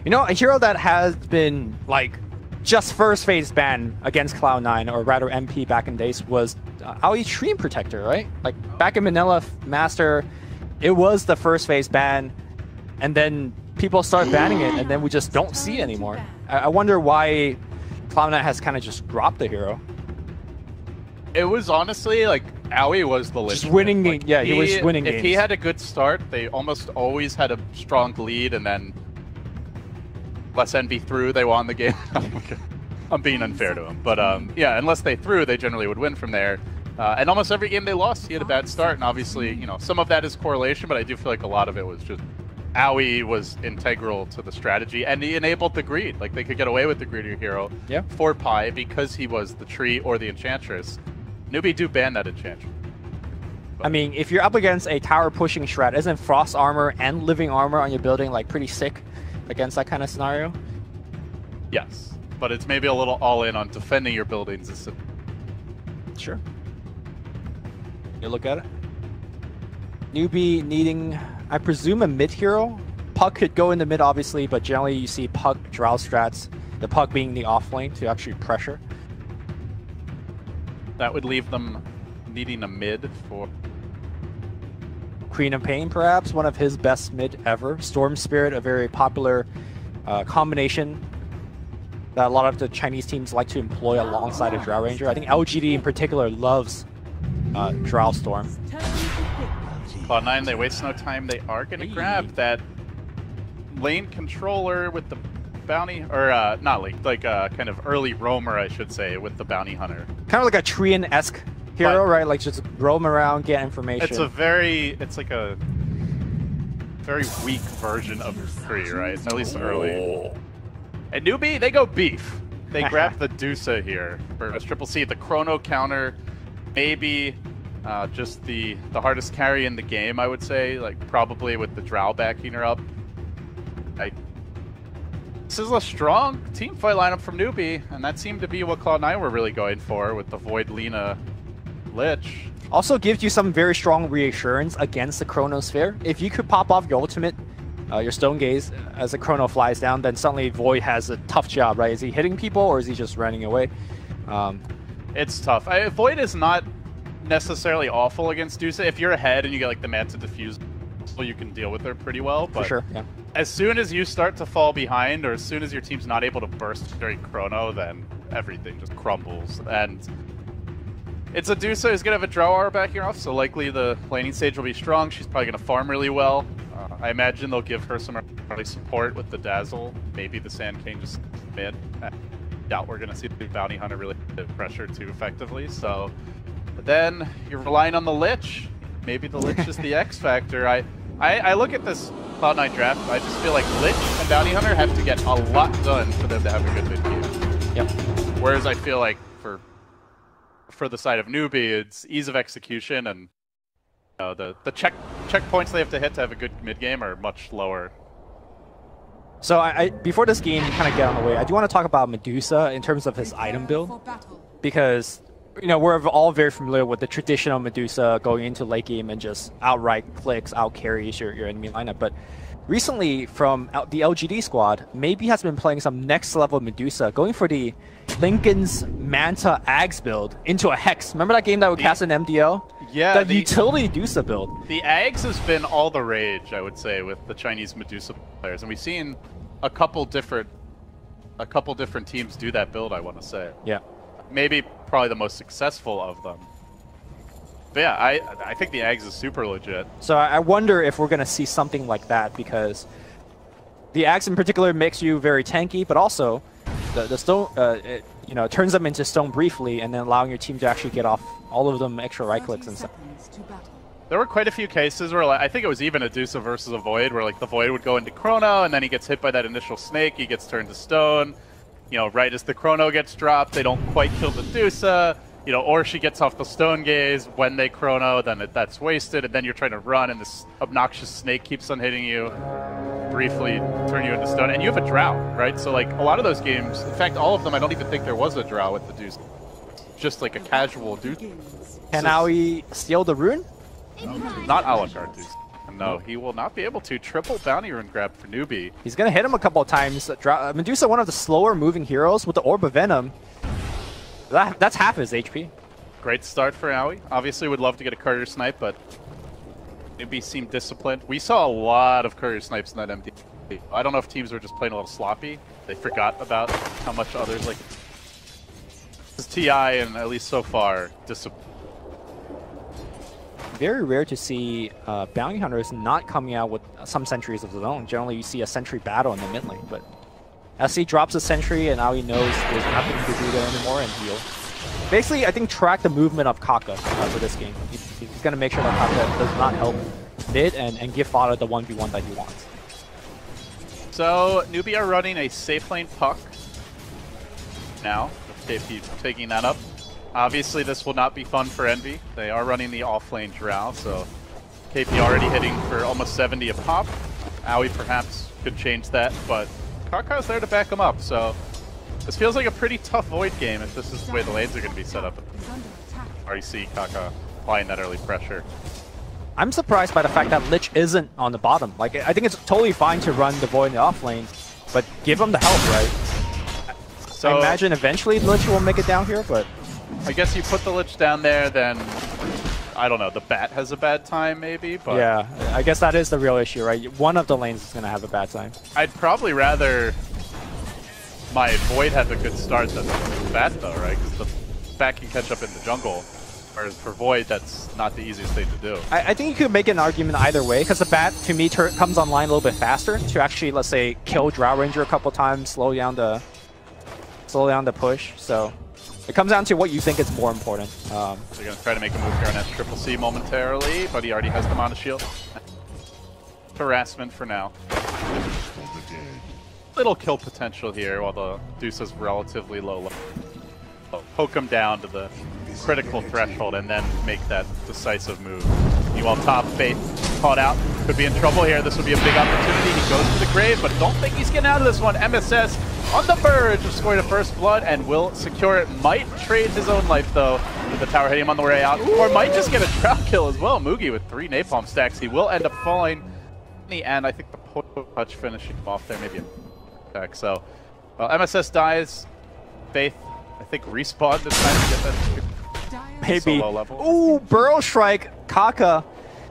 You know, a hero that has been, like, just first phase ban against Cloud9, or rather MP back in days, was Aui Stream Protector, right? Like, back in Manila Master, it was the first phase ban, and then people start banning it, and then we just don't see it anymore. I wonder why Cloud9 has kind of just dropped the hero. It was honestly, like, Aui was the Just winning, like, yeah, he was winning games. If he had a good start, they almost always had a strong lead, and then unless NB threw, they won the game. I'm being unfair to him, but yeah, unless they threw, they generally would win from there. And almost every game they lost, he had a bad start, and obviously, you know, some of that is correlation, but I do feel like a lot of it was just Aoi was integral to the strategy, and he enabled the greed. Like, they could get away with the greedier hero for Pi because he was the tree or the enchantress. Newbie do ban that enchantress. I mean, if you're up against a tower pushing shred, isn't frost armor and living armor on your building like pretty sick against that kind of scenario? Yes, but it's maybe a little all in on defending your buildings. Sure. You look at it. Newbie needing, I presume, a mid hero. Puck could go in the mid, obviously, but generally you see Puck Drow strats, the Puck being the off lane to actually pressure. That would leave them needing a mid for Queen of Pain, perhaps, one of his best mid ever. Storm Spirit, a very popular combination that a lot of the Chinese teams like to employ alongside a Drow Ranger. I think LGD in particular loves Drow Storm. Cloud9, they waste no time. They are going to grab that lane controller with the bounty, or not lane, like kind of early roamer, I should say, with the bounty hunter. Kind of like a Treant-esque hero, right? Like just roam around, get information. It's like a very weak version of Tree, right? At least early. And Newbie, they go beef. They grab the Dusa here for Triple C. The Chrono counter, maybe just the hardest carry in the game, I would say. Like probably with the Drow backing her up. This is a strong team fight lineup from Newbie, and that seemed to be what Cloud9 were really going for with the Void Lina Lich. Also gives you some very strong reassurance against the Chronosphere. If you could pop off your ultimate, your Stone Gaze, as the Chrono flies down, then suddenly Void has a tough job, right? Is he hitting people or is he just running away? It's tough. Void is not necessarily awful against Dusa. If you're ahead and you get like the Manta Diffuse, you can deal with her pretty well. But for sure, yeah. As soon as you start to fall behind, or as soon as your team's not able to burst during Chrono, then everything just crumbles. And it's a Dusa who's going to have a Drow Aura backing her off, so likely the laning stage will be strong. She's probably going to farm really well. I imagine they'll give her some early support with the Dazzle. Maybe the Sand King just mid. I doubt we're going to see the Bounty Hunter really pressure too effectively. So then you're relying on the Lich. Maybe the Lich is the X factor. I look at this Cloud9 draft, I just feel like Lich and Bounty Hunter have to get a lot done for them to have a good mid game. Yep. Whereas I feel like for the side of Newbie, it's ease of execution, and the checkpoints they have to hit to have a good mid game are much lower. So before this game kind of get on the way, I do want to talk about Medusa in terms of his item build, because we're all very familiar with the traditional Medusa going into late game and just outright clicks, out carries your enemy lineup. But recently, from the LGD squad, maybe has been playing some next level Medusa, going for the Lincoln's Manta Ags build into a Hex. Remember that game that would cast an MDL? Yeah, the utility Medusa build. The Ags has been all the rage, I would say, with the Chinese Medusa players, and we've seen a couple different teams do that build, I want to say. Yeah. Maybe probably the most successful of them. But yeah, I think the Ags is super legit. So I wonder if we're going to see something like that, because the Ags in particular makes you very tanky, but also the stone, it turns them into stone briefly, and then allowing your team to actually get off all of them extra right clicks and stuff. There were quite a few cases where, I think it was even a Dusa versus a Void, where the Void would go into Chrono, and then he gets hit by that initial snake, he gets turned to stone. Right as the Chrono gets dropped, they don't quite kill the Dusa, or she gets off the Stone Gaze when they Chrono, then that's wasted, and then you're trying to run, and this obnoxious snake keeps on hitting you, briefly turn you into stone, and you have a Drow, right? So, a lot of those games, in fact, all of them, I don't even think there was a Drow with the Dusa. Just like a casual Dusa. Can Aoi steal the rune? Not a la carte Dusa. No, he will not be able to. Triple bounty rune grab for Newbie. He's going to hit him a couple of times. Medusa, one of the slower moving heroes with the Orb of Venom. That's half his HP. Great start for Aoi. Obviously would love to get a courier snipe, but Newbie seemed disciplined. We saw a lot of courier snipes in that MD. I don't know if teams were just playing a little sloppy. They forgot about how much others like. This is TI, and at least so far, disciplined. Very rare to see bounty hunters not coming out with some sentries of his own. Generally, you see a sentry battle in the mid lane, but SC drops a sentry, and Aoi knows there's nothing to do there anymore, and he'll basically, I think, track the movement of Kaka for this game. He's going to make sure that Kaka does not help mid and give fodder the 1v1 that he wants. So, Newbie are running a safe lane puck now, with KP taking that up. Obviously, this will not be fun for Envy. They are running the off-lane Drow, so KP already hitting for almost 70 a pop. Aoi perhaps could change that, but Kaka's there to back him up, so this feels like a pretty tough Void game if this is the way the lanes are going to be set up. Already see Kaka applying that early pressure. I'm surprised by the fact that Lich isn't on the bottom. Like, I think it's totally fine to run the Void in the off lane, but give him the help, right? So I imagine eventually Lich will make it down here, but I guess you put the Lich down there, then I don't know, the Bat has a bad time maybe, but yeah, I guess that is the real issue, right? One of the lanes is going to have a bad time. I'd probably rather my Void have a good start than the Bat though, right? Because the Bat can catch up in the jungle. Whereas for Void, that's not the easiest thing to do. I think you could make an argument either way, because the Bat, to me, comes online a little bit faster to actually, let's say, kill Drow Ranger a couple times, slow down the push. So it comes down to what you think is more important. So you're going to try to make a move here on XctC momentarily, but he already has the Mana Shield. Harassment for now. Little kill potential here while the Deuce is relatively low. Poke him down to the critical threshold and then make that decisive move. Meanwhile, top Faith caught out. Could be in trouble here. This would be a big opportunity. He goes to the grave, but don't think he's getting out of this one. MSS on the verge of scoring a first blood and will secure it. Might trade his own life, though, with the tower hitting him on the way out. Or might just get a trap kill as well. Mugi with 3 napalm stacks. He will end up falling in the end. I think the touch finishing him off there, maybe a attack. So, well, MSS dies. Faith, I think, respawned this time to get that. Maybe. So low level. Ooh, Burrow Strike. Kaka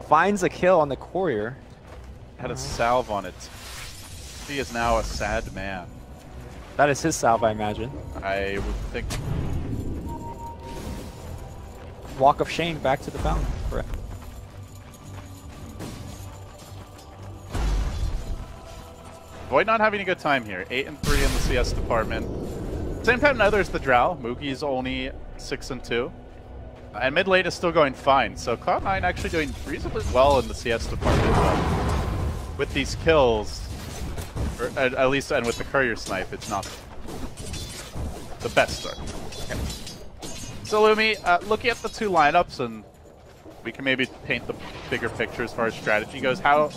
finds a kill on the courier. Had a salve on it. He is now a sad man. That is his salve, I imagine. I would think. Walk of shame back to the fountain. Correct. Void not having a good time here. 8 and 3 in the CS department. Same time now there's the Drow. Mugi's only 6 and 2. And mid lane is still going fine. So Cloud9 actually doing reasonably well in the CS department. But with these kills, or at least, and with the courier snipe, it's not the best start. Okay. So Lumi, looking at the two lineups, and we can maybe paint the bigger picture as far as strategy goes. How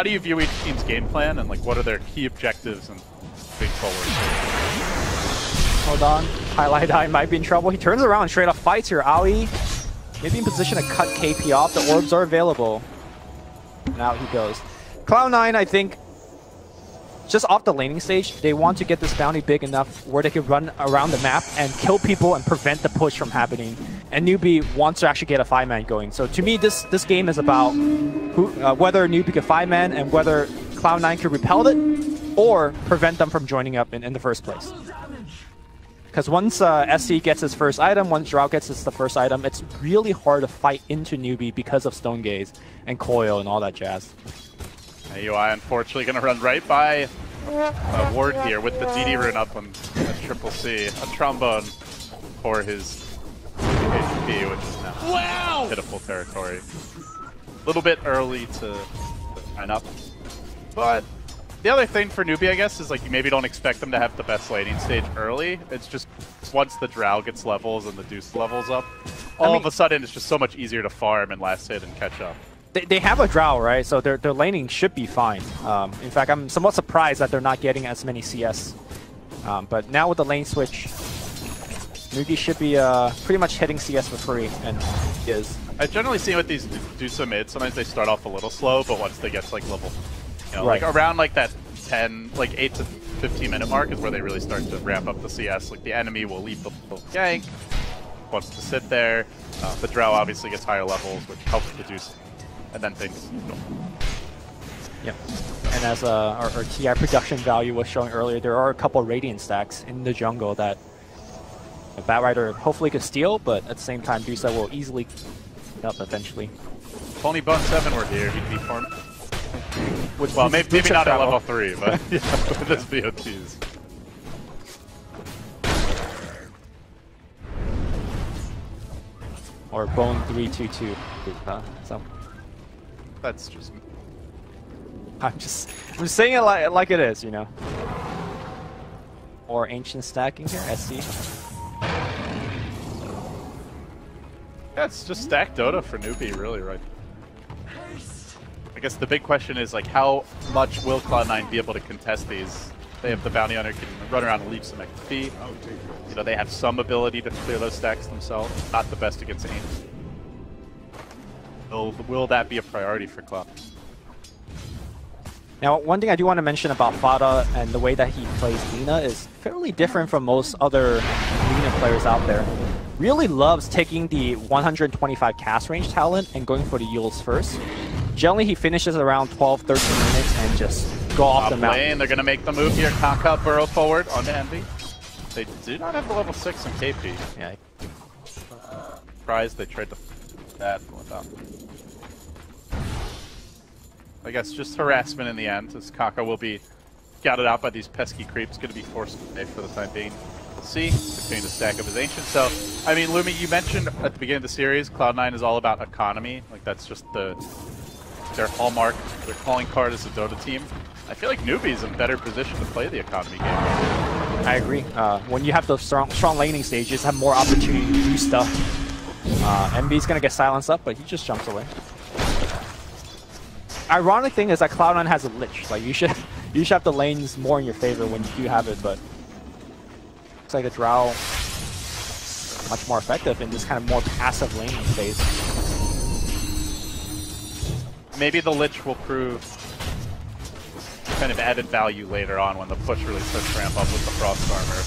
do you view each team's game plan, and like what are their key objectives and big forward? Hold on. Highlight Eye might be in trouble. He turns around and straight up fights here. Aoi maybe in position to cut KP off. The orbs are available. And out he goes. Cloud9, I think, just off the laning stage, they want to get this bounty big enough where they can run around the map and kill people and prevent the push from happening. And Newbie wants to actually get a 5-man going. So to me, this game is about whether Newbie can 5-man and whether Cloud9 can repel it or prevent them from joining up in the first place. Because once SC gets his first item, once Drow gets the first item, it's really hard to fight into Newbie because of Stone Gaze and Coil and all that jazz. AUI unfortunately going to run right by a ward here with the DD rune up on XctC. A trombone for his HP, which is now pitiful territory. A little bit early to line up. But the other thing for Newbie, I guess, is like you maybe don't expect them to have the best laning stage early. It's just once the Drow gets levels and the Deuce levels up, all of a sudden it's just so much easier to farm and last hit and catch up. They have a Drow, right? So their laning should be fine. In fact, I'm somewhat surprised that they're not getting as many CS. But now with the lane switch, Mugi should be pretty much hitting CS for free, and he is. I generally see with these Dusa mid, sometimes they start off a little slow, but once they get to like level, you know, right, like around like that 10, like 8 to 15 minute mark is where they really start to ramp up the CS. Like the enemy will leave the gank, wants to sit there. The Drow obviously gets higher levels, which helps reduce. And then things go. Yep. And as our TI production value was showing earlier, there are a couple Radiant stacks in the jungle that a Batrider hopefully could steal, but at the same time, Dusa will easily up eventually. If only Bone 7 were here, he'd be farmed. Well, maybe not at level 3, but yeah, with his BOTs. Or Bone 322. So. That's just I'm just saying it like it is, you know. Or ancient stacking here, SC. Yeah, it's just stack Dota for newbie, really, right? I guess the big question is, like, how much will Cloud9 be able to contest these? They have the Bounty Hunter can run around and leave some XP. You know, they have some ability to clear those stacks themselves. Not the best against aim. Will that be a priority for Cloud? Now, one thing I do want to mention about Fada and the way that he plays Lina is fairly different from most other Lina players out there. Really loves taking the 125 cast range talent and going for the Yules first. Generally, he finishes around 12-13 minutes and just go off the mountain. They're going to make the move here. Kaka burrow forward onto Envy. They do not have the level 6 in KP. Yeah. Surprised they tried to that without. I guess just harassment in the end, as Kaka will be scouted out by these pesky creeps, going to be forced to pay for the time being. We'll see, continuing to stack up his Ancient. So, I mean, Lumi, you mentioned at the beginning of the series, Cloud9 is all about economy. Like, that's just their hallmark, their calling card as a Dota team. I feel like Newbie's in better position to play the economy game. I agree. When you have those strong laning stages, have more opportunity to do stuff. MB's going to get silenced up, but he just jumps away. Ironic thing is that Cloud9 has a Lich. Like, you should have the lanes more in your favor when you do have it, but looks like the Drow much more effective in this kind of more passive laning phase. Maybe the Lich will prove kind of added value later on when the push really starts to ramp up with the Frost Armor.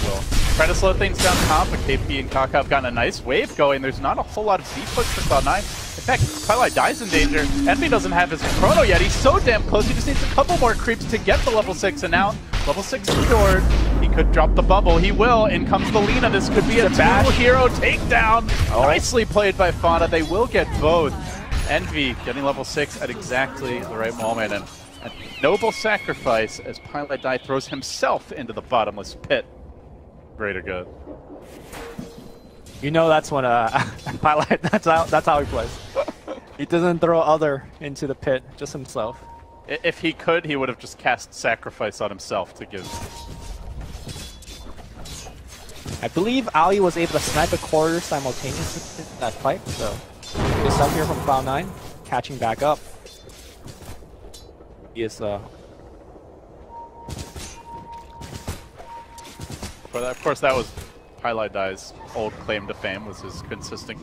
Will try to slow things down top, but KP and Kaka have gotten a nice wave going. There's not a whole lot of deep push for Cloud9. In fact, Twilight dies in danger. Envy doesn't have his Chrono yet. He's so damn close. He just needs a couple more creeps to get the level 6, and now level 6 secured. He could drop the bubble. He will. In comes the Lina. This could be a two-hero takedown. Oh. Nicely played by Fada. They will get both. Envy getting level 6 at exactly the right moment, and a noble sacrifice as Pilot Die throws himself into the bottomless pit. Greater good. You know that's when Pilot, that's how he plays. He doesn't throw other into the pit, just himself. If he could, he would have just cast Sacrifice on himself to give. I believe Ali was able to snipe a quarter simultaneously in that fight, so good stuff here from Cloud9, catching back up. He is But of course, that was Highlight Die's old claim to fame, was his consistent.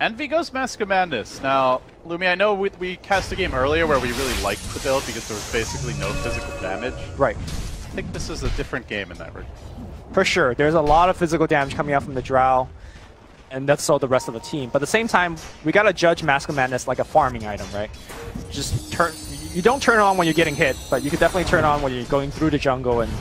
Envy goes Mask of Madness. Now, Lumi, I know we cast a game earlier where we really liked the build because there was basically no physical damage. Right. I think this is a different game in that regard. For sure. There's a lot of physical damage coming out from the Drow, and that's so the rest of the team. But at the same time, we gotta judge Mask of Madness like a farming item, right? Just you don't turn it on when you're getting hit, but you can definitely turn it on when you're going through the jungle, and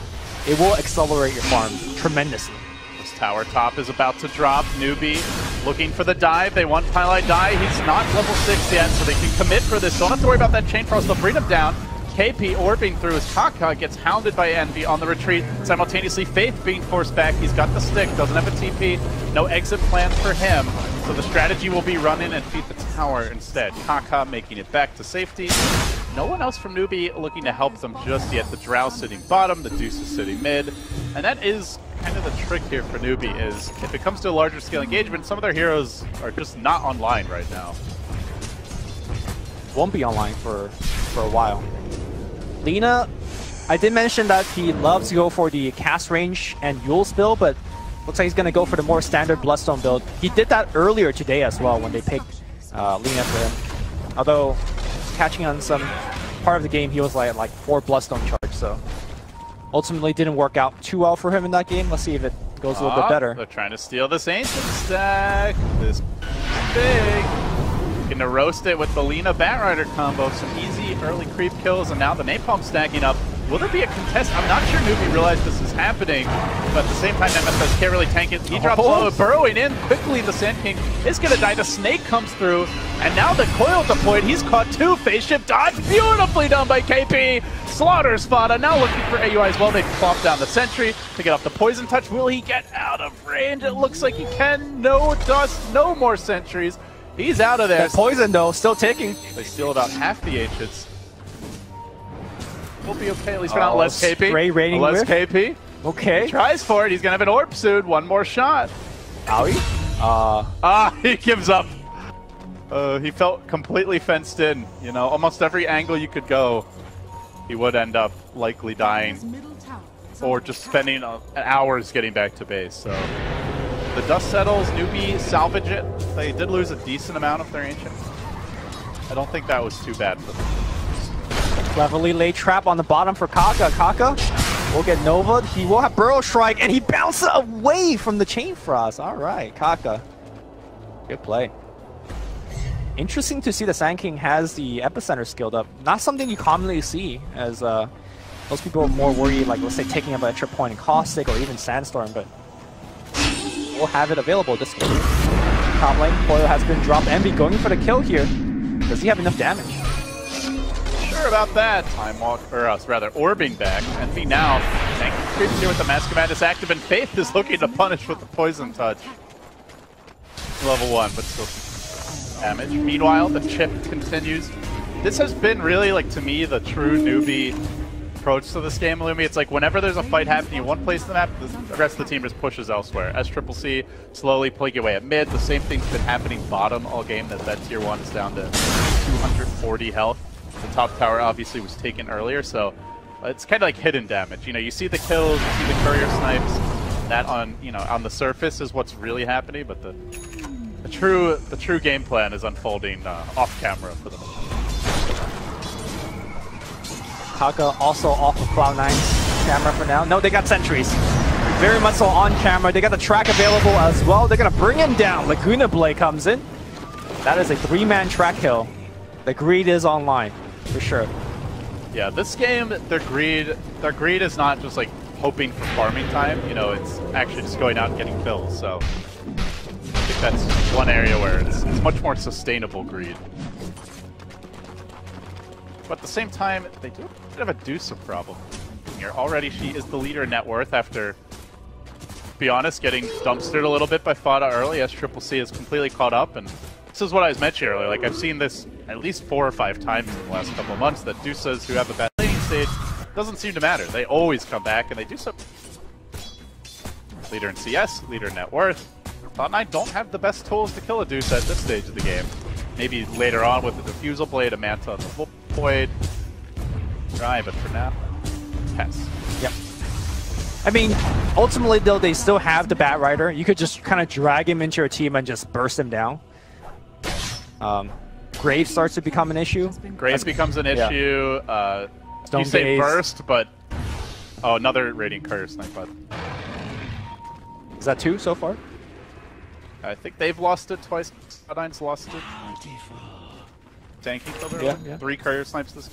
it will accelerate your farm tremendously. This tower top is about to drop. Newbie looking for the dive. They want Pilot Die. He's not level 6 yet, so they can commit for this. Don't have to worry about that Chain Frost. They'll bring him down. KP orbing through his Kaka gets hounded by Envy on the retreat. Simultaneously, Faith being forced back. He's got the stick, doesn't have a TP. No exit plan for him. So the strategy will be run in and feed the tower instead. Kaka making it back to safety. No one else from Newbie looking to help them just yet. The Drow sitting bottom, the Deuce is sitting mid. And that is kind of the trick here for Newbie, is if it comes to a larger scale engagement, some of their heroes are just not online right now. Won't be online for a while. Lina, I did mention that he loves to go for the cast range and Yule's build, but looks like he's going to go for the more standard Bloodstone build. He did that earlier today as well when they picked Lina for him. Although, catching on some part of the game, he was like 4 Bloodstone charge, so ultimately didn't work out too well for him in that game. Let's see if it goes a little bit better. They're trying to steal this Ancient stack. This big. Gonna roast it with the Lina Batrider combo. Some easy early creep kills, and now the Napalm stacking up. Will there be a contest? I'm not sure Newbie realized this is happening, but at the same time, MSS can't really tank it. He drops low, burrowing in quickly. The Sand King is gonna die. The Snake comes through, and now the coil deployed. He's caught 2. Phase shift dodge, beautifully done by KP. Slaughters Fada, now looking for AUI as well. They plop down the Sentry to get off the Poison Touch. Will he get out of range? It looks like he can. No dust, no more sentries. He's out of there. That poison though, still ticking. They steal about half the Ancients. We'll be okay, at least we're not less KP. Stray rating Less whiff. KP. Okay. He tries for it. He's gonna have an orb soon. One more shot. Owie. He gives up. He felt completely fenced in. You know, almost every angle you could go, he would end up likely dying, or just spending hours getting back to base. So the dust settles. Newbie salvage it. They did lose a decent amount of their Ancient. I don't think that was too bad for them. Cleverly laid trap on the bottom for Kaka. Kaka will get Nova. He will have Burrow Strike, and he bounces away from the Chain Frost. All right, Kaka. Good play. Interesting to see the Sand King has the Epicenter skilled up. Not something you commonly see, as most people are more worried, like, let's say, taking up an extra point in Caustic or even Sandstorm, but we'll have it available this game. Top lane, Coil has been dropped. Envy going for the kill here. Does he have enough damage? Sure about that. Time Walk, or rather, orbing back. Envy now. Tank creeps here with the Mask of Madness active, and Faith is looking to punish with the Poison Touch. Level 1, but still damage. Meanwhile, the chip continues. This has been really, like, to me, the true newbie approach to this game, Lumi. It's like whenever there's a fight happening in one place in the map, the rest of the team just pushes elsewhere. XctC slowly pulling away at mid. The same thing's been happening bottom all game, that tier 1 is down to 240 health. The top tower obviously was taken earlier, so it's kind of like hidden damage. You know, you see the kills, you see the courier snipes. That on, you know, on the surface is what's really happening, but the true game plan is unfolding off camera for the moment. Kaka also off of Cloud9's camera for now. No, they got sentries. Very much so on camera. They got the track available as well. They're going to bring him down. Laguna Blade comes in. That is a 3-man track kill. The greed is online, for sure. Yeah, this game, their greed is not just like hoping for farming time. You know, it's actually just going out and getting kills. So I think that's one area where it's much more sustainable greed. But at the same time, they do have a Dusa problem here. Already she is the leader in net worth after, to be honest, getting dumpstered a little bit by Fada early. XctC is completely caught up, and this is what I was mentioning earlier. Like, I've seen this at least 4 or 5 times in the last couple of months, that Dusas who have a bad laning stage doesn't seem to matter. They always come back and they do something. Leader in CS, leader in net worth. Cloud9 don't have the best tools to kill a Dusa at this stage of the game. Maybe later on with the Diffusal Blade, a Manta, and the Void. Try, but for now, pass. Yep. I mean, ultimately though, they still have the Bat Rider. You could just kind of drag him into your team and just burst him down. Grave starts to become an issue. Grave becomes an issue. You say burst, but oh, another Radiant Courier snipe. Is that 2 so far? I think they've lost it twice. Cloud9's lost it. Tanking over. Yeah. 3 Courier snipes this.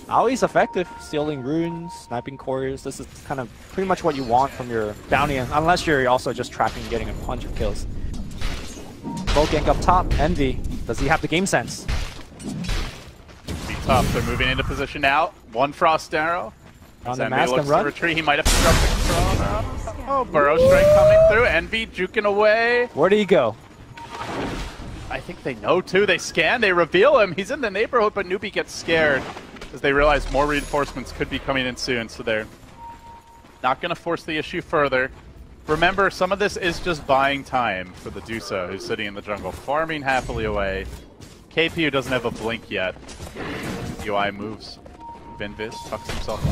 Always effective, stealing runes, sniping couriers. This is kind of pretty much what you want from your bounty, unless you're also just trapping and getting a bunch of kills. Low gank up top. Envy. Does he have the game sense? Be tough. They're moving into position now. 1 Frost Arrow. On the mask and run. Retreat. He might have to drop the control. Oh, Burrow Strike coming through. Envy juking away. Where did he go? I think they know too. They scan. They reveal him. He's in the neighborhood, but Newbie gets scared as they realize more reinforcements could be coming in soon. So they're not going to force the issue further. Remember, some of this is just buying time for the Dusa, who's sitting in the jungle, farming happily away. KP, who doesn't have a blink yet. UI moves. Vinviz tucks himself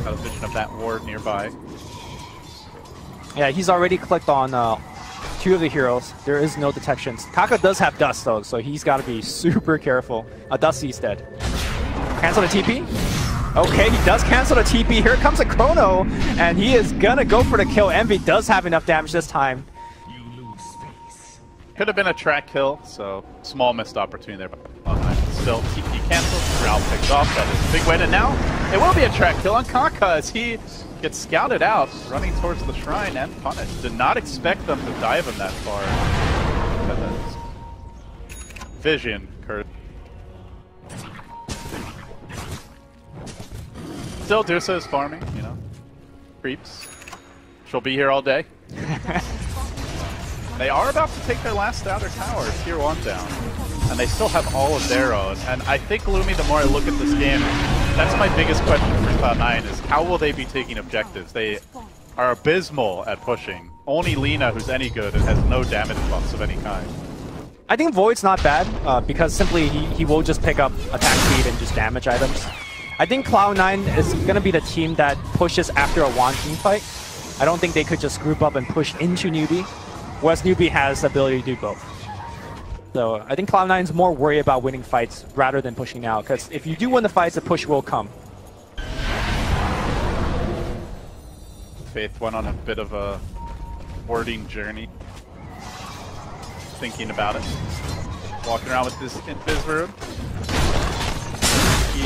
out of vision of that ward nearby. Yeah, he's already clicked on 2 of the heroes. There is no detections. Kaka does have Dust, though, so he's got to be super careful. Dusty's dead. Cancel the TP. Okay, he does cancel the TP. Here comes a Chrono, and he is gonna go for the kill. Envy does have enough damage this time. Could have been a track kill, so small missed opportunity there. But still, TP canceled. Ralph picks off. That is a big win, and now it will be a track kill on Kaka as he gets scouted out, running towards the shrine and punished. Did not expect them to dive him that far. Vision, Kurt. Still, Dusa is farming, you know. Creeps. She'll be here all day. They are about to take their last outer tower, tier 1 down. And they still have all of their own. And I think, Lumi, the more I look at this game, that's my biggest question for Cloud9 is how will they be taking objectives? They are abysmal at pushing. Only Lina, who's any good and has no damage buffs of any kind. I think Void's not bad because simply he will just pick up attack speed and just damage items. I think Cloud9 is going to be the team that pushes after a one team fight. I don't think they could just group up and push into Newbie, whereas Newbie has the ability to do both. So I think Cloud9 is more worried about winning fights rather than pushing out, because if you do win the fights, the push will come. Faith went on a bit of a hoarding journey. Thinking about it. Walking around with this invis room. He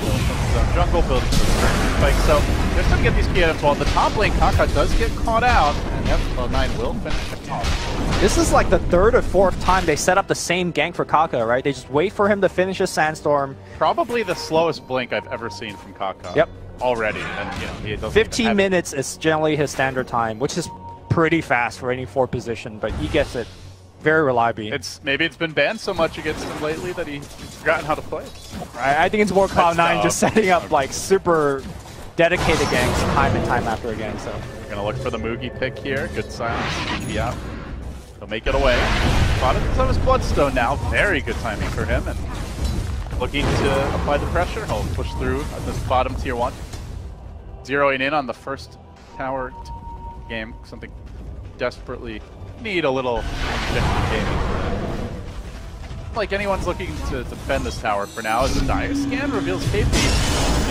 builds his own jungle, building some spikes. So they're starting to get these key items. While the top lane, Kaka does get caught out. And yep, Cloud9 will finish the off. This is like the third or fourth time they set up the same gank for Kaka, right? They just wait for him to finish his Sandstorm. Probably the slowest blink I've ever seen from Kaka. Yep. Already. And you know, he doesn't 15 minutes is generally his standard time, which is pretty fast for any 4 position, but he gets it very reliably. Maybe it's been banned so much against him lately that he's forgotten how to play. I think it's more Cloud9 just setting up like super dedicated ganks time and time after again. So we're gonna look for the Mugi pick here. Good silence. TP out. He'll make it away. Bottom of his Bloodstone now. Very good timing for him, and looking to apply the pressure. He'll push through at this bottom tier 1. Zeroing in on the first tower game. Something desperately need a little different gaming. Like anyone's looking to defend this tower for now, as the Dire Scan reveals KP.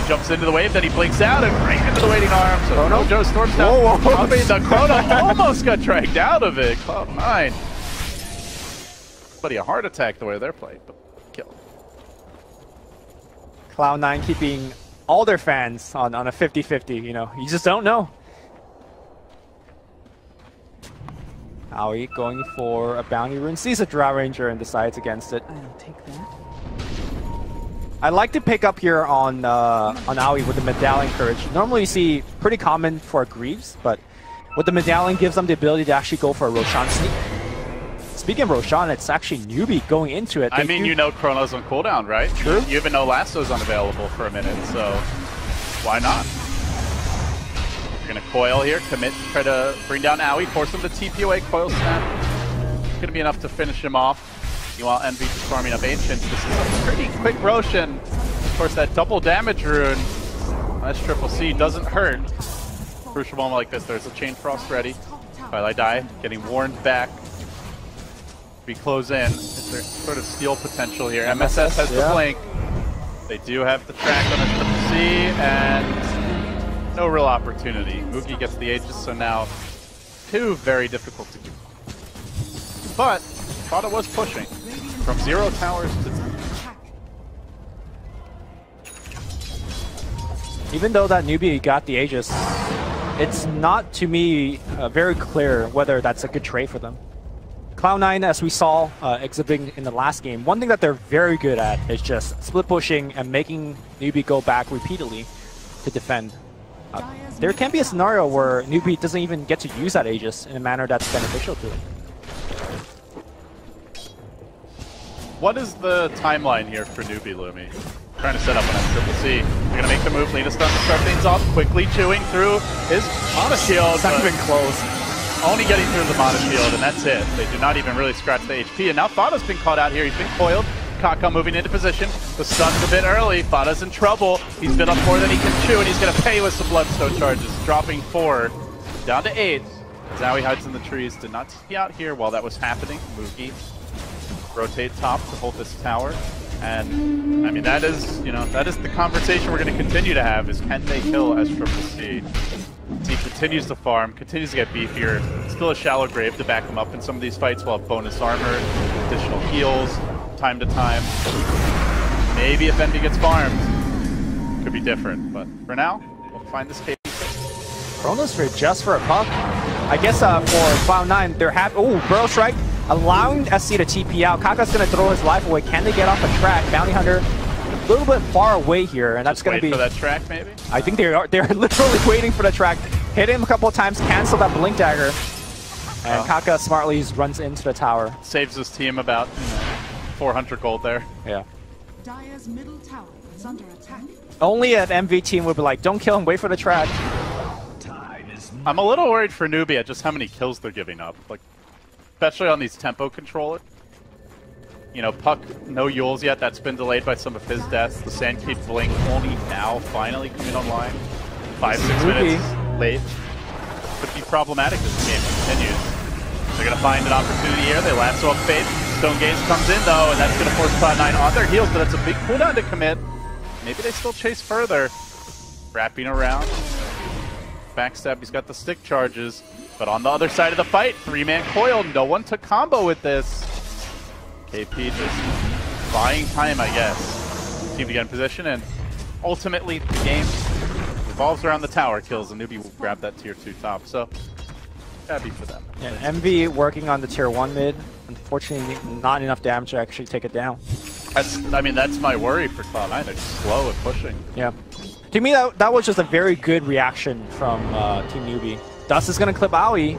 He jumps into the wave, then he blinks out and right into the waiting arm. So Mojo storms down. The Chrono almost got dragged out of it. Cloud9. But a heart attack the way they're playing, but kill. Cloud9 keeping all their fans on a 50-50, you know. You just don't know. Aoi going for a bounty rune, sees a Drow Ranger and decides against it. I'll take that. I like to pick up here on Aoi with the Medallion Courage. Normally you see pretty common for Greaves, but with the Medallion gives them the ability to actually go for a Roshan sneak. Speaking of Roshan, it's actually Newbie going into it. I mean, you know Chrono's on cooldown, right? True. You even know Lasso's unavailable for a minute, so why not? We're gonna coil here, commit, try to bring down Aoi, force him to TP away, coil snap. It's gonna be enough to finish him off. Meanwhile, Envy just farming up Ancients. This is a pretty quick Roshan. Of course, that double damage rune, XctC doesn't hurt. Crucial moment like this, there's a Chain Frost ready. Twilight Die getting warned back. We close in. Is there sort of steal potential here? MSS has the blink. They do have the track on XctC, and no real opportunity. Mugi gets the Aegis, so now 2 very difficult to do. But Fada was pushing from 0 towers to 10. Even though that Newbie got the Aegis, it's not to me very clear whether that's a good trade for them. Cloud9, as we saw exhibiting in the last game, one thing that they're very good at is just split pushing and making Newbie go back repeatedly to defend. There can be a scenario where Newbie doesn't even get to use that Aegis in a manner that's beneficial to him. What is the timeline here for Newbie, Lumi? Trying to set up on XctC. They're going to make the move, lead us down to start things off, quickly chewing through his Mana Shield. It's not even close. Only getting through the Mana Shield, and that's it. They do not even really scratch the HP, and now Fada's been caught out here. He's been coiled. Kaka moving into position. The stun's a bit early. Fada's in trouble. He's been up more than he can chew, and he's going to pay with some Bloodstone charges. Dropping 4, down to 8. Now he hides in the trees. Did not see out here while that was happening. Mugi rotate top to hold this tower. And I mean, that is, you know, that is the conversation we're going to continue to have, is can they kill XctC? He continues to farm, continues to get beefier. Still a shallow grave to back him up in some of these fights. We'll have bonus armor, additional heals, time to time. Maybe if Envy gets farmed, could be different. But for now, we'll find this KP. Chronosphere just for a puck. I guess for Cloud9, they're happy. Oh, Burrow Strike, allowing SC to TP out. Kaka's going to throw his life away. Can they get off the track? Bounty Hunter a little bit far away here, and that's going to be... for that track, maybe? I think they're literally waiting for the track. Hit him a couple of times, cancel that Blink Dagger. And Kaka smartly runs into the tower. Saves his team about 400 gold there. Yeah. Dire's middle tower is under attack. Only an MV team would be like, don't kill him, wait for the trad. I'm a little worried for Newbie at just how many kills they're giving up. Like, especially on these tempo controllers. You know, Puck, no Yules yet. That's been delayed by some of his deaths. The Sandcade Blink only now finally coming online. 5-6 minutes late. Could be problematic as the game continues. They're going to find an opportunity here. They lasso up Fate. Stone Gaze comes in though, and that's going to force Cloud9 on their heels, but that's a big cooldown to commit. Maybe they still chase further. Wrapping around. Backstab, he's got the stick charges. But on the other side of the fight, 3-man coil. No one to combo with this. KP just buying time, I guess. Team to get in position, and ultimately the game revolves around the tower kills, and Newbie will grab that tier 2 top. So, happy for them. Yeah, MV working on the tier 1 mid. Unfortunately, not enough damage to actually take it down. That's my worry for Cloud9. They're just slow at pushing. Yeah. To me, that was just a very good reaction from Team Newbie. Dust is going to clip Aoi.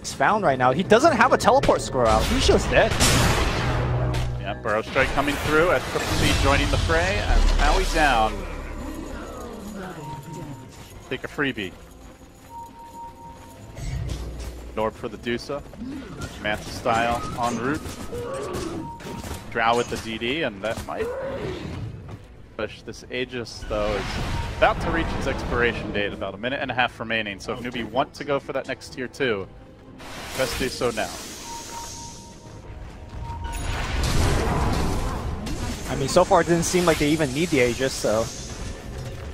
He's found right now. He doesn't have a teleport score out. He's just dead. Yeah, Burrow Strike coming through at Triple C joining the fray, and Aoi down. Take a freebie. Orb for the Dusa. Manta style en route. Drow with the DD, and that might push. This Aegis, though, is about to reach its expiration date, about a minute and a half remaining. So if Newbie want to go for that next tier 2, best do so now. I mean, so far it didn't seem like they even need the Aegis, so...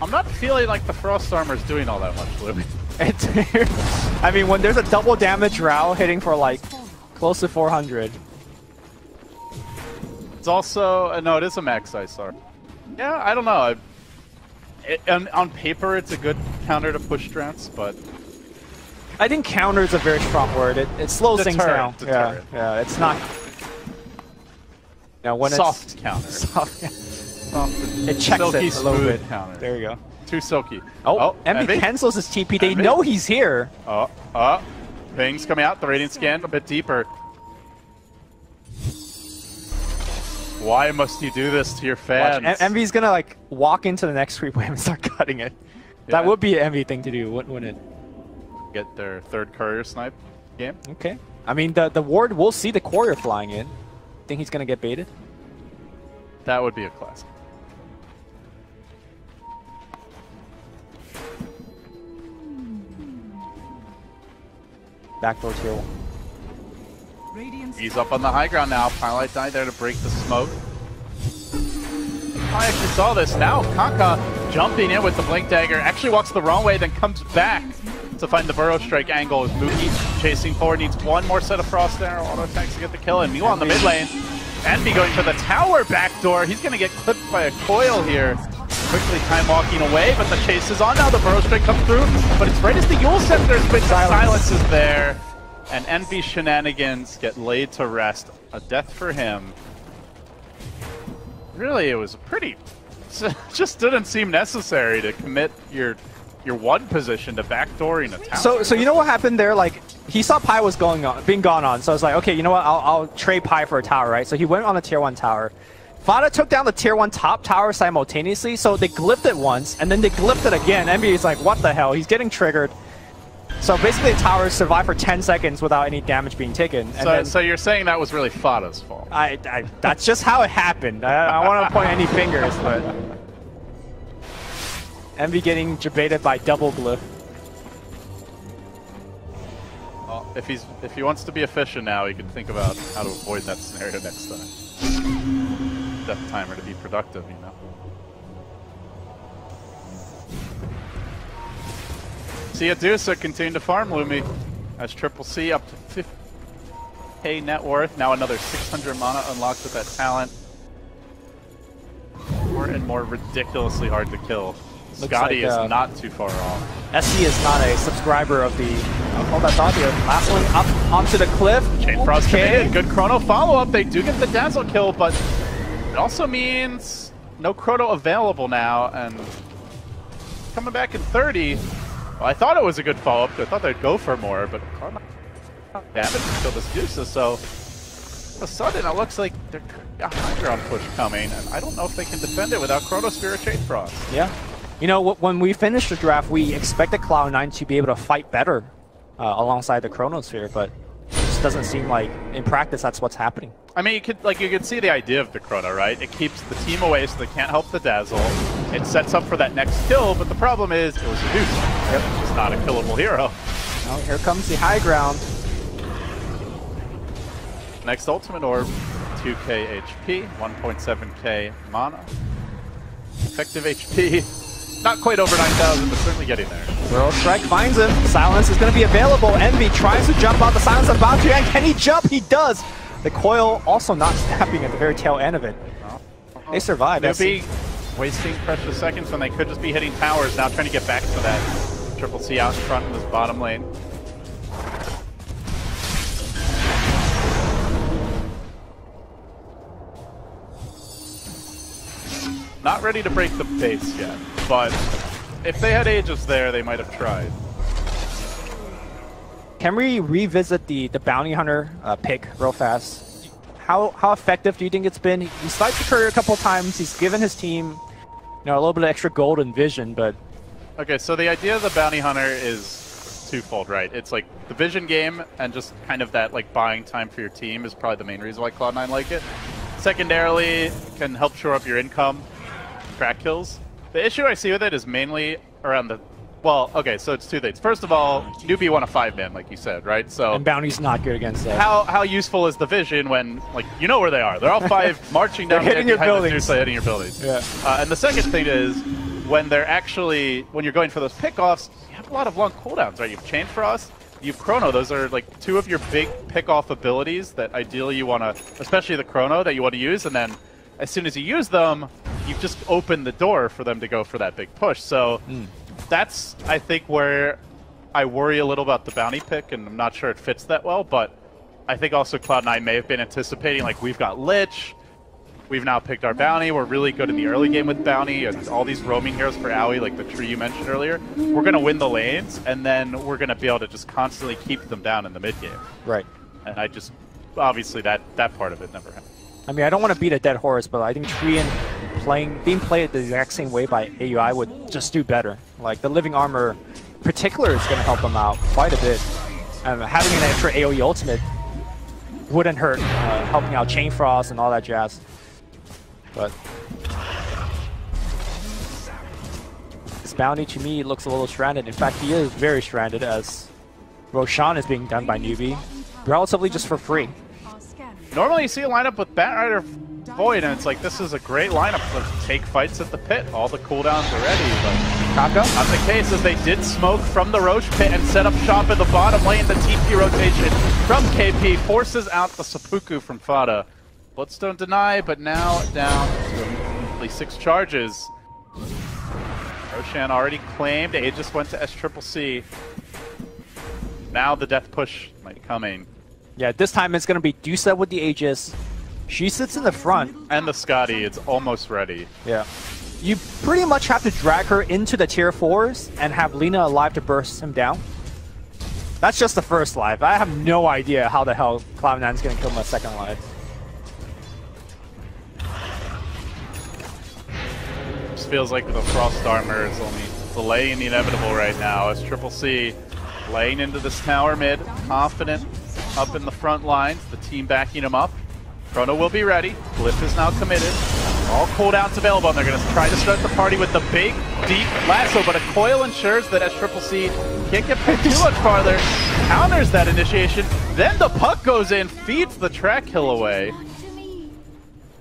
I'm not feeling like the Frost Armor is doing all that much, Louis. I mean, when there's a double damage Drow hitting for like close to 400. It's also... no, it is a max ISR. Yeah, I don't know. On paper, it's a good counter to push strats, but... I think counter is a very strong word. It slows things down. Deterrent. Yeah, it's not... Now when soft it's... counter. Soft, yeah. Soft it checks silky, it a little bit. Counter. There you go. Too silky. Oh, MV cancels his TP. They know he's here. Pings coming out. The Radiant Scan a bit deeper. Why must you do this to your fans? MV's gonna like walk into the next creep wave and start cutting it. Yeah. That would be an MV thing to do, wouldn't it? Get their third courier snipe game. Okay. I mean, the ward will see the courier flying in. Think he's gonna get baited? That would be a classic. Backdoor tier 1. He's up on the high ground now. Pilot died there to break the smoke. I actually saw this now. Kaka jumping in with the Blink Dagger. Actually walks the wrong way, then comes back to find the Burrow Strike angle. As Mookie chasing forward, needs one more set of Frost Arrow auto attacks to get the kill. And meanwhile in the mid lane, Envy going for the tower backdoor. He's going to get clipped by a coil here. Quickly time walking away, but the chase is on now. The Burrow Strike comes through, but it's right as the Yule Scepter is quick. Silence is there. And Envy shenanigans get laid to rest. A death for him. Really, it was a pretty... just didn't seem necessary to commit your one position to backdooring a tower. So you know what happened there? Like, he saw Pi was being gone on, so I was like, okay, you know what? I'll trade Pi for a tower, right? So he went on the tier 1 tower. Fada took down the tier 1 top tower simultaneously, so they glyphed it once, and then they glyphed it again. Envy is like, what the hell? He's getting triggered. So basically the towers survived for 10 seconds without any damage being taken. And so you're saying that was really Fada's fault? That's just how it happened. I don't want to point any fingers, but... Envy getting debated by double glyph. Well, if he wants to be efficient now, he can think about how to avoid that scenario next time. Death timer to be productive, you know. See Adusa continue to farm Lumi as Triple C up to 50k net worth. Now another 600 mana unlocked with that talent. More and more ridiculously hard to kill. Scotty is not too far off. SC is not a subscriber of the... Oh, that's obvious. Last one up onto the cliff. Chain Frost committed. Good chrono follow-up. They do get the dazzle kill, but it also means no chrono available now. And coming back in 30... Well, I thought it was a good follow-up. I thought they'd go for more, but damage to kill this Deuces, so all of a sudden it looks like there's a high ground push coming, and I don't know if they can defend it without Chronosphere or Chain Frost. Yeah. You know, when we finished the draft, we expected Cloud9 to be able to fight better alongside the Chronosphere, but it just doesn't seem like, in practice, that's what's happening. I mean, you could see the idea of the Chrono, right? It keeps the team away so they can't help the Dazzle. It sets up for that next kill, but the problem is it was a Deuce. Yep. It's just not a killable hero. Now here comes the high ground. Next Ultimate Orb, 2k HP, 1.7k mana. Effective HP, not quite over 9,000, but certainly getting there. Throw Strike finds him. Silence is going to be available. Envy tries to jump out. The Silence about to end. Can he jump? He does. The coil also not snapping at the very tail end of it. They survive. They'll be wasting precious seconds when they could just be hitting towers, now trying to get back to that Triple C out in front in this bottom lane. Not ready to break the base yet, but if they had Aegis there, they might have tried. Can we revisit the Bounty Hunter pick real fast? How effective do you think it's been? He sniped the courier a couple times. He's given his team, you know, a little bit of extra gold and vision, but... Okay, so the idea of the Bounty Hunter is twofold, right? It's like the vision game and just kind of that like buying time for your team is probably the main reason why Cloud9 like it. Secondarily, can help shore up your income, crack kills. The issue I see with it is mainly around the... Well, okay, so it's two things. First of all, newbie want a 5-man, like you said, right? So and Bounty's not good against that. How useful is the vision when, like, you know where they are? They're all 5 marching down hitting your buildings. Hitting your buildings. Yeah. And the second thing is, when they're actually, when you're going for those pickoffs, you have a lot of long cooldowns, right? You have Chain Frost, you have Chrono. Those are like 2 of your big pick-off abilities that ideally you want to, especially the Chrono, that you want to use, and then as soon as you use them, you've just opened the door for them to go for that big push. So that's, I think, where I worry a little about the Bounty pick, and I'm not sure it fits that well, but I think also Cloud9 may have been anticipating, like, we've got Lich, we've now picked our Bounty, we're really good in the early game with Bounty, and all these roaming heroes for AoE, like the tree you mentioned earlier, we're going to win the lanes, and then we're going to be able to just constantly keep them down in the mid game. Right. And I just, obviously that part of it never happened. I mean, I don't want to beat a dead horse, but I think Treant being played the exact same way by AUI would just do better. Like, the Living Armor in particular is going to help them out quite a bit. Having an extra AoE ultimate wouldn't hurt, helping out Chain Frost and all that jazz. But this Bounty, to me, looks a little stranded. In fact, he is very stranded, as Roshan is being done by newbie, relatively just for free. Normally you see a lineup with Batrider Void, and it's like, this is a great lineup to take fights at the pit. All the cooldowns are ready, but Kaka? not the case, as they did smoke from the Roche pit and set up shop in the bottom lane. The TP rotation from KP forces out the seppuku from Fada. Bloodstone deny, but now down to only 6 charges. Roshan already claimed, Aegis went to SCCC. Now the death push might come in. Yeah, this time it's going to be Dusa with the Aegis. She sits in the front. And the Scotty, it's almost ready. Yeah. You pretty much have to drag her into the tier 4s and have Lina alive to burst him down. That's just the first life. I have no idea how the hell Cloud9's going to kill my second life. Just feels like the Frost Armor is only delaying the inevitable right now, as CCC laying into this tower mid, confident up in the front lines, the team backing him up. Chrono will be ready. Glyph is now committed. All cooldowns available, and they're going to try to start the party with the big, deep lasso, but a coil ensures that SCCC can't get too much farther. Counters that initiation, then the puck goes in, feeds the track kill away.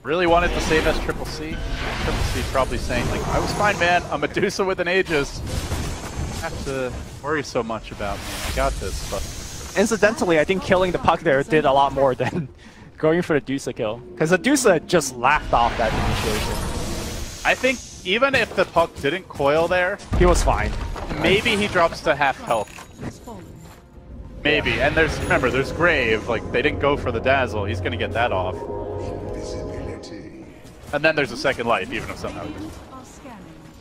Really wanted to save SCCC. SCCC probably saying, like, I was fine, man. I'm Medusa with an Aegis. I have to worry so much about me. I got this, but... Incidentally, I think killing the puck there did a lot more than going for the Dusa kill. Because the Dusa just laughed off that initiation. I think even if the puck didn't coil there, he was fine. Maybe he drops to half health. Maybe. Yeah. And there's, remember, there's Grave. Like, they didn't go for the Dazzle. He's going to get that off. And then there's a second life, even if somehow...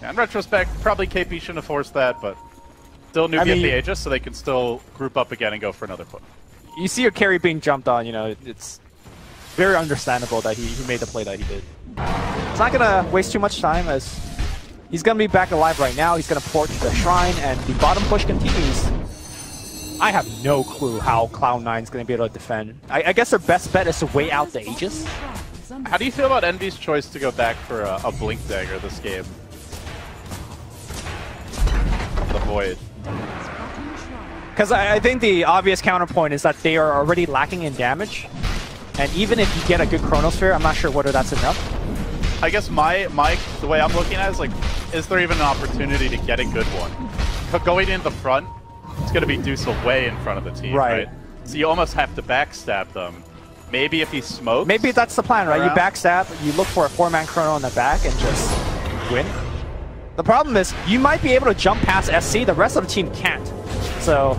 Yeah, in retrospect, probably KP shouldn't have forced that, but... Still newbie at the Aegis, so they can still group up again and go for another push. you see your carry being jumped on, you know, it's very understandable that he made the play that he did. It's not gonna waste too much time as he's gonna be back alive right now. He's gonna port to the shrine and the bottom push continues. I have no clue how Cloud9's gonna be able to defend. I guess their best bet is to wait out the Aegis. How do you feel about Envy's choice to go back for a Blink Dagger this game? The Void. Because I think the obvious counterpoint is that they are already lacking in damage. And even if you get a good Chronosphere, I'm not sure whether that's enough. I guess the way I'm looking at it is like, is there even an opportunity to get a good one? Going in the front, it's going to be Deuce away in front of the team, right? So you almost have to backstab them. Maybe if he smokes. Maybe that's the plan, right? You backstab, you look for a 4-man Chrono in the back and just win. The problem is, you might be able to jump past SC, the rest of the team can't. So,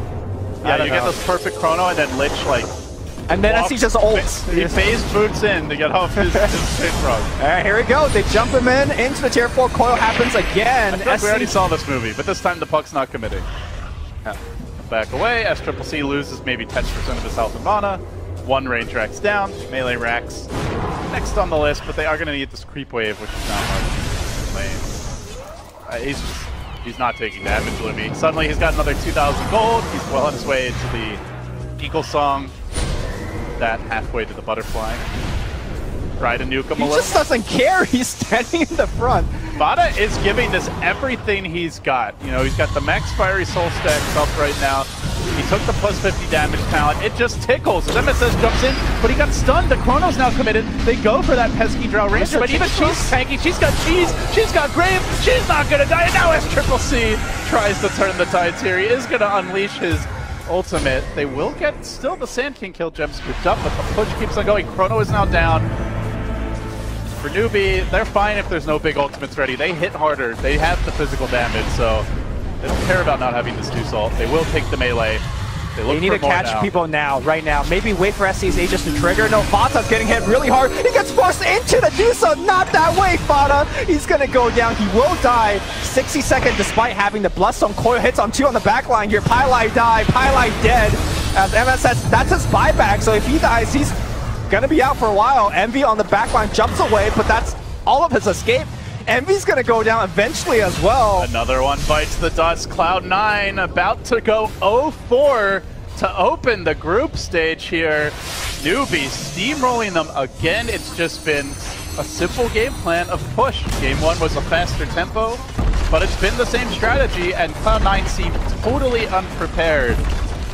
yeah, you get this perfect Chrono and then Lich like... And then SC just ults. He phase boots in to get off his pit rug. Alright, here we go. They jump him in into the tier 4. Coil happens again. I feel like we already saw this movie, but this time the puck's not committing. Yeah. Back away. XctN loses maybe 10% of his health and mana. 1 range racks down. Melee racks next on the list, but they are going to need this creep wave, which is not much. He's not taking damage, Libby. Suddenly he's got another 2,000 gold. He's well on his way to the Eagle Song. That halfway to the butterfly. Try to nuke him a little. He just doesn't care. He's standing in the front. Vada is giving this everything he's got. You know, he's got the max fiery soul stacks up right now. He took the plus 50 damage talent. It just tickles. As MSS jumps in, but he got stunned. The Chrono's now committed. They go for that pesky Drow Ranger, but even she's tanky. She's got cheese. She's got grave. She's not gonna die. And now XctN tries to turn the tides here. He is gonna unleash his ultimate. They will get still the Sand King kill gem scooped up, but the push keeps on going. Chrono is now down. For Newbie, they're fine if there's no big ultimates ready. They hit harder. They have the physical damage, so they don't care about not having this Deuce ult. They will take the melee. They need to catch people now, right now. Maybe wait for SC's Aegis to trigger. No, Vata's getting hit really hard. He gets forced into the Deuce. Not that way, Vata. He's going to go down. He will die. 60 seconds despite having the Bloodstone. Coil hits on 2 on the back line here. Pylai die. Pylai dead. As MSS, that's his buyback. So if he dies, he's going to be out for a while. Envy on the back line jumps away, but that's all of his escape. Envy's going to go down eventually as well. Another one bites the dust. Cloud9 about to go 0-4 to open the group stage here. Newbie steamrolling them again. It's just been a simple game plan of push. Game 1 was a faster tempo, but it's been the same strategy, and Cloud9 seemed totally unprepared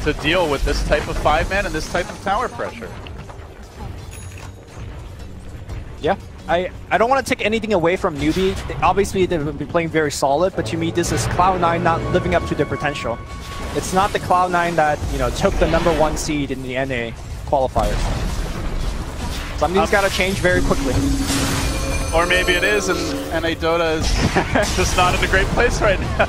to deal with this type of 5-man and this type of tower pressure. Yeah. I don't want to take anything away from Newbie. Obviously, they've been playing very solid, but to me, this is Cloud9 not living up to their potential. It's not the Cloud9 that, you know, took the #1 seed in the NA qualifiers. Something's got to change very quickly. Or maybe it is, and NA Dota is just not in a great place right now.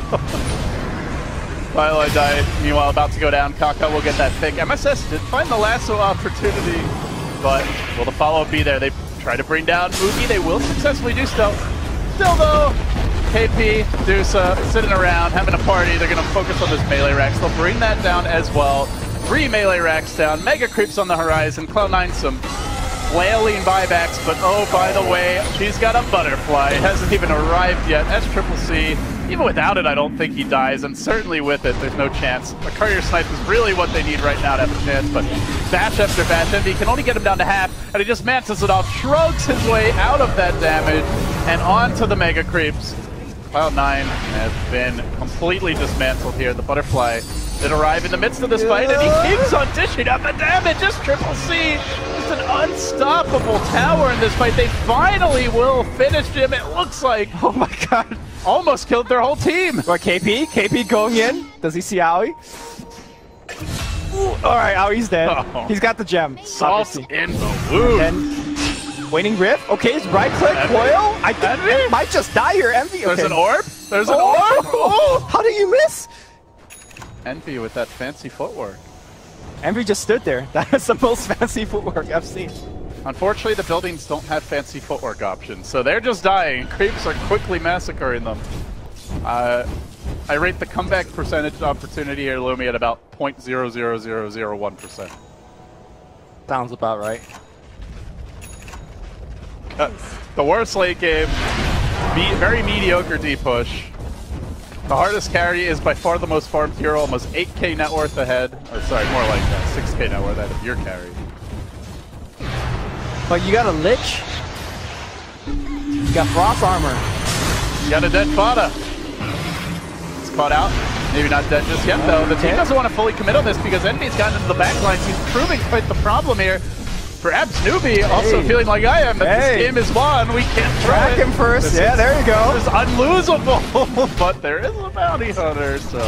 Pylai died, meanwhile about to go down. Kaka will get that pick. MSS did find the lasso opportunity, but will the follow-up be there? They try to bring down Moogie. They will successfully do so. Still though, KP, Dusa sitting around, having a party. They're going to focus on this melee racks. They'll bring that down as well. 3 melee racks down. Mega creeps on the horizon. Cloud9 some flailing buybacks, but oh, by the way, she's got a butterfly. It hasn't even arrived yet. XctN, even without it, I don't think he dies, and certainly with it, there's no chance. A courier snipe is really what they need right now to have a chance, but bash after bash, Envy can only get him down to half, and he just mantis it off, shrugs his way out of that damage, and on to the mega creeps. Cloud9 has been completely dismantled here. The butterfly did arrive in the midst of this fight, and he keeps on dishing out the damage. Just XctN, just an unstoppable tower in this fight. They finally will finish him, it looks like. Oh my god. Almost killed their whole team. What, KP? KP going in? Does he see Aoi? Alright, Aoi's dead. Oh. He's got the gem. Salt in the wound. And waiting Rift. Okay, it's right click. Coil. I think it might just die here. Envy. Okay. There's an orb. There's an orb. Oh, how did you miss? Envy with that fancy footwork. Envy just stood there. That is the most fancy footwork I've seen. Unfortunately, the buildings don't have fancy footwork options, so they're just dying. Creeps are quickly massacring them. I rate the comeback percentage opportunity here, Lumi, at about 0.00001%. Sounds about right. The worst late game. Very mediocre D push. The hardest carry is by far the most farmed hero, almost 8k net worth ahead. Or sorry, more like 6k net worth ahead of your carry. But you got a Lich. You got Frost Armor. You got a dead Fada. It's caught out. Maybe not dead just yet, though. The team doesn't want to fully commit on this because Envy's gotten into the backlines. He's proving quite the problem here. Perhaps Newbie also feeling like I am that this game is won. We can't track him first. Yeah, there you go. This is unlosable, but there is a bounty hunter, so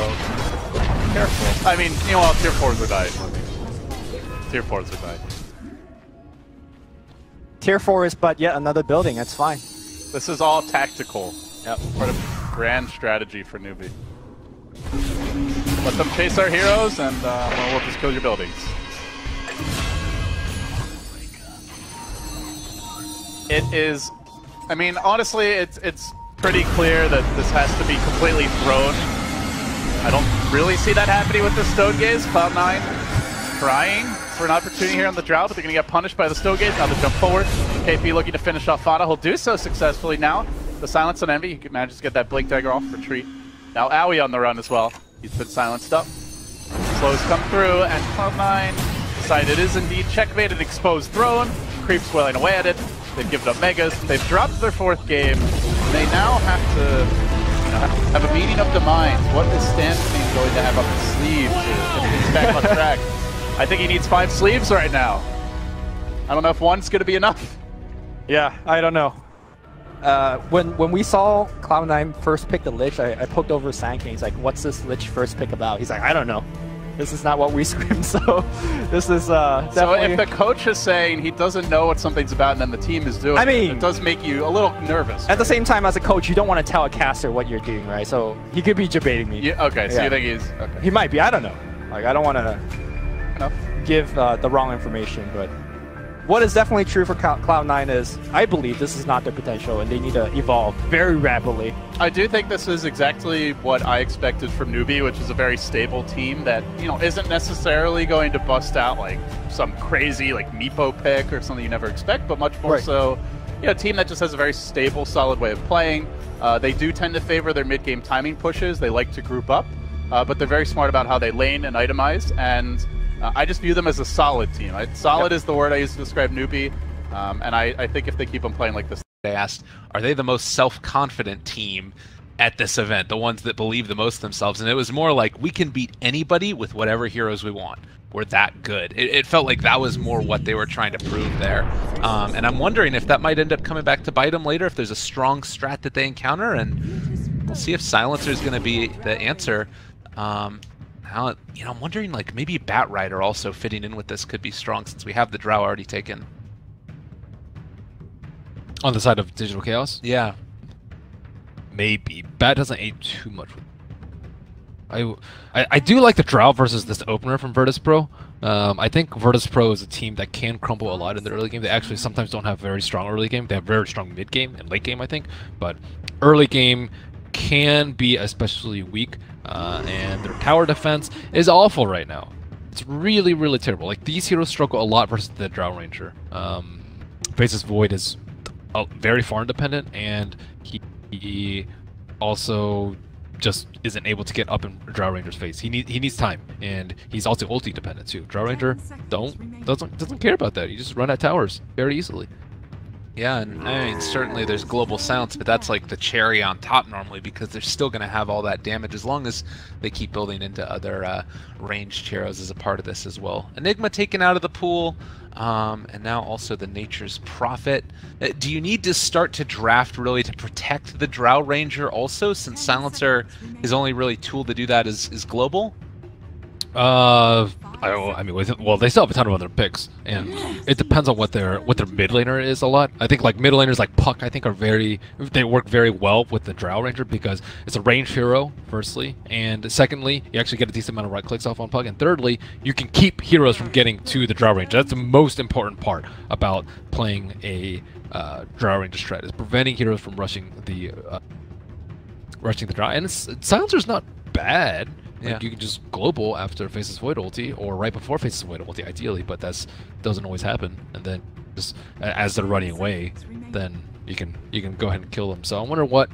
careful. I mean, you know what? Tier 4s are dying. Tier 4s are dying. Tier 4 is but yet another building. That's fine. This is all tactical. Yep. Part of grand strategy for Newbie. Let them chase our heroes, and we'll just kill your buildings. It is, I mean, honestly, it's pretty clear that this has to be completely thrown. I don't really see that happening with the Stone Gaze. Cloud9 trying for an opportunity here on the Drow, but they're going to get punished by the Stone Gaze. Now they jump forward. KP looking to finish off Fada. He'll do so successfully now. The silence on Envy. He manages to get that Blink Dagger off, retreat. Now Owie on the run as well. He's been silenced up. Slows come through, and Cloud9 decide it is indeed checkmate, an exposed throne. Creeps wailing away at it. They've given up Megas. They've dropped their 4th game. They now have to have a meeting of the minds. What is Stanton going to have up his sleeve to get things back on track? I think he needs 5 sleeves right now. I don't know if one's going to be enough. Yeah, I don't know. When we saw Cloud9 first pick the Lich, I poked over Sanking. He's like, what's this Lich first pick about? He's like, I don't know. This is not what we screamed, so this is definitely... So if the coach is saying he doesn't know what something's about and then the team is doing it does make you a little nervous. At the same time, as a coach, you don't want to tell a caster what you're doing, right? So he could be debating me. Yeah, okay, so you think he's... Okay. He might be, I don't know. Like, I don't want to give the wrong information, but... What is definitely true for Cloud9 is, I believe this is not their potential and they need to evolve very rapidly. I do think this is exactly what I expected from Newbie, which is a very stable team that, you know, isn't necessarily going to bust out like some crazy like Meepo pick or something you never expect, but much more so, you know, a team that just has a very stable, solid way of playing. They do tend to favor their mid-game timing pushes. They like to group up, but they're very smart about how they lane and itemize, and I just view them as a solid team. Solid is the word I use to describe Newbie, and I think if they keep on playing like this... They asked, are they the most self-confident team at this event, the ones that believe the most themselves? And it was more like, we can beat anybody with whatever heroes we want. We're that good. It felt like that was more what they were trying to prove there. And I'm wondering if that might end up coming back to bite them later, if there's a strong strat that they encounter, and we'll see if Silencer is going to be the answer. You know, I'm wondering, like, maybe Bat Rider also fitting in with this could be strong since we have the Drow already taken. On the side of Digital Chaos? Yeah. Maybe. Bat doesn't aid too much. I do like the Drow versus this opener from Virtus Pro. I think Virtus Pro is a team that can crumble a lot in the early game. They actually sometimes don't have very strong early game. They have very strong mid game and late game, I think. But early game can be especially weak. And their tower defense is awful right now. It's really, really terrible. Like, these heroes struggle a lot versus the Drow Ranger. Faceless Void is very farm dependent, and he also just isn't able to get up in Drow Ranger's face. He needs time, and he's also ulti dependent too. Drow Ranger doesn't care about that. You just run at towers very easily. Yeah, and I mean, certainly there's global silence, but that's like the cherry on top normally because they're still going to have all that damage as long as they keep building into other ranged heroes as a part of this as well. Enigma taken out of the pool, and now also the Nature's Prophet. Do you need to start to draft really to protect the Drow Ranger also, since Silencer, his only really tool to do that is global? I mean, well, they still have a ton of other picks, and it depends on what their mid laner is a lot. I think like mid laners like Puck, I think they work very well with the Drow Ranger because it's a ranged hero, firstly, and secondly, you actually get a decent amount of right clicks off on Puck, and thirdly, you can keep heroes from getting to the Drow Ranger. That's the most important part about playing a Drow Ranger strat, is preventing heroes from rushing the Drow. And Silencer's not bad. Like, you can just global after Faceless Void ulti, or right before Faceless Void ulti, ideally, but that doesn't always happen. And then just as they're running away, then you can go ahead and kill them. So I wonder what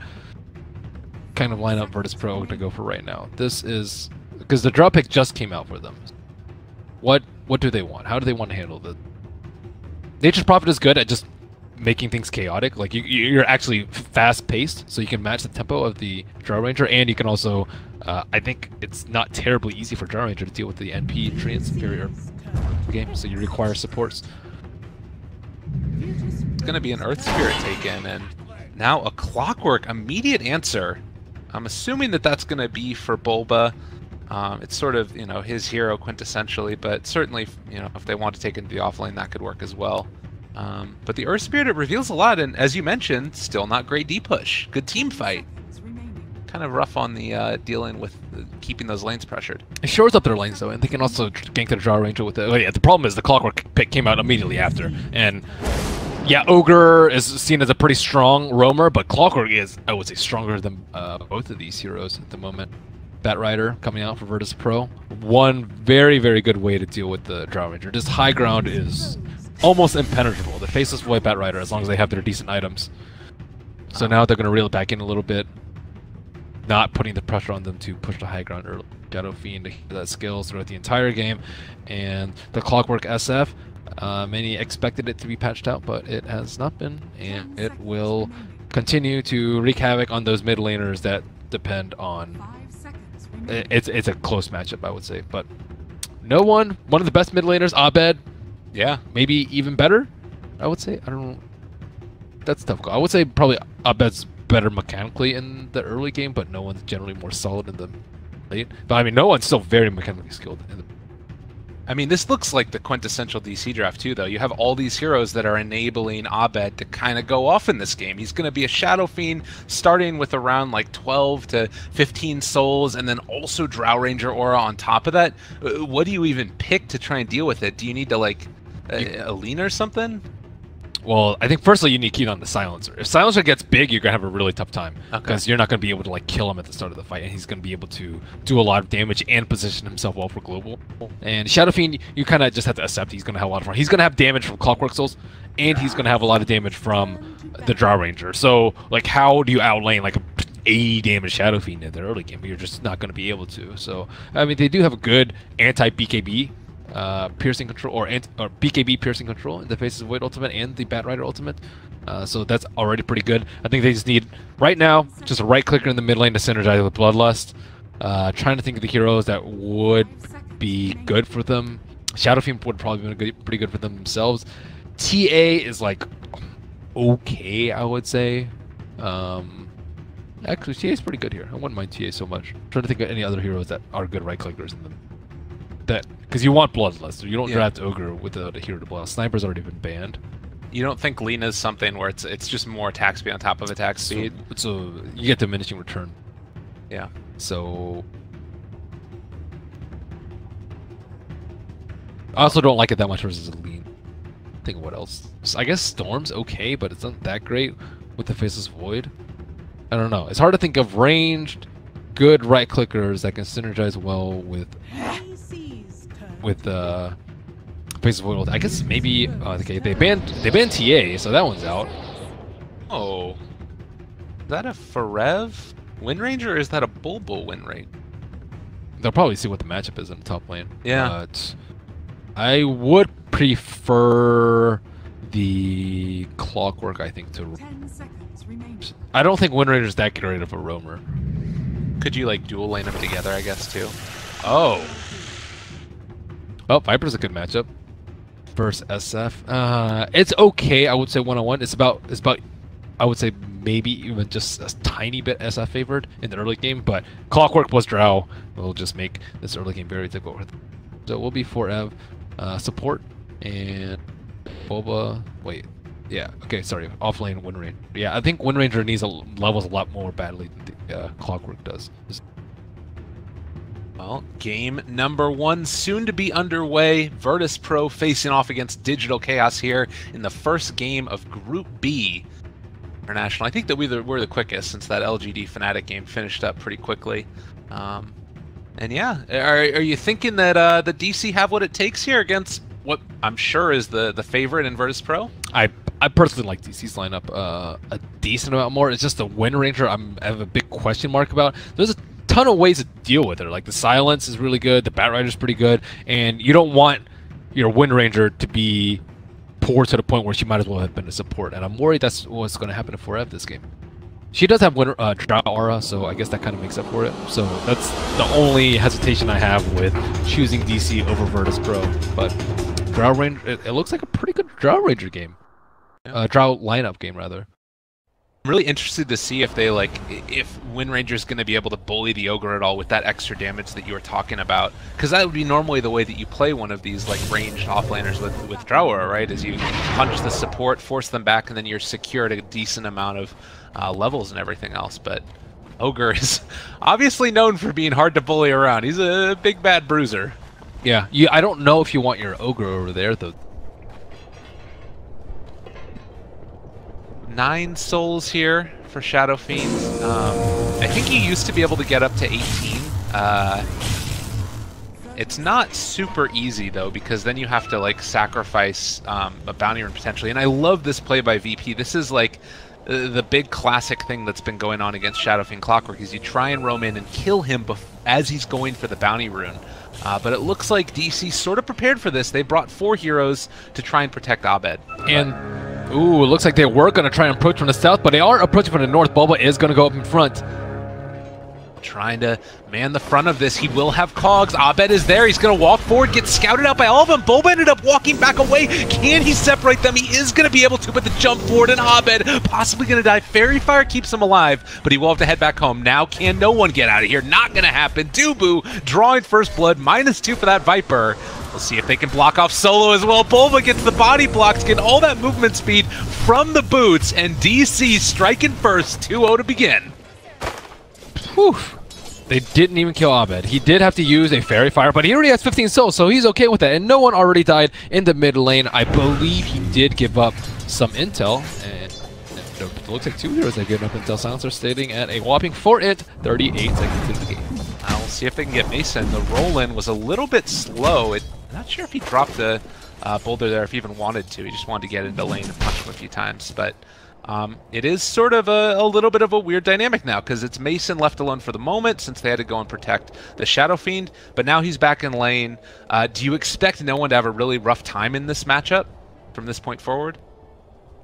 kind of lineup Virtus Pro to go for right now. This is because the draw pick just came out for them. What do they want? How do they want to handle this? Nature's Prophet is good at just making things chaotic. Like you're actually fast-paced, so you can match the tempo of the Draw Ranger, and you can also, I think it's not terribly easy for Draw Ranger to deal with the NP treants very early game, so you require supports. It's going to be an Earth Spirit taken, and now a Clockwork immediate answer. I'm assuming that that's going to be for Bulba. It's sort of, you know, his hero quintessentially, but certainly, you know, if they want to take into the offlane, that could work as well. But the Earth Spirit, it reveals a lot, and as you mentioned, still not great D-push. Good team fight. Kind of rough on the dealing with keeping those lanes pressured. It shores up their lanes, though, and they can also gank their Draw Ranger with it. Oh, yeah, the problem is the Clockwork pick came out immediately after, and yeah, Ogre is seen as a pretty strong roamer, but Clockwork is, I would say, stronger than both of these heroes at the moment. Bat Rider coming out for Virtus Pro. One very, very good way to deal with the Draw Ranger. This high ground is almost impenetrable. The Faceless Void Bat Rider, as long as they have their decent items. So now they're going to reel it back in a little bit, not putting the pressure on them to push the high ground early. Shadow Fiend that skills throughout the entire game, and the Clockwork SF. Many expected it to be patched out, but it has not been, and it will continue to wreak havoc on those mid laners that depend on. It's a close matchup, I would say, but no one of the best mid laners, Abed, yeah, maybe even better, I would say. I don't know. That's a tough call. I would say probably Abed's better mechanically in the early game, but no one's generally more solid in the late. But I mean, no one's still very mechanically skilled in the. I mean, this looks like the quintessential DC draft too, though. You have all these heroes that are enabling Abed to kind of go off in this game. He's going to be a Shadow Fiend, starting with around like 12 to 15 souls, and then also Drow Ranger aura on top of that. What do you even pick to try and deal with it? Do you need to like a lean or something? Well, I think firstly you need to keep on the Silencer. If Silencer gets big, you're going to have a really tough time. Because you're not going to be able to like kill him at the start of the fight, and he's going to be able to do a lot of damage and position himself well for global. And Shadow Fiend, you kind of just have to accept he's going to have a lot of fun. He's going to have damage from Clockwork Souls, and he's going to have a lot of damage from the Draw Ranger. So, like, how do you outlane like a 80 damage Shadow Fiend in the early game? But you're just not going to be able to. So, I mean, they do have a good anti-BKB piercing control, or BKB piercing control in the Faceless Void ultimate and the Bat Rider ultimate, so that's already pretty good. I think they just need right now just a right clicker in the mid lane to synergize with Bloodlust. Trying to think of the heroes that would be good for them. Shadow Fiend would probably be pretty good for them themselves. TA is like okay, I would say. Actually, TA is pretty good here. I wouldn't mind TA so much. I'm trying to think of any other heroes that are good right clickers in them. Because you want Bloodlust, you don't draft Ogre without a hero to blow. Sniper's already been banned. You don't think Lena's something where it's just more attack speed on top of attack speed? So you get diminishing return. Yeah. So I also don't like it that much versus a lean. Think of what else. I guess Storm's okay, but it's not that great with the Faceless Void. I don't know. It's hard to think of ranged, good right clickers that can synergize well with Faceless Void. I guess maybe okay, they banned TA, so that one's out. Oh, is that a Forev win range, or is that a Bulbo win rate? They'll probably see what the matchup is in the top lane. Yeah, but I would prefer the Clockwork, I think, to. 10 seconds remaining. I don't think Wind Ranger's that great of a roamer. Could you like dual lane them together, I guess, too? Oh. Well, Viper's a good matchup versus SF. It's okay, I would say 1-on-1. It's about I would say maybe even just a tiny bit SF favored in the early game, but Clockwork plus Drow will just make this early game very difficult. So it will be for Ev support and Boba. Wait, yeah, okay, sorry, offlane Wind Ranger. Yeah, I think Wind Ranger needs levels a lot more badly than the Clockwork does. Well, game number 1 soon to be underway. Virtus Pro facing off against Digital Chaos here in the first game of Group B International. I think that we're the quickest since that LGD Fnatic game finished up pretty quickly. And yeah, are you thinking that the DC have what it takes here against what I'm sure is the favorite in Virtus Pro? I personally like DC's lineup a decent amount more. It's just the Wind Ranger I have a big question mark about. There's a ton of ways to deal with her. Like the Silence is really good, the Bat Rider's pretty good, and you don't want your Wind Ranger to be poor to the point where she might as well have been a support. And I'm worried that's what's going to happen to 4Ev this game. She does have Drought Aura, so I guess that kind of makes up for it. So that's the only hesitation I have with choosing DC over Virtus Pro. But Drought Ranger, it looks like a pretty good Drought Ranger game. Drought lineup game, rather. I'm really interested to see if they if Wind Ranger's going to be able to bully the Ogre at all with that extra damage that you were talking about, because that would be normally the way that you play one of these like ranged offlaners with Drought Aura, right? Is you punch the support, force them back, and then you're secured a decent amount of levels and everything else. But Ogre is obviously known for being hard to bully around. He's a big bad bruiser. Yeah, I don't know if you want your Ogre over there though. 9 souls here for Shadow Fiends. I think he used to be able to get up to 18. It's not super easy though, because then you have to like sacrifice a bounty rune potentially. And I love this play by VP. This is like the big classic thing that's been going on against Shadow Fiend Clockwork is you try and roam in and kill him as he's going for the bounty rune. But it looks like DC sort of prepared for this. They brought 4 heroes to try and protect Abed. And ooh, it looks like they were going to try and approach from the south, but they are approaching from the north. Bulba is going to go up in front. Trying to man the front of this. He will have cogs. Abed is there. He's going to walk forward, get scouted out by all of them. Bulba ended up walking back away. Can he separate them? He is going to be able to, but the jump forward, and Abed possibly going to die. Fairy Fire keeps him alive, but he will have to head back home. Now can no one get out of here? Not going to happen. Dubu drawing first blood. -2 for that Viper. We'll see if they can block off Solo as well. Bulba gets the body blocks, getting all that movement speed from the boots, and DC striking first, 2-0 to begin. Whew. They didn't even kill Abed. He did have to use a Fairy Fire, but he already has 15 souls, so he's okay with that. And no one already died in the mid lane. I believe he did give up some intel, and it looks like 2 heroes have given up intel. Silencer stating at a whopping 38 seconds into the game. We'll see if they can get Mason. The roll-in was a little bit slow. I'm not sure if he dropped the boulder there, if he even wanted to. He just wanted to get into lane and punch him a few times. But it is sort of a little bit of a weird dynamic now, because it's Mason left alone for the moment since they had to go and protect the Shadow Fiend. But now he's back in lane. Do you expect no one to have a really rough time in this matchup from this point forward?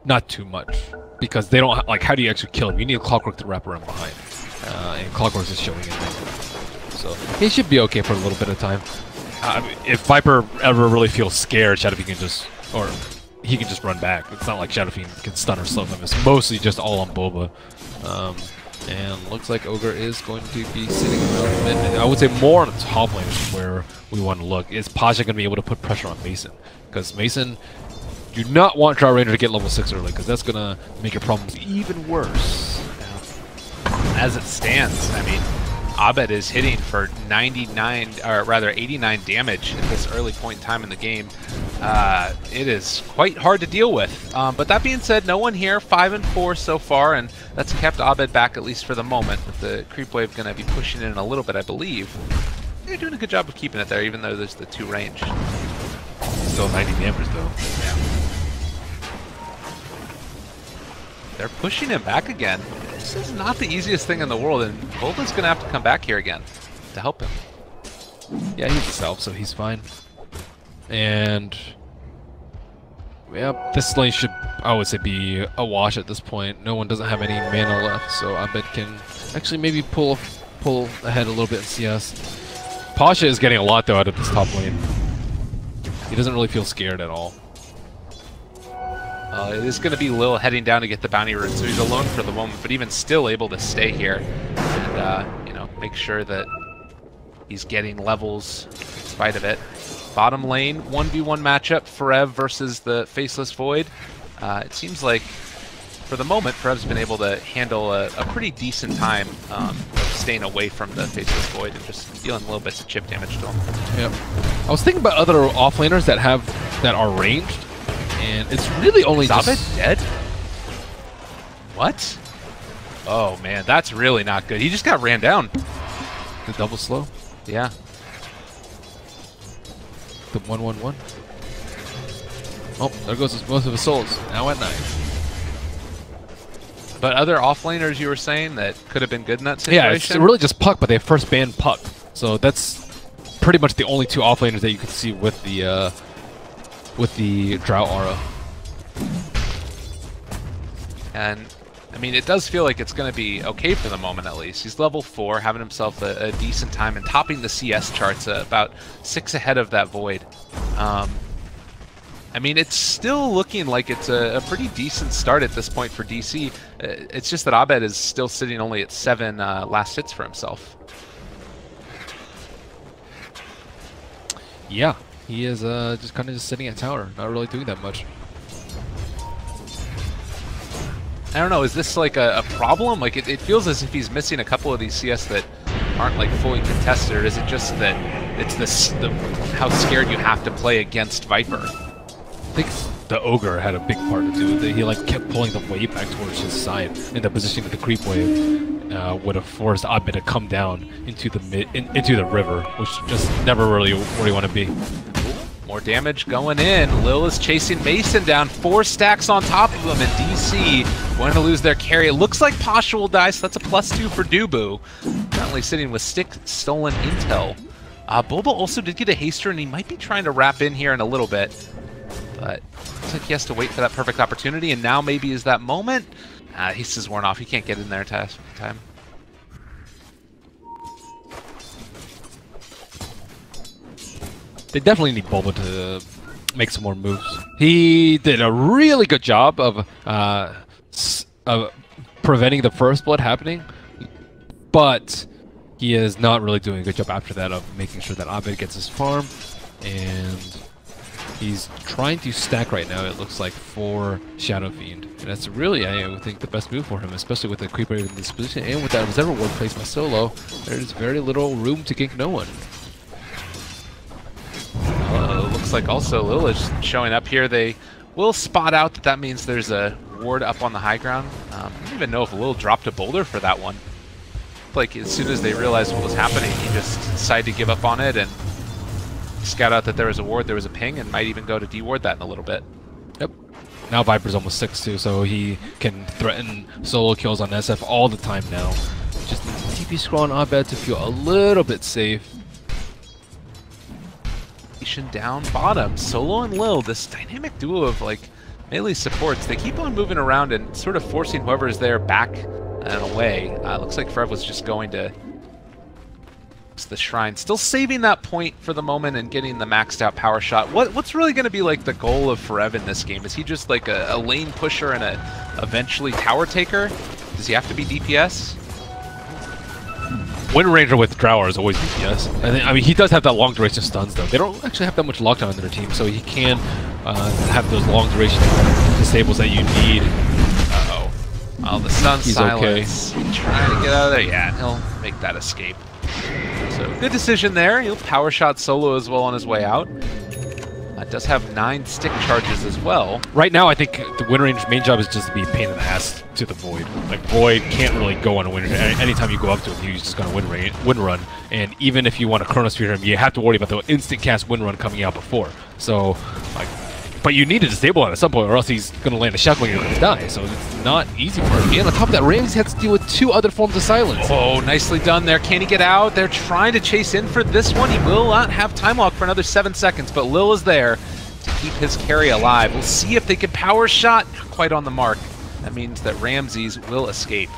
Not too much, because they don't, like, how do you actually kill him? You need Clockwork to wrap around behind. And Clockwork's just showing it. So he should be okay for a little bit of time. If Viper ever really feels scared, Shadow Fiend can just, or he can just run back. It's not like Shadow Fiend can stun or slow him. It's mostly just all on Bulba. And looks like Ogre is going to be sitting around mid. I would say more on the top lane is where we want to look. Is Pasha going to be able to put pressure on Mason? Because Mason, you do not want Drought Ranger to get level 6 early, because that's going to make your problems even worse. As it stands, I mean, Abed is hitting for 89 damage at this early point in time in the game. It is quite hard to deal with. But that being said, no one here, 5-4 so far, and that's kept Abed back at least for the moment. With the creep wave going to be pushing in a little bit, I believe. They're doing a good job of keeping it there, even though there's the 2 range. Still 90 damage though. Yeah. They're pushing him back again. This is not the easiest thing in the world, and Bulba's going to have to come back here again to help him. Yeah, he's a self, so he's fine. And yep, this lane should, I would say, be a wash at this point. No one doesn't have any mana left, so Abed can actually maybe pull ahead a little bit in CS. Pasha is getting a lot though out of this top lane. He doesn't really feel scared at all. It is going to be Lil heading down to get the bounty rune, so he's alone for the moment, but even still able to stay here and, you know, make sure that he's getting levels in spite of it. Bottom lane, 1v1 matchup, Forev versus the Faceless Void. It seems like, for the moment, Forev's been able to handle a pretty decent time of staying away from the Faceless Void and just dealing little bits of chip damage to him. Yep. I was thinking about other offlaners that are ranged. And it's really only just... Abed dead? What? Oh man, that's really not good. He just got ran down. The double slow? Yeah. The 1-1-1. Oh, there goes both of his souls. Now at 9. But other offlaners you were saying that could have been good in that situation? Yeah, it's really just Puck, but they first banned Puck. So that's pretty much the only 2 offlaners that you can see with the Drought Aura. And I mean, it does feel like it's going to be okay for the moment, at least. He's level 4, having himself a decent time and topping the CS charts, about 6 ahead of that Void. I mean, it's still looking like it's a pretty decent start at this point for DC. It's just that Abed is still sitting only at 7 last hits for himself. Yeah, he is just kind of sitting at tower, not really doing that much. I don't know, is this like a problem? Like, it feels as if he's missing a couple of these CS that aren't like fully contested, or is it just that it's how scared you have to play against Viper? I think the Ogre had a big part to do with it. He like kept pulling the wave back towards his side, and the positioning of the creep wave would have forced Abed to come down into the into the river, which just never really where you want to be. More damage going in. Lil is chasing Mason down. 4 stacks on top of him, and DC going to lose their carry. It looks like Pasha will die, so that's a +2 for Dubu. Currently sitting with 6 stolen intel. Bulba also did get a haster, and he might be trying to wrap in here in a little bit. But looks like he has to wait for that perfect opportunity, and now maybe is that moment. Hastes worn off. He can't get in there in time. They definitely need Bulba to make some more moves. He did a really good job of preventing the first blood happening, but he is not really doing a good job after that of making sure that Abed gets his farm, and he's trying to stack right now, it looks like, for Shadow Fiend. And that's really, I think, the best move for him, especially with the Creeper in this position, and with that Observer Ward placed by Solo, there's very little room to gank no one. Looks like also Lil is showing up here. They will spot out that means there's a ward up on the high ground. I don't even know if Lil dropped a boulder for that one. Like, as soon as they realized what was happening, he just decided to give up on it and scout out that there was a ward, there was a ping, and might even go to deward that in a little bit. Yep. Now Viper's almost 6 too, so he can threaten solo kills on SF all the time now. Just needs a TP scroll on Abed to feel a little bit safe. Down bottom, Solo and Lil, this dynamic duo of like melee supports, they keep on moving around and sort of forcing whoever's there back and away. Looks like Frev was just going to the shrine, still saving that point for the moment and getting the maxed out power shot. What's really going to be like the goal of Frev in this game? Is he just like a lane pusher and a eventually tower taker? Does he have to be DPS? Wind Ranger with Drower is always DPS. I mean, he does have that long duration stuns though. They don't actually have that much lockdown in their team, so he can have those long duration disables that you need. Uh-oh. Oh, the stun silence. Okay. Trying to get out of there. Yeah, he'll make that escape. So, good decision there. He'll power shot Solo as well on his way out. Does have 9 stick charges as well. Right now, I think the Wind Ranger's main job is just to be a pain in the ass to the Void. Like, Void can't really go on a Wind Ranger. Anytime you go up to him, he's just going to wind run. And even if you want to Chronosphere him, you have to worry about the instant cast Wind Run coming out before. So, like, but you need to disable it at some point, or else he's going to land a shotgun and you're going to die. So it's not easy for him. And on top of that, Ramsey has to deal with 2 other forms of silence. Oh, nicely done there. Can he get out? They're trying to chase in for this one. He will not have time lock for another 7 seconds, but Lil is there to keep his carry alive. We'll see if they can power shot. Not quite on the mark. That means that Ramses will escape.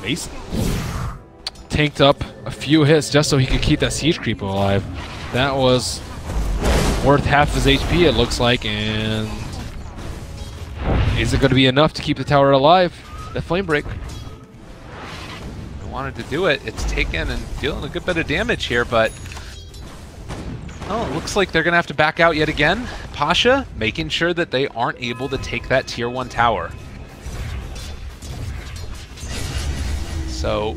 Mason tanked up a few hits just so he could keep that Siege Creeper alive. That was worth half his HP, it looks like, and is it going to be enough to keep the tower alive? That flame break. I wanted to do it. It's taken and dealing a good bit of damage here, but oh, it looks like they're going to have to back out yet again. Pasha making sure that they aren't able to take that tier 1 tower. So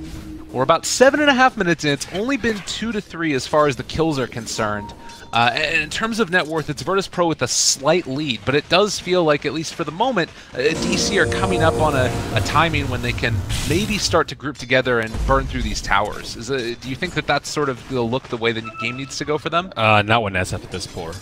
we're about 7.5 minutes in. It's only been 2 to 3 as far as the kills are concerned. And in terms of net worth, it's Virtus Pro with a slight lead, but it does feel like, at least for the moment, DC are coming up on a timing when they can maybe start to group together and burn through these towers. Do you think that that's sort of the look, the way the game needs to go for them? Not when SF is this poor.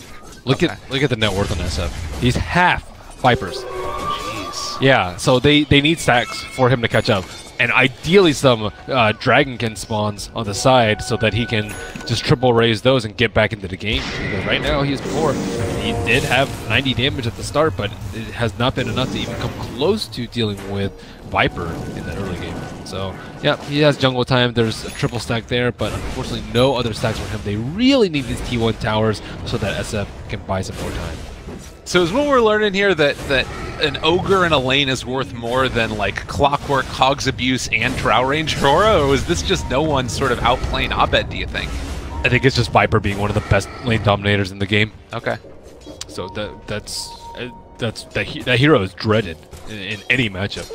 Look at the net worth on SF. He's half Vipers. Jeez. Yeah, so they need stacks for him to catch up. And ideally some Dragonkin spawns on the side so that he can just triple raise those and get back into the game. Because right now he's poor. He did have 90 damage at the start, but it has not been enough to even come close to dealing with Viper in the early game. So, yeah, he has jungle time. There's a triple stack there, but unfortunately no other stacks for him. They really need these T1 towers so that SF can buy some more time. So is what we're learning here that an ogre in a lane is worth more than like Clockwork, Hog's Abuse, and Drow Range Aurora, or was this just no one sort of outplaying Abed, do you think? I think it's just Viper being one of the best lane dominators in the game. Okay. So that hero is dreaded in any matchup.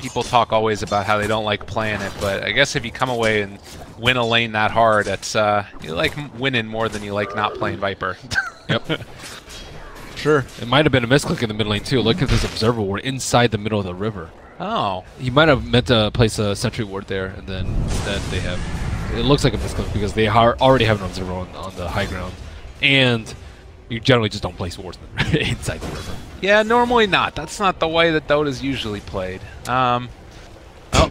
People talk always about how they don't like playing it, but I guess if you come away and win a lane that hard, it's you like winning more than you like not playing Viper. Yep. Sure. It might have been a misclick in the mid lane too. Look at this observer ward inside the middle of the river. Oh. He might have meant to place a sentry ward there, and then instead they have... It looks like a misclick because they already have an observer on the high ground. And you generally just don't place wards inside the river. Yeah, normally not. That's not the way that Dota's usually played. Oh,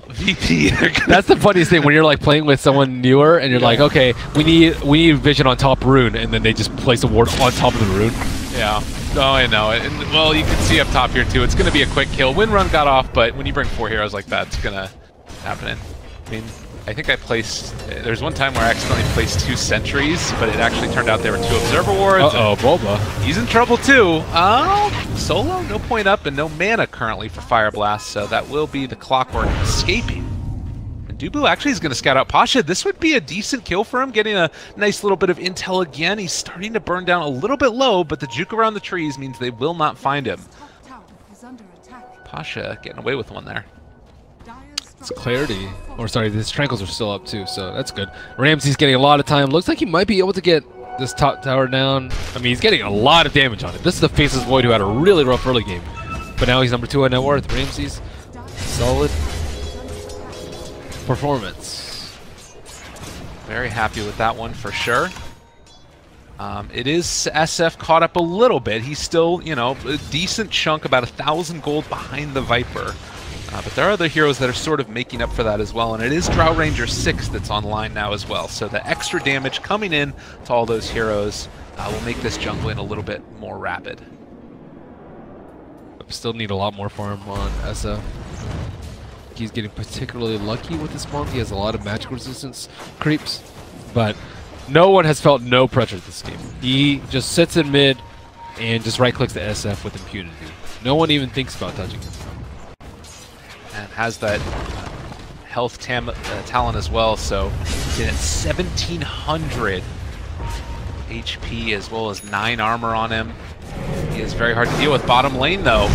VP. That's the funniest thing when you're like playing with someone newer and you're like, okay, we need vision on top rune, and then they just place a ward on top of the rune. Yeah. Oh, I know. And well, you can see up top here too. It's going to be a quick kill. Wind Run got off, but when you bring 4 heroes like that, it's going to happen. I mean, I think I placed... There's one time where I accidentally placed 2 sentries, but it actually turned out there were 2 observer wards. Uh-oh, Bulba. He's in trouble too. Solo, no point up, and no mana currently for Fire Blast, so that will be the Clockwork escaping. And Dubu actually is going to scout out Pasha. This would be a decent kill for him, getting a nice little bit of intel again. He's starting to burn down a little bit low, but the juke around the trees means they will not find him. Pasha getting away with one there. It's Clarity. Or sorry, his Tranquils are still up too, so that's good. Ramsey's getting a lot of time. Looks like he might be able to get this top tower down. I mean, he's getting a lot of damage on it. This is the Faceless Void who had a really rough early game. But now he's number 2 in net worth. Ramsey's solid performance. Very happy with that one for sure. It is SF caught up a little bit. He's still, you know, a decent chunk, about 1,000 gold behind the Viper. But there are other heroes that are sort of making up for that as well, and it is Drow Ranger 6 that's online now as well. So the extra damage coming in to all those heroes will make this jungling a little bit more rapid. Still need a lot more for him on SF. He's getting particularly lucky with this monk. He has a lot of magic resistance creeps, but no one has felt no pressure this game. He just sits in mid and just right-clicks the SF with impunity. No one even thinks about touching him. And has that health talent as well, so he's at 1,700 HP as well as 9 armor on him. He is very hard to deal with. Bottom lane though,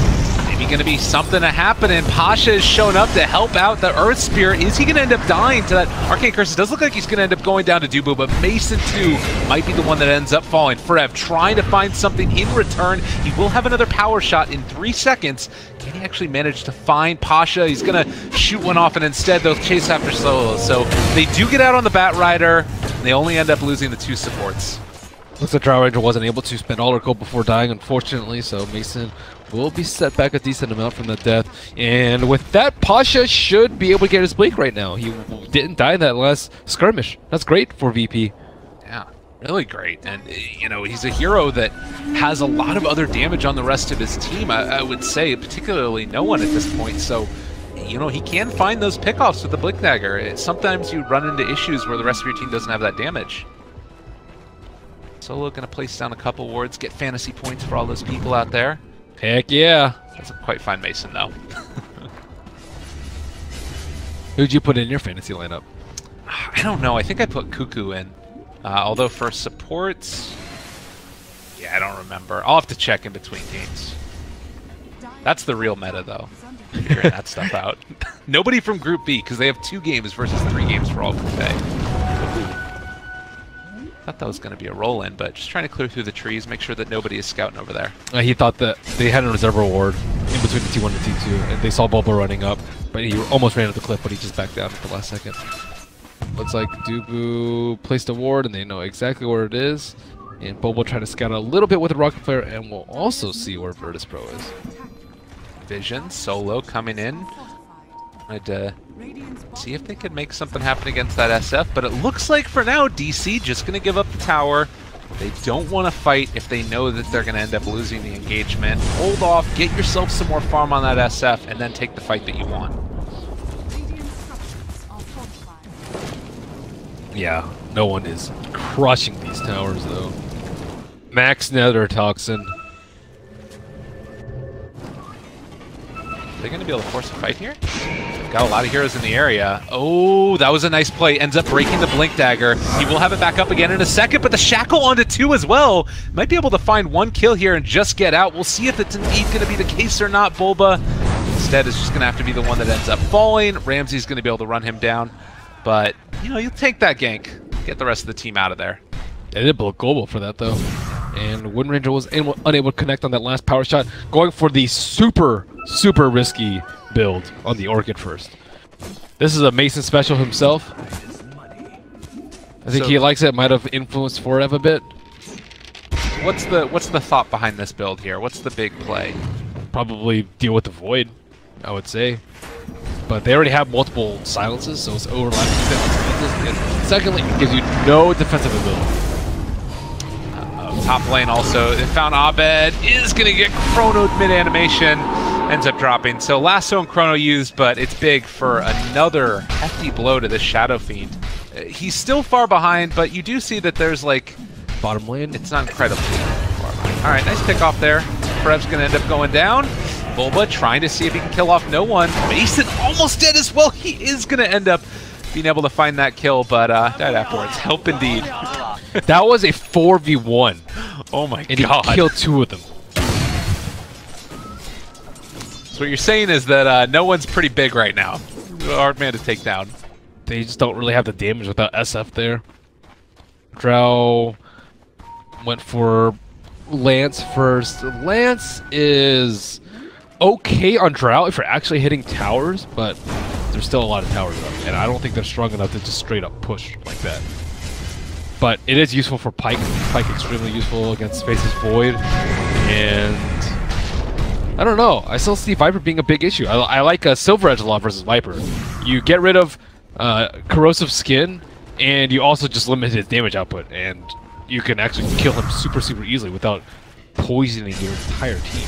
maybe going to be something to happen, and Pasha is showing up to help out the Earth Spear. Is he going to end up dying to that Arcane Curse? It does look like he's going to end up going down to Dubu, but Mason too might be the one that ends up falling. Frev trying to find something in return. He will have another power shot in 3 seconds. Can he actually manage to find Pasha? He's going to shoot one off, and instead they'll chase after Solo. So they do get out on the Bat Rider, and they only end up losing the 2 supports. Looks like Drow Ranger wasn't able to spend all her gold before dying, unfortunately, so Mason will be set back a decent amount from the death. And with that, Pasha should be able to get his Blink right now. He didn't die in that last skirmish. That's great for VP. Yeah, really great. And, you know, he's a hero that has a lot of other damage on the rest of his team, I would say, particularly no one at this point. So, you know, he can find those pickoffs with the Blink Dagger. Sometimes you run into issues where the rest of your team doesn't have that damage. Solo going to place down a couple wards, get fantasy points for all those people out there. Heck yeah. Doesn't quite find Mason, though. Who'd you put in your fantasy lineup? I don't know. I think I put Cuckoo in. Although for supports... Yeah, I don't remember. I'll have to check in between games. That's the real meta, though. Figuring that stuff out. Nobody from Group B, because they have 2 games versus 3 games for all Group A. that was going to be a roll-in, but just trying to clear through the trees, make sure that nobody is scouting over there. He thought that they had a reserve reward in between the T1 and T2, and they saw Bulba running up, but he almost ran up the cliff, but he just backed down at the last second. Looks like Dubu placed a ward, and they know exactly where it is. And Bulba trying to scout a little bit with the rocket flare, and we'll also see where Virtus.pro is. Vision, Solo coming in. I'd see if they could make something happen against that SF, but it looks like for now DC just going to give up the tower. They don't want to fight if they know that they're going to end up losing the engagement. Hold off, get yourself some more farm on that SF, and then take the fight that you want. Yeah, no one is crushing these towers though. Max Nether Toxin. Are they going to be able to force a fight here? They've got a lot of heroes in the area. Oh, that was a nice play. Ends up breaking the Blink Dagger. He will have it back up again in a second, but the Shackle onto 2 as well. Might be able to find 1 kill here and just get out. We'll see if it's indeed going to be the case or not. Bulba instead is just going to have to be the one that ends up falling. Ramsey's going to be able to run him down. But, you know, you'll take that gank. Get the rest of the team out of there. They did blow global for that though. And Wind Ranger was unable to connect on that last power shot, going for the super risky build on the Orchid first. This is a Mason special himself. I think he likes it. Might have influenced Forev a bit. What's the thought behind this build here? What's the big play? Probably deal with the Void, I would say. But they already have multiple silences, so it's overlapping. And secondly, it gives you no defensive ability. Top lane also, they found Abed, is going to get chronoed mid-animation, ends up dropping. So Lasso and Chrono used, but it's big for another hefty blow to this Shadow Fiend. He's still far behind, but you do see that there's like... Bottom lane? It's not incredibly far behind. Alright, nice pick off there. Prev's going to end up going down. Bulba trying to see if he can kill off no one. Mason almost dead as well. He is going to end up being able to find that kill, but died afterwards. Help indeed. That was a 4v1. Oh my god. And he killed 2 of them. So what you're saying is that no one's pretty big right now. A hard man to take down. They just don't really have the damage without SF there. Drow went for Lance first. Lance is okay on Drow if you're actually hitting towers, but there's still a lot of towers up, and I don't think they're strong enough to just straight up push like that. But it is useful for Pyke. Pyke extremely useful against Face's Void, and I don't know. I still see Viper being a big issue. I like Silver Edge a lot versus Viper. You get rid of corrosive skin, and you also just limit his damage output, and you can actually kill him super easily without poisoning your entire team.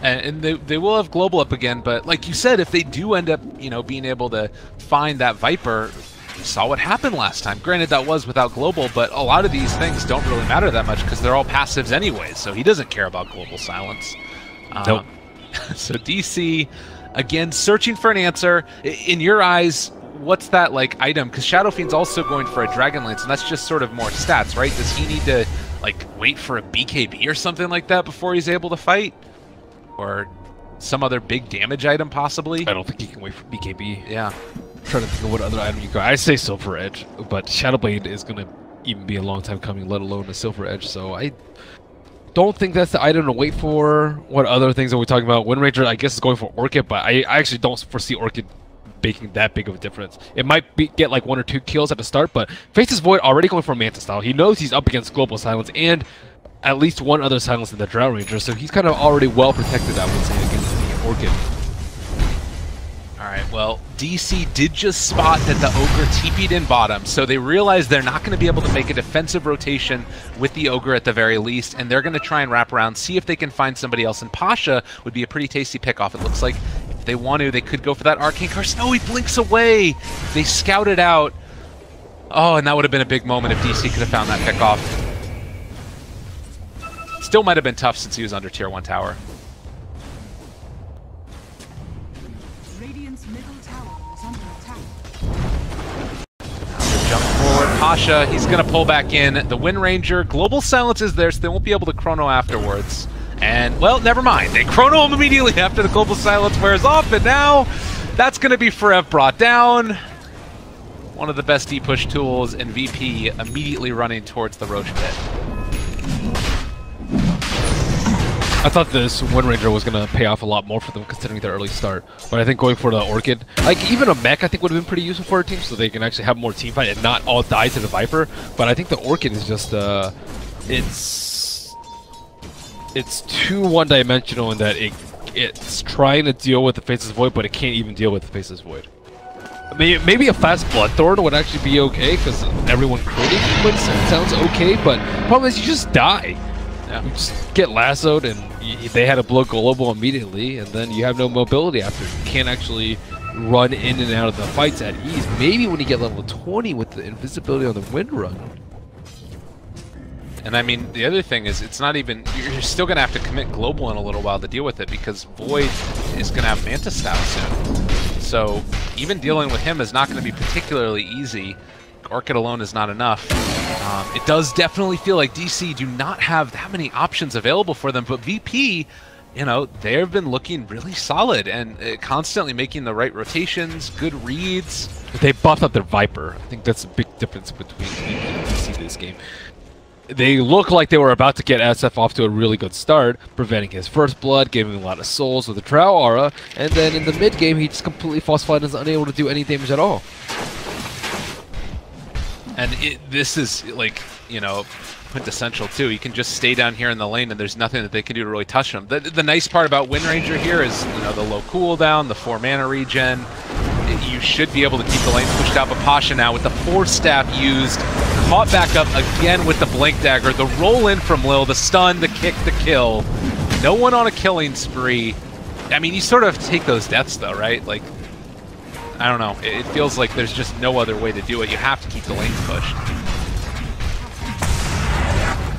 And they will have Global up again, but like you said, if they do end up, you know, being able to find that Viper, we saw what happened last time. Granted, that was without Global, but a lot of these things don't really matter that much because they're all passives anyways, so he doesn't care about Global Silence. Nope. So DC, again, searching for an answer. In your eyes, what's that, like, item? Because Shadow Fiend's also going for a Dragon Lance, and that's just sort of more stats, right? Does he need to, like, wait for a BKB or something like that before he's able to fight? Or some other big damage item, possibly? I don't think he can wait for BKB. Yeah. I'm trying to think of what other item you go. I say Silver Edge, but Shadowblade is going to even be a long time coming, let alone a Silver Edge, so I don't think that's the item to wait for. What other things are we talking about? Wind Ranger, I guess, is going for Orchid, but I actually don't foresee Orchid making that big of a difference. It might get like 1 or 2 kills at the start, but Face's Void already going for Manta style. He knows he's up against Global Silence and at least 1 other silence in the Drow Ranger, so he's kind of already well protected, I would say, against the Orchid. Alright, well, DC did just spot that the Ogre TP'd in bottom, so they realize they're not going to be able to make a defensive rotation with the Ogre at the very least, and they're going to try and wrap around, see if they can find somebody else, and Pasha would be a pretty tasty pickoff. It looks like if they want to, they could go for that Arcane Curse. No, he blinks away! They scout it out. Oh, and that would have been a big moment if DC could have found that pickoff. Still might have been tough since he was under tier 1 tower. Radiant's middle tower is under attack. Jump forward, Pasha, he's going to pull back in. The Wind Ranger, Global Silence is there, so they won't be able to chrono afterwards. And, well, never mind. They chrono him immediately after the Global Silence wears off, and now that's going to be Forev brought down. one of the best D-push tools, and VP immediately running towards the Roach pit. I thought this Wind Ranger was going to pay off a lot more for them considering their early start. But I think going for the Orchid, like even a mech I think would have been pretty useful for a team so they can actually have more team fight and not all die to the Viper. But I think the Orchid is just, it's too one-dimensional in that it's trying to deal with the Faceless Void, but it can't even deal with the Faceless Void. Maybe a fast Bloodthorn would actually be okay because everyone critting would sounds okay, but the problem is you just die. Yeah. You just get lassoed and they had to blow global immediately, and then you have no mobility after. You can't actually run in and out of the fights at ease. Maybe when you get level 20 with the invisibility on the Wind Run. And I mean, the other thing is, it's not even, you're still going to have to commit global in a little while to deal with it because Void is going to have Manta Staff soon. So even dealing with him is not going to be particularly easy. Orchid alone is not enough. It does definitely feel like DC do not have that many options available for them, but VP, you know, they've been looking really solid and constantly making the right rotations, good reads. They buffed up their Viper. I think that's a big difference between VP and DC this game. They look like they were about to get SF off to a really good start, preventing his first blood, giving him a lot of souls with the Trow Aura, and then in the mid game he just completely falsified and is unable to do any damage at all. And this is, like, you know, quintessential too. You can just stay down here in the lane and there's nothing that they can do to really touch them. The nice part about Wind Ranger here is, you know, the low cooldown, the 4 mana regen. You should be able to keep the lane pushed out, but Pasha now with the 4 staff used, caught back up again with the Blink Dagger, the roll in from Lil, the stun, the kick, the kill. No one on a killing spree. I mean, you sort of take those deaths though, right? Like, I don't know. It feels like there's just no other way to do it. You have to keep the lanes pushed.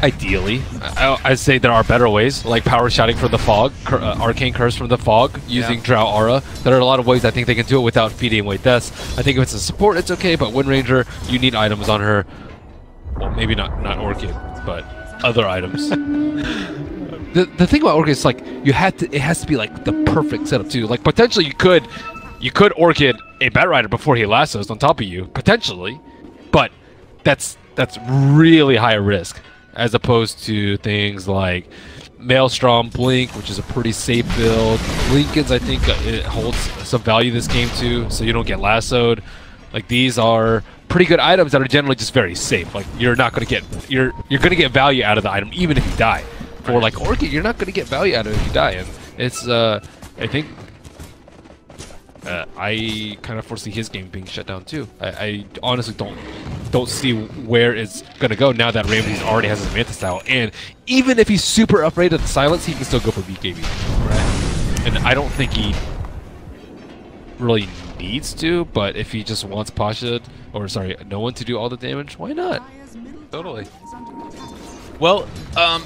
Ideally. I'd say there are better ways, like power shouting from the fog, arcane curse from the fog, using Drow Aura. There are a lot of ways I think they can do it without feeding away deaths. I think if it's a support, it's okay, but Wind Ranger, you need items on her. Well, maybe not Orchid, but other items. The thing about Orchid is like it has to be like the perfect setup too. Like potentially you could Orchid a Bat Rider before he lassos on top of you, potentially, but that's really high risk as opposed to things like Maelstrom, Blink, which is a pretty safe build. Lincoln's, I think, it holds some value this game too, so you don't get lassoed. Like these are pretty good items that are generally just very safe. Like you're not going to get you're going to get value out of the item even if you die. For like Orchid, you're not going to get value out of it if you die, and it's I think. I kind of foresee his game being shut down too. I honestly don't see where it's gonna go now that Ramsey already has his Manta style, and even if he's super afraid of the silence, he can still go for BKB. Right. And I don't think he really needs to, but if he just wants Pasha, or sorry, no one to do all the damage, why not? Totally. Well,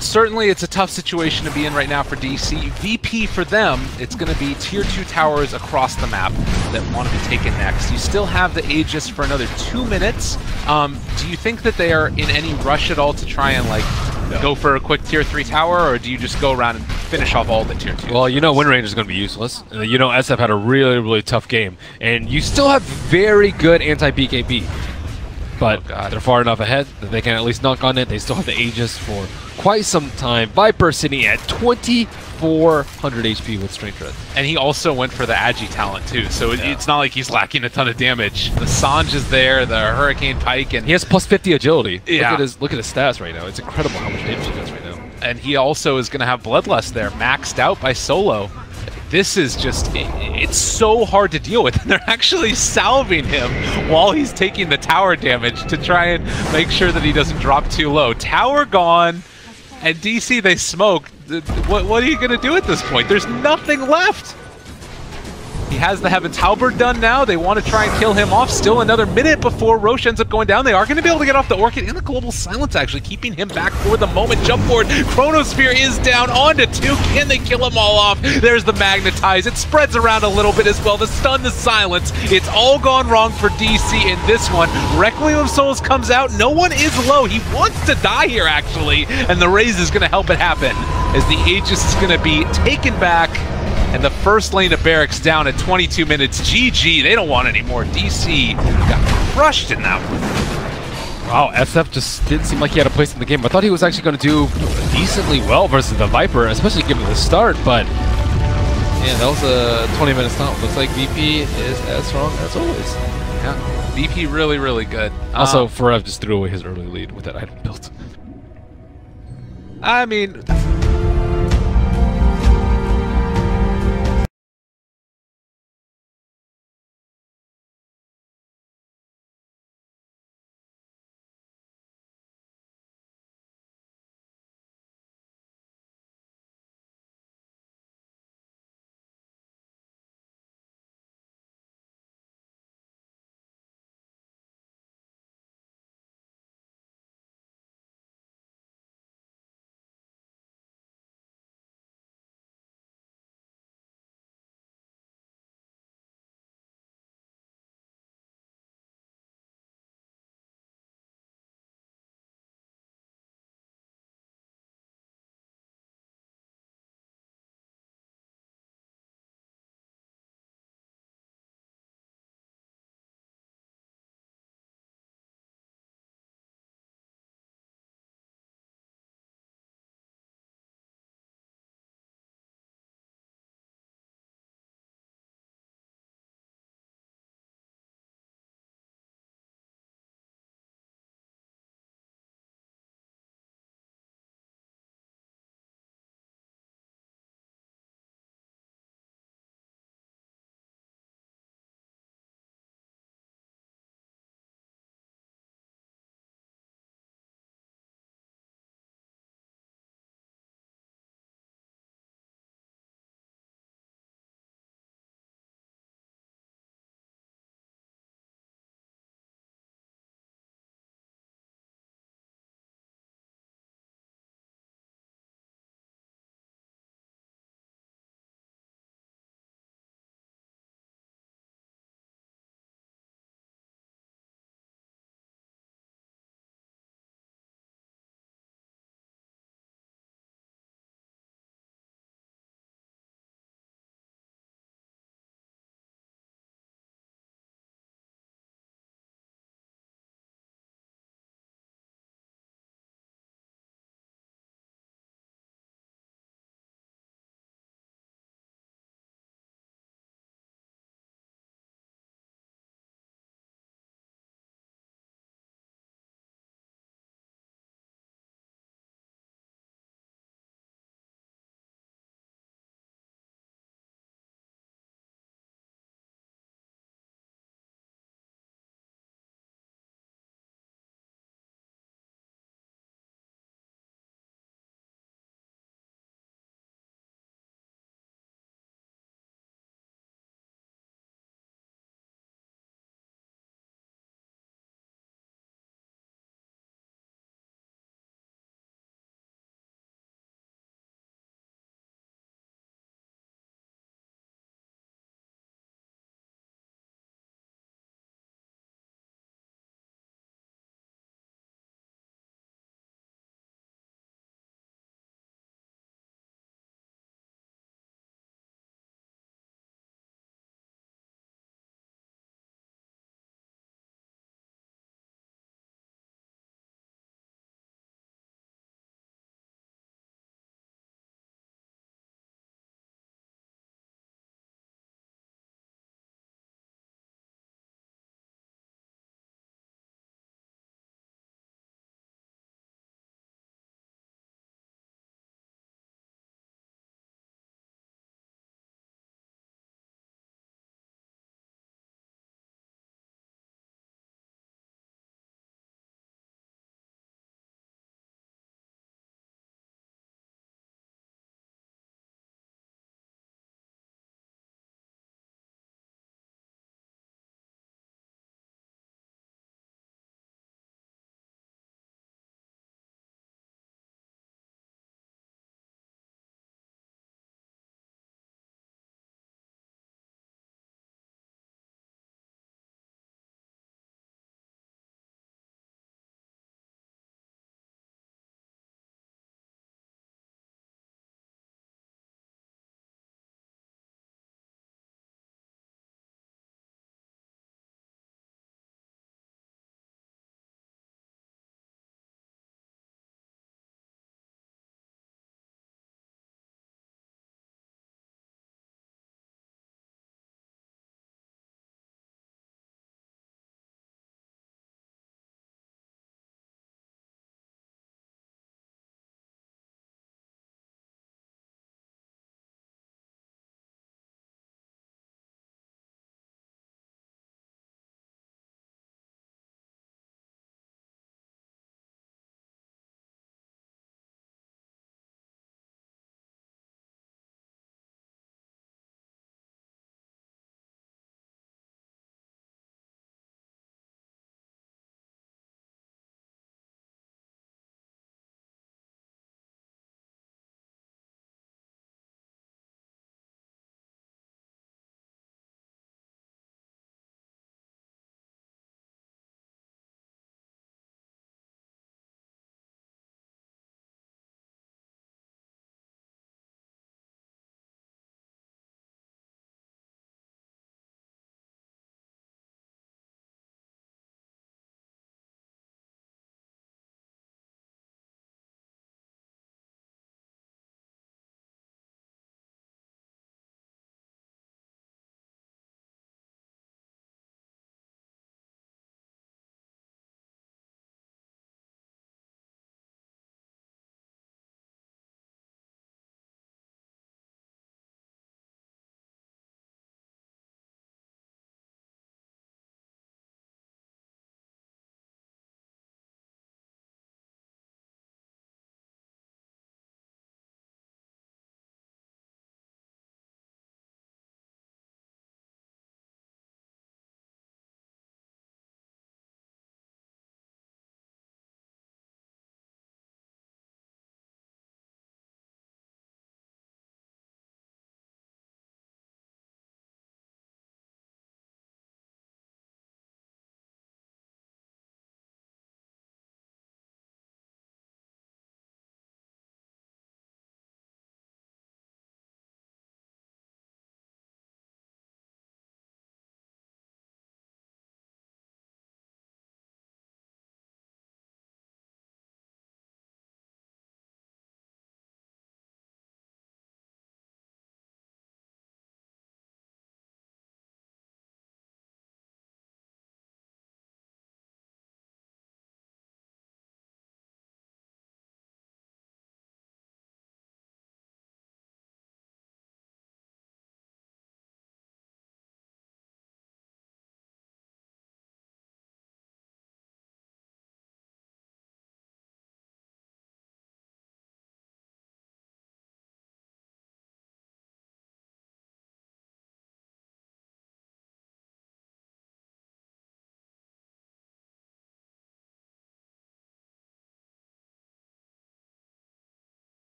certainly it's a tough situation to be in right now for DC. VP for them, it's going to be tier 2 towers across the map that want to be taken next. You still have the Aegis for another 2 minutes. Do you think that they are in any rush at all to try and like go for a quick tier 3 tower, or do you just go around and finish off all the tier 2s? Well, you know Wind Ranger is going to be useless. You know SF had a really tough game, and you still have very good anti-BKB. But they're far enough ahead that they can at least knock on it. They still have the Aegis for quite some time. Viper sitting at 2400 HP with Strength Dread. And he also went for the Agi talent too, so it's not like he's lacking a ton of damage. The Sanj is there, the Hurricane Pike, and he has plus 50 agility. Yeah. Look at his stats right now. It's incredible how much damage he does right now. And he also is going to have Bloodlust there, maxed out by Solo. This is just, it's so hard to deal with. They're actually salving him while he's taking the tower damage to try and make sure that he doesn't drop too low. Tower gone, and DC, they smoke. What are you going to do at this point? There's nothing left. He has the Heaven's Halberd done now. They want to try and kill him off. Still another minute before Roche ends up going down. They are going to be able to get off the Orchid, and the Global Silence actually keeping him back for the moment. Jump forward. Chronosphere is down onto 2. Can they kill them all off? There's the Magnetize. It spreads around a little bit as well. The Stun, the Silence. It's all gone wrong for DC in this one. Requiem of Souls comes out. No one is low. He wants to die here, actually, and the Raze is going to help it happen as the Aegis is going to be taken back. And the first lane of Barracks down at 22 minutes. GG, they don't want any more. DC got crushed in that one. Wow, SF just didn't seem like he had a place in the game. I thought he was actually going to do decently well versus the Viper, especially given the start, but yeah, that was a 20-minute stomp. Looks like VP is as strong as always. Yeah, VP really, really good. Also, Forev just threw away his early lead with that item built. I mean,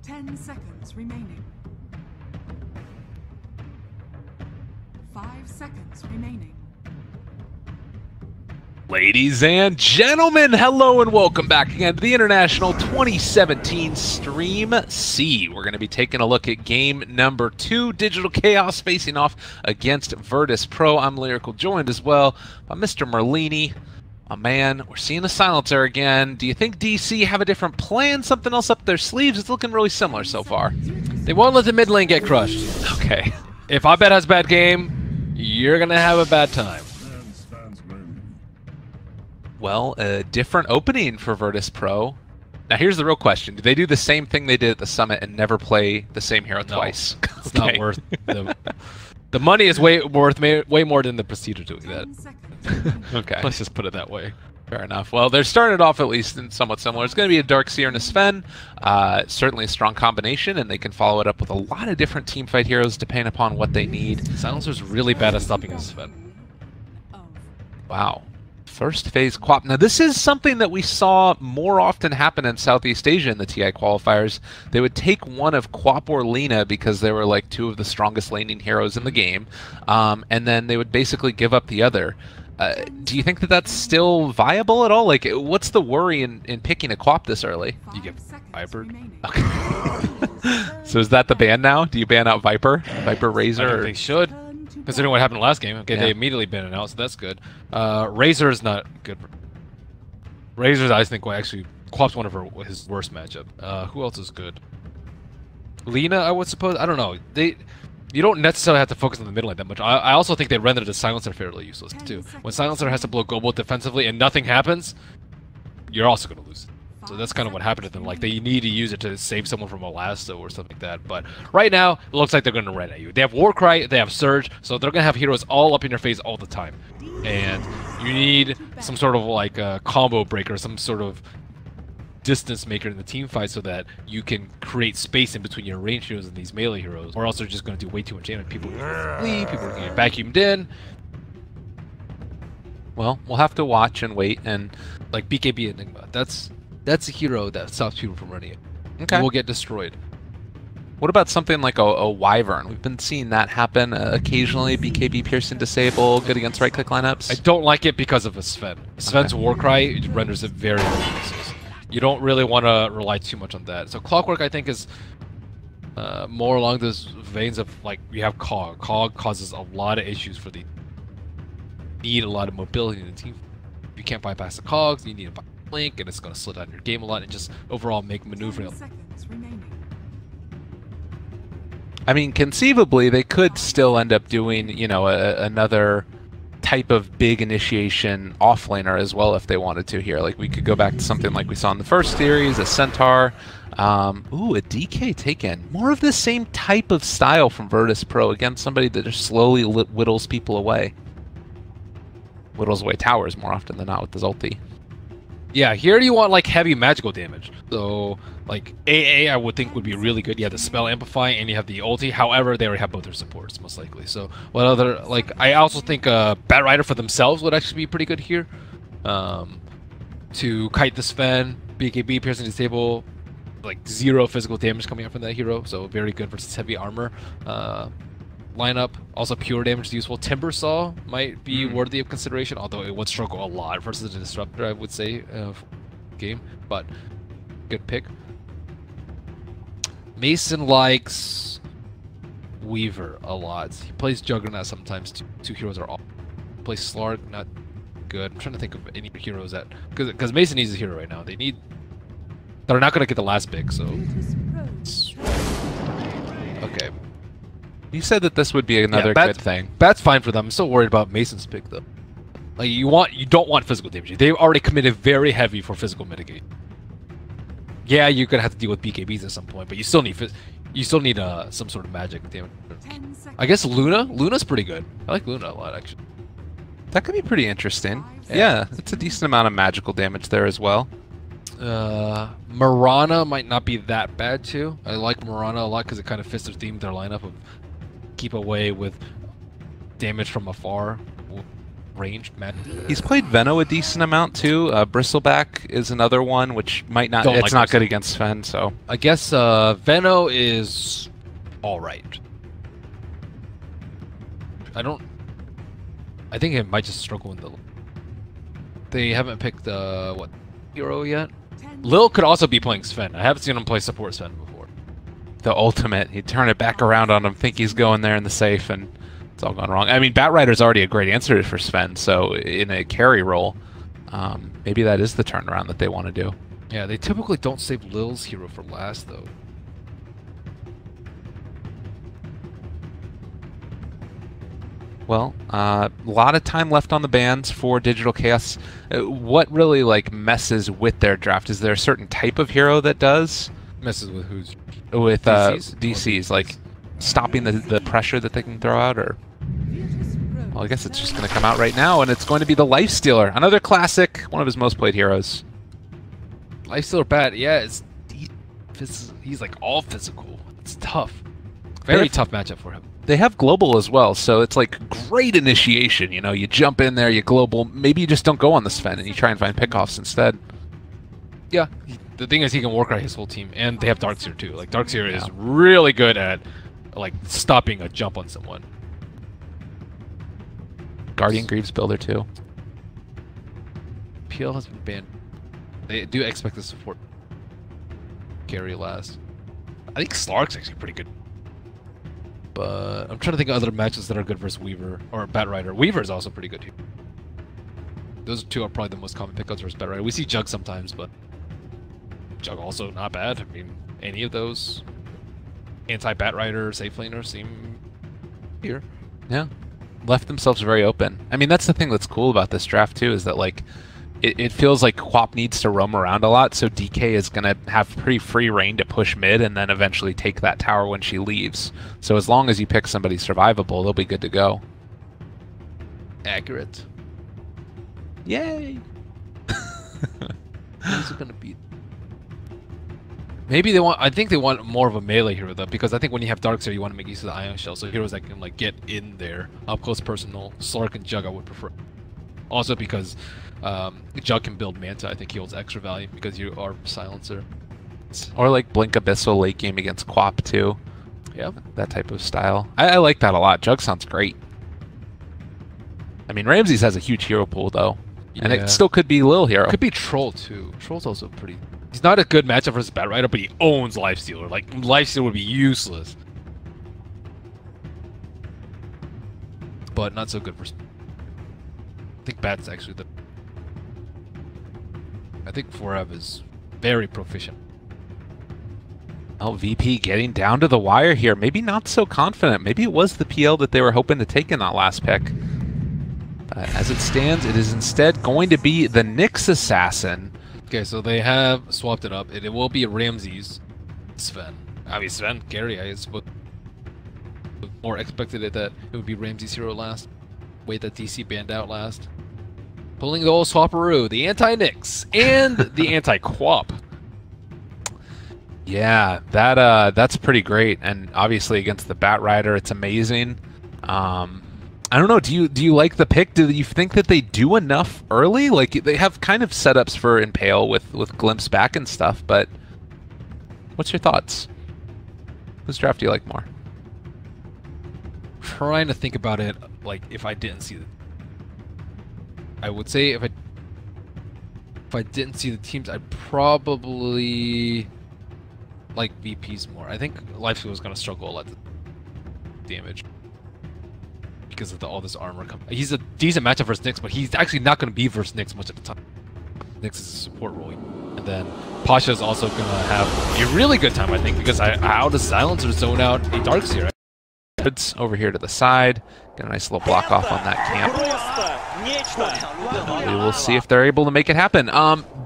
10 seconds remaining. 5 seconds remaining. Ladies and gentlemen, hello and welcome back again to the International 2017 Stream C. We're going to be taking a look at game number 2, Digital Chaos facing off against Virtus Pro. I'm Lyrical, joined as well by Mr. Merlini. My man, we're seeing the silencer again. Do you think DC have a different plan, something else up their sleeves? It's looking really similar so far. They won't let the mid lane get crushed. Okay. If iBet has a bad game, you're going to have a bad time. Well, a different opening for Virtus Pro. Now, here's the real question. Do they do the same thing they did at the Summit and never play the same hero twice? It's not worth the money is way more than the prestige of doing that. Okay. Let's just put it that way. Fair enough. Well, they're started off at least in somewhat similar. It's going to be a Darkseer and a Sven. Certainly a strong combination, and they can follow it up with a lot of different teamfight heroes depending upon what they need. Silencer's really bad at stopping a Sven. Wow. First phase Quap. Now, this is something that we saw more often happen in Southeast Asia in the TI qualifiers. They would take one of Quap or Lina because they were like two of the strongest laning heroes in the game, and then they would basically give up the other. Do you think that that's still viable at all? Like, what's the worry in picking a Quap this early? You get Viper. Okay. So is that the ban now? Do you ban out Viper? Viper Razor? I think they should. Considering what happened last game, okay, yeah. They immediately banned it out, so that's good. Razor is not good. Razor's, I think, actually, Quap's one of his worst matchup. Who else is good? Lina, I would suppose. I don't know. You don't necessarily have to focus on the middle lane that much. I also think they rendered the Silencer fairly useless too. When Silencer has to blow Gobo defensively and nothing happens, you're also going to lose. So that's kind of what happened to them. Like, they need to use it to save someone from a lasso or something like that. But right now, it looks like they're going to run at you. They have Warcry, they have Surge, so they're going to have heroes all up in your face all the time. And you need some sort of like a combo breaker, some sort of distance maker in the team fight so that you can create space in between your range heroes and these melee heroes. Or else they're just going to do way too much damage. People are going to flee, people are going to get vacuumed in. Well, we'll have to watch and wait. And like BKB Enigma, that's a hero that stops people from running it. Okay. It will get destroyed. What about something like a Wyvern? We've been seeing that happen occasionally. BKB Pearson disable, good against right-click lineups. I don't like it because of a Sven. Sven's Warcry renders it very useless. You don't really want to rely too much on that. So Clockwork, I think, is more along those veins of, like, you have Cog. Cog causes a lot of issues for the... need a lot of mobility in the team. If you can't bypass the Cogs, you need to bypass Link, and it's going to slow down your game a lot and just overall make maneuvering. I mean, conceivably, they could still end up doing, you know, another type of big initiation offlaner as well if they wanted to here. Like, we could go back to something like we saw in the first series, a Centaur. Ooh, a DK Taken. More of the same type of style from Virtus Pro. Again, somebody that just slowly whittles people away. Whittles away towers more often than not with his ulti. Yeah, here you want like heavy magical damage. So like AA I would think would be really good. You have the spell amplify and you have the ulti. However, they already have both their supports most likely. So what other, like, I also think Bat Rider for themselves would actually be pretty good here. To kite the Sven, BKB piercing disable, like 0 physical damage coming out from that hero. So very good versus heavy armor. Lineup. Also pure damage is useful. Timber Saw might be worthy of consideration, although it would struggle a lot versus the Disruptor, I would say, game. But good pick. Mason likes Weaver a lot. He plays Juggernaut sometimes. Two heroes are off. Plays Slark, not good. I'm trying to think of any heroes that, because Mason needs a hero right now. They're not going to get the last pick, so okay. You said that this would be another good thing. That's fine for them. I'm still worried about Mason's pick though. Like, you don't want physical damage. They've already committed very heavy for physical mitigate. Yeah, you're gonna have to deal with BKBs at some point, but you still need some sort of magic damage. I guess Luna's pretty good. I like Luna a lot actually. That could be pretty interesting. Yeah, it's a decent amount of magical damage there as well. Mirana might not be that bad too. I like Mirana a lot because it kind of fits their theme, their lineup of keep away with damage from afar ranged match. He's played Veno a decent amount too. Bristleback is another one, which might not. It's not good against Sven, so I guess Veno is all right. I think it might just struggle in the. They haven't picked what hero yet. Lil could also be playing Sven. I haven't seen him play support Sven before. The ultimate, he'd turn it back around on him, think he's going there in the safe, and it's all gone wrong. I mean, Batrider's already a great answer for Sven, so in a carry role, maybe that is the turnaround that they want to do. Yeah, they typically don't save Lil's hero for last, though. Well, a lot of time left on the bans for Digital Chaos. What really like messes with their draft? Is there a certain type of hero that does? Messes with who's? With DCs, like stopping the pressure that they can throw out, or? Well, I guess it's just going to come out right now, and it's going to be the Lifestealer, another classic, one of his most played heroes. Lifestealer bad, yeah. He's like all physical. It's tough. Very tough matchup for him. They have global as well, so it's like great initiation. You know, you jump in there, you global. Maybe you just don't go on the Sven and you try and find pickoffs instead. Yeah, the thing is he can work out his whole team, and they have Darkseer too. Like Darkseer is really good at like stopping a jump on someone. Guardian Greaves builder too. PL has been banned. They do expect the support carry last. I think Slark's actually pretty good. But I'm trying to think of other matches that are good versus Weaver or Batrider. Weaver is also pretty good here. Those two are probably the most common pickups versus Batrider. We see Jug sometimes, but Jug also not bad. I mean, any of those anti-Batrider safe laners seem here. Yeah, left themselves very open. I mean, that's the thing that's cool about this draft too, is that like it feels like Quap needs to roam around a lot, so DK is going to have pretty free reign to push mid and then eventually take that tower when she leaves. So as long as you pick somebody survivable, they'll be good to go. Accurate. Yay! Who's it going to beat? Maybe they want. I think they want more of a melee hero though, because I think when you have Darkseer, you want to make use of the Ion Shell, so heroes that can like get in there, up close, personal. Slark and Jug I would prefer. Also because Jug can build Manta, I think he holds extra value because you are Silencer. Or like Blink Abyssal late game against Quap too. Yeah, that type of style. I like that a lot. Jug sounds great. I mean, Ramses has a huge hero pool though, and it still could be Lil hero. Could be Troll too. Troll's also pretty. He's not a good matchup versus Batrider, but he owns Lifestealer. Like Lifestealer would be useless, but not so good for. I think Bat's actually the. I think Forev is very proficient. Oh, VP getting down to the wire here. Maybe not so confident. Maybe it was the PL that they were hoping to take in that last pick. As it stands, it is instead going to be the Nyx Assassin. Okay, so they have swapped it up. It will be Ramses, Sven. I mean, Sven, Gary, I suppose. More expected it that it would be Ramses hero last. Wait, that DC banned out last. Pulling the old swapperoo, the anti-Nyx, and the anti-Quap. Yeah, that's pretty great, and obviously against the Batrider, it's amazing. I don't know. Do you like the pick? Do you think that they do enough early? Like they have kind of setups for Impale with Glimpse back and stuff, but what's your thoughts? Whose draft do you like more? Trying to think about it. Like if I didn't see I would say if I didn't see the teams, I'd probably like VPs more. I think Lifestealer was going to struggle a lot with damage because of all this armor. He's a decent matchup versus Nyx, but he's actually not going to be versus Nyx much of the time. Nyx is a support role. And then Pasha is also going to have a really good time, I think, because how does Silencer zone out a Darkseer? Right? Over here to the side. Get a nice little block off on that camp. We will see if they're able to make it happen.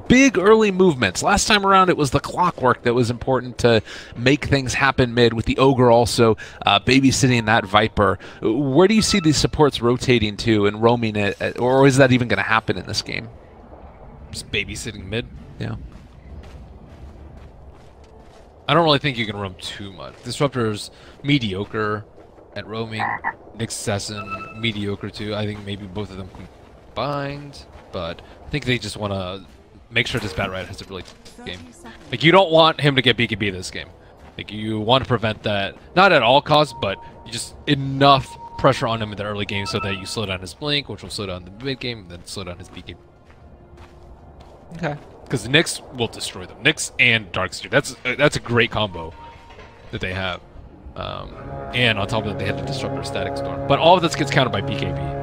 Big early movements. Last time around it was the clockwork that was important to make things happen mid, with the Ogre also babysitting that Viper. Where do you see these supports rotating to and roaming it, or is that even going to happen in this game? Just babysitting mid? Yeah. I don't really think you can roam too much. Disruptor's mediocre at roaming. Nyx Assassin, mediocre too. I think maybe both of them can bind, but I think they just want to make sure this Batrider has a really good game. Like, you don't want him to get BKB this game. Like, you want to prevent that, not at all costs, but you just enough pressure on him in the early game so that you slow down his blink, which will slow down the mid game, and then slow down his BKB. Okay. Because the Nyx will destroy them. Nyx and Darkstream. That's a great combo that they have. And on top of that, they have the Disruptor Static Storm. But all of this gets countered by BKB.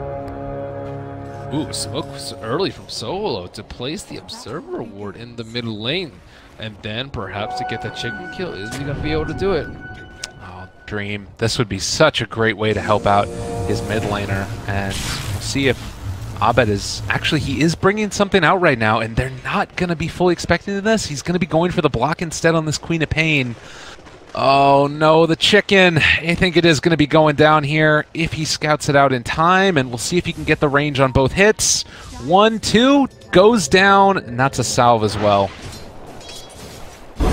Ooh, smoke early from Solo to place the Observer Ward in the mid lane. And then perhaps to get that chicken kill. Is he going to be able to do it? Oh, Dream. This would be such a great way to help out his mid laner. And we'll see if Abed is... Actually, he is bringing something out right now, and they're not going to be fully expecting this. He's going to be going for the block instead on this Queen of Pain. Oh no, the chicken. I think it is going to be going down here if he scouts it out in time, and we'll see if he can get the range on both hits. 1, 2, goes down, and that's a salve as well.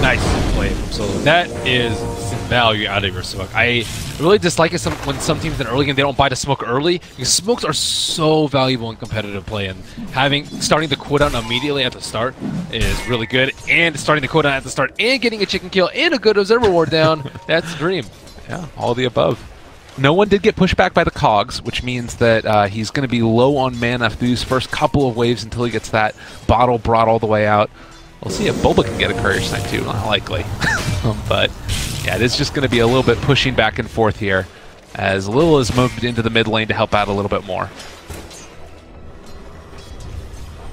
Nice play from Solo. That is some value out of your smoke. I really dislike it when some teams in the early game, they don't buy the smoke early, because smokes are so valuable in competitive play, and starting the cooldown immediately at the start is really good, and starting the cooldown at the start and getting a chicken kill and a good Observer Ward down, that's a dream. Yeah, all the above. No one did get pushed back by the cogs, which means that he's going to be low on mana through these first couple of waves until he gets that bottle brought all the way out. We'll see if Bulba can get a Courier Snipe too, not likely. But yeah, it is just going to be a little bit pushing back and forth here, as Lil is moved into the mid lane to help out a little bit more.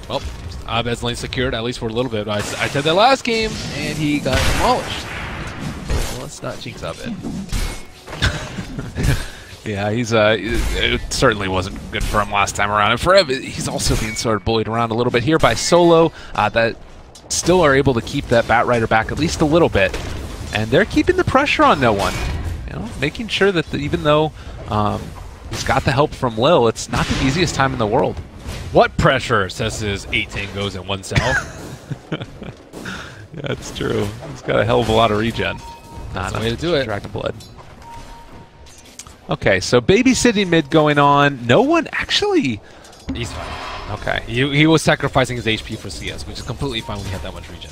Well, Abed's lane secured, at least for a little bit. I said that last game, and he got demolished. Well, let's not jinx Abed. Yeah, it certainly wasn't good for him last time around. And for Ev, he's also being sort of bullied around a little bit here by Solo. That still are able to keep that Batrider back at least a little bit. And they're keeping the pressure on no one. You know, making sure that even though he's got the help from Lil, it's not the easiest time in the world. What pressure, says his 8 tangos and 1 south. Yeah, that's true. He's got a hell of a lot of regen. That's the way to do it. Dragon Blood. Okay, so babysitting mid going on. No one actually... He's fine. Okay. He was sacrificing his HP for CS, which is completely fine when he had that much regen.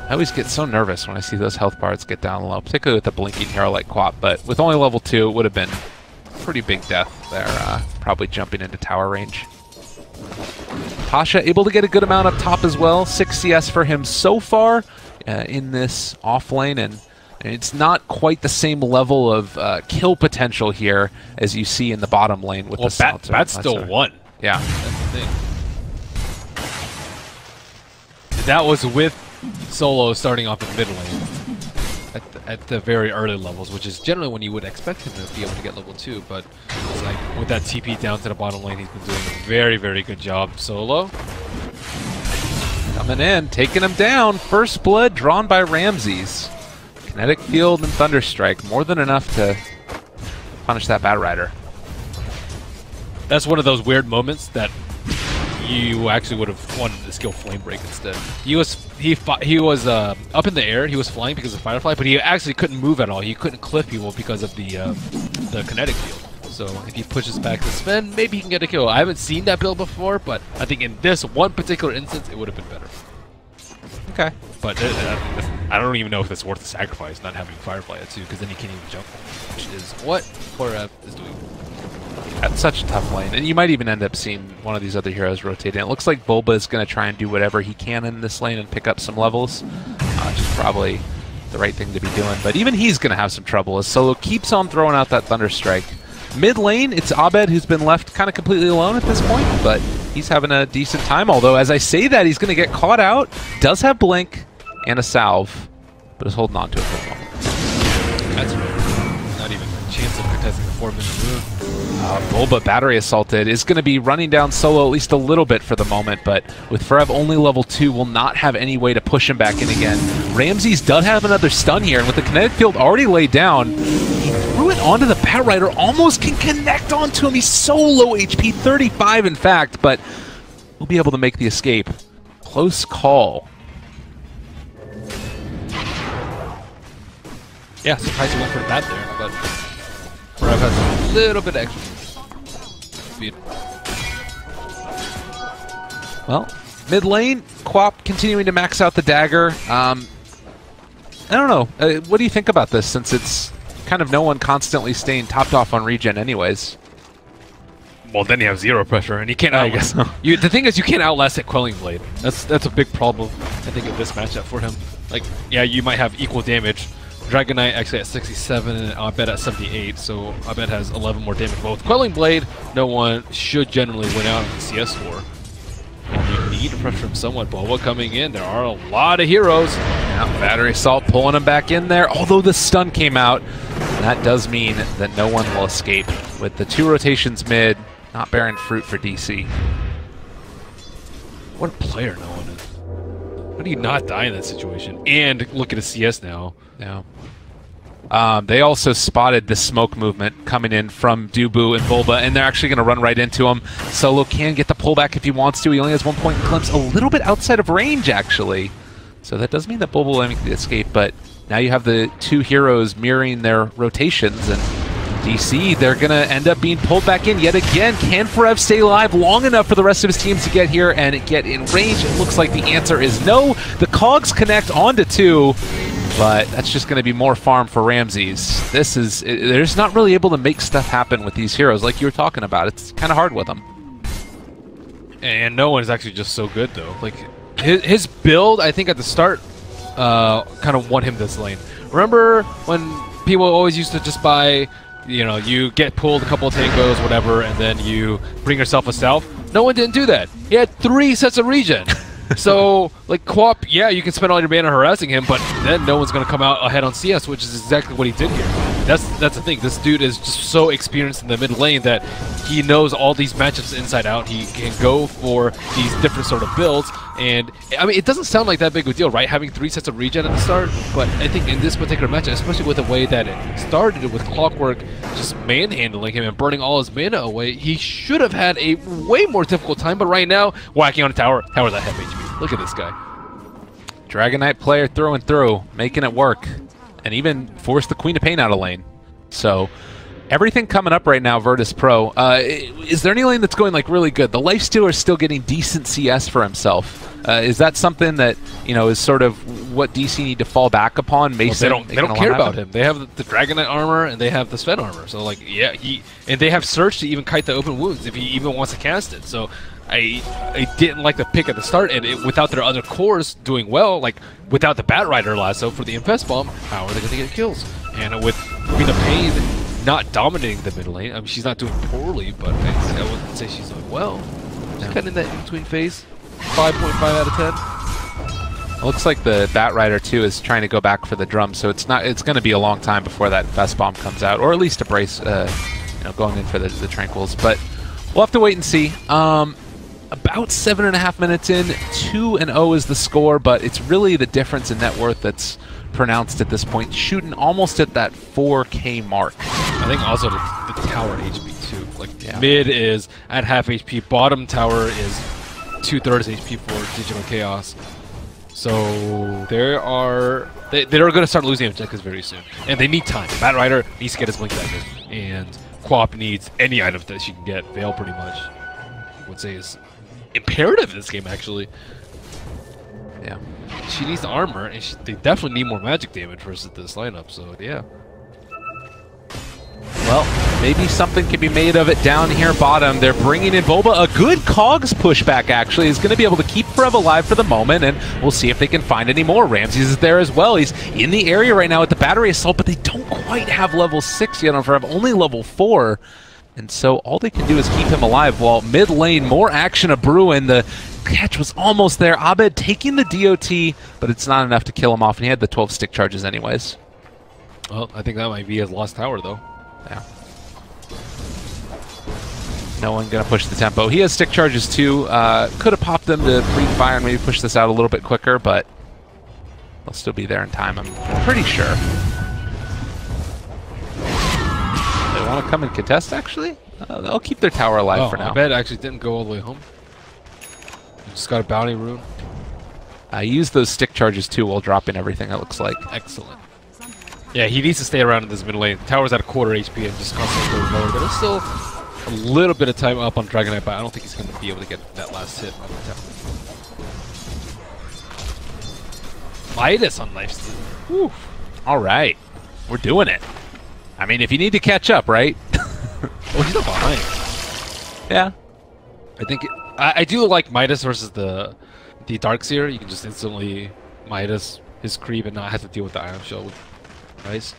I always get so nervous when I see those health bars get down low, particularly with a blinking hero like Quap, but with only level 2, it would have been pretty big death there, probably jumping into tower range. Pasha able to get a good amount up top as well. 6 CS for him so far in this off lane, and it's not quite the same level of kill potential here as you see in the bottom lane with the Salter. Bat's still 1. Yeah. That's the thing. That was with Solo starting off in mid lane at the very early levels, which is generally when you would expect him to be able to get level 2, but it's like with that TP down to the bottom lane, he's been doing a very, very good job. Solo coming in, taking him down. First blood drawn by Ramses. Kinetic Field and Thunderstrike, more than enough to punish that Batrider. That's one of those weird moments that you actually would have wanted to skill Flame Break instead. He was up in the air. He was flying because of Firefly, but he actually couldn't move at all. He couldn't clip people because of the Kinetic Field. So if he pushes back the spin, maybe he can get a kill. I haven't seen that build before, but I think in this one particular instance, it would have been better. Okay. But I don't even know if it's worth the sacrifice not having Firefly at 2, because then you can't even jump, which is what Korev is doing. That's such a tough lane, and you might even end up seeing one of these other heroes rotating. It looks like Bulba is going to try and do whatever he can in this lane and pick up some levels, which is probably the right thing to be doing. But even he's going to have some trouble as Solo keeps on throwing out that Thunderstrike. Mid lane, it's Abed who's been left kind of completely alone at this point, but he's having a decent time. Although, as I say that, he's going to get caught out. Does have Blink and a Salve, but is holding on to it for the moment. That's right. Not even a chance of contesting the 4-minute move. Bulba battery assaulted is going to be running down Solo at least a little bit for the moment, but with Ferev only level 2, will not have any way to push him back in again. Ramses does have another stun here, and with the Kinetic Field already laid down, he threw it onto the Batrider, almost can connect onto him. He's so low HP, 35 in fact, but we'll be able to make the escape. Close call. Yeah, surprised he went for the bat there, but Ferev has a little bit extra. speed. Well, mid lane, Quap continuing to max out the dagger. I don't know. What do you think about this, since it's kind of no one constantly staying topped off on regen anyways? Well, then you have zero pressure, and you can't. I guess so. The thing is, you can't outlast that Quelling Blade. That's a big problem, I think, of this matchup for him. Like, yeah, you might have equal damage. Dragon Knight actually at 67 and Abed at 78, so Abed has 11 more damage. But with Quelling Blade, no one should generally win out in the CS war. And you need to pressure him somewhat. Boba coming in. There are a lot of heroes. Yeah, Battery Assault pulling him back in there. Although the stun came out, that does mean that no one will escape. With the 2 rotations mid, not bearing fruit for DC. What a player no one is. How do you not die in that situation? And look at a CS now. Yeah. They also spotted the smoke movement coming in from Dubu and Bulba, and they're actually going to run right into him. Solo can get the pullback if he wants to. He only has 1 point in glimpse, a little bit outside of range, actually. So that does mean that Bulba will make the escape, but now you have the 2 heroes mirroring their rotations, and DC, they're going to end up being pulled back in yet again. Can Forev stay alive long enough for the rest of his teams to get here and get in range? It looks like the answer is no. The cogs connect onto 2. But that's just going to be more farm for Ramses. They're just not really able to make stuff happen with these heroes like you were talking about. It's kind of hard with them. And no one is actually just so good, though. Like, his build, I think, at the start, kind of won him this lane. Remember when people always used to just buy, you know, you get pulled a couple of tangos, whatever, and then you bring yourself a self? No one didn't do that. He had 3 sets of regen. So, like, Quap, yeah, you can spend all your mana harassing him, but then no one's going to come out ahead on CS, which is exactly what he did here. That's the thing. This dude is just so experienced in the mid lane that he knows all these matchups inside out. He can go for these different sort of builds, and, I mean, it doesn't sound like that big of a deal, right, having 3 sets of regen at the start, but I think in this particular matchup, especially with the way that it started with Clockwork just manhandling him and burning all his mana away, he should have had a way more difficult time, but right now, whacking on a tower, tower's at half HP. Look at this guy. Dragon Knight player through and through, making it work. And even forced the Queen of Pain out of lane. So, everything coming up right now, Virtus Pro. Is there any lane that's going, like, really good? The Lifestealer is still getting decent CS for himself. Is that something that, you know, is sort of what DC need to fall back upon? Mason, well, they don't care about him. They have the Dragon Knight armor and they have the Sven armor. So, like, yeah, and they have Surge to even kite the open wounds if he even wants to cast it. So, I didn't like the pick at the start, and without their other cores doing well, like without the Bat Rider lasso for the Infest Bomb, how are they going to get kills? And with Queen of Pain not dominating the mid lane, I mean, she's not doing poorly, but I wouldn't say she's doing well. She's kind of in that in-between phase. 5.5 out of 10. It looks like the Bat Rider too is trying to go back for the drum, so it's going to be a long time before that Infest Bomb comes out, or at least a brace, you know, going in for the Tranquils. But we'll have to wait and see. About 7.5 minutes in, 2-0 is the score, but it's really the difference in net worth that's pronounced at this point, shooting almost at that 4K mark. I think also the tower HP too. Like, yeah. Mid is at half HP, bottom tower is 2/3 HP for Digital Chaos. So they're going to start losing objectives very soon, and they need time. Bat Rider needs to get his Blink Dagger, and Quap needs any item that she can get. Veil pretty much, I would say, is imperative in this game, actually. Yeah. She needs the armor, and they definitely need more magic damage versus this lineup, so yeah. Well, maybe something can be made of it down here bottom. They're bringing in Boba. A good Cogs pushback, actually, is going to be able to keep Forev alive for the moment, and we'll see if they can find any more. Ramses is there as well. He's in the area right now with the Battery Assault, but they don't quite have level 6 yet on Forev, only level 4. And so all they can do is keep him alive, while mid lane, more action of brewing. The catch was almost there. Abed taking the DOT, but it's not enough to kill him off, and he had the 12 stick charges anyways. Well, I think that might be his lost tower, though. Yeah. No one going to push the tempo. He has stick charges too. Could have popped them to pre-fire and maybe push this out a little bit quicker, but they'll still be there in time, I'm pretty sure. They want to come and contest, actually? They'll keep their tower alive for now. I bet actually didn't go all the way home. Just got a bounty rune. Use those stick charges too while dropping everything, it looks like. Excellent. Yeah, he needs to stay around in this middle lane. The tower's at a 1/4 HP and just constantly goes lower, but it's still a little bit of time up on Dragon Knight, but I don't think he's going to be able to get that last hit on the tap. Midas on lifesteal. Whew. All right. We're doing it. I mean, if you need to catch up, right? Oh, he's not behind. Yeah. I think I do like Midas versus the Darkseer. You can just instantly Midas his creep and not have to deal with the Ion Shell with Nice.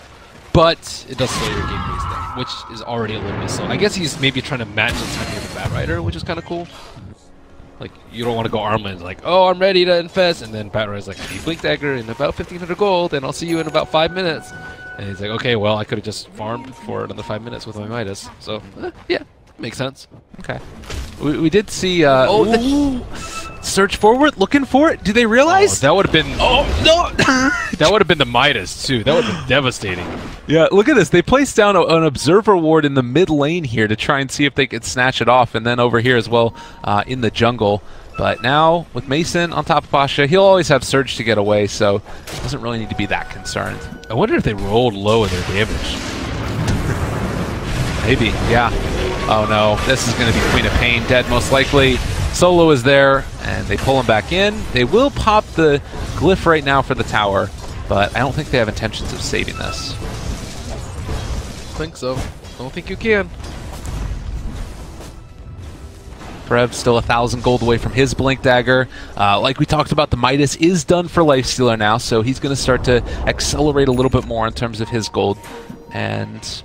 But it does slow your game pace down, which is already a little bit slow. I guess he's maybe trying to match the timing of the Bat Rider, which is kind of cool. Like, you don't want to go Armland, like, oh, I'm ready to infest, and then Bat Rider's like, I need Blink Dagger in about 1,500 gold, and I'll see you in about 5 minutes. And he's like, okay, well, I could have just farmed for another 5 minutes with my Midas. So, yeah, makes sense. Okay. We did see, Surge forward, looking for it. Do they realize? Oh, that would have been... Oh, no! That would have been the Midas, too. That would have been devastating. Yeah, look at this. They placed down an Observer Ward in the mid lane here to try and see if they could snatch it off, and then over here as well in the jungle. But now, with Mason on top of Pasha, he'll always have Surge to get away, so doesn't really need to be that concerned. I wonder if they rolled low in their damage. Maybe, yeah. Oh no, this is going to be Queen of Pain dead most likely. Solo is there, and they pull him back in. They will pop the glyph right now for the tower, but I don't think they have intentions of saving this. I think so. I don't think you can. Prev still 1,000 gold away from his Blink Dagger. Like we talked about, the Midas is done for Lifestealer now, so he's going to start to accelerate a little bit more in terms of his gold. And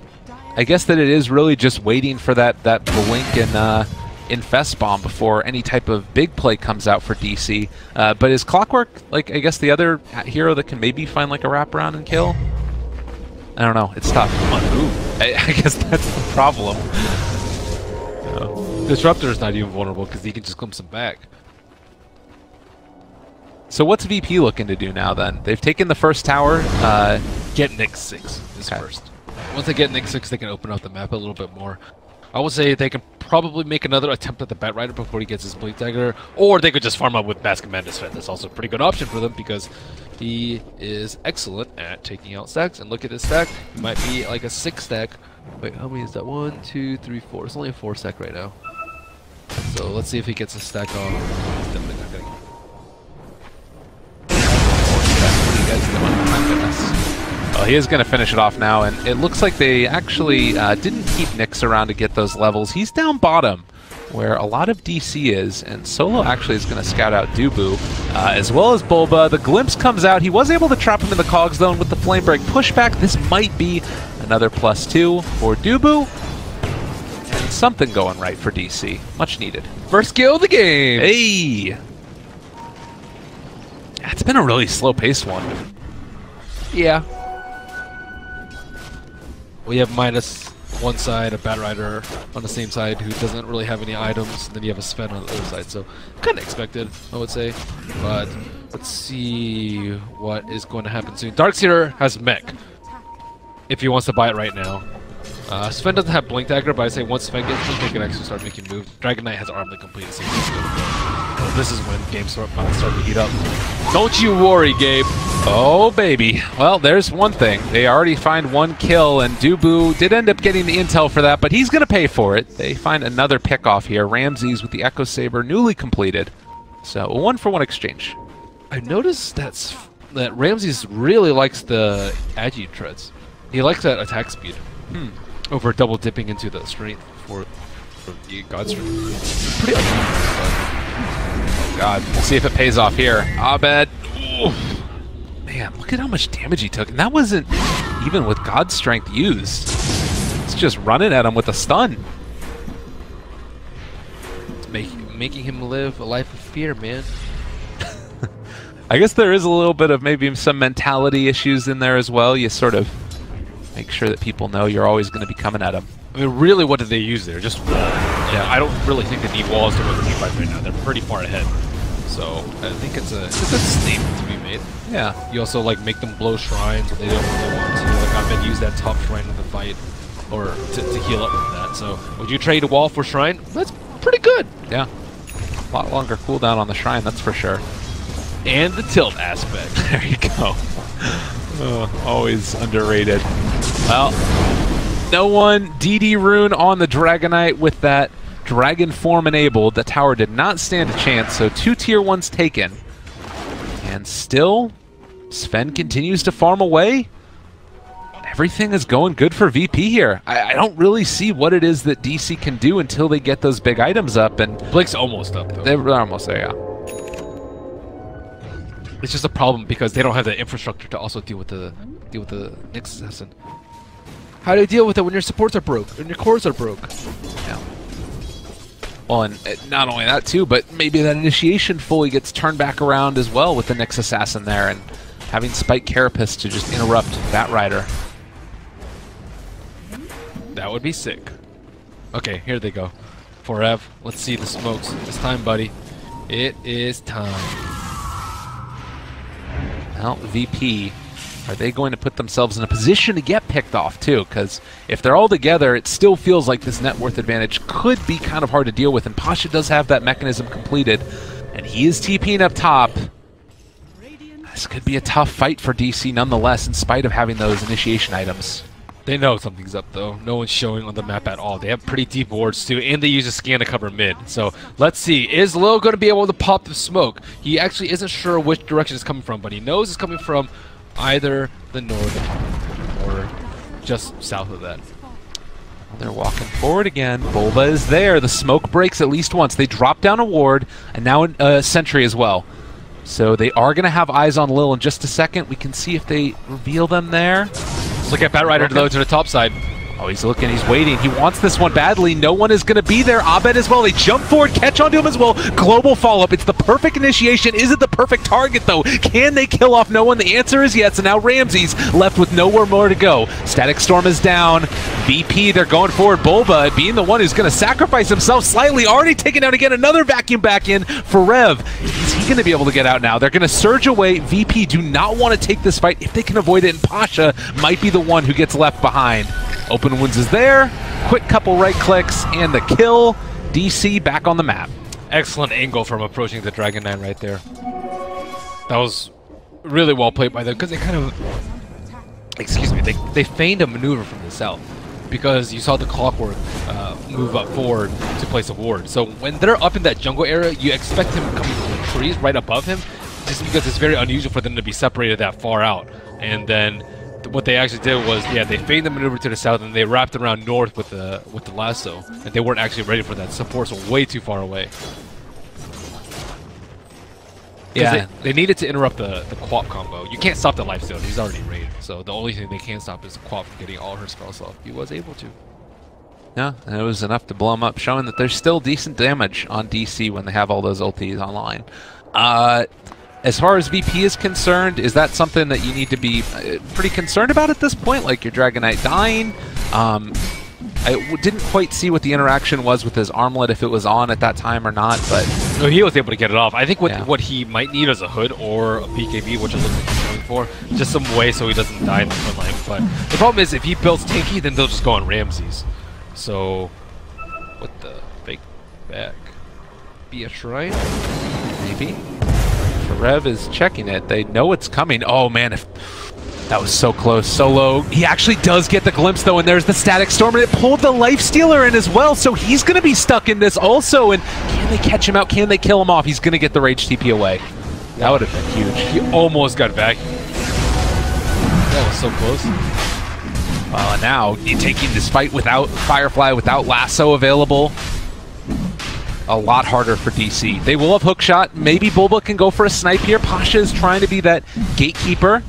I guess that it is really just waiting for that Blink and Infest Bomb before any type of big play comes out for DC. But is Clockwork, like, I guess the other hero that can maybe find like a wraparound and kill? I don't know. It's tough. I guess that's the problem. Disruptor is not even vulnerable because he can just glimpse him back. So what's VP looking to do now then? They've taken the first tower. Get Nyx 6 is first. Once they get Nyx 6, they can open up the map a little bit more. I would say they can probably make another attempt at the Bat Rider before he gets his Blink Dagger, or they could just farm up with Mask of Madness Fed. That's also a pretty good option for them because he is excellent at taking out stacks. And look at his stack. He might be like a 6 stack. Wait, how many is that? 1, 2, 3, 4. It's only a 4 stack right now. So let's see if he gets a stack on. He's definitely not getting Well, he is going to finish it off now, and it looks like they actually didn't keep Nyx around to get those levels. He's down bottom, where a lot of DC is, and Solo actually is going to scout out Dubu, as well as Bulba. The glimpse comes out. He was able to trap him in the Cogs, though, and with the Flame Break pushback, this might be another +2 for Dubu. And something going right for DC. Much needed. First kill of the game! Hey! It's been a really slow-paced one. Yeah. We have Midas one side, a Bat Rider on the same side who doesn't really have any items, and then you have a Sven on the other side, so kind of expected, I would say. But let's see what is going to happen soon. Darkseer has mech, if he wants to buy it right now. Sven doesn't have Blink Dagger, but I say once Sven gets Blink, they can actually start making moves. Dragon Knight has Armlet complete, so he's good to go. This is when games start to heat up. Don't you worry, Gabe. Oh, baby. Well, there's one thing. They already find one kill, and Dubu did end up getting the intel for that, but he's going to pay for it. They find another pick-off here. Ramses with the Echo Saber newly completed. So, a 1-for-1 exchange. I noticed that Ramses really likes the Agi treads. He likes that attack speed. Over double dipping into the strength for the God Strength. Pretty Oh god, we'll see if it pays off here. Abed. Ooh. Man, look at how much damage he took. And that wasn't even with God Strength used. It's just running at him with a stun. It's making him live a life of fear, man. I guess there is a little bit of maybe some mentality issues in there as well. You sort of make sure that people know you're always going to be coming at them. I mean, really, what did they use there? Just wall. Yeah, I don't really think they need walls to win the team fight right now. They're pretty far ahead. So I think it's a good statement to be made. Yeah. You also like make them blow shrines when they don't really want to. Like I've been use that top shrine in the fight, or to heal up with that. So would you trade a wall for shrine? That's pretty good. Yeah. A lot longer cooldown on the shrine, that's for sure. And the tilt aspect. There you go. Always underrated. Well, No one. DD Rune on the Dragonite with that Dragon form enabled. The tower did not stand a chance, so 2 tier 1s taken. And still, Sven continues to farm away. Everything is going good for VP here. I don't really see what it is that DC can do until they get those big items up. And Blake's almost up, though. They're almost there, yeah. It's just a problem because they don't have the infrastructure to also deal with the next assassin. How do you deal with it when your supports are broke, when your cores are broke? Yeah. Well, and not only that too, but maybe that initiation fully gets turned back around as well with the next assassin there, and having Spike Carapace to just interrupt that rider. That would be sick. Okay, here they go. Forev, let's see the smokes. It's time, buddy. It is time. Well, VP, are they going to put themselves in a position to get picked off too? Because if they're all together, it still feels like this net worth advantage could be kind of hard to deal with. And Pasha does have that mechanism completed, and he is TPing up top. This could be a tough fight for DC nonetheless, in spite of having those initiation items. They know something's up, though. No one's showing on the map at all. They have pretty deep wards, too, and they use a scan to cover mid. So, let's see. Is Lil going to be able to pop the smoke? He actually isn't sure which direction it's coming from, but he knows it's coming from either the north or just south of that. Well, they're walking forward again. Bulba is there. The smoke breaks at least once. They drop down a ward, and now a sentry as well. So they are going to have eyes on Lil in just a second. We can see if they reveal them there. Let's look at Batrider though to the top side. Oh, he's looking, he's waiting. He wants this one badly. No one is going to be there. Abed as well. They jump forward, catch onto him as well. Global follow-up. It's the perfect initiation. Is it the perfect target, though? Can they kill off no one? The answer is yes, and now Ramses left with nowhere more to go. Static Storm is down. VP, they're going forward. Bulba being the one who's going to sacrifice himself slightly. Already taken out again. Another vacuum back in for Rev. Is he going to be able to get out now? They're going to surge away. VP do not want to take this fight if they can avoid it, and Pasha might be the one who gets left behind. Open Wounds is there. Quick couple right clicks and the kill. DC back on the map. Excellent angle from approaching the Dragon 9 right there. That was really well played by them because they kind of, excuse me, they feigned a maneuver from the south because you saw the Clockwork move up forward to place a ward. So when they're up in that jungle area, you expect him coming from the trees right above him, just because it's very unusual for them to be separated that far out. And then what they actually did was, yeah, they feigned the maneuver to the south and they wrapped around north with the lasso, and they weren't actually ready for that. Supports were way too far away. Yeah, they needed to interrupt the Quap combo. You can't stop the lifesteal; he's already raided. So the only thing they can stop is Quap from getting all her spells off. He was able to. Yeah, and it was enough to blow him up, showing that there's still decent damage on DC when they have all those ultis online. As far as VP is concerned, is that something that you need to be pretty concerned about at this point? Like your Dragonite dying? I didn't quite see what the interaction was with his armlet, if it was on at that time or not, but no, he was able to get it off. I think what he might need is a hood or a BKB, which it looks like he's going for. Just some way so he doesn't die in the front line. But the problem is, if he builds tanky, then they'll just go on Ramses. So, what the fake back? Be a shrine? Maybe? Rev is checking it. They know it's coming. Oh man, if that was so close, so low. He actually does get the glimpse though, and there's the Static Storm, and it pulled the Life Stealer in as well, so he's going to be stuck in this also. And can they catch him out? Can they kill him off? He's going to get the Rage TP away. That would have been huge. He almost got back. That was so close. Well, and now you're taking this fight without Firefly, without Lasso available. A lot harder for DC. They will have hookshot. Maybe Bulba can go for a snipe here. Pasha is trying to be that gatekeeper.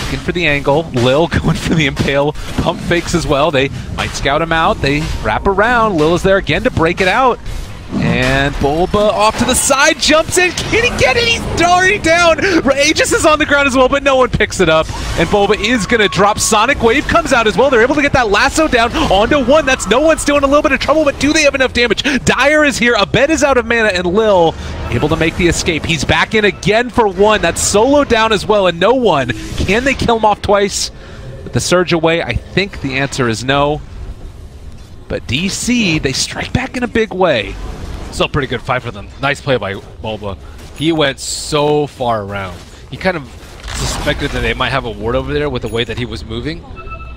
Looking for the angle. Lil going for the impale. Pump fakes as well. They might scout him out. They wrap around. Lil is there again to break it out. And Bulba off to the side, jumps in. Can he get it? He's already down. Aegis is on the ground as well, but no one picks it up. And Bulba is going to drop. Sonic Wave comes out as well. They're able to get that lasso down onto one. That's no one still in a little bit of trouble, but do they have enough damage? Dire is here. Abed is out of mana, and Lil able to make the escape. He's back in again for one. That's solo down as well, and no one. Can they kill him off twice? With the surge away, I think the answer is no. But DC, they strike back in a big way. Still a pretty good fight for them. Nice play by Bulba. He went so far around. He kind of suspected that they might have a ward over there with the way that he was moving,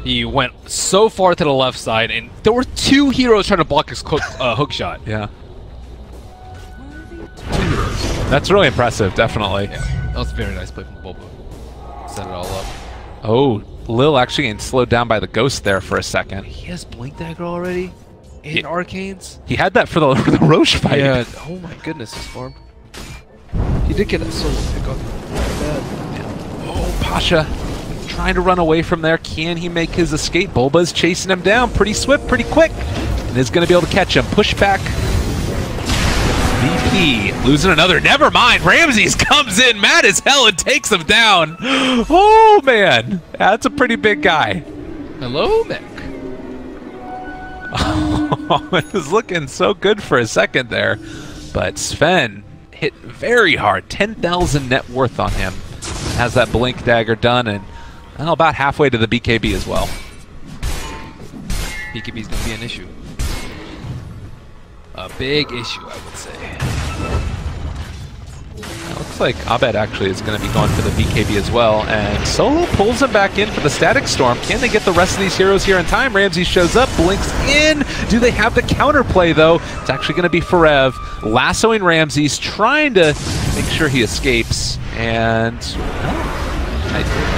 He went so far to the left side, and there were 2 heroes trying to block his hook shot. Yeah. 2 heroes. That's really impressive, definitely. Yeah, that was a very nice play from Bulba. Set it all up. Oh, Lil actually getting slowed down by the Ghost there for a second. He has Blink Dagger already? In Arcanes? He had that for the Roche fight. Yeah, oh my goodness, his farm. He did get that solo pick up. Oh, Pasha trying to run away from there. Can he make his escape? Bulba's chasing him down pretty swift, pretty quick. And is going to be able to catch him. Push back. VP losing another. Never mind. Ramses comes in mad as hell and takes him down. Oh, man. That's a pretty big guy. Hello, Mech. Oh, it was looking so good for a second there. But Sven hit very hard. 10,000 net worth on him. Has that Blink Dagger done, and well, about halfway to the BKB as well. BKB's going to be an issue. A big issue, I would say. It looks like Abed actually is going to be going for the BKB as well, and Solo pulls him back in for the Static Storm. Can they get the rest of these heroes here in time? Ramsey shows up, blinks in. Do they have the counterplay, though? It's actually going to be Forev lassoing Ramses, trying to make sure he escapes, and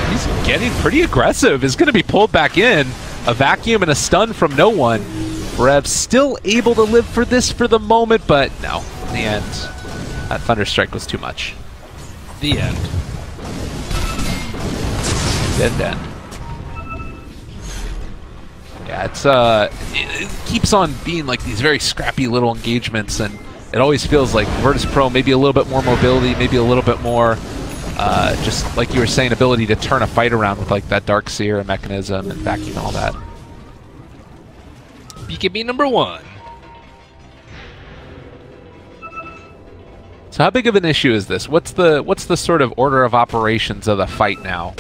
he's getting pretty aggressive. Is going to be pulled back in. A vacuum and a stun from no one. Forev still able to live for this for the moment, but no, in the end, that Thunderstrike was too much. The end. Dead end. Yeah, it keeps on being like these very scrappy little engagements, and it always feels like Virtus Pro maybe a little bit more mobility, maybe a little bit more, just like you were saying, ability to turn a fight around with like that Dark Seer mechanism and vacuum and all that. BKB number 1. So how big of an issue is this? What's the sort of order of operations of the fight now?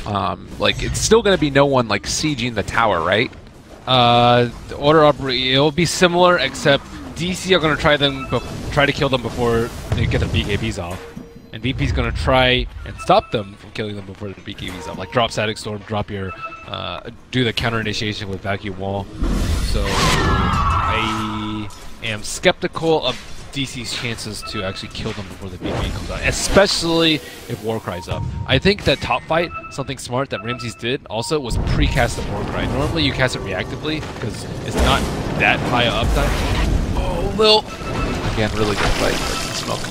Like it's still going to be no one like sieging the tower, right? The order it'll be similar, except DC are going to try to kill them before they get their BKBs off, and VP's going to try and stop them from killing them before their BKBs off. Like drop Static Storm, drop your do the counter initiation with Vacuum Wall. So I am skeptical of DC's chances to actually kill them before the BKB comes out, especially if Warcry's up. I think that top fight, something smart that Ramses did also was pre-cast the Warcry. Normally you cast it reactively because it's not that high of uptime. Oh, Lil. Again, really good fight. Smoke.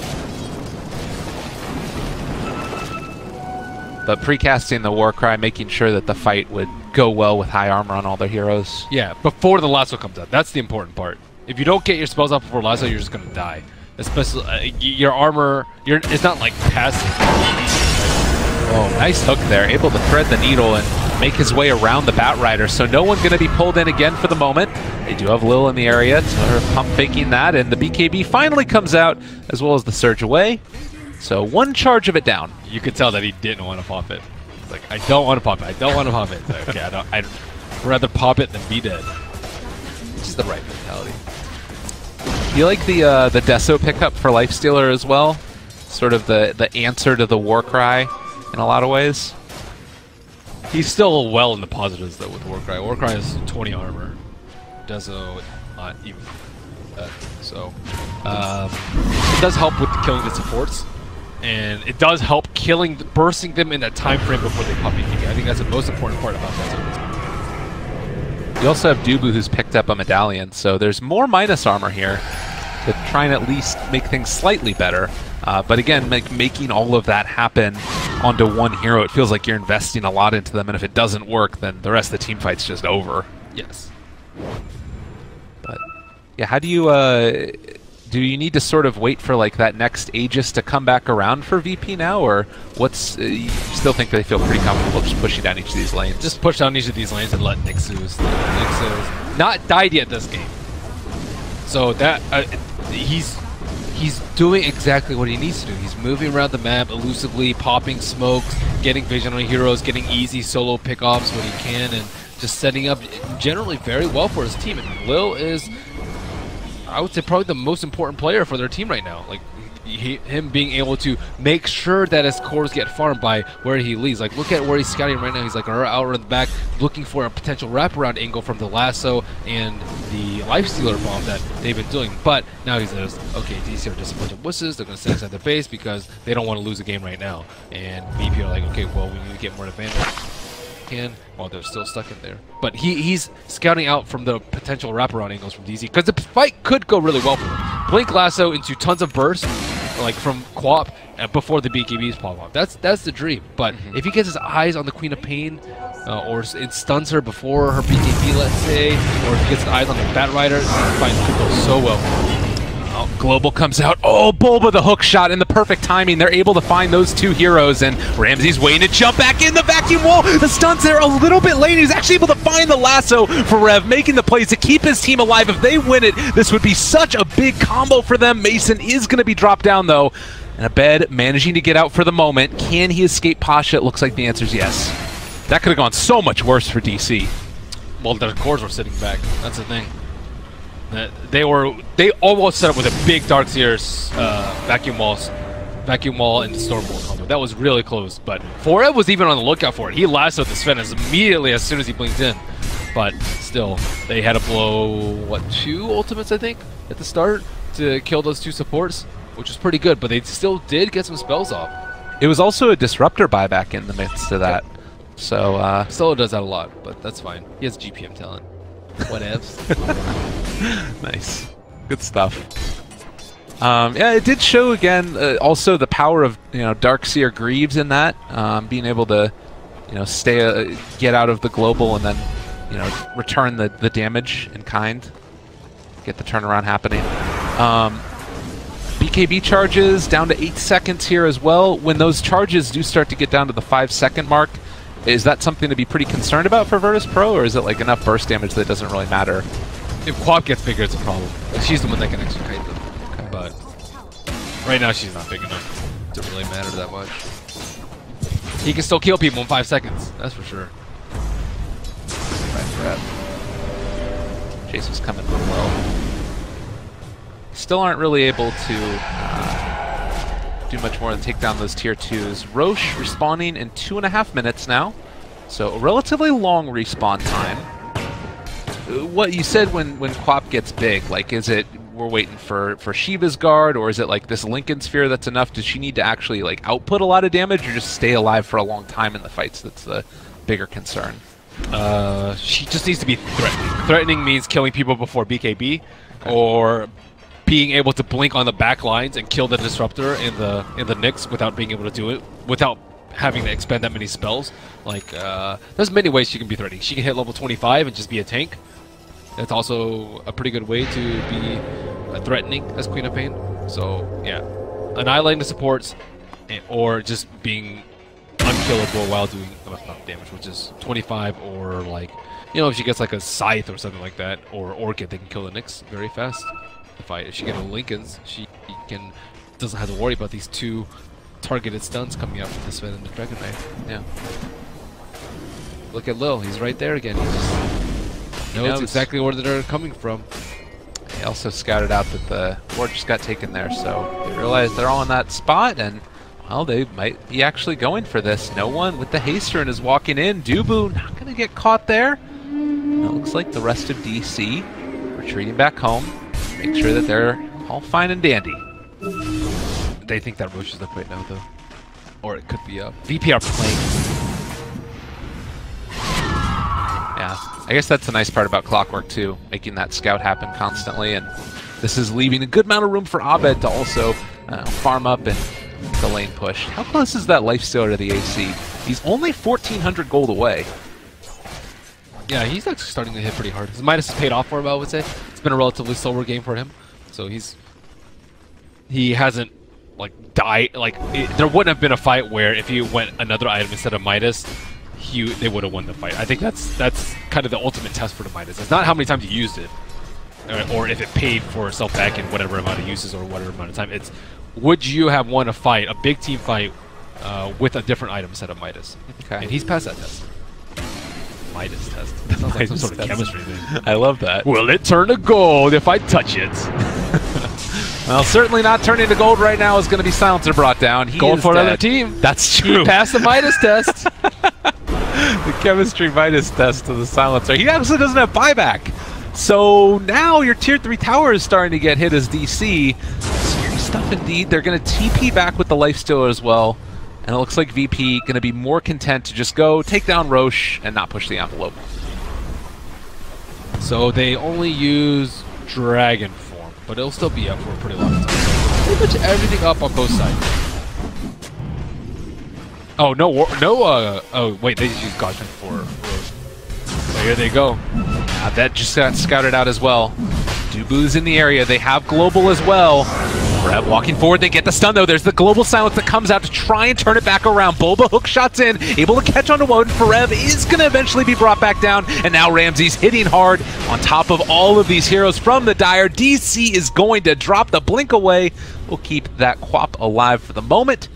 But pre-casting the Warcry, making sure that the fight would go well with high armor on all their heroes. Yeah, before the lasso comes out. That's the important part. If you don't get your spells out before lasso, you're just gonna die. Especially your armor, it's not like passive. Oh, nice hook there. Able to thread the needle and make his way around the Batrider. So no one gonna be pulled in again for the moment. They do have Lil in the area, so they're pump faking that, and the BKB finally comes out, as well as the surge away. So one charge of it down. You could tell that he didn't want to pop it. It's like, I don't want to pop it. I don't want to pop it. Like, okay, I'd rather pop it than be dead. Which is the right mentality. You like the Deso pickup for Lifestealer as well? Sort of the answer to the Warcry in a lot of ways. He's still well in the positives though with Warcry. Warcry has 20 armor. Deso not even that. So it does help with killing the supports. And it does help bursting them in that time frame before they pop BKB. I think that's the most important part about that. You also have Dubu, who's picked up a medallion, so there's more minus armor here to try and at least make things slightly better. But again, making all of that happen onto one hero, it feels like you're investing a lot into them, and if it doesn't work, then the rest of the team fight's just over. Yes. But yeah, how do you need to sort of wait for like that next Aegis to come back around for VP now, or what's you still think they feel pretty comfortable just pushing down each of these lanes? Just push down each of these lanes and let Nixu's not died yet this game. So that he's doing exactly what he needs to do. He's moving around the map elusively, popping smokes, getting vision on heroes, getting easy solo pickoffs when he can, and just setting up generally very well for his team. And Lil is, I would say, probably the most important player for their team right now. Like, him being able to make sure that his cores get farmed by where he leads. Like, look at where he's scouting right now. He's like out in the back, looking for a potential wraparound angle from the lasso and the lifestealer bomb that they've been doing. But now he says, okay, DC are just a bunch of wusses. They're going to sit inside their base because they don't want to lose a game right now. And BP are like, okay, well, we need to get more advantage. While they're still stuck in there. But he's scouting out from the potential wraparound angles from DZ, because the fight could go really well for him. Blink lasso into tons of bursts, like from Quap, before the BKBs pop off. That's the dream. But if he gets his eyes on the Queen of Pain, or it stuns her before her BKB, let's say, or if he gets his eyes on the Bat Rider, the fight could go so well for him. Global comes out. Oh, Bulba the hook shot in the perfect timing. They're able to find those two heroes, and Ramsey's waiting to jump back in the vacuum wall. The stun's there a little bit late. He's actually able to find the lasso for Rev, making the plays to keep his team alive. If they win it, this would be such a big combo for them. Mason is going to be dropped down, though. And Abed managing to get out for the moment. Can he escape Pasha? It looks like the answer is yes. That could have gone so much worse for DC. Well, their cores were sitting back. That's the thing. They almost set up with a big Darkseer's vacuum wall and the storm wall combo. That was really close, but Forev was even on the lookout for it. He lassoed the Sven immediately as soon as he blinked in. But still, they had to blow, what, 2 ultimates, I think, at the start to kill those 2 supports, which was pretty good, but they still did get some spells off. It was also a disruptor buyback in the midst of that. So, Solo does that a lot, but that's fine. He has GPM talent. Whatevs. Nice. Good stuff. Yeah, it did show again also the power of Darkseer Greaves in that, being able to get out of the global and then return the damage in kind, get the turnaround happening. BKB charges down to 8 seconds here as well. When those charges do start to get down to the 5-second mark, is that something to be pretty concerned about for Virtus Pro, or is it like enough burst damage that it doesn't really matter? If Quap gets bigger, it's a problem. She's the one that can actually kite them. Okay. But right now, she's not big enough to really matter that much. He can still kill people in 5 seconds, that's for sure. Right. Chase was coming from low. Still aren't really able to do much more than take down those tier 2s. Roche respawning in 2.5 minutes now, so a relatively long respawn time. What you said when Quap gets big, like, is it we're waiting for Shiva's guard, or is it like this Lincoln sphere that's enough? Does she need to actually like output a lot of damage, or just stay alive for a long time in the fights? That's the bigger concern. She just needs to be threatening. Threatening means killing people before BKB, or being able to blink on the back lines and kill the disruptor in the Nyx without being able to do it, without having to expend that many spells. Like, there's many ways she can be threatening. She can hit level 25 and just be a tank. That's also a pretty good way to be threatening as Queen of Pain. So yeah, annihilating the supports, or just being unkillable while doing enough damage, which is 25, or like, if she gets like a Scythe or something like that, or Orchid, they can kill the Nyx very fast. Fight. If she gets a Lincolns, she doesn't have to worry about these 2 targeted stuns coming out from the Sven and the Dragon Knight. Yeah. Look at Lil, he's right there again. He just knows exactly where they're coming from. He also scouted out that the ward just got taken there, so they realize they're all in that spot, and well, they might be actually going for this. No one with the Hasterin is walking in. Dubu not going to get caught there. It looks like the rest of DC retreating back home. Make sure that they're all fine and dandy. They think that Roche is up right now, though. Or it could be up. VP are playing. Yeah, I guess that's the nice part about Clockwork, too. Making that scout happen constantly. And this is leaving a good amount of room for Abed to also farm up and the lane push. How close is that lifestealer to the AC? He's only 1,400 gold away. Yeah, he's actually starting to hit pretty hard. His Midas has paid off for him, I would say. It's been a relatively slower game for him, so he hasn't like died. Like there wouldn't have been a fight where if he went another item instead of Midas, they would have won the fight. I think that's kind of the ultimate test for the Midas. It's not how many times you used it, or if it paid for itself back in whatever amount of uses or whatever amount of time. It's would you have won a fight, a big team fight, with a different item instead of Midas? Okay, and he's passed that test. Midas test. That sounds like some sort of chemistry thing. I love that. Will it turn to gold if I touch it? Well, certainly not turning to gold right now is going to be Silencer brought down. He Gold is for dead. another team. That's true. He passed the Midas test. The chemistry Midas test to the Silencer. He actually doesn't have buyback. So now your tier 3 tower is starting to get hit as DC. Scary stuff indeed. They're going to TP back with the Lifestealer as well. And it looks like VP going to be more content to just go take down Roche and not push the envelope. So they only use Dragon form, but it'll still be up for a pretty long time. So pretty much everything up on both sides. Oh, oh wait, they just used Godkin for Roche. So here they go. That just got scouted out as well. Dubu's in the area. They have Global as well. Rev walking forward. They get the stun, though. There's the Global Silence that comes out to try and turn it back around. Bulba hook shots in, able to catch onto one. Rev is going to eventually be brought back down. And now Ramsey's hitting hard on top of all of these heroes from the Dire. DC is going to drop the blink away. We'll keep that Quap alive for the moment.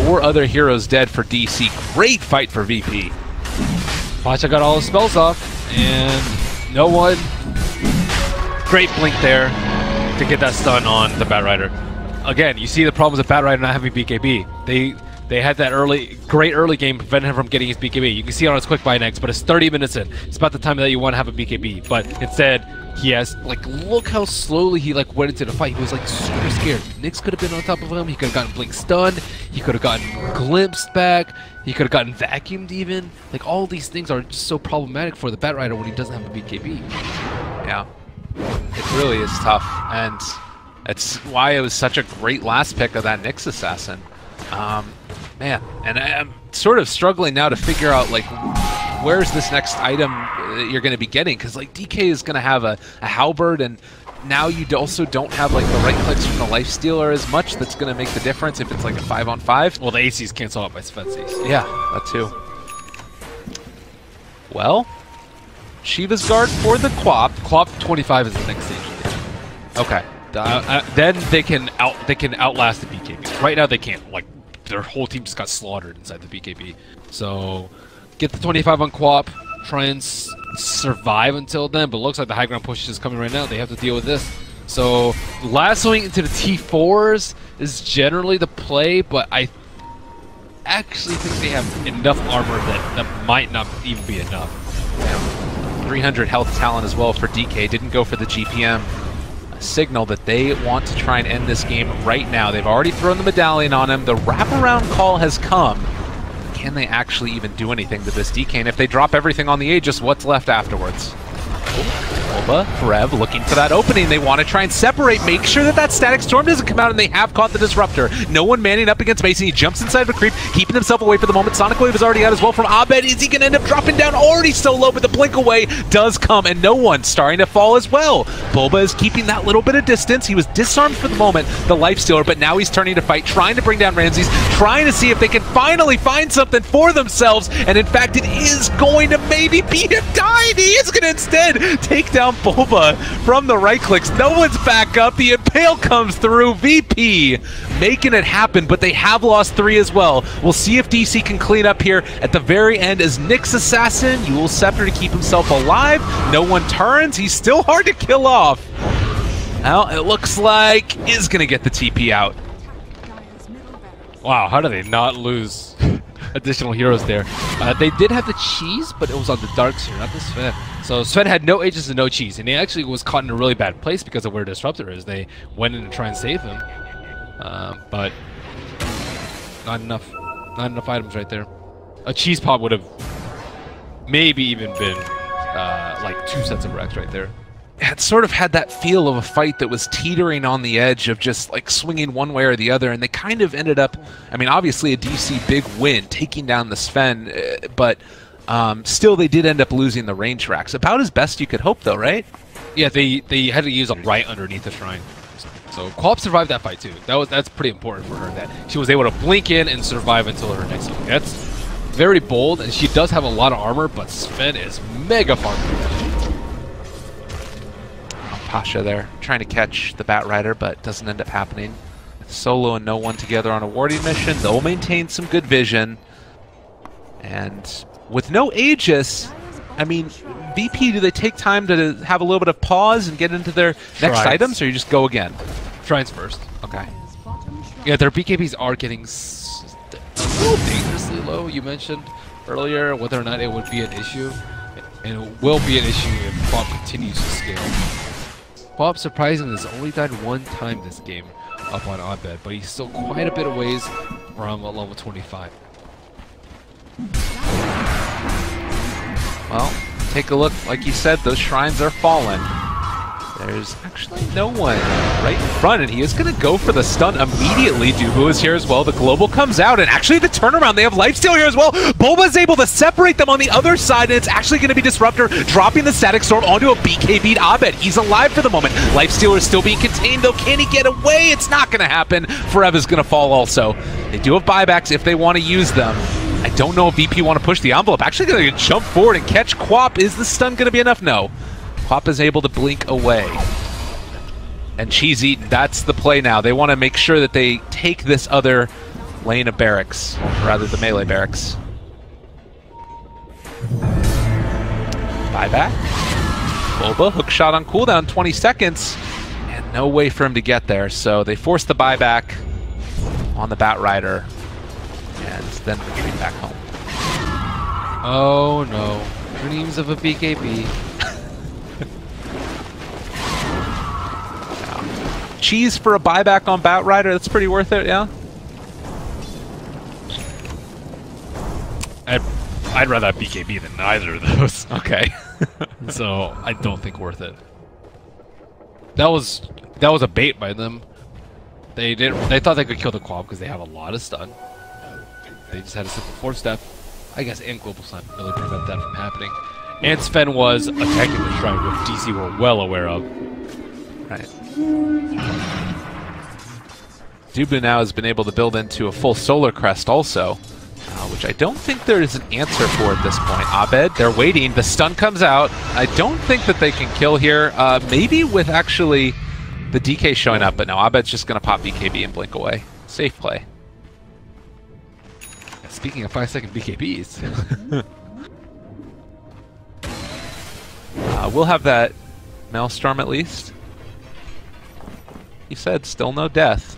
4 other heroes dead for DC. Great fight for VP. Pacha got all his spells off, and no one. Great blink there to get that stun on the Batrider. Again, you see the problems with Batrider not having BKB. They had that great early game preventing him from getting his BKB. You can see it on his quick buy next, but it's 30 minutes in. It's about the time that you want to have a BKB, but instead he has, like, look how slowly he went into the fight. He was super scared. Nyx could have been on top of him. He could have gotten blink stunned. He could have gotten glimpsed back. He could have gotten vacuumed even. Like, all these things are just so problematic for the Batrider when he doesn't have a BKB. Yeah. It really is tough, and it's why it was such a great last pick of that Nyx Assassin. Man, and I'm sort of struggling now to figure out, like, where's this next item that you're going to be getting, because, like, DK is going to have a Halberd, and now you also don't have, like, the right clicks from the Lifestealer as much. That's going to make the difference if it's like a 5-on-5. Well, the AC's cancel out by Sven's AC. Yeah, that too. Well, Shiva's Guard for the Quap. Quap 25 is the next stage. Okay. Then they can outlast the BKB. Right now they can't. Like, their whole team just got slaughtered inside the BKB. So get the 25 on Quap. Try and survive until then. But it looks like the high ground push is coming right now. They have to deal with this. So lassoing into the T4s is generally the play, but I actually think they have enough armor that might not even be enough. Yeah. 300 health talent as well for DK. Didn't go for the GPM. A signal that they want to try and end this game right now. They've already thrown the medallion on him. The wraparound call has come. Can they actually even do anything to this DK? And if they drop everything on the Aegis, what's left afterwards? Bulba, Rev looking for that opening. They want to try and separate, make sure that that Static Storm doesn't come out, and they have caught the Disruptor. No one manning up against Mason. He jumps inside of a creep, keeping himself away for the moment. Sonic Wave is already out as well from Abed. Is he going to end up dropping down? Already so low, but the blink away does come, and no one starting to fall as well. Bulba is keeping that little bit of distance. He was disarmed for the moment, the Lifestealer, but now he's turning to fight, trying to bring down Ramses, trying to see if they can finally find something for themselves, and in fact, it is going to maybe be a die. He is going to instead take down Bulba from the right clicks. No one's back up. The Impale comes through. VP making it happen, but they have lost 3 as well. We'll see if DC can clean up here at the very end as Nyx Assassin. Yule Scepter to keep himself alive. No one turns. He's still hard to kill off. Well, it looks like is going to get the TP out. Wow, how do they not lose additional heroes there? They did have the cheese, but it was on the Darks here, not the Sven. So Sven had no Aegis and no cheese, and he actually was caught in a really bad place because of where Disruptor is. They went in to try and save him, but not enough items right there. A cheese pop would have maybe even been like 2 sets of Rex right there. It sort of had that feel of a fight that was teetering on the edge of just like swinging one way or the other, and they kind of ended up, I mean, obviously a DC big win, taking down the Sven, but still they did end up losing the range racks. About as best you could hope though, right? Yeah, they had to use them right underneath the shrine. So Quap survived that fight too. That's pretty important for her, that she was able to blink in and survive until her next fight. That's very bold, and she does have a lot of armor, but Sven is mega far from Pasha there, trying to catch the Batrider, but doesn't end up happening. With Solo and no one together on a warding mission, they'll maintain some good vision. And with no Aegis, I mean, VP, do they take time to have a little bit of pause and get into their next items, or you just go again? Shrines first. Okay. Yeah, their BKBs are getting a little dangerously low. You mentioned earlier whether or not it would be an issue. And it will be an issue if Quap continues to scale. Quap, surprisingly, has only died one time this game up on Abed, but he's still quite a bit of ways from a level 25. Well, take a look. Like you said, those shrines are fallen. There's actually no one right in front, and he is going to go for the stun immediately. Dubu is here as well. The global comes out, and actually the turnaround, they have lifesteal here as well. Bulba is able to separate them on the other side, and it's actually going to be Disruptor dropping the static storm onto a BKB'd Abed. He's alive for the moment. Lifesteal is still being contained, though. Can he get away? It's not going to happen. Forev is going to fall also. They do have buybacks if they want to use them. I don't know if VP want to push the envelope. Actually going to jump forward and catch Quap. Is the stun going to be enough? No. Quap is able to blink away. And Cheese Eaten, that's the play now. They want to make sure that they take this other lane of barracks, or rather the melee barracks. Buyback. Boba, hook shot on cooldown, 20 seconds. And no way for him to get there, so they force the buyback on the Batrider. And then retreat back home. Oh no. Dreams of a BKB. Cheese for a buyback on Batrider, that's pretty worth it, yeah? I'd rather have BKB than either of those. Okay. So I don't think worth it. That was a bait by them. They thought they could kill the Quab because they have a lot of stun. They just had a simple 4-step, I guess, and global stun really prevent that from happening. And Sven was attacking the shrine, which DC were well aware of. Right. Dubu now has been able to build into a full solar crest also, which I don't think there is an answer for at this point. Abed, they're waiting. The stun comes out. I don't think that they can kill here. Maybe with actually the DK showing up, but no, Abed's just going to pop BKB and blink away. Safe play. Speaking of 5-second BKBs. We'll have that Maelstrom at least. He said still no death.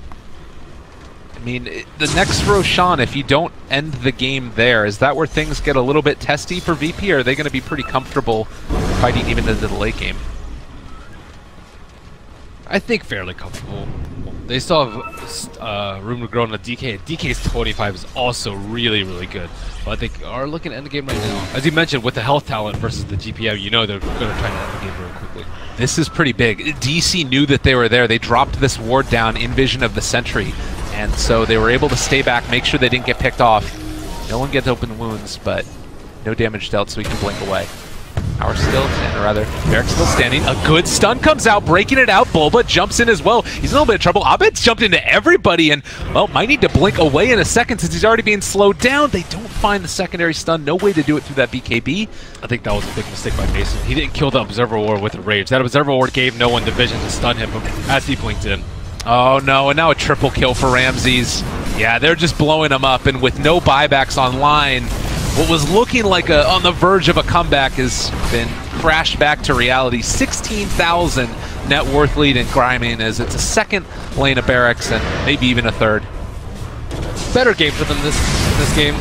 I mean, the next Roshan, if you don't end the game there, is that where things get a little bit testy for VP, or are they going to be pretty comfortable fighting even into the late game? I think fairly comfortable. They still have room to grow on the DK. DK's 25 is also really, really good. But they are looking to end the game right now. As you mentioned, with the health talent versus the GPM, you know they're going to try to end the game very quickly. This is pretty big. DC knew that they were there. They dropped this ward down in vision of the sentry. And so they were able to stay back, make sure they didn't get picked off. No one gets open wounds, but no damage dealt, so we can blink away. Power still, or rather, Barrick still standing. A good stun comes out, breaking it out. Bulba jumps in as well. He's in a little bit of trouble. Abed's jumped into everybody, and, well, might need to blink away in a second since he's already being slowed down. They don't find the secondary stun. No way to do it through that BKB. I think that was a big mistake by Mason. He didn't kill the Observer Ward with a Rage. That Observer Ward gave no one the vision to stun him as he blinked in. Oh no, and now a triple kill for Ramses. Yeah, they're just blowing him up, and with no buybacks online, what was looking like on the verge of a comeback has been crashed back to reality. 16,000 net worth lead in Griming as it's a second lane of barracks and maybe even a third. Better game for them this game.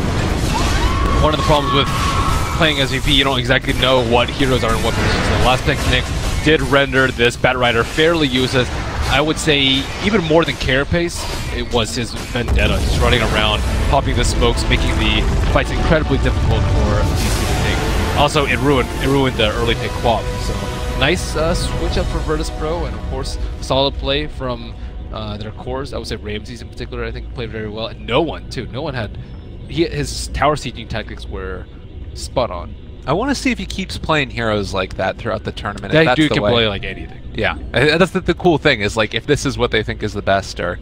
One of the problems with playing as VP, you don't exactly know what heroes are in what positions. So last pick Nick did render this Batrider fairly useless. I would say even more than Carapace, it was his Vendetta, just running around, popping the smokes, making the fights incredibly difficult for DC to take. Also, it ruined the early pick Quap. So nice switch up for Virtus Pro, and of course, solid play from their cores. I would say Ramses in particular, I think, played very well, and no one had. His tower sieging tactics were spot on. I want to see if he keeps playing heroes like that throughout the tournament. That dude can play like anything. Yeah, that's the cool thing, is like if this is what they think is the best, or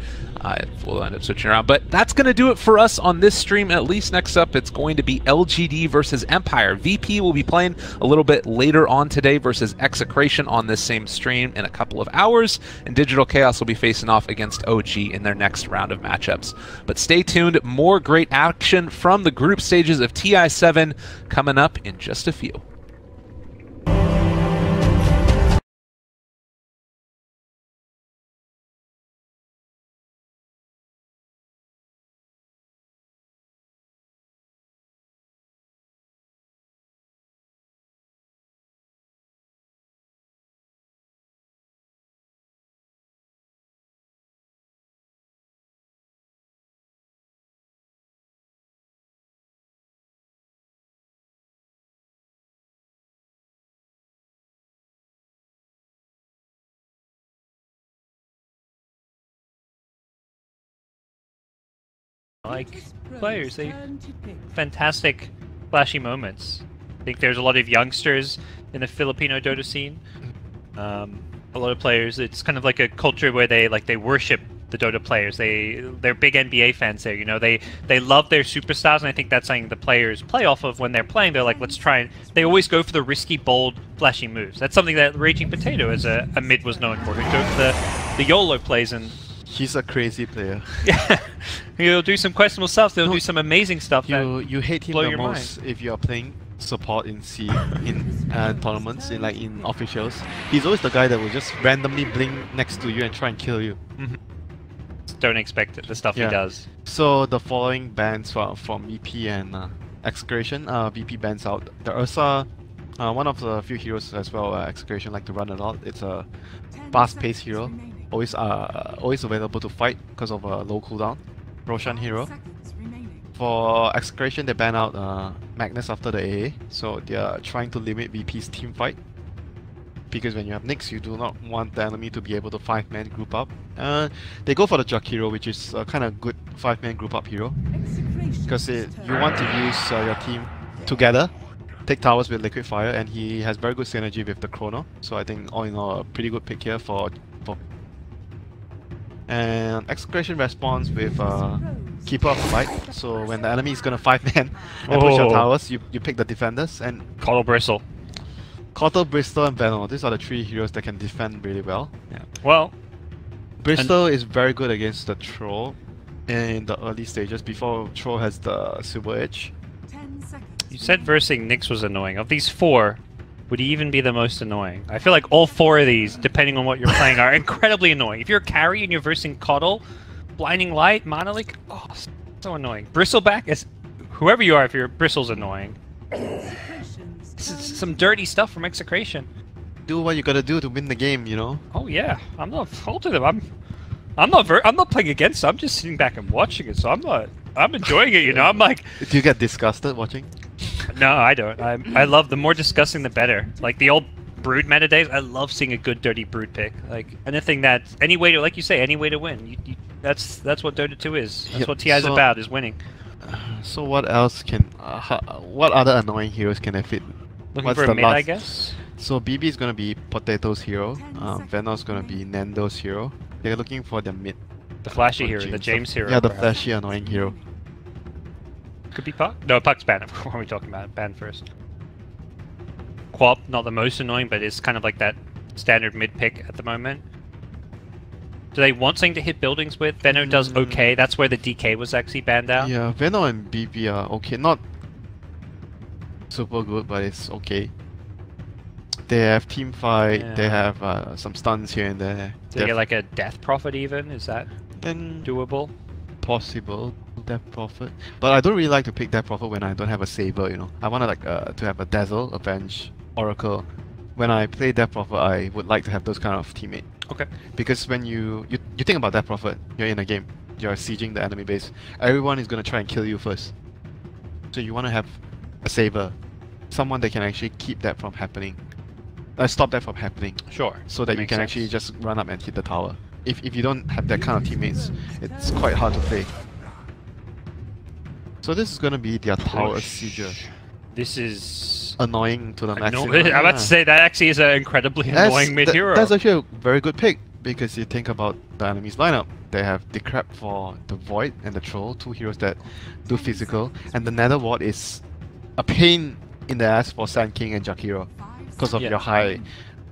we'll end up switching around. But that's going to do it for us on this stream. At least next up, it's going to be LGD versus Empire. VP will be playing a little bit later on today versus XctN on this same stream in a couple of hours, and Digital Chaos will be facing off against OG in their next round of matchups. But stay tuned, more great action from the group stages of TI7 coming up in just a few. like players. They fantastic, flashy moments. I think there's a lot of youngsters in the Filipino Dota scene. A lot of players. It's kind of like a culture where they worship the Dota players. They're big NBA fans there. You know, they love their superstars, and I think that's something the players play off of when they're playing. They're like, let's try and they always go for the risky, bold, flashy moves. That's something that Raging Potato as a mid was known for. He'd go for the YOLO plays and. He's a crazy player. Yeah, he'll do some questionable stuff. They'll do some amazing stuff. You hate him blow the your most mind. if you are playing support in C in tournaments, in officials. He's always the guy that will just randomly blink next to you and try and kill you. Don't expect it. The stuff he does. So the following bans from VP and XctN. VP bans out the Ursa. One of the few heroes as well. XctN like to run a lot. It's a fast-paced hero. Always available to fight because of a low cooldown. Roshan hero. For XctN, they ban out Magnus after the AA, so they are trying to limit VP's team fight. Because when you have Nyx, you do not want the enemy to be able to 5-man group up. They go for the Jug hero, which is a kind of good 5-man group up hero. Because you want to use your team together, take towers with Liquid Fire, and he has very good synergy with the Chrono. So I think all in all, a pretty good pick here for. And XctN responds with Keeper of the Light. So when the enemy is gonna 5-man and push your towers, you pick the defenders and Coddle Bristle. Coddle, Bristol, and Venom. These are the three heroes that can defend really well. Yeah. Well, Bristol is very good against the Troll in the early stages before Troll has the Silver Edge. You said versing Nyx was annoying. Of these four, would he even be the most annoying? I feel like all four of these, depending on what you're playing, are incredibly annoying. If you're a carry and you're versing Coddle, Blinding Light, Mana Leak, oh, so annoying. Bristleback is whoever you are. If you're Bristle's annoying. This is some dirty stuff from XctN. Do what you gotta do to win the game, you know. Oh yeah, I'm not faulting them. I'm not playing against them. I'm just sitting back and watching it. So I'm enjoying it. You know, I'm like. Do you get disgusted watching? No, I don't. I love the more disgusting the better. Like the old Brood meta days, I love seeing a good dirty Brood pick. Like anything that any way to, like you say, any way to win. That's what Dota 2 is. That's what TI is about, is winning. So what else can? What other annoying heroes can I fit? Looking for a mid, I guess. So BB is gonna be Potato's hero. Venom's gonna be Nando's hero. They're looking for the mid. The flashy hero, the James hero. Yeah, the perhaps. flashy annoying hero. Could be Puck? No, Puck's banned. What are we talking about? Banned first. Quap, not the most annoying, but it's kind of like that standard mid pick at the moment. Do they want something to hit buildings with? Venom does okay. That's where the DK was actually banned out. Yeah, Venom and BB are okay. Not super good, but it's okay. They have team fight. Yeah. They have some stuns here and there. Do they get like a Death Prophet even? Is that doable? Possible. Death Prophet, but I don't really like to pick Death Prophet when I don't have a Saber, you know. I want to have a Dazzle, Avenge, Oracle. When I play Death Prophet, I would like to have those kind of teammate. Okay. Because when you think about Death Prophet, you're in a game, you're sieging the enemy base. Everyone is gonna try and kill you first. So you want to have a Saber, someone that can actually keep that from happening, stop that from happening. Sure. So that you can actually just run up and hit the tower. If you don't have that kind of teammates, it's quite hard to play. So this is gonna be their tower sieger. This is annoying to the maximum. I'm about to say that actually is an incredibly annoying mid hero. That's actually a very good pick because you think about the enemy's lineup. They have Decrep for the Void and the Troll, two heroes that do physical, and the Nether Ward is a pain in the ass for Sand King and Jakiro because of your high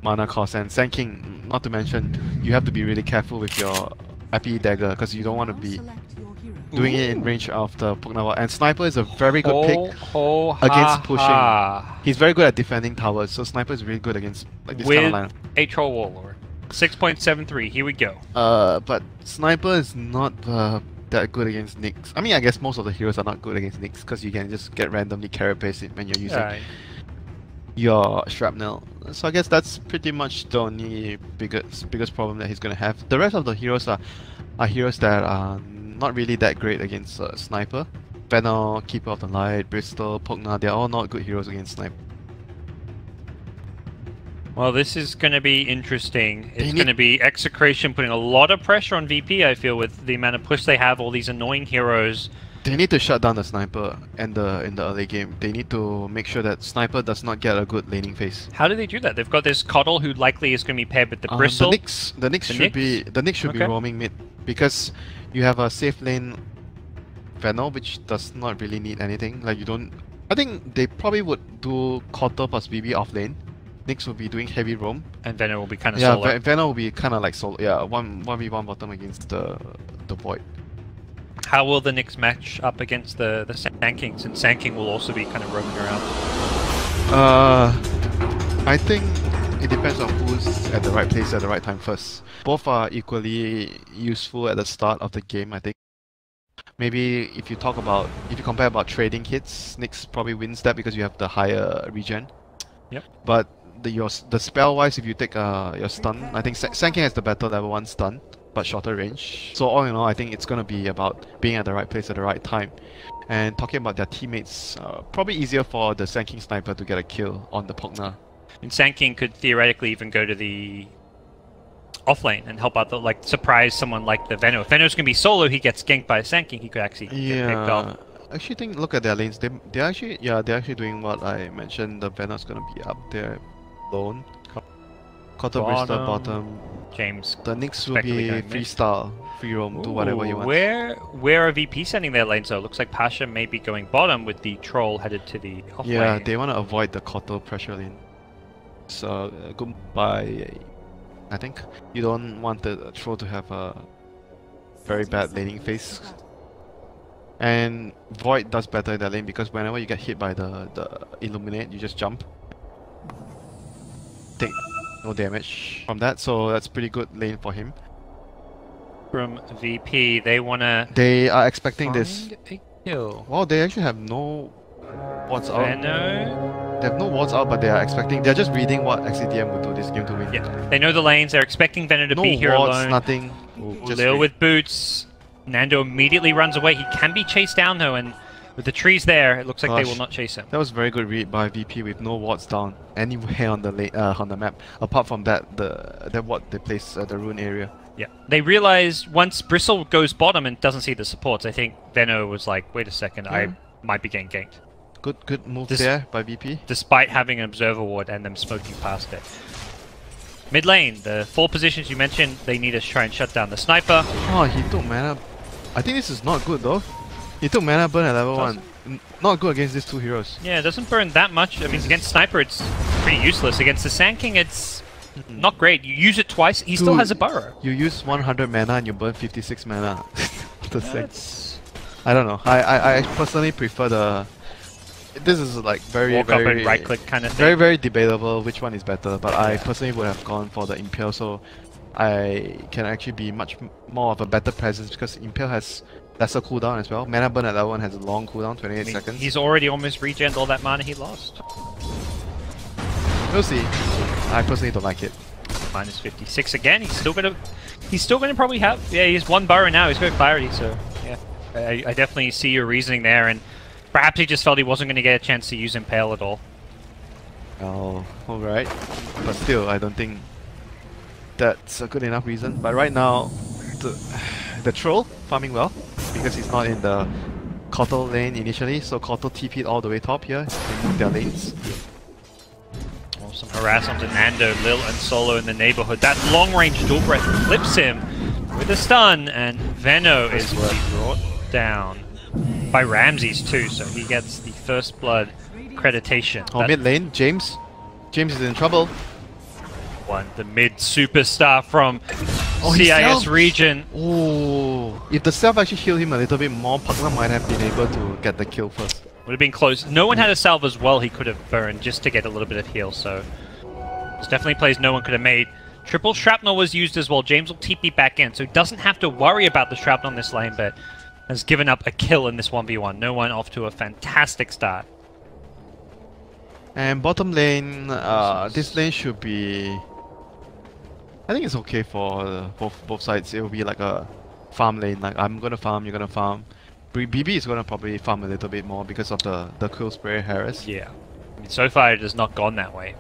mana cost. And Sand King, not to mention, you have to be really careful with your IP dagger because you don't want to be doing it in range of the Pokemon. And Sniper is a very good pick against pushing. He's very good at defending towers, so Sniper is really good against like this kind of lineup. A Troll Warlord. 6.73, here we go. But Sniper is not that good against Nyx. I mean, I guess most of the heroes are not good against Nyx because you can just get randomly carapaced when you're using your Shrapnel. So I guess that's pretty much the only biggest problem that he's gonna have. The rest of the heroes are heroes that are not really that great against Sniper. Venom, Keeper of the Light, Bristol, Pogna, they're all not good heroes against Sniper. Well, this is going to be interesting. It's going to be XctN putting a lot of pressure on VP, I feel, with the amount of push they have, all these annoying heroes. They need to shut down the sniper and in the early game. They need to make sure that sniper does not get a good laning phase. How do they do that? They've got this Coddle who likely is going to be paired with the Bristle. The Nyx should be roaming mid because you have a safe lane Venom, which does not really need anything. Like you don't. I think they probably would do Cotter plus BB off lane. Nyx will be doing heavy roam. And Venom will be kind of solo. Yeah, Venom will be kind of like solo. Yeah, 1v1 bottom against the Void. How will the Nyx match up against the Sand King, since Sand King will also be kind of roaming around? I think it depends on who's at the right place at the right time first. Both are equally useful at the start of the game, I think. Maybe if you compare about trading hits, Nyx probably wins that because you have the higher regen. Yep. But the spell wise, if you take your stun, I think Sand King has the better level 1 stun, but shorter range. So all in all, I think it's gonna be about being at the right place at the right time. And talking about their teammates, probably easier for the Sand King sniper to get a kill on the Pogna. And Sand King could theoretically even go to the off lane and help out surprise someone like the Venom. If Venom's gonna be solo, he gets ganked by Sand King, he could actually get picked off. Actually, look at their lanes. They're actually doing what I mentioned. The Venom's gonna be up there alone. Cotter Bristol bottom. James. The Nyx will be freestyle, free roam, do whatever you want. Where are VP sending their lanes though? Looks like Pasha may be going bottom with the troll headed to the off lane. Yeah, they want to avoid the Cotter pressure lane. So goodbye. I think you don't want the troll to have a very bad laning phase. And Void does better in that lane because whenever you get hit by the Illuminate, you just jump. Take no damage from that, so that's pretty good lane for him. From VP, they are expecting this. A kill. Well, they actually have no wards out. Venom. They have no wards out, but they are expecting. They're just reading what XctN would do this game to win. Yeah, they know the lanes. They're expecting Venom to be here wards, alone. Nothing. Lil with boots. Nando immediately runs away. He can be chased down though, and with the trees there, it looks like they will not chase him. That was a very good read by VP with no wards down anywhere on the map. Apart from that, what they place the rune area. Yeah, they realized once Bristle goes bottom and doesn't see the supports, I think Veno was like, wait a second, I might be getting ganked. Good move there by VP. Despite having an observer ward and them smoking past it. Mid lane, the 4 positions you mentioned, they need to try and shut down the sniper. Oh, he took mana. I think this is not good though. He took mana burn at level 1. Not good against these 2 heroes. Yeah, it doesn't burn that much. I mean, against Sniper, it's pretty useless. Against the Sand King, it's not great. You use it twice, he still has a burrow. You use 100 mana and you burn 56 mana. I don't know. I personally prefer the... This is like very walk up and right click kind of thing. Very debatable which one is better, but I personally would have gone for the Impale, so I can actually be much more of a better presence because Impale has lesser cooldown as well. Mana burn at level 1 has a long cooldown, 28 seconds. He's already almost regened all that mana he lost. We'll see. I personally don't like it. Minus 56 again. He's still gonna probably have. Yeah, he's 1 burrow now. He's got clarity. So yeah, I definitely see your reasoning there, and perhaps he just felt he wasn't going to get a chance to use Impale at all. Oh, alright. But still, I don't think that's a good enough reason. But right now, the troll farming well because he's not in the Kotl lane initially, so Kotl TP'd all the way top here. They move their lanes. Well, some harass onto Nando, Lil, and Solo in the neighborhood. That long-range dual breath flips him with a stun, and Veno is brought down by Ramses too, so he gets the first blood accreditation. Oh, mid lane, James. James is in trouble. The mid superstar from CIS region. Oh, if the self actually healed him a little bit more, Pugna might have been able to get the kill first. Would have been close. No one had a salve as well he could have burned just to get a little bit of heal, so it's definitely plays no one could have made. Triple shrapnel was used as well. James will TP back in, so he doesn't have to worry about the shrapnel on this lane, but has given up a kill in this 1v1. No one off to a fantastic start. And bottom lane, this lane should be... I think it's okay for both sides. It will be like a farm lane, like I'm gonna farm, you're gonna farm. BB is gonna probably farm a little bit more because of the cool spray harass. Yeah. I mean, so far it has not gone that way.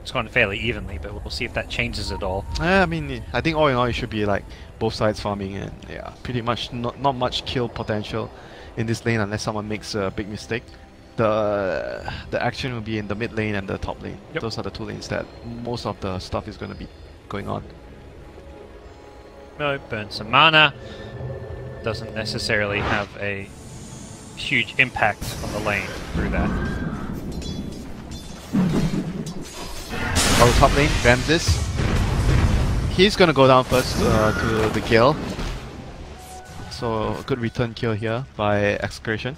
it's gone fairly evenly, but we'll see if that changes at all. I mean, I think all in all, it should be like both sides farming, and yeah, pretty much not much kill potential in this lane unless someone makes a big mistake. The action will be in the mid lane and the top lane. Yep. Those are the two lanes that most of the stuff is going to be going on. No, burn some mana. Doesn't necessarily have a huge impact on the lane through that. Our top lane, Ramses. He's gonna go down first to the Gale. So a good return kill here by XctN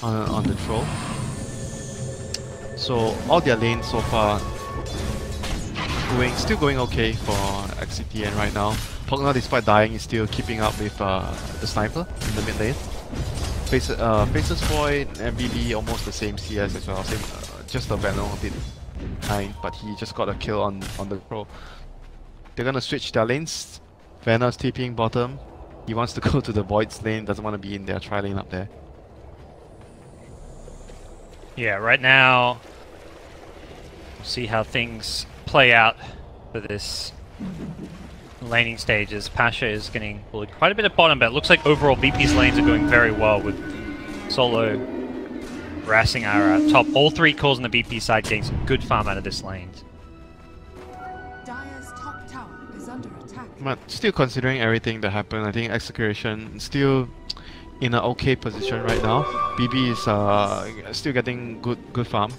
on the troll. So all their lanes so far still going okay for XctN right now. Pogna, despite dying, is still keeping up with the sniper in the mid lane. Faces Void and BB almost the same CS as well. Same, just the Venom a bit behind, but he just got a kill on the pro. They're gonna switch their lanes. Venom's TPing bottom. He wants to go to the Void's lane, doesn't want to be in their tri lane up there. Yeah, right now, we'll see how things play out for this laning stage as Pasha is getting bullied quite a bit at bottom, but it looks like overall VP's lanes are going very well with Solo harassing our top. All three calls on the BP side getting some good farm out of this lane. Dire's top tower is under attack. But still considering everything that happened, I think XctN still in an okay position right now. BB is still getting good farm,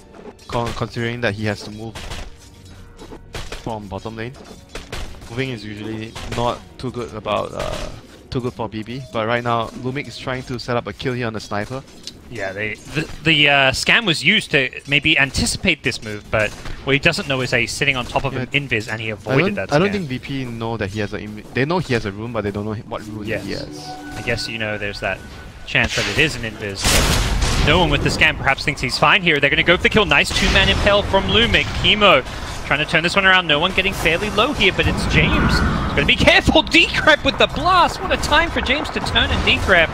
considering that he has to move from bottom lane. Moving is usually not too good for BB, but right now Lumik is trying to set up a kill here on the sniper. Yeah, the scam was used to maybe anticipate this move, but what he doesn't know is that he's sitting on top of an invis and he avoided that scam. I don't think VP know that he has they know he has a rune, but they don't know what rune he has. I guess, you know, there's that chance that it is an invis, but no one with the scam perhaps thinks he's fine here. They're going to go for the kill. Nice two-man impale from Lumik. Chemo trying to turn this one around. No one getting fairly low here, but it's James. He's going to be careful. Decrep with the blast. What a time for James to turn and Decrep.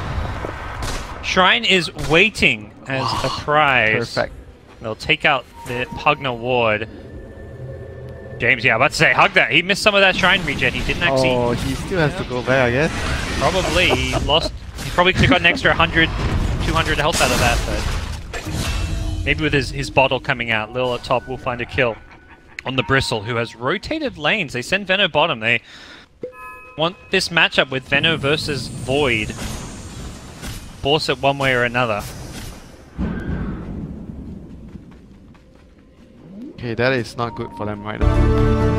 Shrine is waiting as a prize. Perfect. They'll take out the Pugna ward. James, yeah, I'm about to say, hug that. He missed some of that Shrine regen. He didn't actually... Oh, he still has to go back, I guess. Probably. He lost... He probably could have got an extra 100, 200 health out of that, but... Maybe with his bottle coming out, Lil at top will find a kill on the Bristle, who has rotated lanes. They send Veno bottom. They want this matchup with Veno versus Void. Force it one way or another. Okay, that is not good for them right now.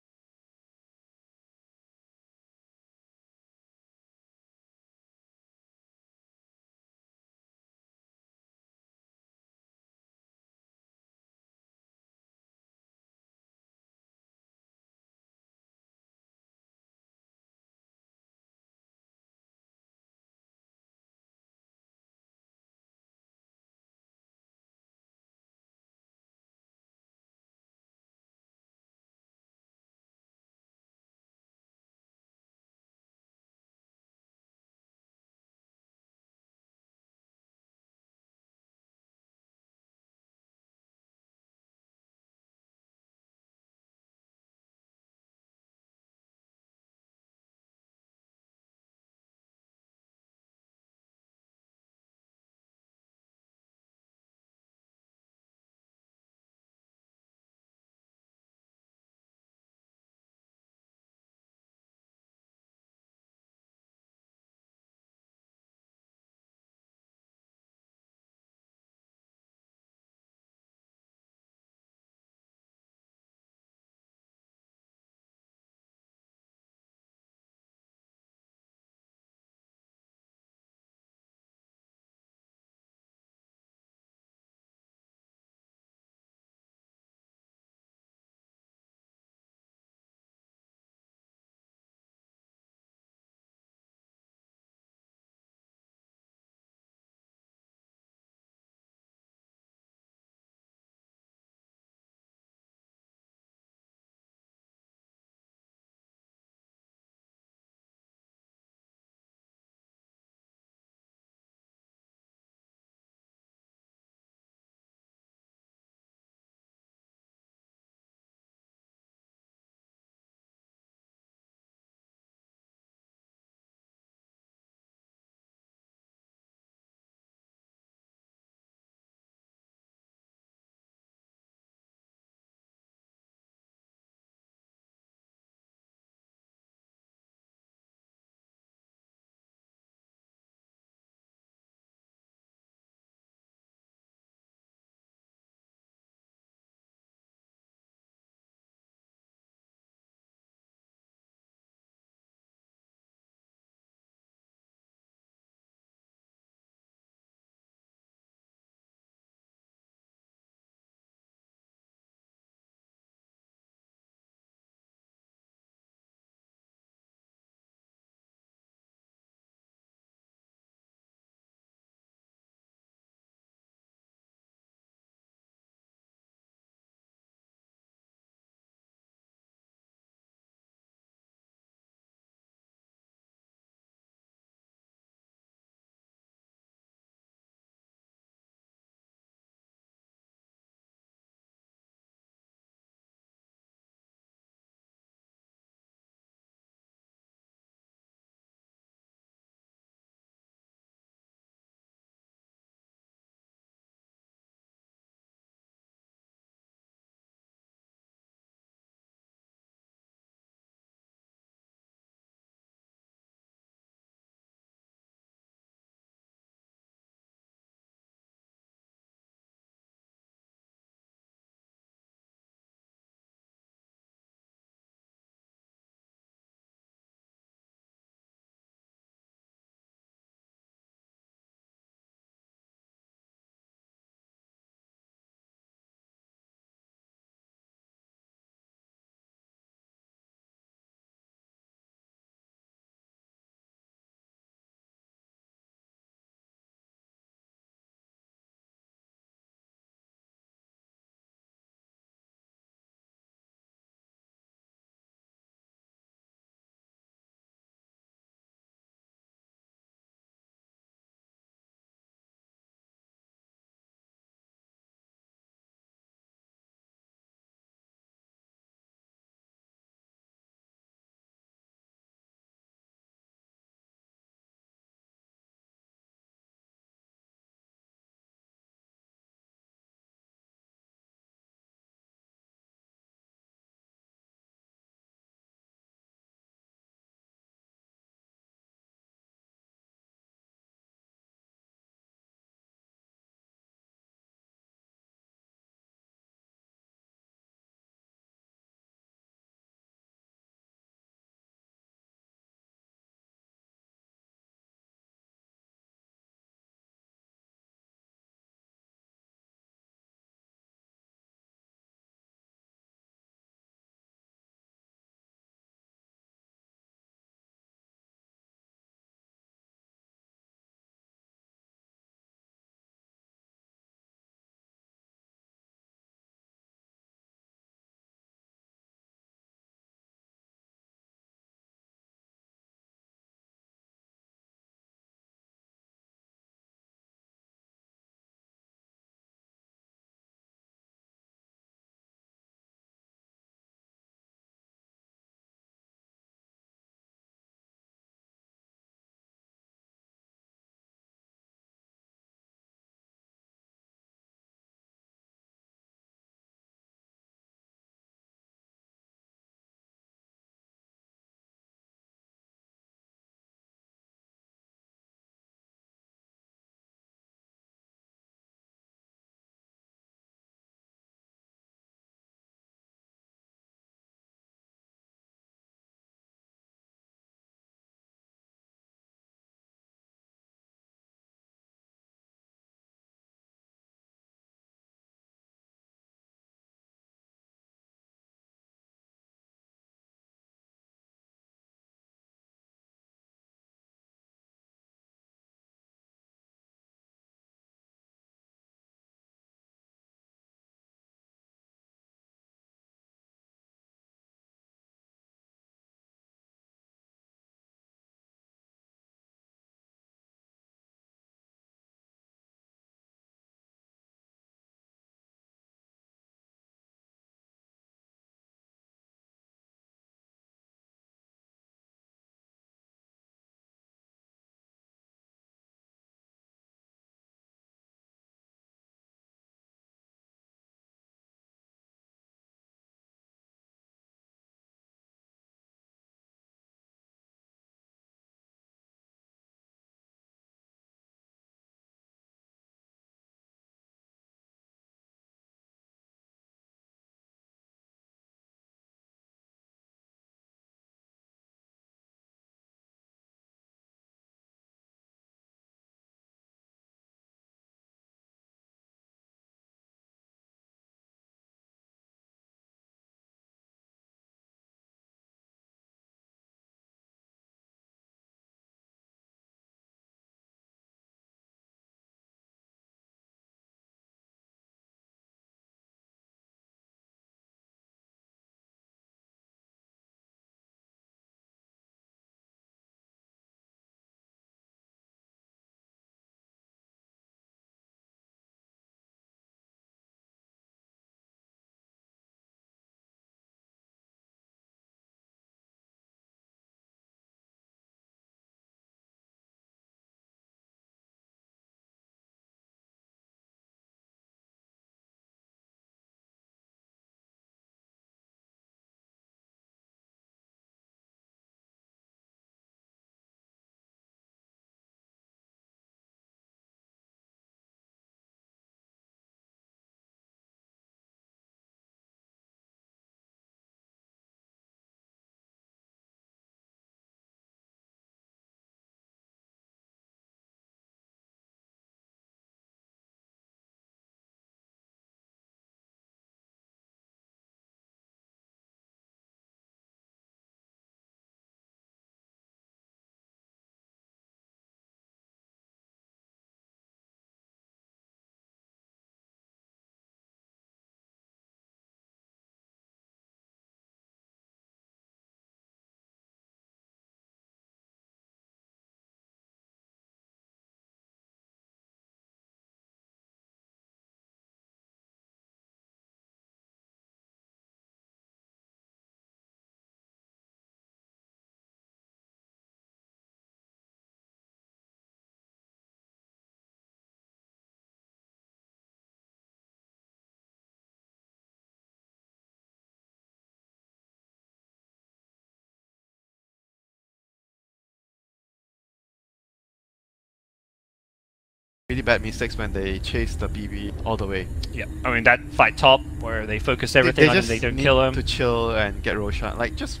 really bad mistakes when they chase the BB all the way. Yeah, I mean that fight top where they focus everything on him, they don't kill him. To chill and get Roshan. Like just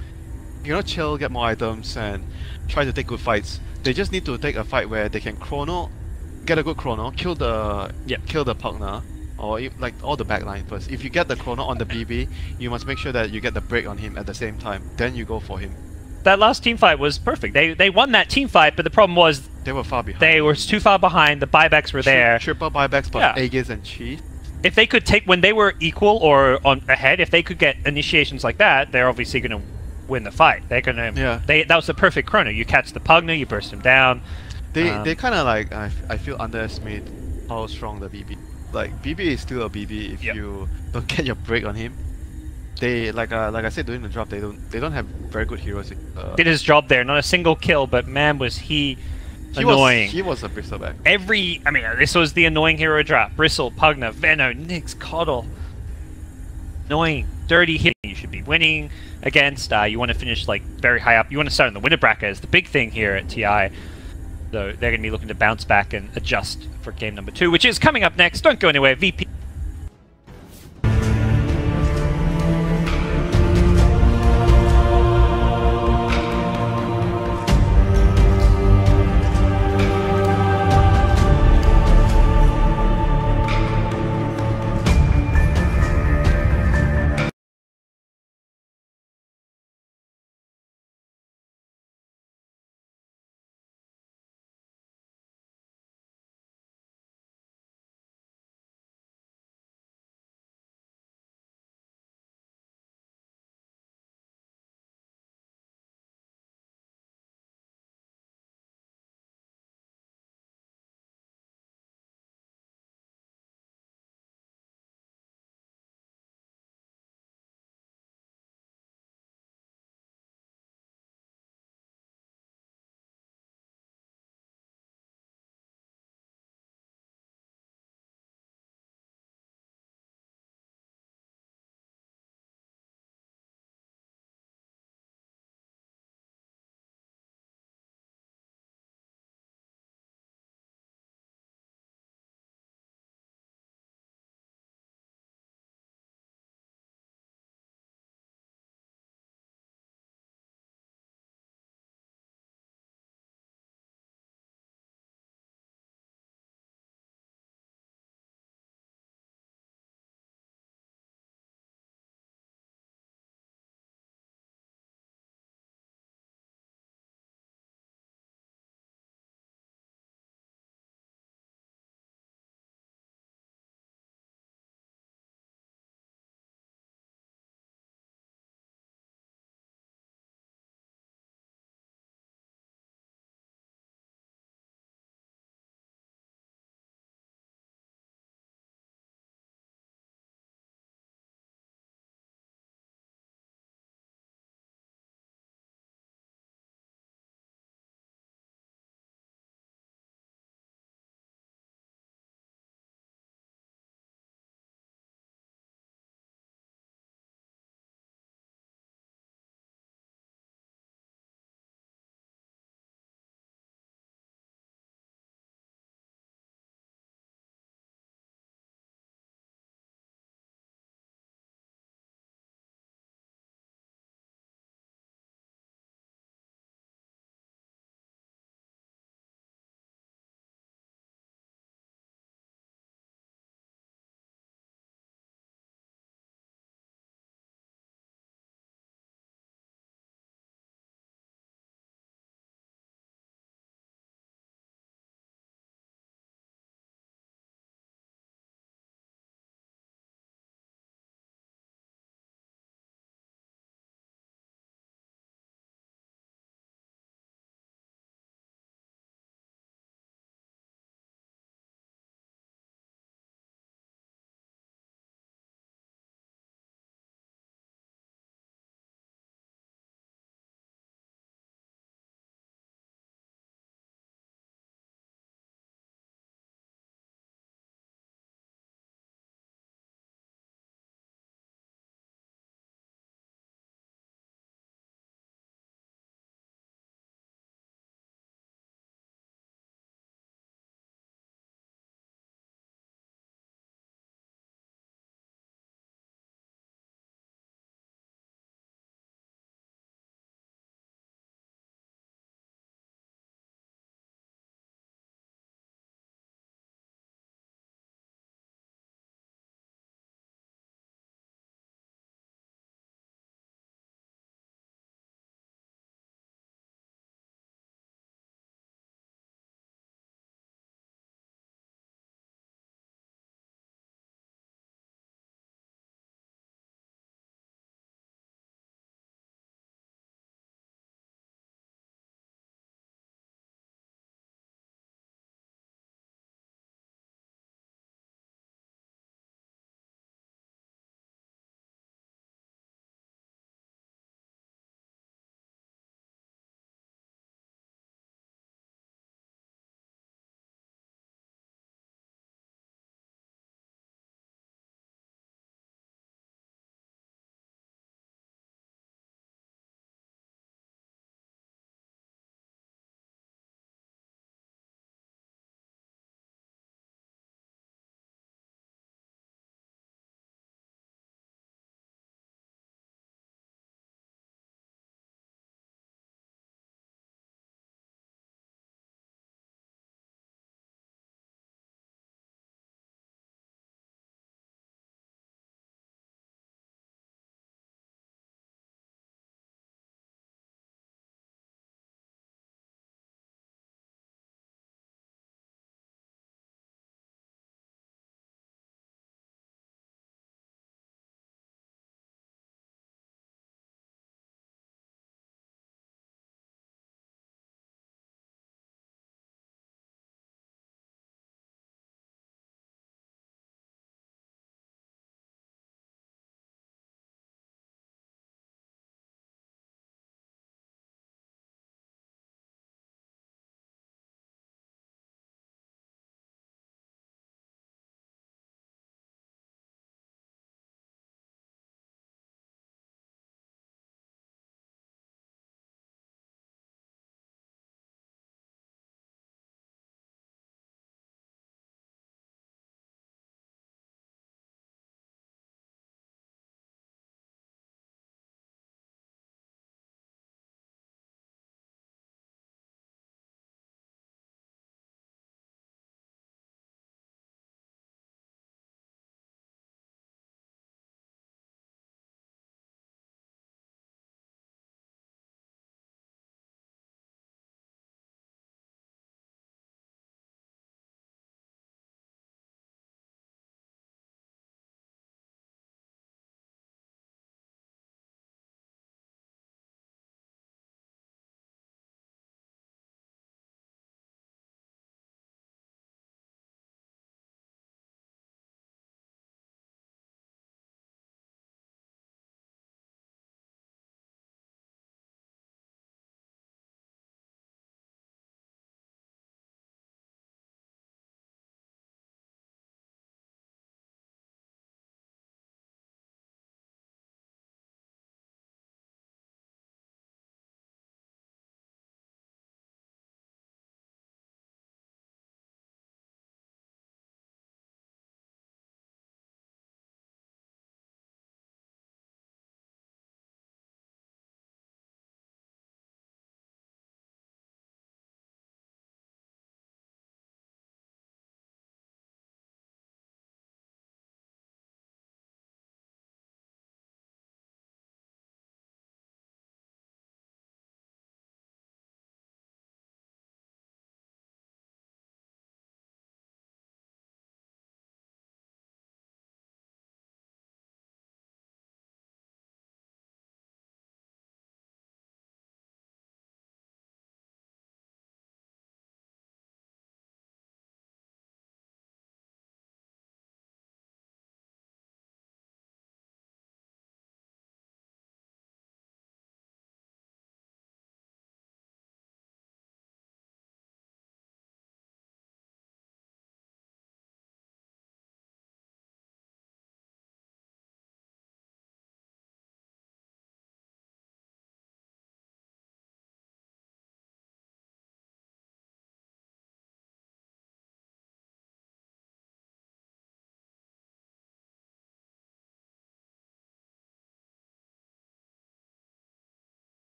chill, get more items, and try to take good fights. They just need to take a fight where they can chrono, get a good chrono, kill the partner, or like all the backline first. If you get the chrono on the BB, you must make sure that you get the break on him at the same time. Then you go for him. That last team fight was perfect. They won that team fight, but the problem was they were far behind. They were too far behind. The buybacks were there. Triple buybacks, but Aegis and Chi. If they could take when they were equal or on ahead, if they could get initiations like that, they're obviously going to win the fight. They're going to. Yeah. That was the perfect chrono. You catch the Pugna, you burst him down. They kind of like I feel underestimate how strong the BB. Like BB is still a BB if you don't get your break on him. They like I said during the drop, they don't have very good heroes. Did his job there, not a single kill, but man was he annoying. He was a bristleback. This was the annoying hero drop. Bristle, Pugna, Venno, Nyx, Coddle. Annoying, dirty hit. You should be winning against. You want to finish like very high up. You want to start in the winner bracket is the big thing here at TI. So they're going to be looking to bounce back and adjust for game number 2, which is coming up next. Don't go anywhere. VP.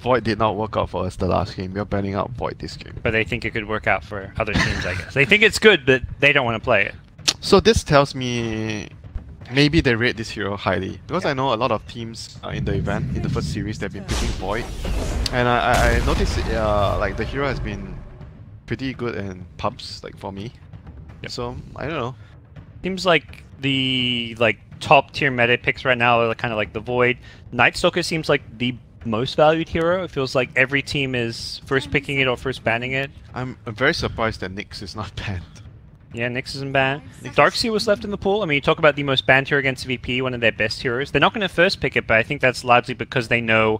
Void did not work out for us the last game. We're banning out Void this game. But they think it could work out for other teams, I guess. They think it's good, but they don't want to play it. So this tells me maybe they rate this hero highly. Because I know a lot of teams in the event, in the first series, they've been picking Void. And I noticed like the hero has been pretty good in pubs, like for me. Yep. So, I don't know. Seems like the top tier meta picks right now are kind of like the Void. Night Stalker seems like the most valued hero. It feels like every team is first picking it or first banning it. I'm very surprised that Nyx is not banned. Yeah, Nyx isn't banned. Darkseer was left in the pool. I mean, you talk about the most banned hero against VP, one of their best heroes. They're not going to first pick it, but I think that's largely because they know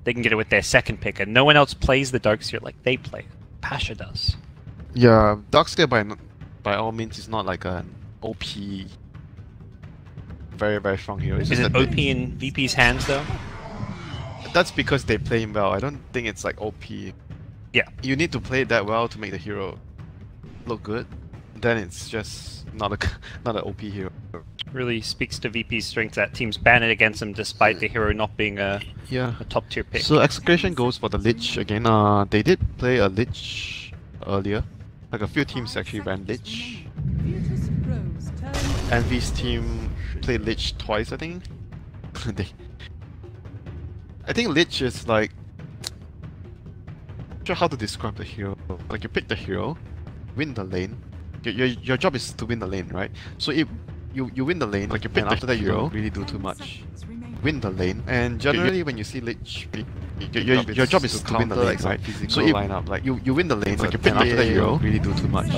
they can get it with their second pick, and no one else plays the Darkseer like they play it. Pasha does. Yeah, Darkseer by all means is not like an OP, very strong hero. Is it OP in VP's hands though? That's because they play him well. I don't think it's like OP. Yeah. You need to play it that well to make the hero look good. Then it's just not an OP hero. Really speaks to VP's strength that teams ban it against him despite the hero not being a top tier pick. So XctN goes for the Lich again. They did play a Lich earlier. Like a few teams actually ran Lich. Envy's team played Lich twice, I think. I think Lich is like... not sure how to describe the hero. Like you pick the hero, win the lane. Your job is to win the lane, right? So if you win the lane, like you pick after that you don't really do too much. Win the lane, and generally when you see Lich, your job is to win the lane, right? So if lineup, like you win the lane, like you pick after that you don't really do too much.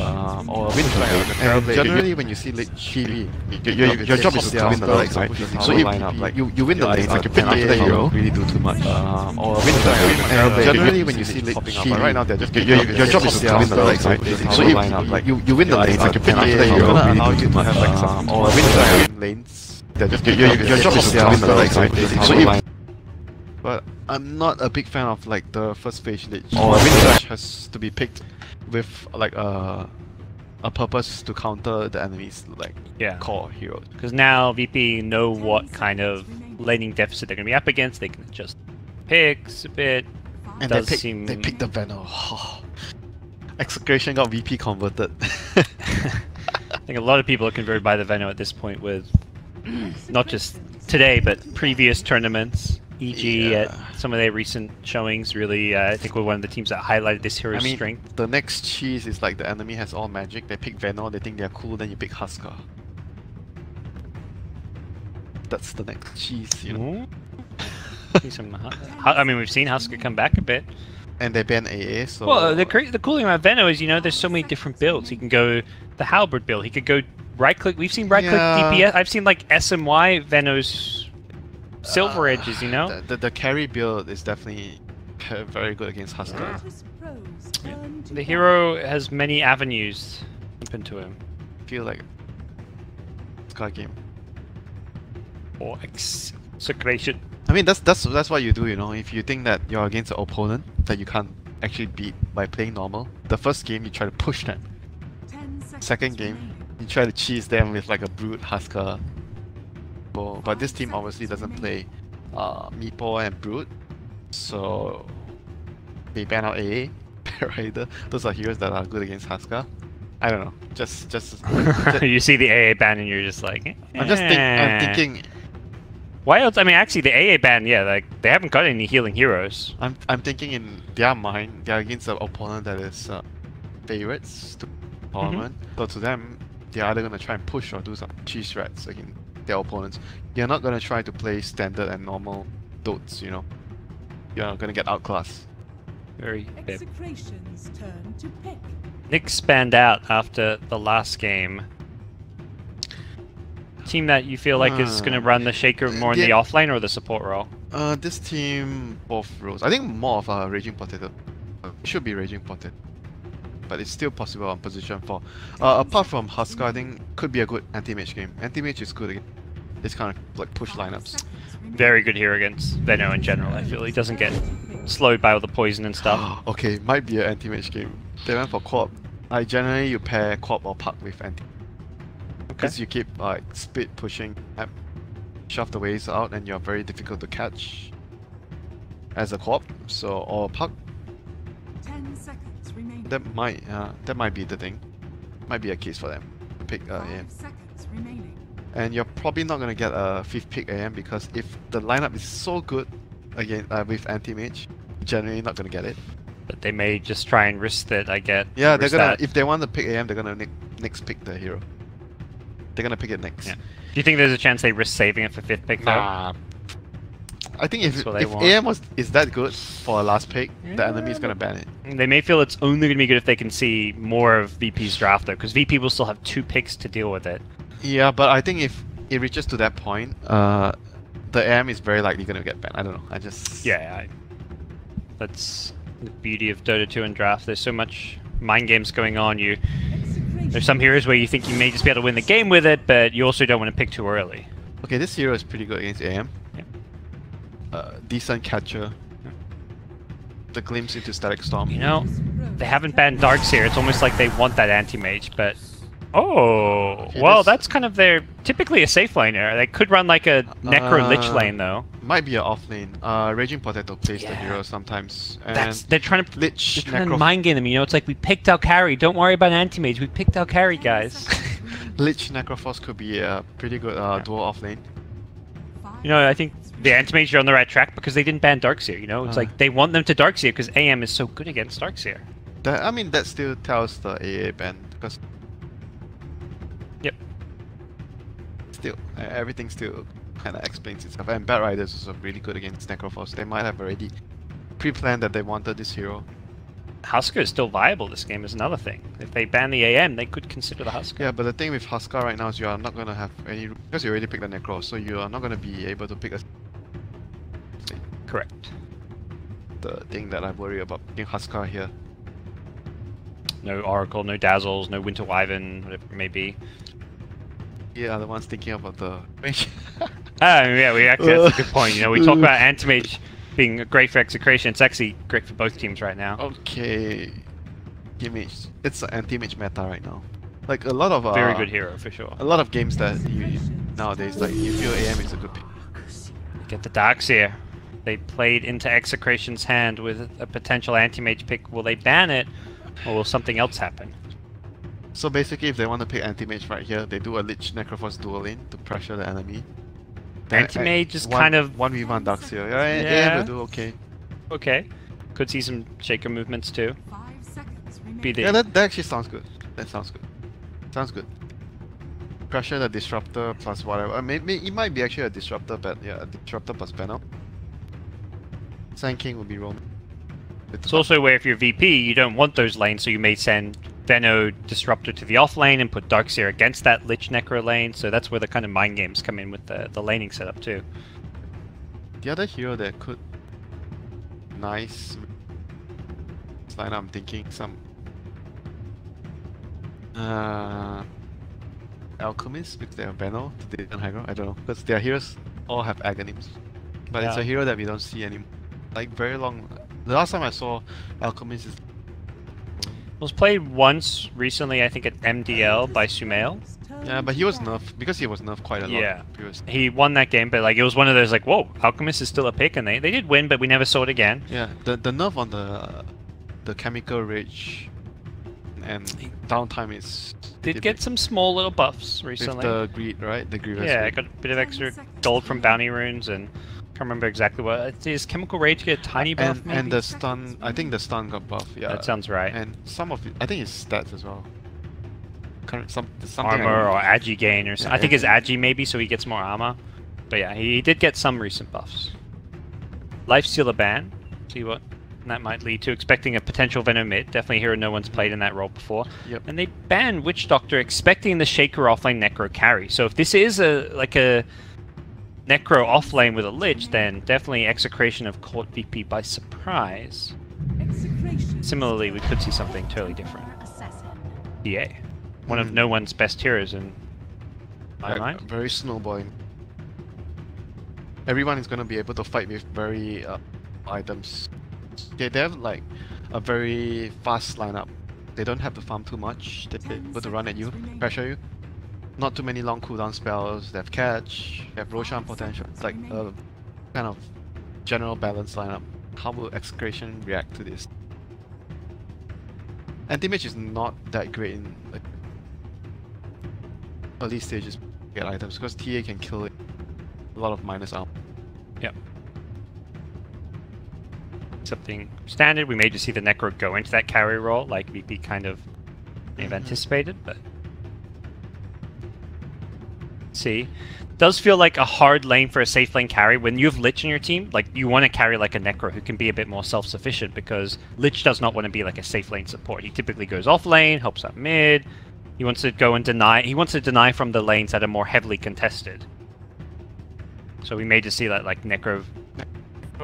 Or win the lane, and generally when you see Lich, your job is to win the lane, right? So if lineup, like you win the lane, like you pick after that you don't really do too much. Or win the lane, and generally when you see Lich, right now they're just your job is to win the lane, right? So if lineup, like you win the lane, like you pick after that you don't really do too much. Or win the lanes. Your job is to win the legs, right? So if, but I'm not a big fan of like the first phase Lich. Lich has to be picked with like a purpose to counter the enemy's like core heroes. Because now VP know what kind of laning deficit they're going to be up against. They can adjust picks a bit. And they picked the Venom. XctN got VP converted. I think a lot of people are converted by the Venom at this point with not just today, but previous tournaments, e.g. at some of their recent showings. Really, I think we're one of the teams that highlighted this hero's strength. The next cheese is like the enemy has all magic, they pick Venom, they think they're cool, then you pick Husker. That's the next cheese, you know. I mean, we've seen Husker come back a bit. And they ban AA, so... Well, the cool thing about Venom is, you know, there's so many different builds. He can go the Halberd build, he could go right-click, we've seen right-click DPS, I've seen like SMY Venom's Silver Edges, you know? The carry build is definitely very good against Husker. The hero has many avenues open to him. I feel like... Sky game. Or execration. I mean, that's what you do, you know. If you think that you're against an opponent that you can't actually beat by playing normal, the first game you try to push them. Second game, you try to cheese them with like a brute Husker. But this team obviously doesn't play Meatball and Brute, so they ban out AA, Paraider. Those are heroes that are good against Husker. I don't know. Just you see the AA ban and you're just like, I'm thinking. Why else? I mean, actually, the AA ban, yeah, like they haven't got any healing heroes. I'm thinking in their mind, they're against an opponent that is favorites to the tournament. So to them, they're either gonna try and push or do some cheese threats against their opponents. You're not gonna try to play standard and normal dotes, you know. You're gonna get outclassed. Very bad. Execration's turn to pick. Nyx spanned out after the last game. Team that you feel like is going to run the Shaker more in the offlane or the support role? This team, both roles. I think more of a Raging Potato. It should be Raging Potato. But it's still possible on position 4. Apart from Husker, I think could be a good anti-mage game. Anti-mage is good again. It's kind of like push lineups. Very good here against Venom in general, I feel. He doesn't get slowed by all the poison and stuff. Okay, might be an anti-mage game. They went for Quap. Generally you pair Quap or Puck with anti. Because you keep like speed pushing, shove the waves out, and you're very difficult to catch. as a co-op, so or puck. 10 seconds remaining. That might be the thing. Might be a case for them. Pick AM. 5 seconds remaining. And you're probably not gonna get a 5th pick AM because if the lineup is so good again with anti-mage, generally not gonna get it. But they may just try and risk it, I get. Yeah, they're gonna, if they want to pick AM, they're gonna next pick the hero. They're gonna pick it next. Yeah. Do you think there's a chance they risk saving it for 5th pick though? Nah. I think if what they want. AM is that good for a last pick, the enemy is gonna ban it. They may feel it's only going to be good if they can see more of VP's draft though, because VP will still have 2 picks to deal with it. Yeah, but I think if it reaches to that point, the AM is very likely gonna get banned. I don't know. I just That's the beauty of Dota 2 and draft. There's so much mind games going on. There's some heroes where you think you may just be able to win the game with it, but you also don't want to pick too early. Okay, this hero is pretty good against AM. Decent catcher. The glimpse into Static Storm. You know, they haven't banned Darkseer. It's almost like they want that anti-mage, but... Oh, okay, well, that's kind of their... Typically a safe laner. They could run like a Necro Lich lane, though. Might be an off lane. Raging Potato plays the hero sometimes. And They're trying to... Lich, They're trying to mind game them, you know? It's like, we picked our carry. Don't worry about anti-mage. We picked our carry, guys. Lich Necrophos could be a pretty good dual off lane. You know, I think the anti-mage are on the right track because they didn't ban Darkseer, you know? It's like, they want them to Darkseer because AM is so good against Darkseer. I mean, that still tells the AA ban because... Yep. Still, everything still kind of explains itself. And Bat Riders is also really good against Necrophos. They might have already pre-planned that they wanted this hero. Husker is still viable this game is another thing. If they ban the AM, they could consider the Husker. Yeah, but the thing with Husker right now is you are not going to have any... Because you already picked the Necro, so you are not going to be able to pick a... Correct. The thing that I worry about picking Husker here. No Oracle, no Dazzles, no Winter Wyvern, whatever it may be. Yeah, the ones thinking about the range. Yeah, that's a good point. You know, we talk about Anti-Mage being great for execration. It's actually great for both teams right now. Okay. Image. It's an anti-mage meta right now. Like a lot of very good hero for sure. A lot of games that you nowadays like you feel AM is a good pick. Get the Darkseer. They played into Execration's hand with a potential anti-mage pick. Will they ban it, or will something else happen? So basically, if they want to pick anti-mage right here, they do a Lich Necrophos dual lane to pressure the enemy. Anti-mage is kind of 1v1 Darkseer. Yeah, will do okay. Okay. Could see some shaker movements too. 5 seconds Yeah, that actually sounds good. That sounds good. Sounds good. Pressure the disruptor plus whatever. Maybe it might be actually a disruptor, but yeah, a disruptor plus panel. Sand King will be roaming. It's also where if you're VP, you don't want those lanes, so you may send Veno Disruptor to the off lane and put Darkseer against that Lich Necro lane, so that's where the kind of mind games come in with the laning setup too. The other hero that could... Nice... line I'm thinking some... Alchemist, because they have Veno, they don't hero, I don't know, because their heroes all have Agonyms. But it's a hero that we don't see anymore. Like very long... The last time I saw Alchemist is... It was played once recently, I think at MDL by Sumail. Yeah, but he was nerfed, because he was nerfed quite a lot. Yeah, he won that game, but like it was one of those like, whoa, Alchemist is still a pick, and they did win, but we never saw it again. Yeah, the nerf on the Chemical Rage and downtime is... Did get some small little buffs recently. With the greed, right? The grievous. Yeah, I got a bit of extra gold from bounty runes, and can't remember exactly what. Does Chemical Rage get a tiny buff? And the stun, I think the stun got buff. Yeah, that sounds right. And some of it, I think it's stats as well. Something armor or agi gain or something. Yeah, I think it's agi maybe, so he gets more armor. But yeah, he did get some recent buffs. Lifestealer ban. See what that might lead to. Expecting a potential Venom mid. Definitely a hero no one's played in that role before. Yep. And they ban Witch Doctor, expecting the Shaker offlane Necro carry. So if this is a Necro offlane with a Lich, then definitely Execration have caught VP by surprise. Similarly, we could see something totally different. DA. One of no one's best heroes in my mind. Very snowballing. Everyone is going to be able to fight with very items. They have like a very fast lineup. They don't have to farm too much. They're able to run at you, pressure you. Not too many long cooldown spells. They have catch, they have Roshan potential. It's like a kind of general balanced lineup. how will XctN react to this? Anti-mage is not that great in like early stages get items because TA can kill it. A lot of minus armor. Yep. Something standard. We may just see the Necro go into that carry role, like VP kind of may have anticipated, but see. Does feel like a hard lane for a safe lane carry. When you have Lich in your team, like you want to carry like a Necro who can be a bit more self-sufficient because Lich does not want to be like a safe lane support. He typically goes off lane, helps out mid. He wants to go and deny. He wants to deny from the lanes that are more heavily contested. So we may just see that like Necro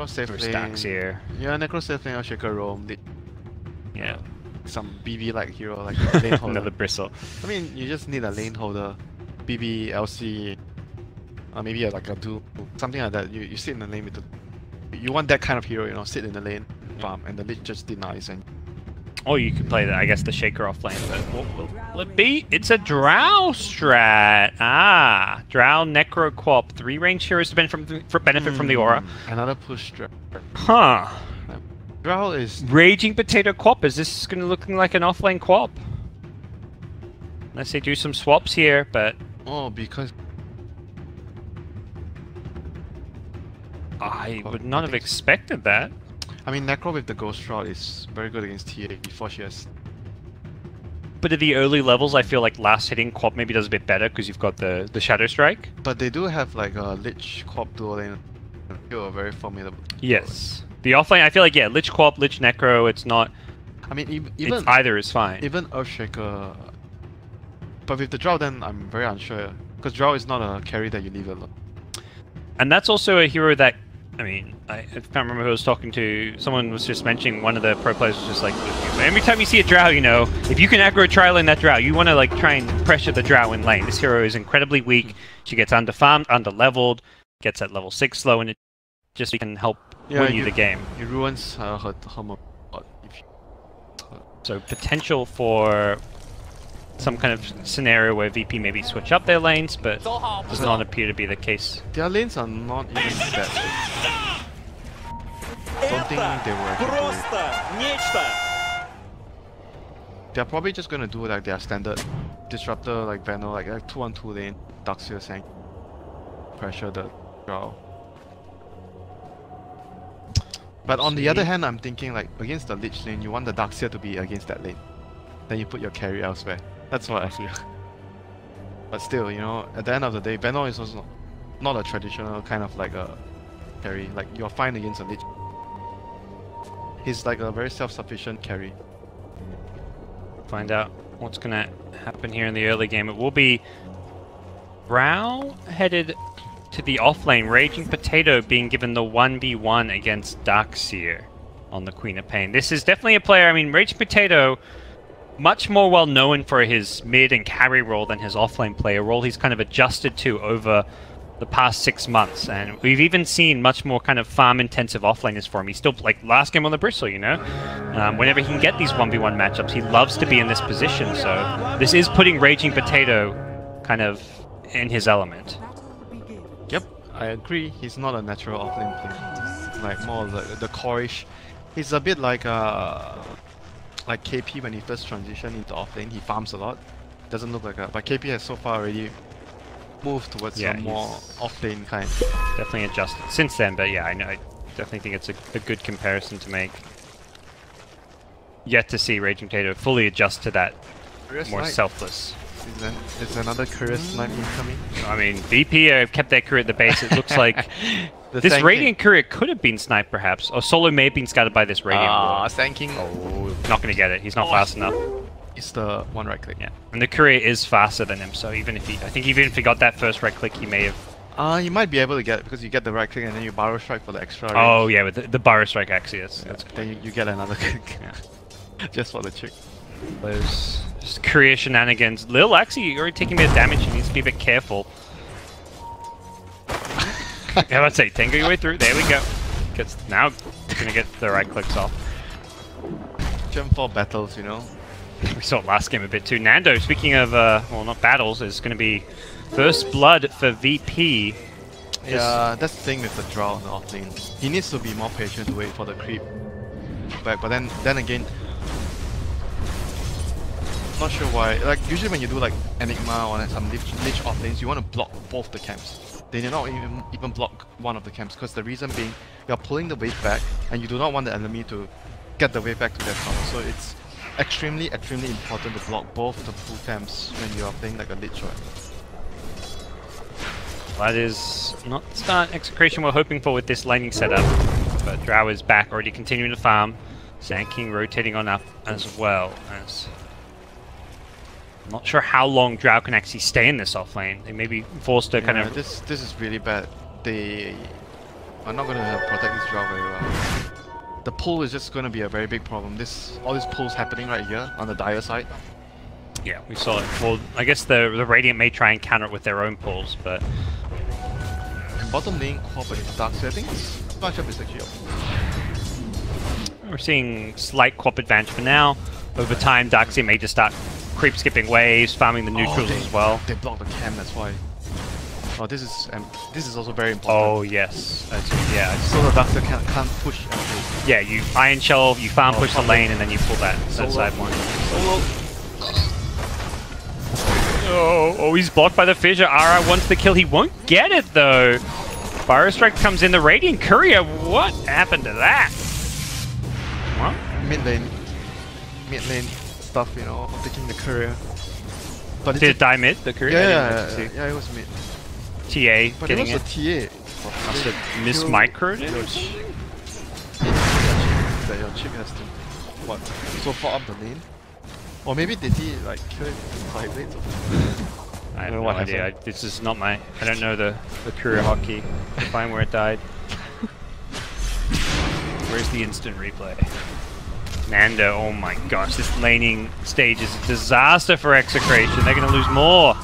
safe stacks here. Yeah, Necro safe lane or Shaker roam. Yeah. Some BB like hero like lane holder. Another bristle. I mean, you just need a lane holder, BB, LC, maybe like a do something like that. You sit in the lane with the. You want that kind of hero, you know, sit in the lane, farm, and the Lich just denies and. Or you could play, I guess, the Shaker off lane, but what will it be? It's a Drow strat. Ah, Drow Necro Quap. 3 range heroes to benefit from the aura. Another push strat. Huh. Drow is... Raging Potato Quap. Is this going to look like an off lane Quap? Unless they do some swaps here, but... Oh, because... I would not have expected that. I mean, Necro with the Ghost Rod is very good against TA before she has... But at the early levels, I feel like last hitting Quap maybe does a bit better because you've got the Shadow Strike. But they do have like a Lich Quap dual lane. They are very formidable. Yes. The offlane, I feel like, yeah, Lich Quap, Lich Necro, it's not... I mean, even... either is fine. Even Earthshaker... But with the Drow, then I'm very unsure. Because Drow is not a carry that you leave alone. And that's also a hero that... I mean, I can't remember who I was talking to. Someone was just mentioning, one of the pro players was just like, every time you see a Drow, you know, if you can aggro trial in that Drow, you want to like try and pressure the Drow in lane. This hero is incredibly weak. She gets under-farmed, under-leveled, gets at level 6 slow, and it just can help win you the game. It ruins her move. So potential for some kind of scenario where VP maybe switch up their lanes, but does not appear to be the case. Their lanes are not even that. Don't think they will actually do it. They're probably just gonna do like their standard disruptor, like Banner, like 2-on-2 lane, Darkseer Sank, pressure the Drow. But on the other hand, I'm thinking like against the Lich lane, you want the Darkseer to be against that lane. Then you put your carry elsewhere. That's what I feel. But still, you know, at the end of the day, Banner is also not a traditional kind of like a carry. Like you're fine against a Lich. He's like a very self-sufficient carry. Find out what's gonna happen here in the early game. It will be Drow headed to the offlane, Raging Potato being given the 1v1 against Darkseer on the Queen of Pain. This is definitely a player, I mean, Raging Potato, much more well known for his mid and carry role than his offlane play, a role he's kind of adjusted to over the past 6 months, and we've even seen much more kind of farm-intensive offlaners for him. He's still, like, last game on the Bristle, you know? Whenever he can get these 1v1 matchups, he loves to be in this position, so this is putting Raging Potato kind of in his element. Yep, I agree. He's not a natural offlane player. It's like more the core-ish. He's a bit like KP when he first transitioned into offlane. He farms a lot. Doesn't look like a... But KP has so far already moved towards a more offlane kind. Definitely adjusted since then, but yeah, I definitely think it's a good comparison to make. Yet to see Raging Potato fully adjust to that more selfless. Is another career snipe incoming? I mean, VP kept their career at the base. It looks like this Radiant career could have been sniped, perhaps. Or Solo may have been scattered by this Radiant. Thanking. Oh, not going to get it. He's not fast enough. It's the one right click. Yeah, and the courier is faster than him, so even if he got that first right click, he may have. You might be able to get it because you get the right click and then you Barrow Strike for the extra range. Oh yeah, with the Barrow Strike actually, that's then you get another click. Yeah. Just for the trick. There's just courier shenanigans. Lil actually already taking a bit of damage. He needs to be a bit careful. How about say Tango your way through? There we go. Because now gonna get the right clicks off. Gem 4 battles, you know. We saw it last game a bit too. Nando, speaking of, well, not battles, is going to be first blood for VP. Yeah, that's the thing with the Drow on the off lane. He needs to be more patient to wait for the creep back, but then again, not sure why. Like usually when you do like Enigma or some lich off lanes, you want to block both the camps. They do not even block one of the camps, because the reason being you're pulling the wave back and you do not want the enemy to get the wave back to their tower. So it's extremely important to block both the full camps when you are playing like a lich, right? That is not the start execution we're hoping for with this laning setup. But Drow is back, already continuing to farm. Sand King rotating on up as well. As I'm not sure how long Drow can actually stay in this off lane. They may be forced to kind of... This is really bad. They are not going to protect this Drow very well. The pull is just going to be a very big problem. All these pulls happening right here on the Dire side. Yeah, we saw it. Well, I guess the Radiant may try and counter it with their own pulls, but... Bottom lane, Quap and Dark settings. Matchup is actually up. We're seeing slight Quap advantage for now. Over time, Darkseid may just start creep skipping waves, farming the neutrals as well. They block the cam, that's why. Oh, this is also very important. Oh yes, yeah. So the Doctor can't push. Yeah, you Iron Shell, you farm push the lane, and then you pull that side one. Oh, he's blocked by the fissure. Ara wants the kill. He won't get it though. Fire Strike comes in. The Radiant Courier. What happened to that? What? Mid lane stuff, you know, taking the Courier. But did it die mid? The Courier? Yeah, it was mid. TA but getting it was it. TA. Must have mis-microed it? That your chip has to so far up the lane. Or maybe did he like kill it in 5 lanes? I have no idea. This is not my... I don't know the Courier hotkey. Find where it died. Where's the instant replay? Nando, oh my gosh, this laning stage is a disaster for Execration. They're going to lose more.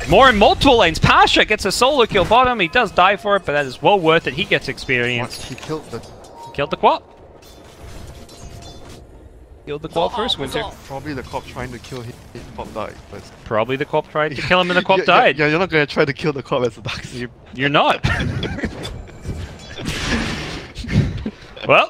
More in multiple lanes. Pasha gets a solo kill bottom. He does die for it, but that is well worth it. He gets experience. He killed the Quap. Killed the Quap first, Winter. Probably the Quap trying to kill him. Quap died. But probably the Quap tried to kill him and the Quap died. Yeah, you're not going to try to kill the Quap as a Dark. You're not. Well,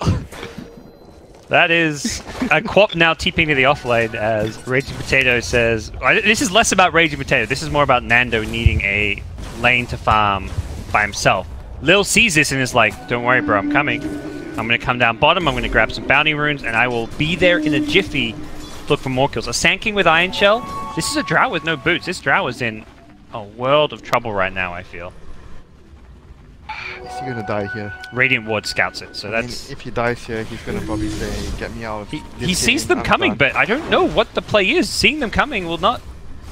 that is a Quap now TPing to the offlane as Raging Potato says... This is less about Raging Potato. This is more about Nando needing a lane to farm by himself. Lil sees this and is like, don't worry, bro, I'm coming. I'm going to come down bottom, I'm going to grab some bounty runes, and I will be there in a jiffy to look for more kills. A Sand King with Iron Shell. This is a Drow with no boots. This Drow is in a world of trouble right now, I feel. Is he gonna die here? Radiant Ward scouts it, so that's... if he dies here, he's gonna probably say, get me out of this He sees them coming, but I don't know what the play is. Seeing them coming will not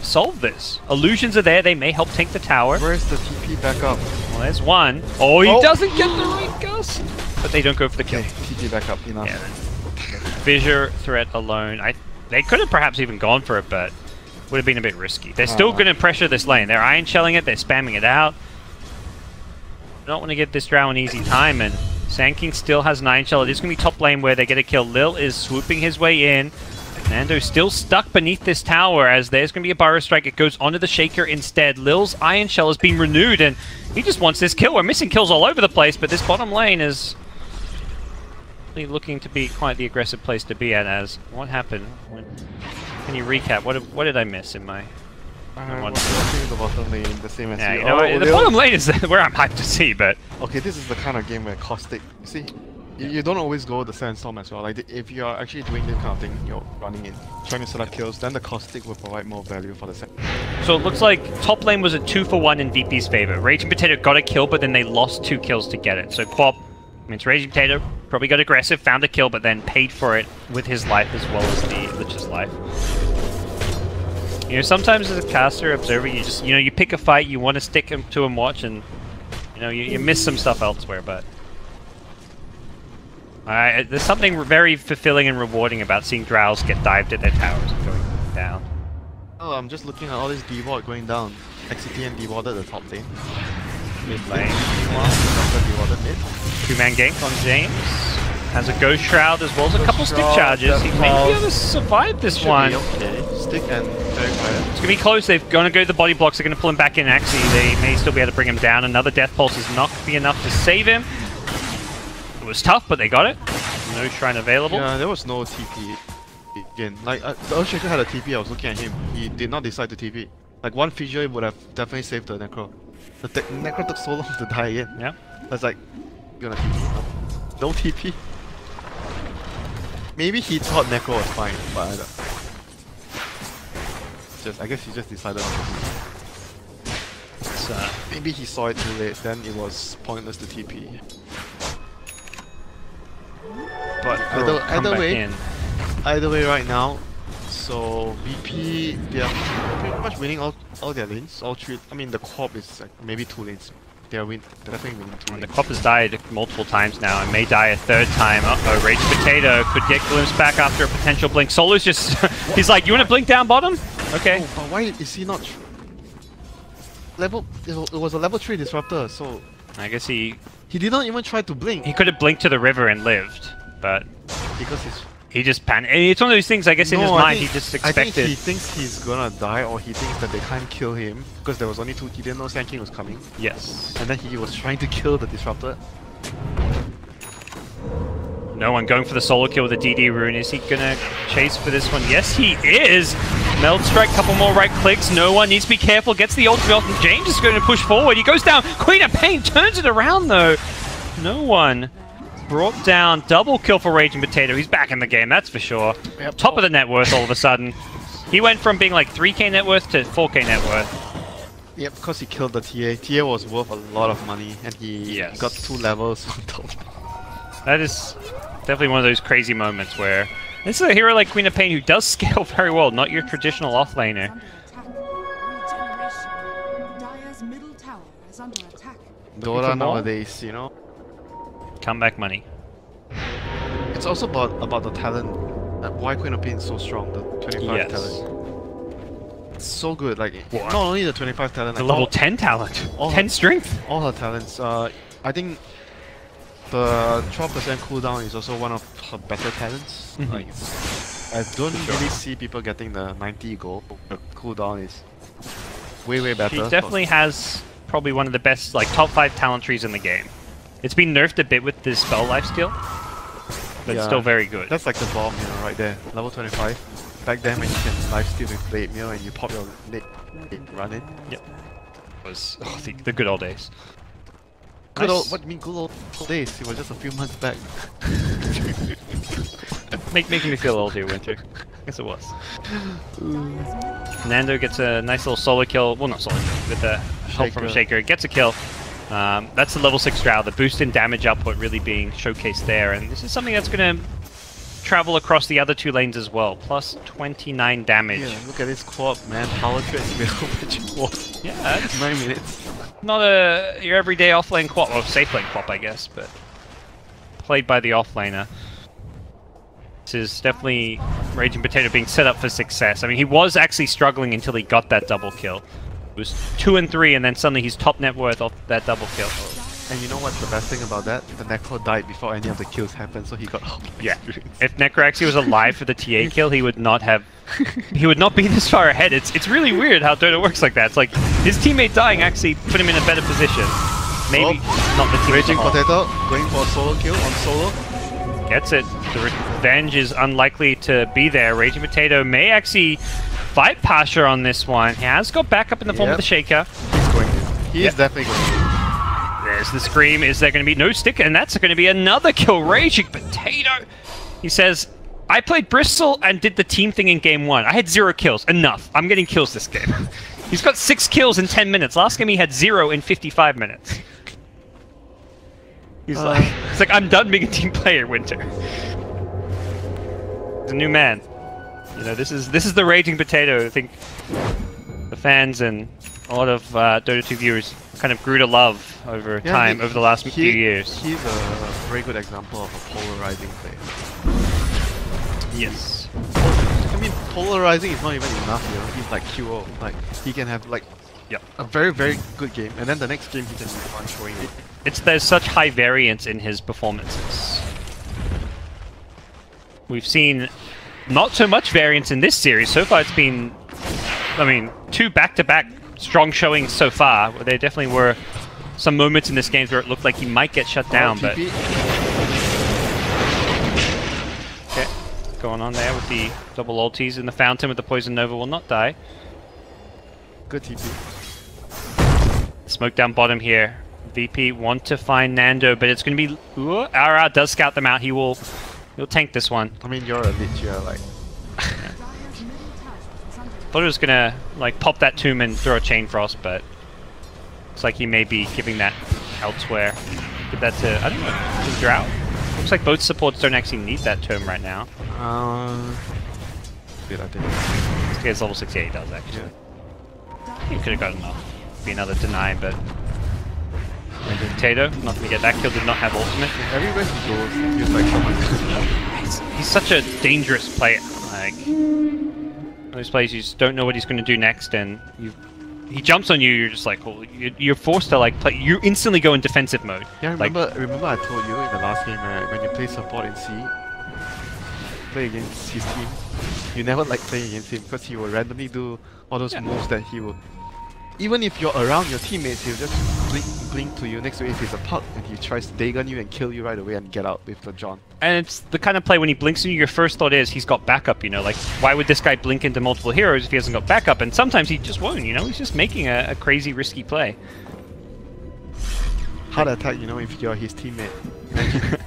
solve this. Illusions are there, they may help tank the tower. Where's the TP back up? Well, there's one. Oh, he doesn't get the right gust! But they don't go for the kill. Okay, TP back up, enough. Yeah. Fissure threat alone. They could have perhaps even gone for it, but would have been a bit risky. They're still going to pressure this lane. They're Iron Shelling it, they're spamming it out. Don't want to give this Drow an easy time, and Sand King still has an Iron Shell. It is going to be top lane where they get a kill. Lil is swooping his way in. Nando's still stuck beneath this tower as there's going to be a Burrow Strike. It goes onto the Shaker instead. Lil's Iron Shell has been renewed, and he just wants this kill. We're missing kills all over the place, but this bottom lane is really looking to be quite the aggressive place to be at. As what happened? Can you recap? What did I miss in my... watching the bottom lane the same as you know, the bottom lane is where I'm hyped to see, but... Okay, this is the kind of game where Caustic... You see, you don't always go the Sandstorm as well. Like, if you're actually doing this kind of thing, you're running in, trying to set up kills, then the Caustic will provide more value for the set. So it looks like top lane was a 2-for-1 in VP's favor. Raging Potato got a kill, but then they lost 2 kills to get it. So Quap, means Raging Potato, probably got aggressive, found a kill, but then paid for it with his life as well as the Lich's life. You know, sometimes as a caster, observer, you just, you pick a fight, you want to stick to and watch, and, you miss some stuff elsewhere, but... there's something very fulfilling and rewarding about seeing Drows get dived at their towers and going down. Oh, I'm just looking at all this D-ward going down. XctN D-warded the top lane. Mid lane. D-warded mid. 2-man gank on James. Has a Ghost Shroud as well as a couple stick charges. He may be able to survive this one. stick and very quiet. It's gonna be close. They're gonna go to the body blocks. They're gonna pull him back in. Actually, they may still be able to bring him down. Another death pulse is not gonna be enough to save him. It was tough, but they got it. No shrine available. Yeah, there was no TP again. Like the Earthshaker had a TP. I was looking at him. He did not decide to TP. Like one fissure would have definitely saved the Necro. The Necro took so long to die again. Yeah. I was like, you're gonna TP? No TP. Maybe he thought Necro was fine, but I guess he just decided not to TP. Maybe he saw it too late, then it was pointless to TP. But either way right now, so VP, they are pretty much winning all their lanes, all three. I mean the co-op is like maybe 2 lanes. They're definitely winning 2 lanes. The co-op has died multiple times now and may die a 3rd time. Uh-oh, Rage Potato could get glimpsed back after a potential blink. Solo's just, he's like, you want to blink down bottom? Okay. Oh, but why is he not it was a level 3 disruptor, so I guess he did not even try to blink. He could have blinked to the river and lived, but because he just panicked. It's one of those things, I guess, in his mind, he just expected. I think he thinks he's gonna die, or he thinks that they can't kill him because there was only 2. He didn't know Sand King was coming. Yes. And then he was trying to kill the disruptor. No one going for the solo kill with a DD rune. Is he gonna chase for this one? Yes, he is! Meld Strike, couple more right clicks. No one needs to be careful. Gets the ultimate off, and James is going to push forward. He goes down. Queen of Pain turns it around, though. No one. Brought down. Double kill for Raging Potato. He's back in the game, that's for sure. Yep. Top of the net worth all of a sudden. He went from being like 3k net worth to 4k net worth. Yep, because he killed the TA. TA was worth a lot of money, and he got 2 levels on top. That is definitely one of those crazy moments where this is a hero like Queen of Pain who does scale very well, not your traditional offlaner. Dota nowadays, you know. Comeback money. It's also about the talent. Why Queen of Pain is so strong, the 25 talent. It's so good, like not only the 25 talent, the like level 10 talent, 10 strength. All her talents. I think the 12% cooldown is also one of her better talents. Like, I don't really see people getting the 90 gold. The cooldown is way better. She definitely has probably one of the best, like, top 5 talent trees in the game. It's been nerfed a bit with the spell lifesteal, but it's still very good. That's like the bomb, you know, right there. Level 25. Back then when you can lifesteal with Blade Mail and you pop your run in. Yep. It was the good old days. Good old, what do you mean good old days? It was just a few months back. Making me feel old here, Winter. I guess it was. Nando gets a nice little solo kill. Well, not solo kill, with the help from a Shaker. Gets a kill. That's the level 6 Drow. The boost in damage output really being showcased there. And this is something that's going to travel across the other 2 lanes as well. Plus 29 damage. Yeah, look at this co-op, man. Power trades with yeah, 9 minutes. Not your everyday offlane co-op. Well, safe lane co-op, I guess, but played by the offlaner. This is definitely Raging Potato being set up for success. I mean, he was actually struggling until he got that double kill. It was 2 and 3, and then suddenly he's top net worth off that double kill. And you know what's the best thing about that? The Necro died before any of the kills happened, so he got all the experience. If Necro actually was alive for the TA kill, he would not have... he would not be this far ahead. It's really weird how Dota works like that. It's like, his teammate dying actually put him in a better position. Maybe not the team. Raging Potato going for a solo kill on solo. Gets it. The revenge is unlikely to be there. Raging Potato may actually fight Pasha on this one. He has got backup in the form of the Shaker. He's going to. He is definitely going to. There's the scream. Is there going to be no stick? And that's going to be another kill. Raging Potato. He says, I played Bristol and did the team thing in game 1. I had 0 kills. Enough. I'm getting kills this game. He's got 6 kills in 10 minutes. Last game he had 0 in 55 minutes. He's like, I'm done being a team player, Winter. He's a new man. You know, this is the Raging Potato. I think the fans and a lot of Dota 2 viewers kind of grew to love over time, over the last few years. He's a very good example of a polarizing player. Yes. I mean, polarizing is not even enough, you know. He's like QO. Like, he can have like a very, very good game, and then the next game he can be fun showing it. There's such high variance in his performances. We've seen not so much variance in this series. So far it's been, I mean, 2 back-to-back strong showings so far. There definitely were some moments in this game where it looked like he might get shut down, but... Okay, going on there with the double ultis, and the Fountain with the Poison Nova will not die. Good TP. Smoke down bottom here. VP want to find Nando, but it's going to be... RR does scout them out. He'll tank this one. I mean, you're a lich, you're like... Thought he was going to like pop that tomb and throw a Chain Frost, but... Looks like he may be giving that elsewhere. Give that to, I don't know, to Drow. Looks like both supports don't actually need that tomb right now. Good, I think. This guy's level 68, he does actually. Yeah. He could have got enough. Be another deny, but... Potato, not going to get that kill, did not have ultimate. Everywhere he goes, it feels like someone... He's such a dangerous player. Like, those players, you just don't know what he's going to do next, and he jumps on you, you're just like, well, you're forced to like play. You instantly go in defensive mode. Yeah, remember I told you in the last game, right, when you play support in C, play against his team, you never like playing against him because he will randomly do all those moves that he will. Even if you're around your teammates, he'll just blink to you next to you if he's a puck, and he tries to Dagon you and kill you right away and get out with the John. And it's the kind of play when he blinks in you, your first thought is he's got backup, you know, like why would this guy blink into multiple heroes if he hasn't got backup? And sometimes he just won't, you know, he's just making a crazy risky play. Hard attack, you know, if you're his teammate. Imagine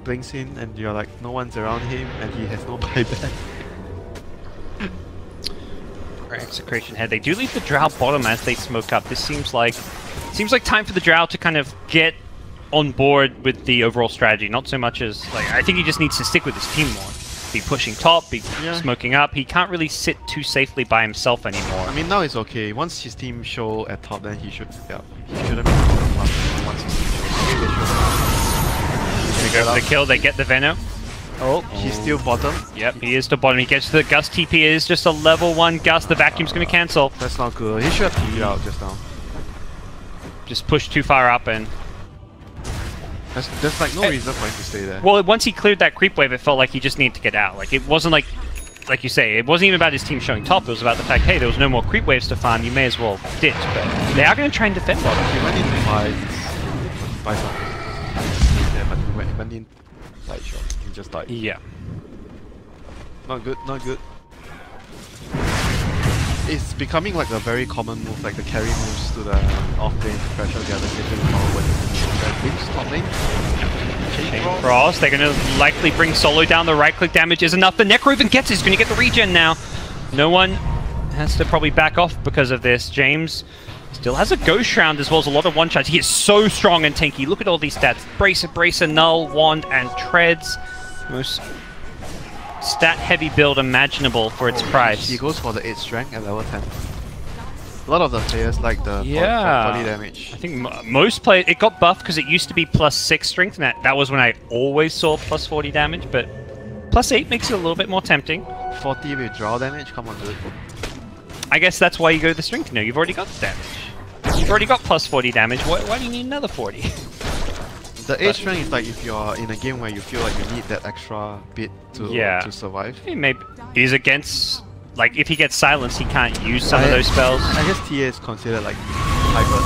blinks in and you're like, no one's around him and he has no buyback. Execration head. They do leave the Drow bottom as they smoke up. This seems like time for the Drow to kind of get on board with the overall strategy. Not so much as like I think he just needs to stick with his team more. Be pushing top, be smoking up. He can't really sit too safely by himself anymore. I mean now it's okay. Once his team show at top, then he should he shouldn't be once his team shows. They go for the kill. They get the Venom. Oh, he's still bottom. Yep, he is to bottom. He gets to the Gust TP. It is just a level 1 Gust. The vacuum's going to cancel. That's not good. He should have TP'd out just now. Just pushed too far up and... There's like no reason for him to stay there. Well, once he cleared that creep wave, it felt like he just needed to get out. Like, it wasn't like you say, it wasn't even about his team showing top. It was about the fact, hey, there was no more creep waves to farm. You may as well ditch. But they are going to try and defend bottom. He went in to buy something. Yeah, but he went in light shot. Just died. Yeah. Not good, not good. It's becoming like a very common move, like the carry moves to the off lane to pressure the other team when the top lane. Chain Frost, they're going to likely bring Solo down. The right click damage is enough. The Necro even gets it. He's going to get the regen now. No one has to probably back off because of this. James still has a Ghost Shroud as well as a lot of one-shots. He is so strong and tanky. Look at all these stats. Bracer, Null, Wand, and Treads. Most stat-heavy build imaginable for its price. He goes for the 8 strength at level 10. A lot of the players like the 40 damage. I think most players... It got buffed because it used to be +6 strength, and that was when I always saw +40 damage, but +8 makes it a little bit more tempting. 40 with draw damage? Come on, dude. I guess that's why you go to the strength. No, you've already got the damage. You've already got +40 damage. Why do you need another 40? The 8 strength is like if you're in a game where you feel like you need that extra bit to survive. Maybe he's against, like if he gets silenced, he can't use some of those spells. I guess TA is considered like hybrid.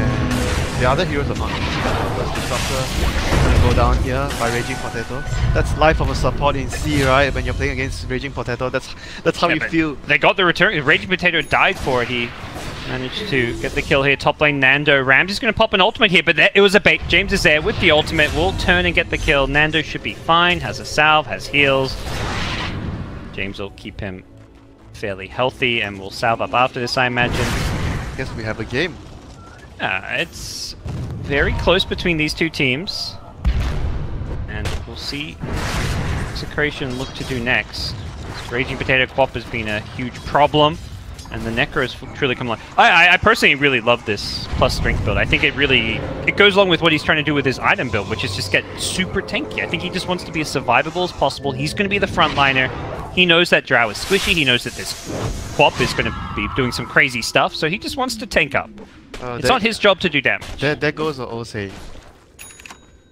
And the other heroes are not. Disruptor gonna go down here by Raging Potato. That's life of a support in C, right? When you're playing against Raging Potato, that's how you feel. They got the return. Raging Potato died for it. He managed to get the kill here. Top lane Nando. Ramsey's going to pop an ultimate here, but it was a bait. James is there with the ultimate. Will turn and get the kill. Nando should be fine. Has a salve, has heals. James will keep him fairly healthy and will salve up after this, I imagine. Guess we have a game. It's very close between these two teams. And we'll see what Execration look to do next. Raging Potato Quap has been a huge problem. And the Necro has truly come along. I personally really love this plus strength build. I think it goes along with what he's trying to do with his item build, which is just get super tanky. I think he just wants to be as survivable as possible. He's going to be the frontliner. He knows that Drow is squishy. He knows that this Quap is going to be doing some crazy stuff. So he just wants to tank up. It's not his job to do damage. That goes the old saying.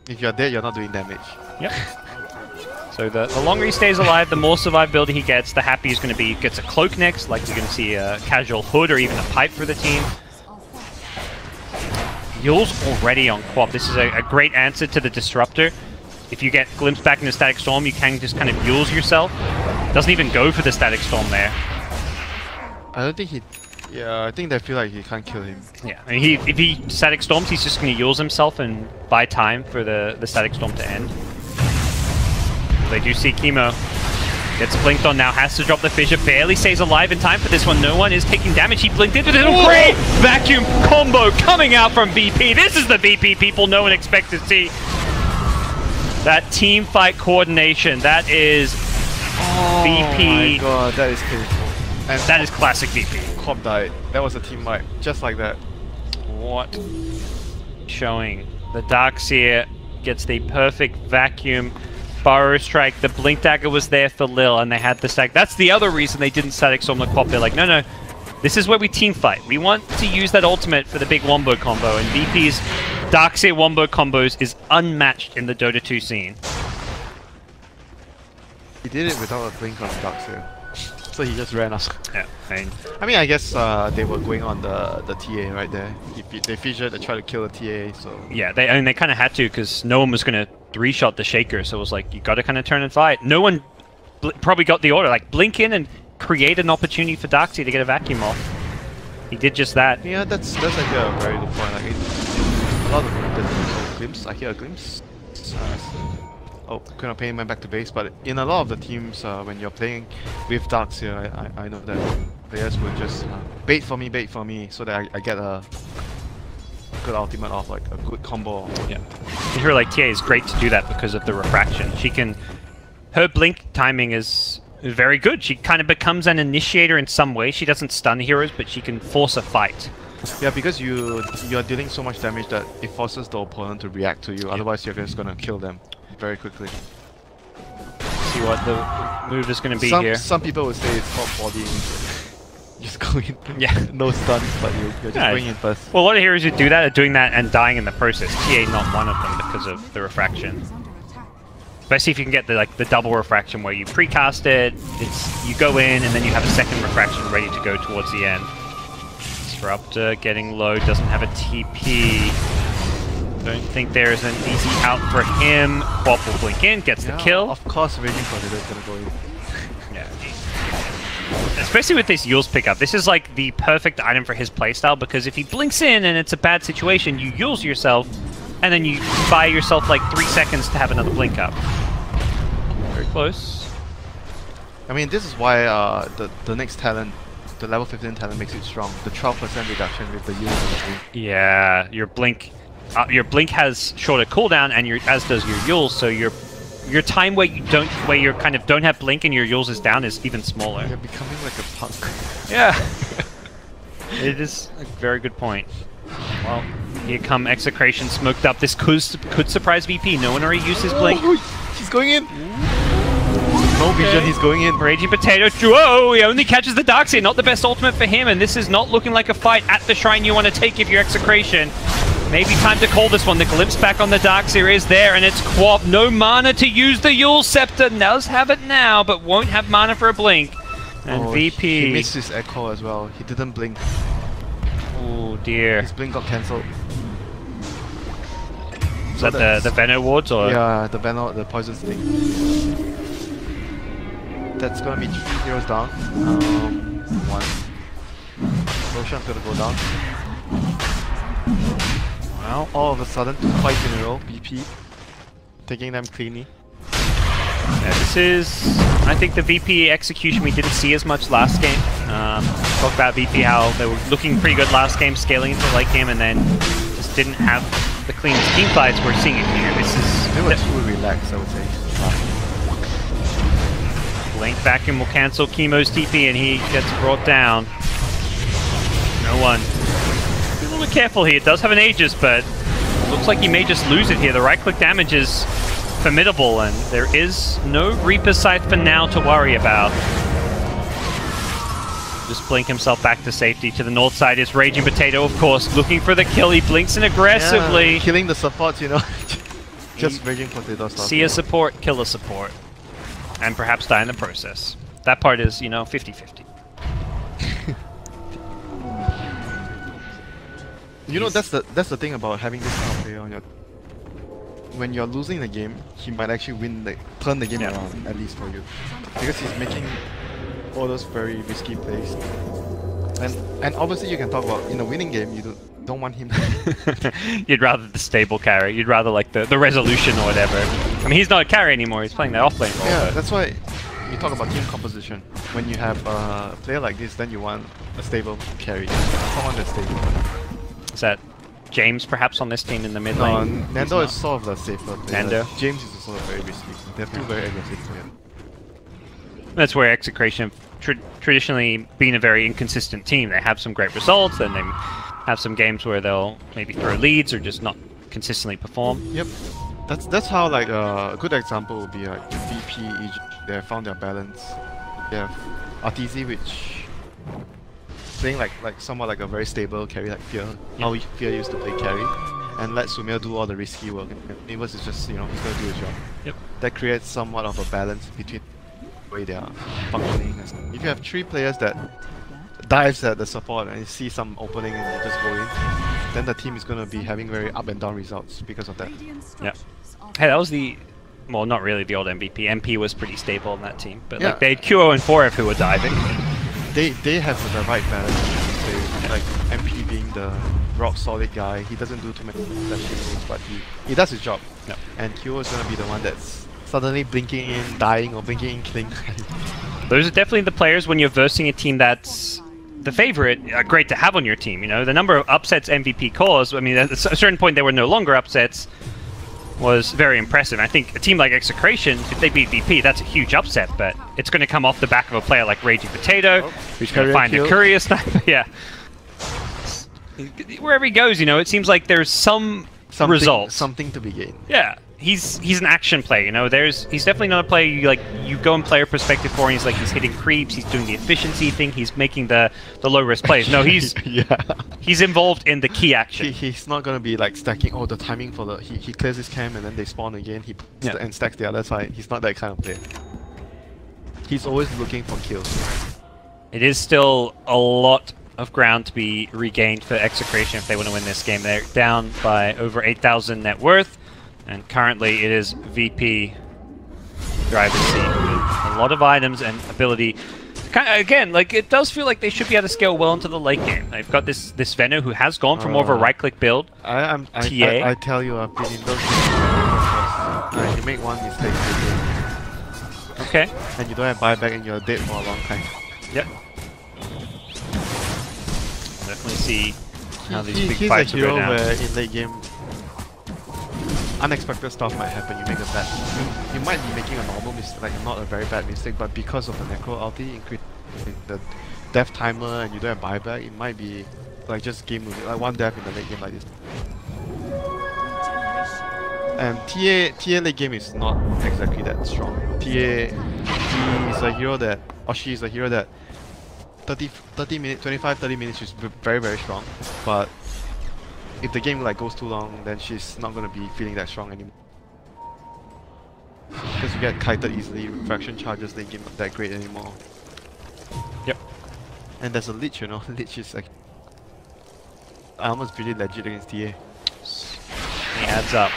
If you're dead, you're not doing damage. Yep. So the longer he stays alive, the more survivability he gets, the happier he's going to be. Gets a cloak next, like you're going to see a casual hood or even a pipe for the team. Yule's already on Quap. This is a great answer to the Disruptor. If you get glimpsed back into Static Storm, you can just kind of Yule's yourself. Doesn't even go for the Static Storm there. I don't think he... Yeah, I think they feel like he can't kill him. Yeah, I mean, if he Static Storms, he's just going to Yule's himself and buy time for the Static Storm to end. They do see Chemo. Gets blinked on now, has to drop the fissure, barely stays alive in time for this one. No one is taking damage. He blinked into it. Great vacuum combo coming out from VP. This is the VP people no one expects to see. That team fight coordination, that is VP. Oh my god, that is painful. And that is classic VP. Quap died. That was a team wipe, just like that. What? Showing. The Darkseer gets the perfect vacuum. Burrow Strike, the Blink Dagger was there for Lil, and they had the stack. That's the other reason they didn't Static Storm the Quap. They're like, no, this is where we team fight. We want to use that ultimate for the big Wombo combo, and VP's Darkseer Wombo combos is unmatched in the Dota 2 scene. He did it without a blink on Darkseer. So he just ran us. Yeah, I mean, I guess they were going on the TA right there. They featured, they tried to kill the TA, so... Yeah, they kind of had to, because no one was going to 3-shot the Shaker, so it was like, you got to kind of turn and fight. No one probably got the order, like, blink in and create an opportunity for Darkseer to get a vacuum off. He did just that. Yeah, that's actually a very good point. Like, a lot of the glimpse, I hear a glimpse. Oh, kind of paying my back to base, but in a lot of the teams, when you're playing with Darkseer, I know that players will just bait for me, so that I get a good ultimate off, like a good combo. Yeah. And her like TA is great to do that because of the refraction. She can, her blink timing is very good. She kind of becomes an initiator in some way. She doesn't stun heroes, but she can force a fight. Yeah, because you're dealing so much damage that it forces the opponent to react to you. Otherwise, you're just gonna kill them very quickly. See what the move is going to be here. Some people would say it's called bodying. Just go in. Yeah. No stuns, but you're just going in first. Well, a lot of heroes who do that are doing that and dying in the process. TA not one of them because of the refraction. Especially if you can get the double refraction where you precast it, you go in and then you have a second refraction ready to go towards the end. Disruptor getting low, doesn't have a TP. Don't think there is an easy out for him. Quap will blink in, gets the kill. Of course, Raging Tornado is gonna go in. Yeah. Especially with this Yule's pickup, this is like the perfect item for his playstyle because if he blinks in and it's a bad situation, you Yule's yourself, and then you buy yourself like 3 seconds to have another blink up. Very close. I mean, this is why the next talent, the level 15 talent, makes it strong. The 12% reduction with the Yule and the blink. Yeah, your blink has shorter cooldown, and as does your Yule's, so your time where you kind of don't have blink and your Yule's is down is even smaller. You're becoming like a punk. Yeah. It is a very good point. Well, here come Execration smoked up. This could surprise VP. No one already used his blink. He's going in. No vision, he's going in. Raging Potato. Whoa, he only catches the Darkseer. Not the best ultimate for him, and this is not looking like a fight at the shrine you want to take if you're Execration. Maybe time to call this one. The glimpse back on the Darkseer is there, and it's Quap. No mana to use the Yule Scepter. Does have it now, but won't have mana for a blink. And VP... He missed his echo as well. He didn't blink. Oh dear. His blink got cancelled. Is that the Venom wards or? Yeah, the Venom, the poison thing. That's gonna be 2 heroes down. One. Roshan's gonna go down. Well, all of a sudden, 2 fights in a row. VP taking them cleanly. Yeah, this is, I think, the VP execution we didn't see as much last game. Talk about VP, how they were looking pretty good last game, scaling into the late game, and then just didn't have the cleanest team fights. We're seeing it here. This is... They were too relaxed, I would say. Blink Vacuum will cancel Chemo's TP, and he gets brought down. No one. Be a little bit careful here. It does have an Aegis, but looks like he may just lose it here. The right-click damage is formidable, and there is no Reaper Scythe for now to worry about. Just blink himself back to safety. To the north side is Raging Potato, of course, looking for the kill. He blinks in aggressively. Yeah, killing the supports, you know. Just Raging Potato stuff. See a support, kill a support. and perhaps die in the process. That part is, you know, 50-50. You know, that's the thing about having this kind of player on your. When you're losing the game, he might actually turn the game around, at least for you, because he's making all those very risky plays. And obviously you can talk about in a winning game, you don't want him. You'd rather the stable carry. You'd rather like the resolution or whatever. I mean, he's not a carry anymore. He's playing that off-lane role. Yeah, but that's why you talk about team composition. When you have a player like this, then you want a stable carry, someone that's stable. is that James perhaps on this team in the mid No, lane? Nando is sort of the safer player. Nando? James is also very risky. They're two very aggressive players. That's where XctN traditionally been a very inconsistent team. They have some great results, then they have some games where they'll maybe throw leads or just not consistently perform. Yep, that's how like a good example would be like VP Egypt. They have found their balance. They have RTZ, which playing like somewhat like a very stable carry like Fear. How Fear used to play carry, and let Sumer do all the risky work. And Nivus is just, you know, he's gonna do his job. Yep. That creates somewhat of a balance between the way they are functioning. If you have three players that dives at the support and you see some opening and you just go in, then the team is going to be having very up and down results because of that. Yeah. Hey, that was the... Well, not really the old MVP. MP was pretty stable in that team, but like they had QO and 4F who were diving. They have the right balance. They, like MP being the rock solid guy, he doesn't do too many flashy moves, but he does his job. Yep. And QO is going to be the one that's suddenly blinking in, dying, or blinking in, killing. Those are definitely the players when you're versing a team that's the favorite, great to have on your team. You know, the number of upsets MVP caused, I mean, at a certain point there were no longer upsets, was very impressive. I think a team like XctN, if they beat VP, that's a huge upset, but it's going to come off the back of a player like Raging Potato, who's going to find a courier sniper. Yeah. Wherever he goes, you know, it seems like there's something to be gained. Yeah. He's an action player, you know. He's definitely not a player you go and player perspective for, and he's hitting creeps, he's doing the efficiency thing, he's making the low risk plays. No, he's he's involved in the key action. He's not gonna be like stacking. Oh, the timing for the he clears his camp and then they spawn again. He and stacks the other side. He's not that kind of player. He's always looking for kills. It is still a lot of ground to be regained for XctN if they want to win this game. They're down by over 8,000 net worth. And currently it is VP driver's seat with a lot of items and ability. Again, like, it does feel like they should be able to scale well into the late game. They've got this Veno who has gone for more of a right-click build. I tell you, I've been in those games. You make one mistake, okay, and you don't have buyback and you're dead for a long time. Yep. Definitely see how these big fights will go down. He's a hero where in late game unexpected stuff might happen. You make a bad. You might be making a normal mistake, like not a very bad mistake, but because of the necro ulti, increase the death timer, and you don't have buyback, it might be like just game moving, like one death in the late game like this. And TA late game is not exactly that strong. He is a hero that, or she is a hero that 30 minutes, 25-30 minutes is very, very strong, but if the game like goes too long, then she's not gonna be feeling that strong anymore. Because you get kited easily, refraction charges late game not that great anymore. Yep. And there's a Lich, you know, Lich is like armor's pretty legit against TA. He adds up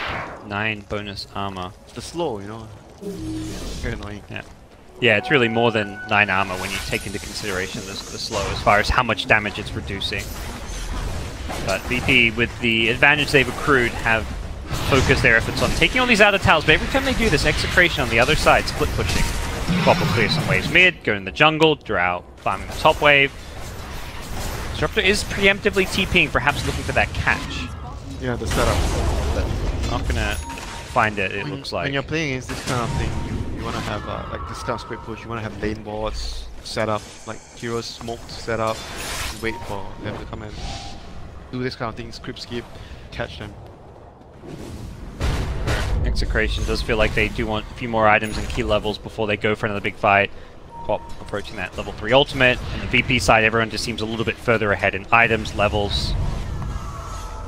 9 bonus armor. The slow, you know. Very annoying. Yeah. Yeah, it's really more than 9 armor when you take into consideration the slow as far as how much damage it's reducing. But VP, with the advantage they've accrued, have focused their efforts on taking all these outer towers. But every time they do this, XctN on the other side, split pushing. Pop will clear some waves mid, go in the jungle, Drow farming the top wave. Disruptor is preemptively TPing, perhaps looking for that catch. Yeah, the setup. Not gonna find it, it looks like. When you're playing against this kind of thing, you want to have like this kind of split push, you want to have lane wards set up, like heroes smoked set up, wait for them to come in. Do this kind of things, creep skip, catch them. XctN does feel like they do want a few more items and key levels before they go for another big fight. Pop approaching that level 3 ultimate. On the VP side, everyone just seems a little bit further ahead in items, levels.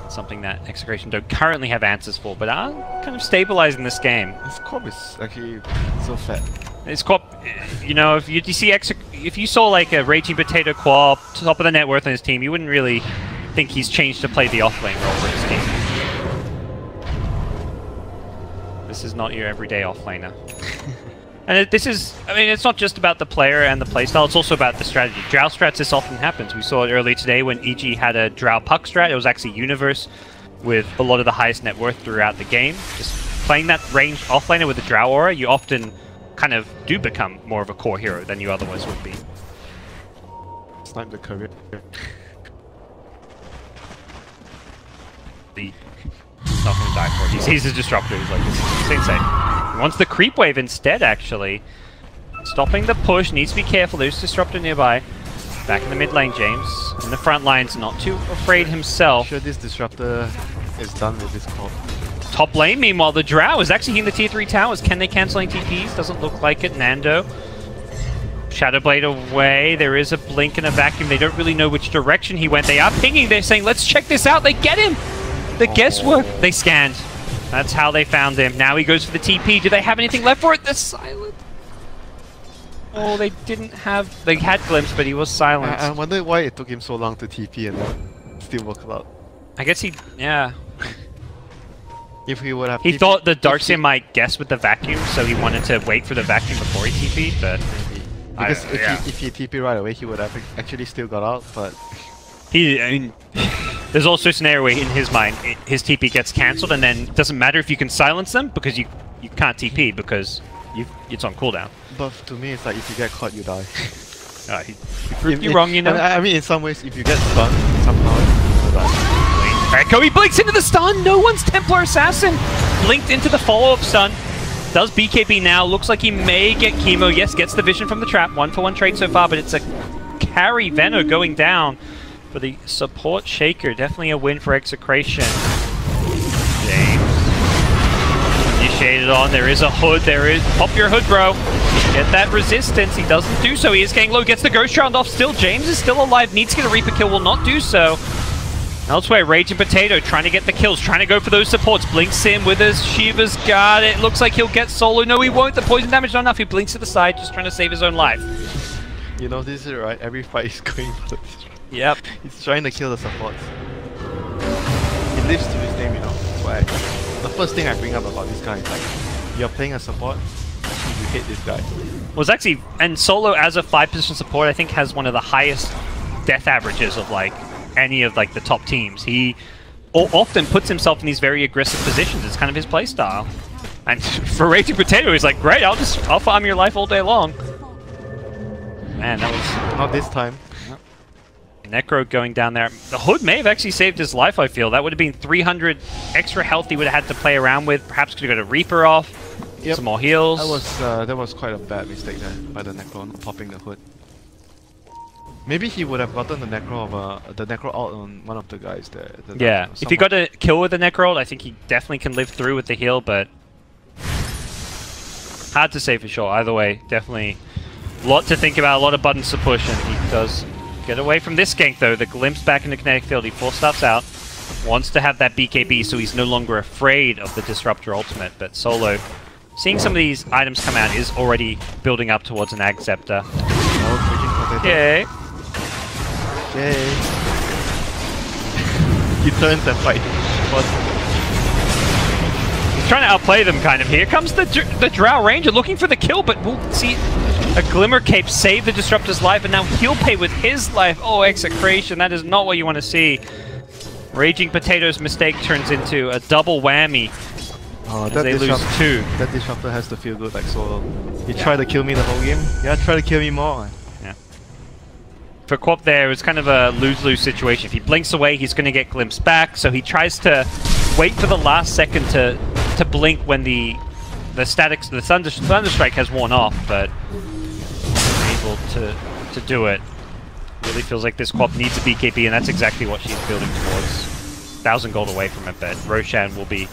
Something that XctN don't currently have answers for, but are kind of stabilizing this game. This corp is actually so fat. It's Quap, you know, if you saw like a Raging Potato Quap, top of the net worth on his team, you wouldn't really think he's changed to play the offlane role for his team. This is not your everyday offlaner. And this is, I mean, it's not just about the player and the playstyle, it's also about the strategy. Drow strats, this often happens. We saw it earlier today when EG had a Drow puck strat. It was actually Universe with a lot of the highest net worth throughout the game. Just playing that ranged offlaner with the Drow aura, you often kind of do become more of a core hero than you otherwise would be. Snipe the career. He's not going to die for it. He sees his Disruptor, he's like, this is insane. He wants the creep wave instead, actually. Stopping the push, needs to be careful, there's Disruptor nearby. Back in the mid lane, James. In the front lines, not too afraid himself. I'm sure this Disruptor is done with this call. Top lane, meanwhile, the Drow is actually hitting the tier 3 towers. Can they cancel any TPs? Doesn't look like it. Nando. Shadowblade away. There is a blink in a vacuum. They don't really know which direction he went. They are pinging. They're saying, let's check this out. They get him. The guesswork. They scanned. That's how they found him. Now he goes for the TP. Do they have anything left for it? They're silent. Oh, they didn't have... They had Glimpse, but he was silent. I wonder why it took him so long to TP and then still work out. I guess he... Yeah. If he would have... He thought the Darkseer might guess with the vacuum, so he wanted to wait for the vacuum before he TP'd, but... Because if he TP right away, he would have actually still got out, but... I mean... There's also a scenario where, in his mind, his TP gets cancelled, and then it doesn't matter if you can silence them, because you can't TP, because it's on cooldown. But to me, it's like, if you get caught, you die. He proved you wrong, you know? I mean, in some ways, if you get stunned, somehow you die. Echo, he blinks into the stun! No one's Templar Assassin! Blinked into the follow-up stun. Does BKB now. Looks like he may get chemo. Yes, gets the vision from the trap. 1-for-1 trade so far, but it's a carry Venno going down for the support Shaker. Definitely a win for XctN. James. Initiated on. There is a hood. There is... Pop your hood, bro. Get that resistance. He doesn't do so. He is getting low. Gets the Ghost round off still. James is still alive. Needs to get a Reaper kill. Will not do so. Elsewhere, Raging Potato trying to get the kills, trying to go for those supports. Blinks in with his Shiva's Guard. It looks like he'll get solo. No, he won't. The poison damage not enough. He blinks to the side, just trying to save his own life. You know, this is right. Every fight is going for this. Yep. He's trying to kill the supports. He lives to his name, you know. That's why the first thing I bring up about this guy is like, you're playing a support, you hate this guy. Well, it's actually, and solo as a 5-position support, I think has one of the highest death averages of like any of like the top teams. He often puts himself in these very aggressive positions. It's kind of his playstyle. And for Raging Potato, he's like, great, I'll farm your life all day long. Man, that was... Not this time. Necro going down there. The hood may have actually saved his life, I feel. That would have been 300 extra health he would have had to play around with. Perhaps could have got a Reaper off. Yep. Some more heals. That was quite a bad mistake there by the Necro, not popping the hood. Maybe he would have gotten the Necro out on one of the guys there. Yeah, if he got a kill with the Necro, I think he definitely can live through with the heal, but hard to say for sure. Either way, definitely a lot to think about, a lot of buttons to push, and he does get away from this gank though. The glimpse back into kinetic field, he force stuffs out, wants to have that BKB so he's no longer afraid of the Disruptor ultimate, but solo, seeing some of these items come out is already building up towards an Ag Scepter. Yay. Yay. He turns and fights. He's trying to outplay them kind of. Here comes the Drow Ranger looking for the kill, but we'll see a Glimmer Cape save the Disruptor's life, and now he'll pay with his life. Oh, XctN, that is not what you want to see. Raging Potato's mistake turns into a double whammy. Oh, as they lose 2. That Disruptor has to feel good like solo. He tried to kill me the whole game. Yeah, try to kill me more. Yeah. For Quap there, it's kind of a lose-lose situation. If he blinks away, he's going to get glimpse back, so he tries to wait for the last second to blink when the Thunderstrike has worn off, but able to do it. Really feels like this Quap needs a BKB, and that's exactly what she's building towards. 1,000 gold away from it, but Roshan will be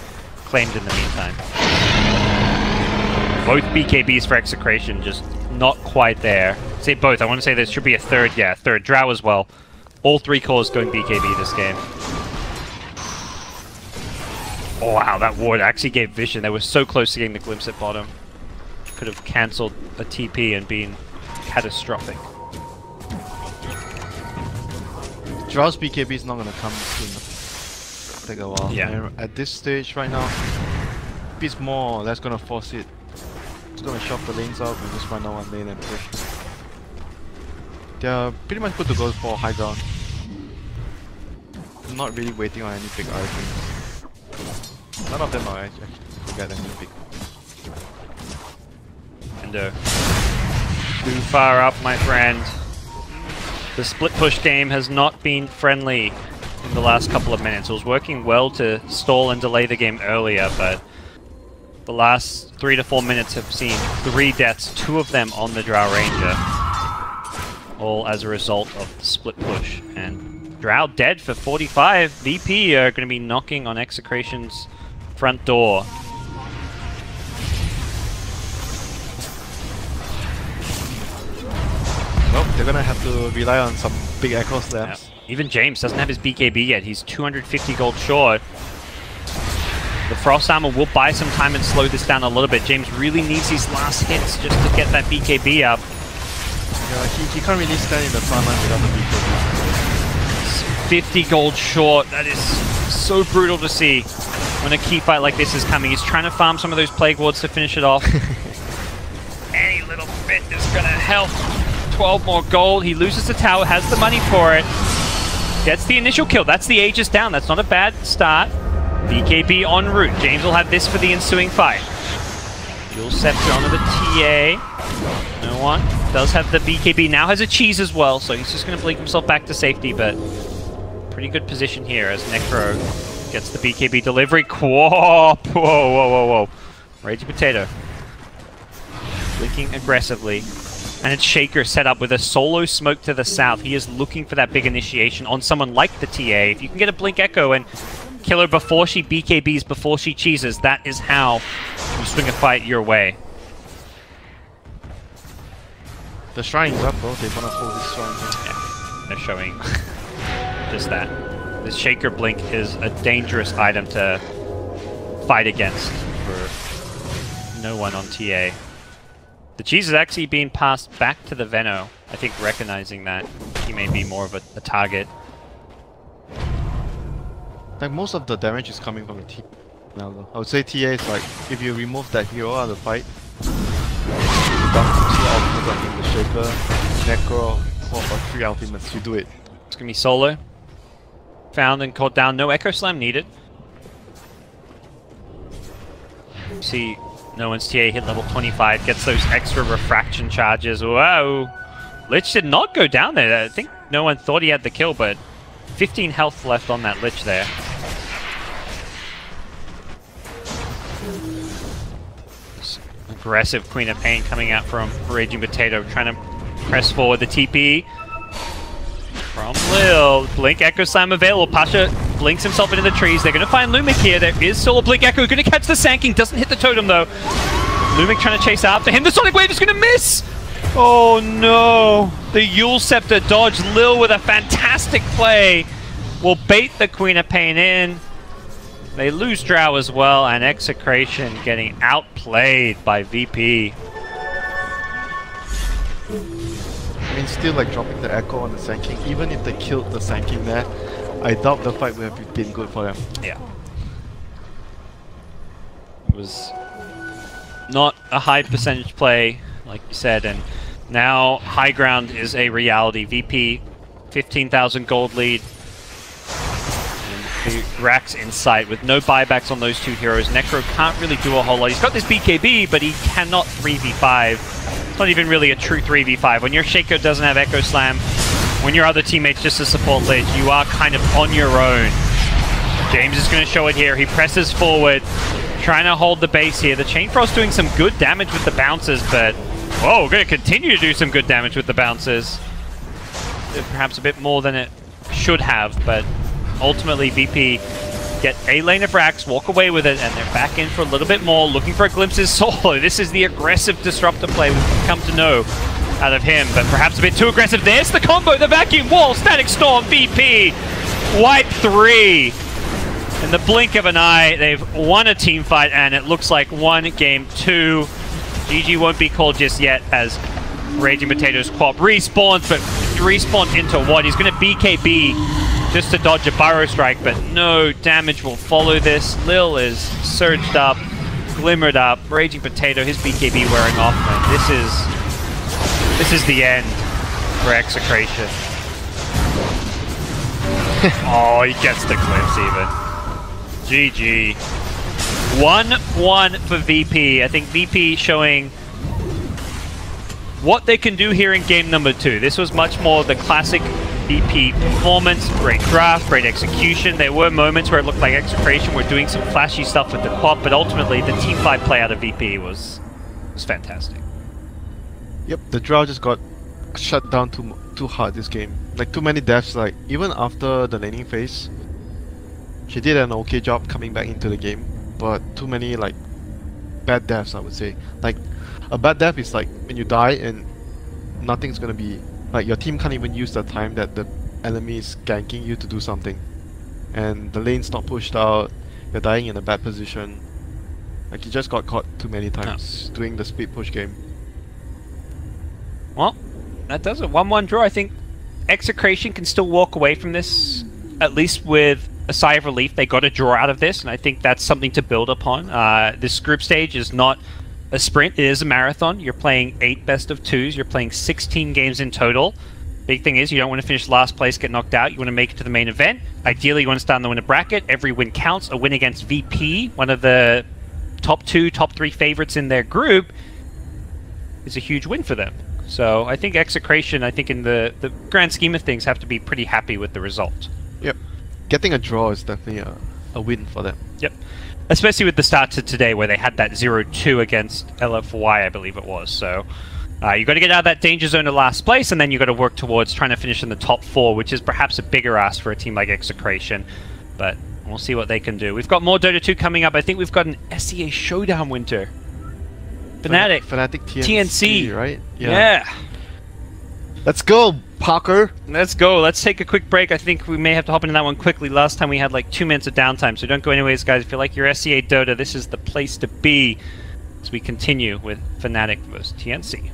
claimed in the meantime. Both BKBs for XctN, just not quite there. Say both. I want to say there should be a third. Yeah, third. Drow as well. All 3 cores going BKB this game. Oh, wow, that ward actually gave vision. They were so close to getting the glimpse at bottom. could have cancelled a TP and been catastrophic. Drow's BKB is not gonna come soon. Take a while. Yeah. And at this stage right now, it's more or less gonna force it. It's gonna shove the lanes out and just run down one lane and push. They're pretty much good to go for high ground. I'm not really waiting on any big items. None of them are actually get any big. And too far up, my friend. The split push game has not been friendly in the last couple of minutes. It was working well to stall and delay the game earlier, but the last 3 to 4 minutes have seen 3 deaths, 2 of them on the Drow Ranger. All as a result of the split push. And Drow dead for 45. VP are going to be knocking on XctN's front door. Nope, they're gonna have to rely on some big echo slams. Yeah. Even James doesn't have his BKB yet. He's 250 gold short. The Frost Armor will buy some time and slow this down a little bit. James really needs his last hits just to get that BKB up. Yeah, he can't really stand in the front line without the BKB. 50 gold short. That is so brutal to see when a key fight like this is coming. He's trying to farm some of those Plague Wards to finish it off. Any little bit is going to help. 12 more gold. He loses the tower, has the money for it. Gets the initial kill. That's the Aegis down. That's not a bad start. BKB en route. James will have this for the ensuing fight. Dual Scepter onto the TA. No one. Does have the BKB. Now has a cheese as well, so he's just going to blink himself back to safety, but pretty good position here as Necro gets the BKB delivery. Whoa, whoa, whoa, whoa. Raging Potato. Blinking aggressively. And it's Shaker set up with a solo smoke to the south. He is looking for that big initiation on someone like the TA. If you can get a Blink Echo and kill her before she BKBs, before she cheeses, that is how you swing a fight your way. The shrine's up though, they wanna hold this shrine here. Yeah, they're showing just that. This Shaker Blink is a dangerous item to fight against for no one on TA. The cheese is actually being passed back to the Veno, I think recognizing that he may be more of a target. Like most of the damage is coming from the TA now though. I would say TA is like, if you remove that hero out of the fight, down to 2 ultimates, I think the Shaker, Necro, or 3 ultimates, you do it. It's gonna be solo. Found and caught down, no Echo Slam needed. See, no one's TA hit level 25, gets those extra refraction charges. Whoa! Lich did not go down there. I think no one thought he had the kill, but 15 health left on that Lich there. This aggressive Queen of Pain coming out from Raging Potato, trying to press forward the TP. From Lil, Blink Echo Slam available. Pasha blinks himself into the trees. They're going to find Lumic here. There is still a Blink Echo. Going to catch the Sanking. Doesn't hit the totem though. Lumic trying to chase after him. The Sonic Wave is going to miss. Oh no. The Yule Scepter dodge. Lil with a fantastic play will bait the Queen of Pain in. They lose Drow as well, and XctN getting outplayed by VP. I mean, still like dropping the Echo on the Sanking, even if they killed the Sanking there, I doubt the fight would have been good for them. Yeah. It was not a high percentage play, like you said, and now high ground is a reality. VP, 15,000 gold lead. And the racks in sight with no buybacks on those 2 heroes. Necro can't really do a whole lot. He's got this BKB, but he cannot 3v5. It's not even really a true 3v5. When your Shaker doesn't have Echo Slam, when your other teammate's just a support Lich, you are kind of on your own. James is going to show it here. He presses forward, trying to hold the base here. The Chain Frost doing some good damage with the bounces, but whoa, going to continue to do some good damage with the bounces. Perhaps a bit more than it should have, but ultimately VP get a lane of racks, walk away with it, and they're back in for a little bit more, looking for a glimpses solo. This is the aggressive disruptor play we've come to know out of him, but perhaps a bit too aggressive. There's the combo, the vacuum wall, Static Storm, VP, wipe 3. In the blink of an eye, they've won a team fight, and it looks like 1 game 2. GG won't be called just yet as Raging Potatoes Quap respawns, but respawns into what? He's going to BKB just to dodge a Burrow Strike, but no damage will follow this. Lil is surged up, glimmered up. Raging Potato, his BKB wearing off, man. This is the end for XctN. Oh, he gets the glimpse even. GG. 1-1 for VP. I think VP showing what they can do here in game number 2. This was much more the classic VP performance. Great draft, great execution. There were moments where it looked like XctN were doing some flashy stuff with the quad, but ultimately the team fight play out of VP was fantastic. Yep, the draw just got shut down too hard this game. Like too many deaths. Like even after the laning phase, she did an okay job coming back into the game, but too many like bad deaths, I would say. Like a bad death is like when you die and nothing's gonna be like your team can't even use the time that the enemy is ganking you to do something, and the lane's not pushed out. You're dying in a bad position. Like you just got caught too many times doing the speed push game. Well, that does it. 1-1 draw. I think XctN can still walk away from this, at least with a sigh of relief. They got a draw out of this, and I think that's something to build upon. This group stage is not a sprint, it is a marathon. You're playing 8 best of 2s, you're playing 16 games in total. Big thing is you don't want to finish last place, get knocked out. You want to make it to the main event. Ideally, you want to start in the winner bracket. Every win counts. A win against VP, one of the top 2, top 3 favorites in their group, is a huge win for them. So I think XctN, I think in the grand scheme of things, have to be pretty happy with the result. Yep. Getting a draw is definitely a win for them. Yep. Especially with the start to today where they had that 0-2 against LFY, I believe it was. So you got to get out of that danger zone to last place, and then you got to work towards trying to finish in the top 4, which is perhaps a bigger ask for a team like XctN. But we'll see what they can do. We've got more Dota 2 coming up. I think we've got an SEA Showdown winter. Fnatic TNC, right? Yeah. Let's go, Parker. Let's go. Let's take a quick break. I think we may have to hop into that one quickly. Last time we had like 2 minutes of downtime, so don't go anyways, guys. If you like your SEA Dota, this is the place to be as we continue with Fnatic vs TNC.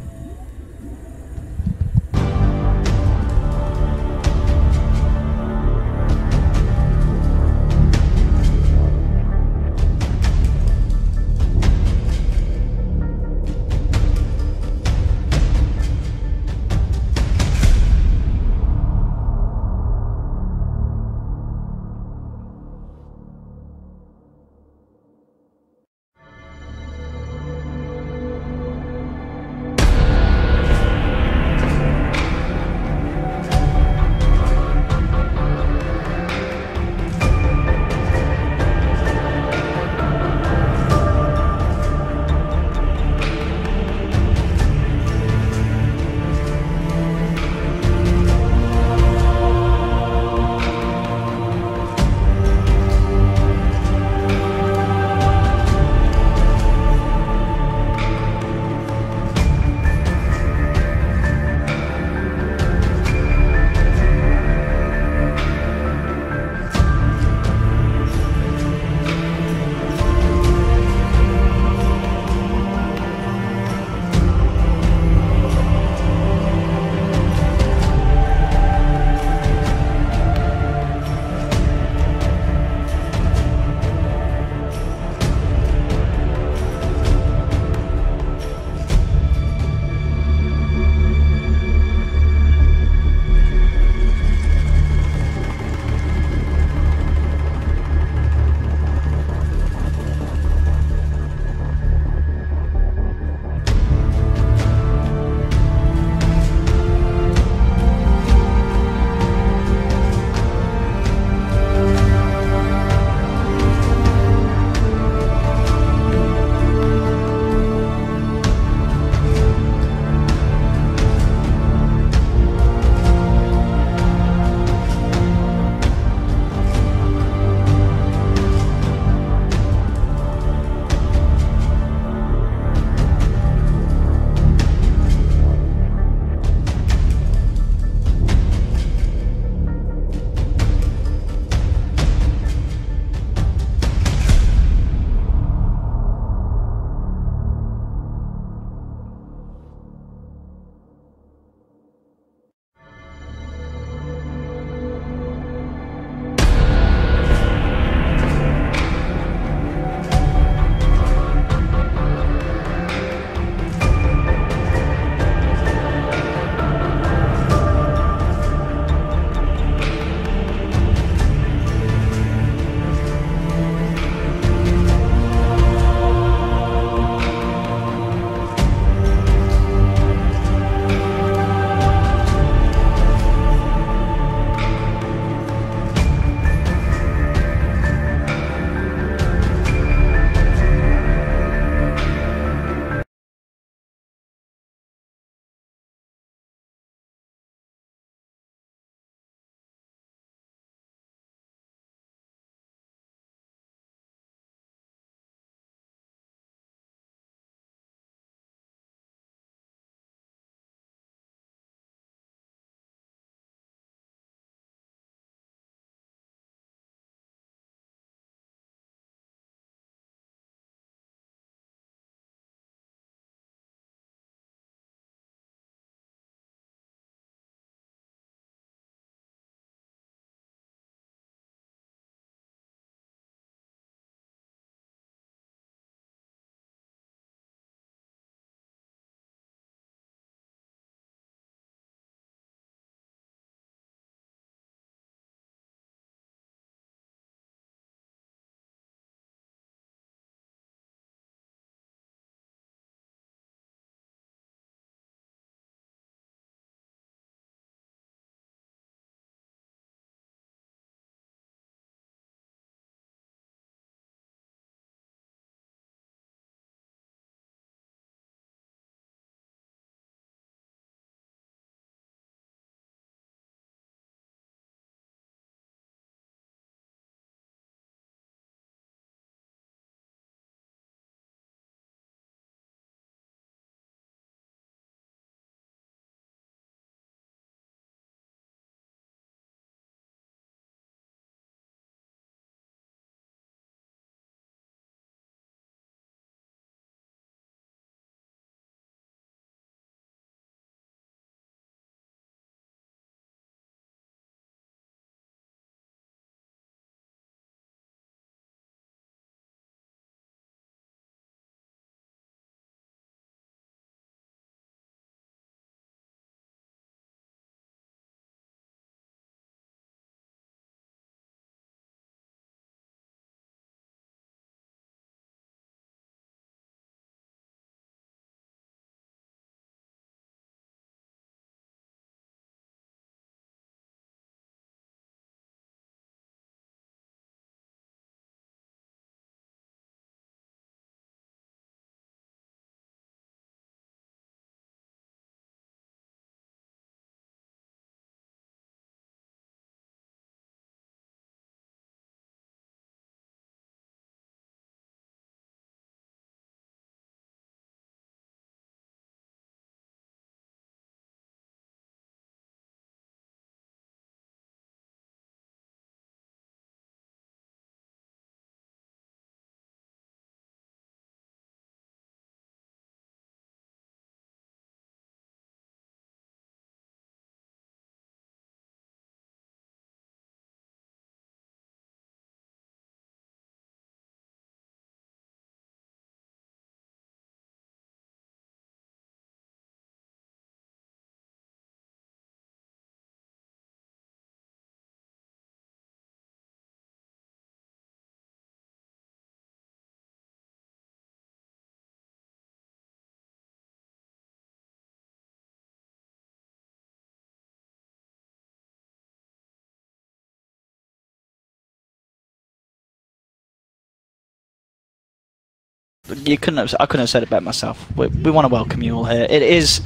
I couldn't have said it better myself. We want to welcome you all here. It is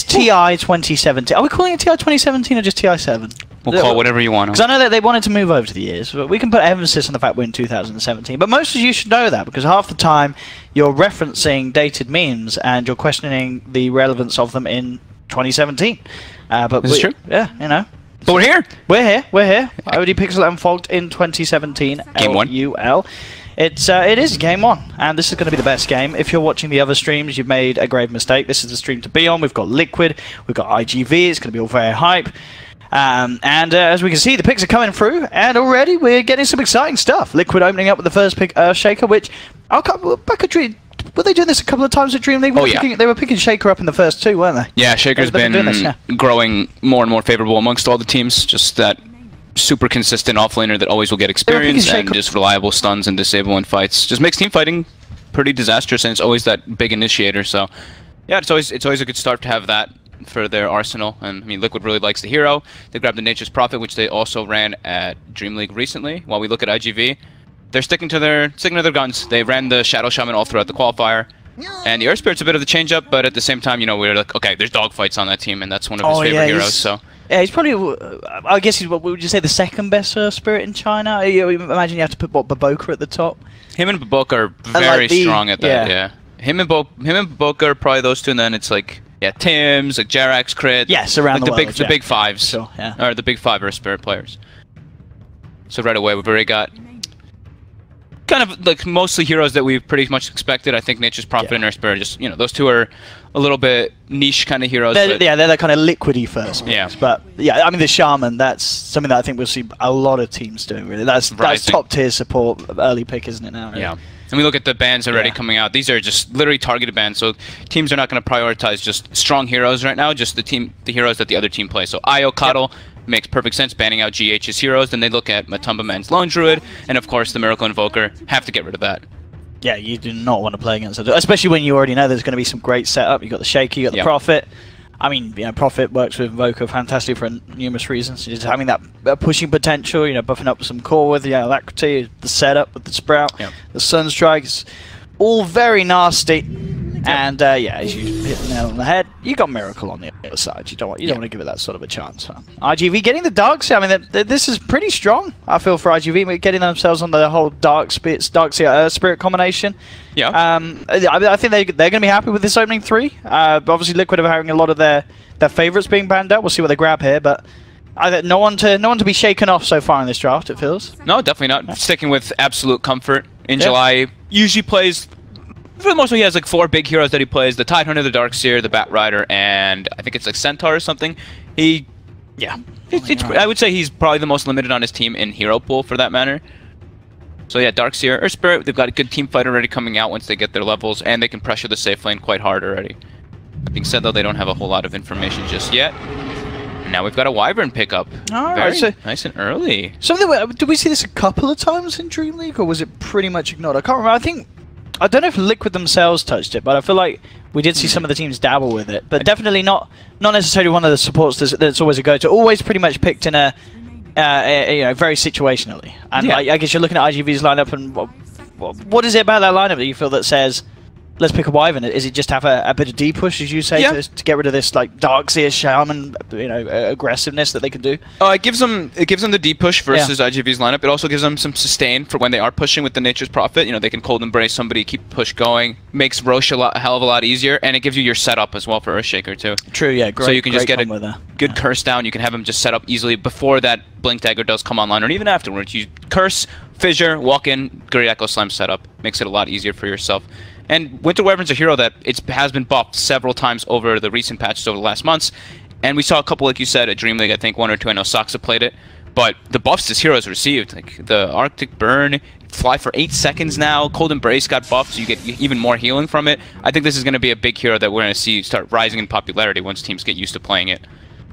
TI 2017. Are we calling it TI 2017 or just TI7? We'll call it whatever you want. Because I know that they wanted to move over to the years, but we can put emphasis on the fact we're in 2017. But most of you should know that, because half the time you're referencing dated memes and you're questioning the relevance of them in 2017. But This is true. Yeah, you know. But we're here. We're here. We're here. OD Pixel and Fogged in 2017. Game 1. LUL. It is game 1, and this is going to be the best game. If you're watching the other streams, you've made a grave mistake. This is the stream to be on. We've got Liquid, we've got IGV. It's going to be all very hype. As we can see, the picks are coming through, and already we're getting some exciting stuff. Liquid opening up with the first pick, Shaker, which back at Dream. Were they doing this a couple of times at Dream League? They were picking Shaker up in the first 2, weren't they? Yeah, Shaker's been growing more and more favorable amongst all the teams. Just that super consistent offlaner that always will get experience and just reliable stuns and disable in fights. Just makes team fighting pretty disastrous, and it's always that big initiator. So yeah, it's always a good start to have that for their arsenal. And I mean, Liquid really likes the hero. They grabbed the Nature's Prophet, which they also ran at Dream League recently. While we look at IGV, they're sticking to their guns. They ran the Shadow Shaman all throughout the qualifier. And the Earth Spirit's a bit of a change up, but at the same time, you know, we're like, okay, there's dogfights on that team, and that's one of his favorite heroes. So yeah, he's probably, I guess he's, what would you say, the second best Spirit in China? You imagine you have to put Baboka at the top. Him and Baboka are very strong at that. Yeah. Him and Baboka are probably those two, and then it's like Tim's, like Jarax, Crit. Yes, around like the big fives. Sure, yeah. Or the big 5 Earth Spirit players. So right away, we've already got kind of like mostly heroes that we've pretty much expected. I think Nature's Prophet and Earth Spirit, just, you know, those two are a little bit niche kind of heroes. They're that kind of liquidy first. Yeah. But yeah, I mean, the Shaman, that's something that I think we'll see a lot of teams doing, really. That's top tier support, early pick, isn't it now? Really? Yeah. And we look at the bans already coming out. These are just literally targeted bans, so teams are not going to prioritize just strong heroes right now, just the heroes that the other team plays. So Io, Coddle, makes perfect sense, banning out GH's heroes. Then they look at Matumba Man's Lone Druid, and of course the Miracle Invoker. Have to get rid of that. Yeah, you do not want to play against it, especially when you already know there's going to be some great setup. You've got the Shaker, you've got the Prophet. I mean, you know, Prophet works with Invoker fantastically for numerous reasons. Just having that pushing potential, you know, buffing up some core with the Alacrity, the setup with the Sprout, the Sunstrikes, all very nasty. And yeah, as you hit the nail on the head, you got Miracle on the other side. You don't want to give it that sort of a chance. Huh? IGV getting the Darkseer. I mean, this is pretty strong. I feel for IGV getting themselves on the whole Darkseer Spirit combination. Yeah. I think they're going to be happy with this opening 3. But obviously, Liquid are having a lot of their favorites being banned out. We'll see what they grab here, but no one to be shaken off so far in this draft. It feels. No, definitely not. Sticking with absolute comfort. In July, usually plays. For the most part, he has like 4 big heroes that he plays: the Tidehunter, the Darkseer, the Batrider, and I think it's like Centaur or something. I would say he's probably the most limited on his team in hero pool for that matter. So yeah, Darkseer or Spirit, they've got a good team fight already coming out once they get their levels, and they can pressure the safe lane quite hard already. That being said, though, they don't have a whole lot of information just yet. And now we've got a Wyvern pickup. Very nice and early. Did we see this a couple of times in Dream League, or was it pretty much ignored? I can't remember. I don't know if Liquid themselves touched it, but I feel like we did see some of the teams dabble with it. But definitely not necessarily one of the supports that's always a go-to. Always pretty much picked in a you know, very situationally. And I guess you're looking at IGV's lineup, and what is it about that lineup that you feel that says, let's pick a Wyvern? Is it just have a bit of D-push, as you say, to get rid of this like Darkseer Shaman, you know, aggressiveness that they can do? It gives them the D-push versus IGV's lineup. It also gives them some sustain for when they are pushing with the Nature's Prophet. You know, they can cold embrace somebody, keep push going. Makes Roche a hell of a lot easier, and it gives you your setup as well for Earthshaker too. True, yeah. Great, so you can just get a good curse down. You can have him just set up easily before that Blink Dagger does come online, or even afterwards. You curse, fissure, walk in, Great Echo Slam setup. Makes it a lot easier for yourself. And Winter Wyvern's a hero that has been buffed several times over the recent patches over the last months. And we saw a couple, like you said, at Dream League, I think 1 or 2. I know Soxa played it. But the buffs this hero has received, like the Arctic Burn, fly for 8 seconds now, Cold Embrace got buffed, so you get even more healing from it. I think this is going to be a big hero that we're going to see start rising in popularity once teams get used to playing it.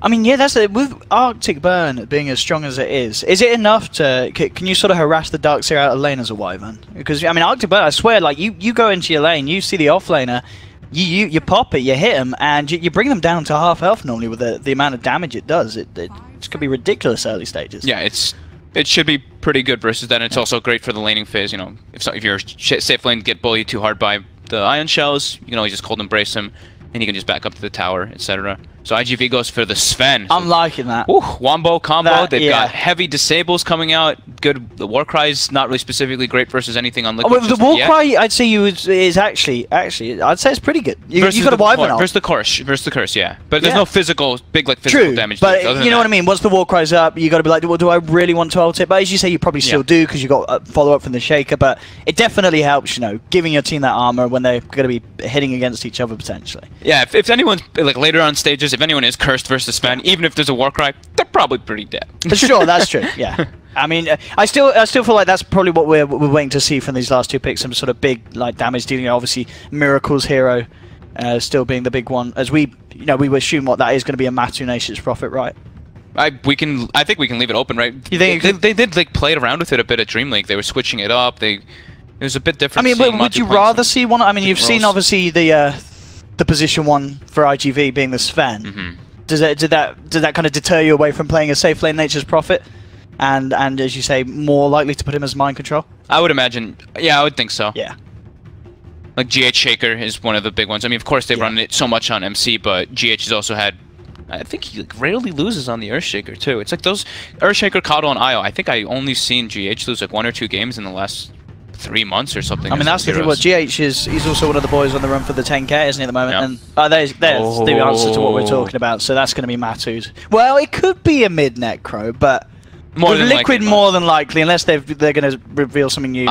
I mean, yeah, that's it. With Arctic Burn being as strong as it is it enough to... Can you sort of harass the Darkseer out of lane as a Wyvern? Because, I mean, Arctic Burn, I swear, like, you go into your lane, you see the offlaner, you pop it, you hit him, and you bring them down to half health normally with the amount of damage it does. It could be ridiculous early stages. Yeah, it should be pretty good versus that. And it's also great for the laning phase. You know, if your safe lane get bullied too hard by the Ion Shells, you can always just cold embrace him, and you can just back up to the tower, etc. So IGV goes for the Sven. I'm liking that. Woo, Wombo combo. They've yeah. got heavy disables coming out. Good. The Warcry's not really specifically great versus anything on Liquid. Oh, the Warcry, I'd say is actually, I'd say it's pretty good. You got a Wyvern ult. Versus the curse, yeah. But there's no physical physical damage. But you know what I mean. Once the Warcry's up, you got to be like, well, do I really want to ult it? But as you say, you probably still do because you got a follow up from the Shaker. But it definitely helps, you know, giving your team that armor when they're going to be hitting against each other potentially. Yeah. If anyone's like later on stages, if anyone is cursed versus Sven, even if there's a Warcry, they're probably pretty dead. Sure, that's true. Yeah. I mean, I still feel like that's probably what we're waiting to see from these last two picks. Some sort of big like damage dealing. Obviously, Miracle's hero still being the big one. As we assume what that is going to be a Matu Nation's Prophet, right? I think we can leave it open, right? You think they did like play around with it a bit at Dream League. They were switching it up. It was a bit different. I mean, would you rather see one? I mean, you've seen obviously the position one for IGV being the Sven. Mm-hmm. Did that kind of deter you away from playing a safe lane Nature's Prophet? And as you say, more likely to put him as mind control? I would imagine. Yeah, I would think so. Yeah. Like GH Shaker is one of the big ones. I mean, of course they run it so much on MC, but GH has also had. I think he like, rarely loses on the Earthshaker too. It's like those Earthshaker, Kato, and Io. I think I only seen GH lose like 1 or 2 games in the last 3 months or something. I mean, that's the thing. What GH is, he's also one of the boys on the run for the 10k, isn't he, at the moment? Yeah. And there's the answer to what we're talking about. So that's going to be Matu's. Well, it could be a mid Necro, but more than Liquid likely, more than likely, unless they're going to reveal something new.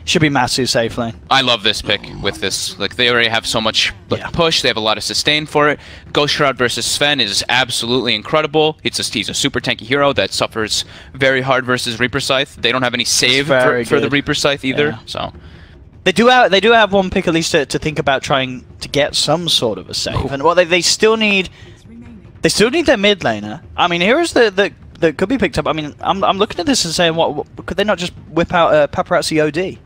Should be Matu's safe lane. I love this pick with this. Like they already have so much push. They have a lot of sustain for it. Ghost Shroud versus Sven is absolutely incredible. He's a super tanky hero that suffers very hard versus Reaper Scythe. They don't have any save for the Reaper Scythe either. Yeah. So they do have one pick at least to think about trying to get some sort of a save. And well, they still need their mid laner. I mean, here is that could be picked up. I mean, I'm looking at this and saying, what could they not just whip out Paparazzi OD?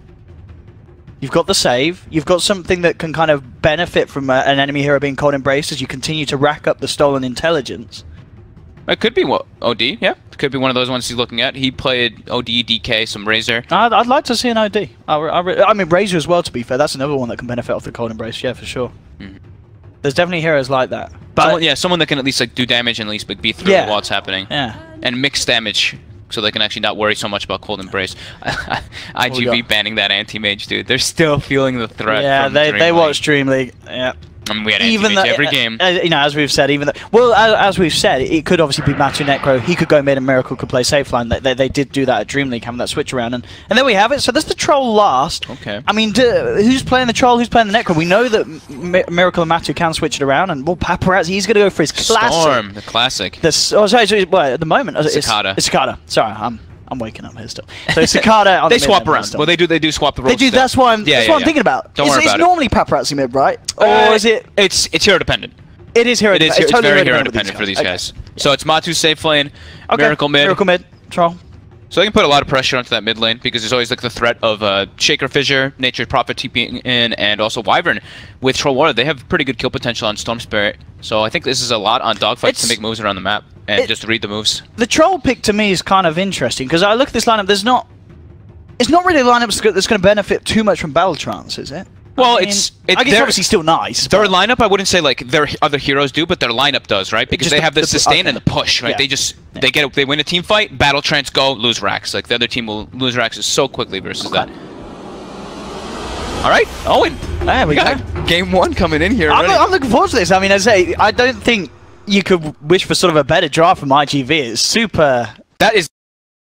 You've got the save. You've got something that can kind of benefit from an enemy hero being cold embraced as you continue to rack up the stolen intelligence. It could be OD, yeah. It could be one of those ones he's looking at. He played OD, DK, some Razor. I'd like to see an OD. I mean, Razor as well, to be fair. That's another one that can benefit off the cold embrace, yeah, for sure. Mm-hmm. There's definitely heroes like that. But someone that can at least like do damage and at least like, be through while it's happening. Yeah. And mix damage, so they can actually not worry so much about cold embrace. IGV banning that anti-mage, dude. They're still feeling the threat. Yeah, from they watch Dream League. Yeah. I mean, we had anti-mage every game. You know, as we've said, as we've said, it could obviously be Matu Necro. He could go mid and Miracle could play safe line. They did do that at Dream League, having that switch around, and there we have it. So there's the Troll last. Okay. I mean, who's playing the Troll? Who's playing the Necro? We know that Miracle and Matu can switch it around, and well, Paparazzi, he's going to go for his classic. Storm, the classic. At the moment, Cicada. It's Cicada. Sorry, I'm waking up here still. So Cicada on they swap around. Well, they do swap the roles. They do. That's what I'm thinking about. Don't worry about it. It's normally Paparazzi mid, right? Or is it? It's hero dependent. It is hero dependent. It's very hero dependent for these guys. So it's Matu safe lane, Miracle mid, Troll. So they can put a lot of pressure onto that mid lane because there's always like the threat of Shaker Fissure, Nature's Prophet TPing in, and also Wyvern. With Troll Warrior, they have pretty good kill potential on Storm Spirit. So I think this is a lot on dogfights to make moves around the map and just read the moves. The Troll pick to me is kind of interesting because I look at this lineup. It's not really a lineup that's going to benefit too much from Battle Trance, is it? Well, I guess obviously still nice. Their lineup, I wouldn't say like their other heroes do, but their lineup does, right? Because they have the sustain and the push, right? Yeah. They win a team fight, battle trance, go, lose racks. Like the other team will lose racks so quickly versus that. All right, Owen. There we go. Game 1 coming in here. I'm looking forward to this. I mean, I don't think you could wish for sort of a better draft from IGV. It's super. That is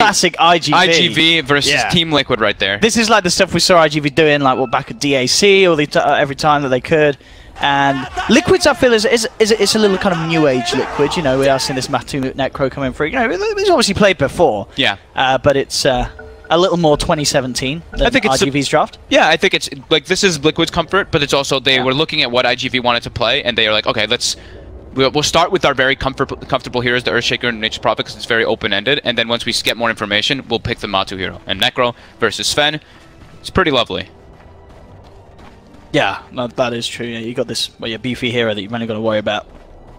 classic IGV. IGV versus Team Liquid right there. This is like the stuff we saw IGV doing, like back at DAC or every time that they could. And Liquid's, I feel, is a little kind of new age Liquid. You know, we are seeing this Matu Necro coming through. You know, it's obviously played before. Yeah. But it's a little more 2017 than I think IGV's draft. Yeah, I think it's like this is Liquid's comfort, but it's also they were looking at what IGV wanted to play, and they are like, okay, we'll start with our very comfortable heroes, the Earthshaker and Nature's Prophet, because it's very open-ended, and then once we get more information, we'll pick the Matu hero. And Necro versus Sven, it's pretty lovely. Yeah, no, that is true. Yeah, you got this beefy hero that you've only got to worry about.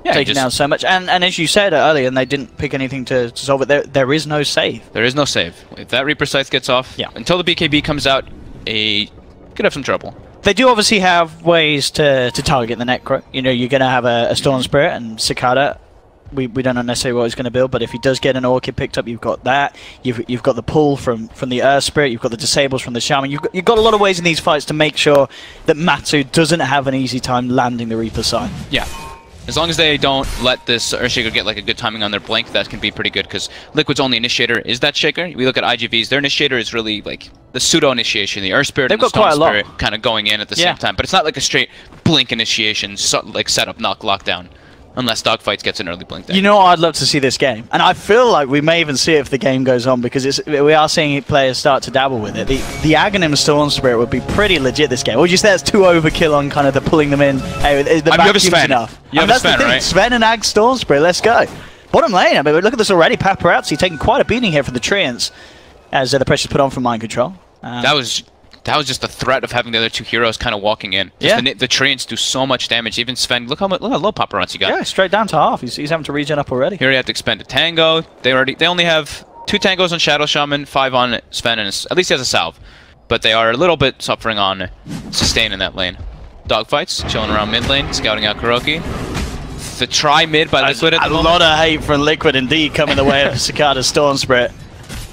taking down so much. And as you said earlier, and they didn't pick anything to solve it, there is no save. There is no save. If that Reaper Scythe gets off, until the BKB comes out, could have some trouble. They do obviously have ways to target the Necro. You know, you're going to have a Storm Spirit and Cicada. We don't know necessarily what he's going to build, but if he does get an Orchid picked up, you've got that. You've got the pull from the Earth Spirit. You've got the disables from the Shaman. You've got a lot of ways in these fights to make sure that Matsu doesn't have an easy time landing the Reaper Scythe. Yeah. As long as they don't let this Earthshaker get like a good timing on their blink, that can be pretty good, because Liquid's only initiator is that Shaker. We look at IGV's, their initiator is really like the pseudo-initiation, the Earth Spirit and the Storm Spirit kind of going in at the same time. But it's not like a straight blink initiation, like setup, knock, lockdown. Unless Dogfights gets an early blink there. You know what, I'd love to see this game. And I feel like we may even see it if the game goes on, because we are seeing players start to dabble with it. The Aghanim Storm Spirit would be pretty legit this game. Or would you say that's too overkill on kind of the pulling them in? Hey, the vacuum's enough. You have a Sven, right? Sven and Ag Storm Spirit, let's go. Bottom lane, I mean, look at this already. Paparazzi taking quite a beating here from the Treants as the pressure's put on from Mind Control. That was just the threat of having the other two heroes kind of walking in. Just the Treants do so much damage. Even Sven, look how low Paparazzi got. Yeah, straight down to half. He's having to regen up already. Here you have to expend a Tango. They only have 2 Tangos on Shadow Shaman, 5 on Sven, and at least he has a Salve. But they are a little bit suffering on sustain in that lane. Dogfights, chilling around mid lane, scouting out Kuroki. The try mid by Liquid at the moment. A lot of hate from Liquid indeed coming the way of Cicada's Storm Spirit.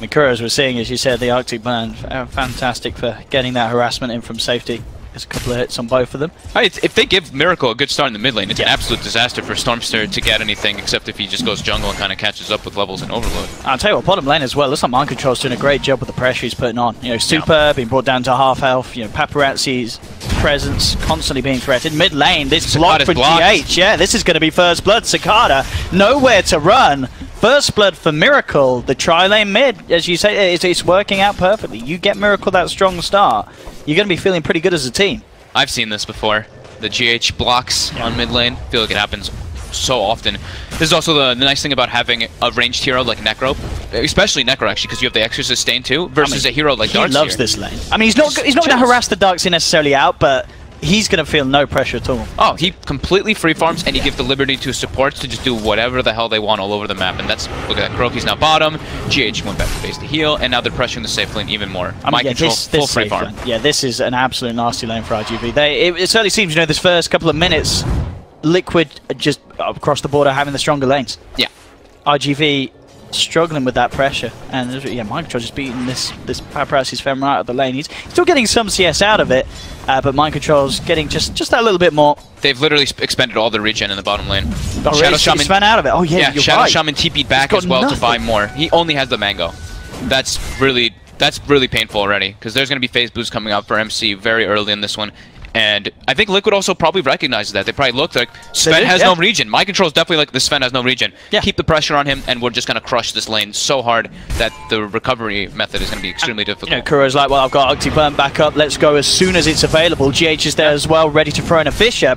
Mikura, as we're seeing, as you said, the Arctic Burn, fantastic for getting that harassment in from safety. There's a couple of hits on both of them. If they give Miracle a good start in the mid lane, it's an absolute disaster for Stormster to get anything, except if he just goes jungle and kind of catches up with levels and Overload. I'll tell you what, bottom lane as well, looks like Mind Control's doing a great job with the pressure he's putting on. You know, Super being brought down to half health, you know, Paparazzi's presence constantly being threatened. Mid lane, this block for GH, this is going to be first blood. Cicada, nowhere to run. First blood for Miracle, the tri-lane mid, as you say, it's working out perfectly. You get Miracle that strong start, you're going to be feeling pretty good as a team. I've seen this before. The GH blocks on mid lane. I feel like it happens so often. This is also the nice thing about having a ranged hero like Necro, especially Necro actually, because you have the extra sustain too, versus a hero like Darkseer. He loves this lane. I mean, he's not going to harass the Darkseer necessarily out, but he's going to feel no pressure at all. Oh, he completely free farms, and he gives the liberty to his supports to just do whatever the hell they want all over the map. And that's, look at that, Kuroki's now bottom, GH went back to base to heal, and now they're pressuring the safe lane even more. Mind Control, full free farm. Lane. Yeah, this is an absolute nasty lane for RGV. It certainly seems, you know, this first couple of minutes, Liquid just across the border having the stronger lanes. Yeah. RGV struggling with that pressure, and Mind Control just beating this Paparazzi's Fem right out of the lane. He's still getting some CS out of it, but Mind Control's getting just that little bit more. They've literally expended all their regen in the bottom lane. Oh, Shadow Shaman ran out of it. Oh yeah, you're Shadow right. Shaman TP'd back as well to buy more. He only has the Mango. That's really painful already, because there's going to be phase boost coming out for MC very early in this one. And I think Liquid also probably recognizes that. They probably looked like Sven has no regen. Mind Control is definitely like, the Sven has no regen. Keep the pressure on him, and we're just going to crush this lane so hard that the recovery method is going to be extremely difficult. You know, Kuro's like, well, I've got Octi Burn back up. Let's go as soon as it's available. GH is there as well, ready to throw in a Fissure.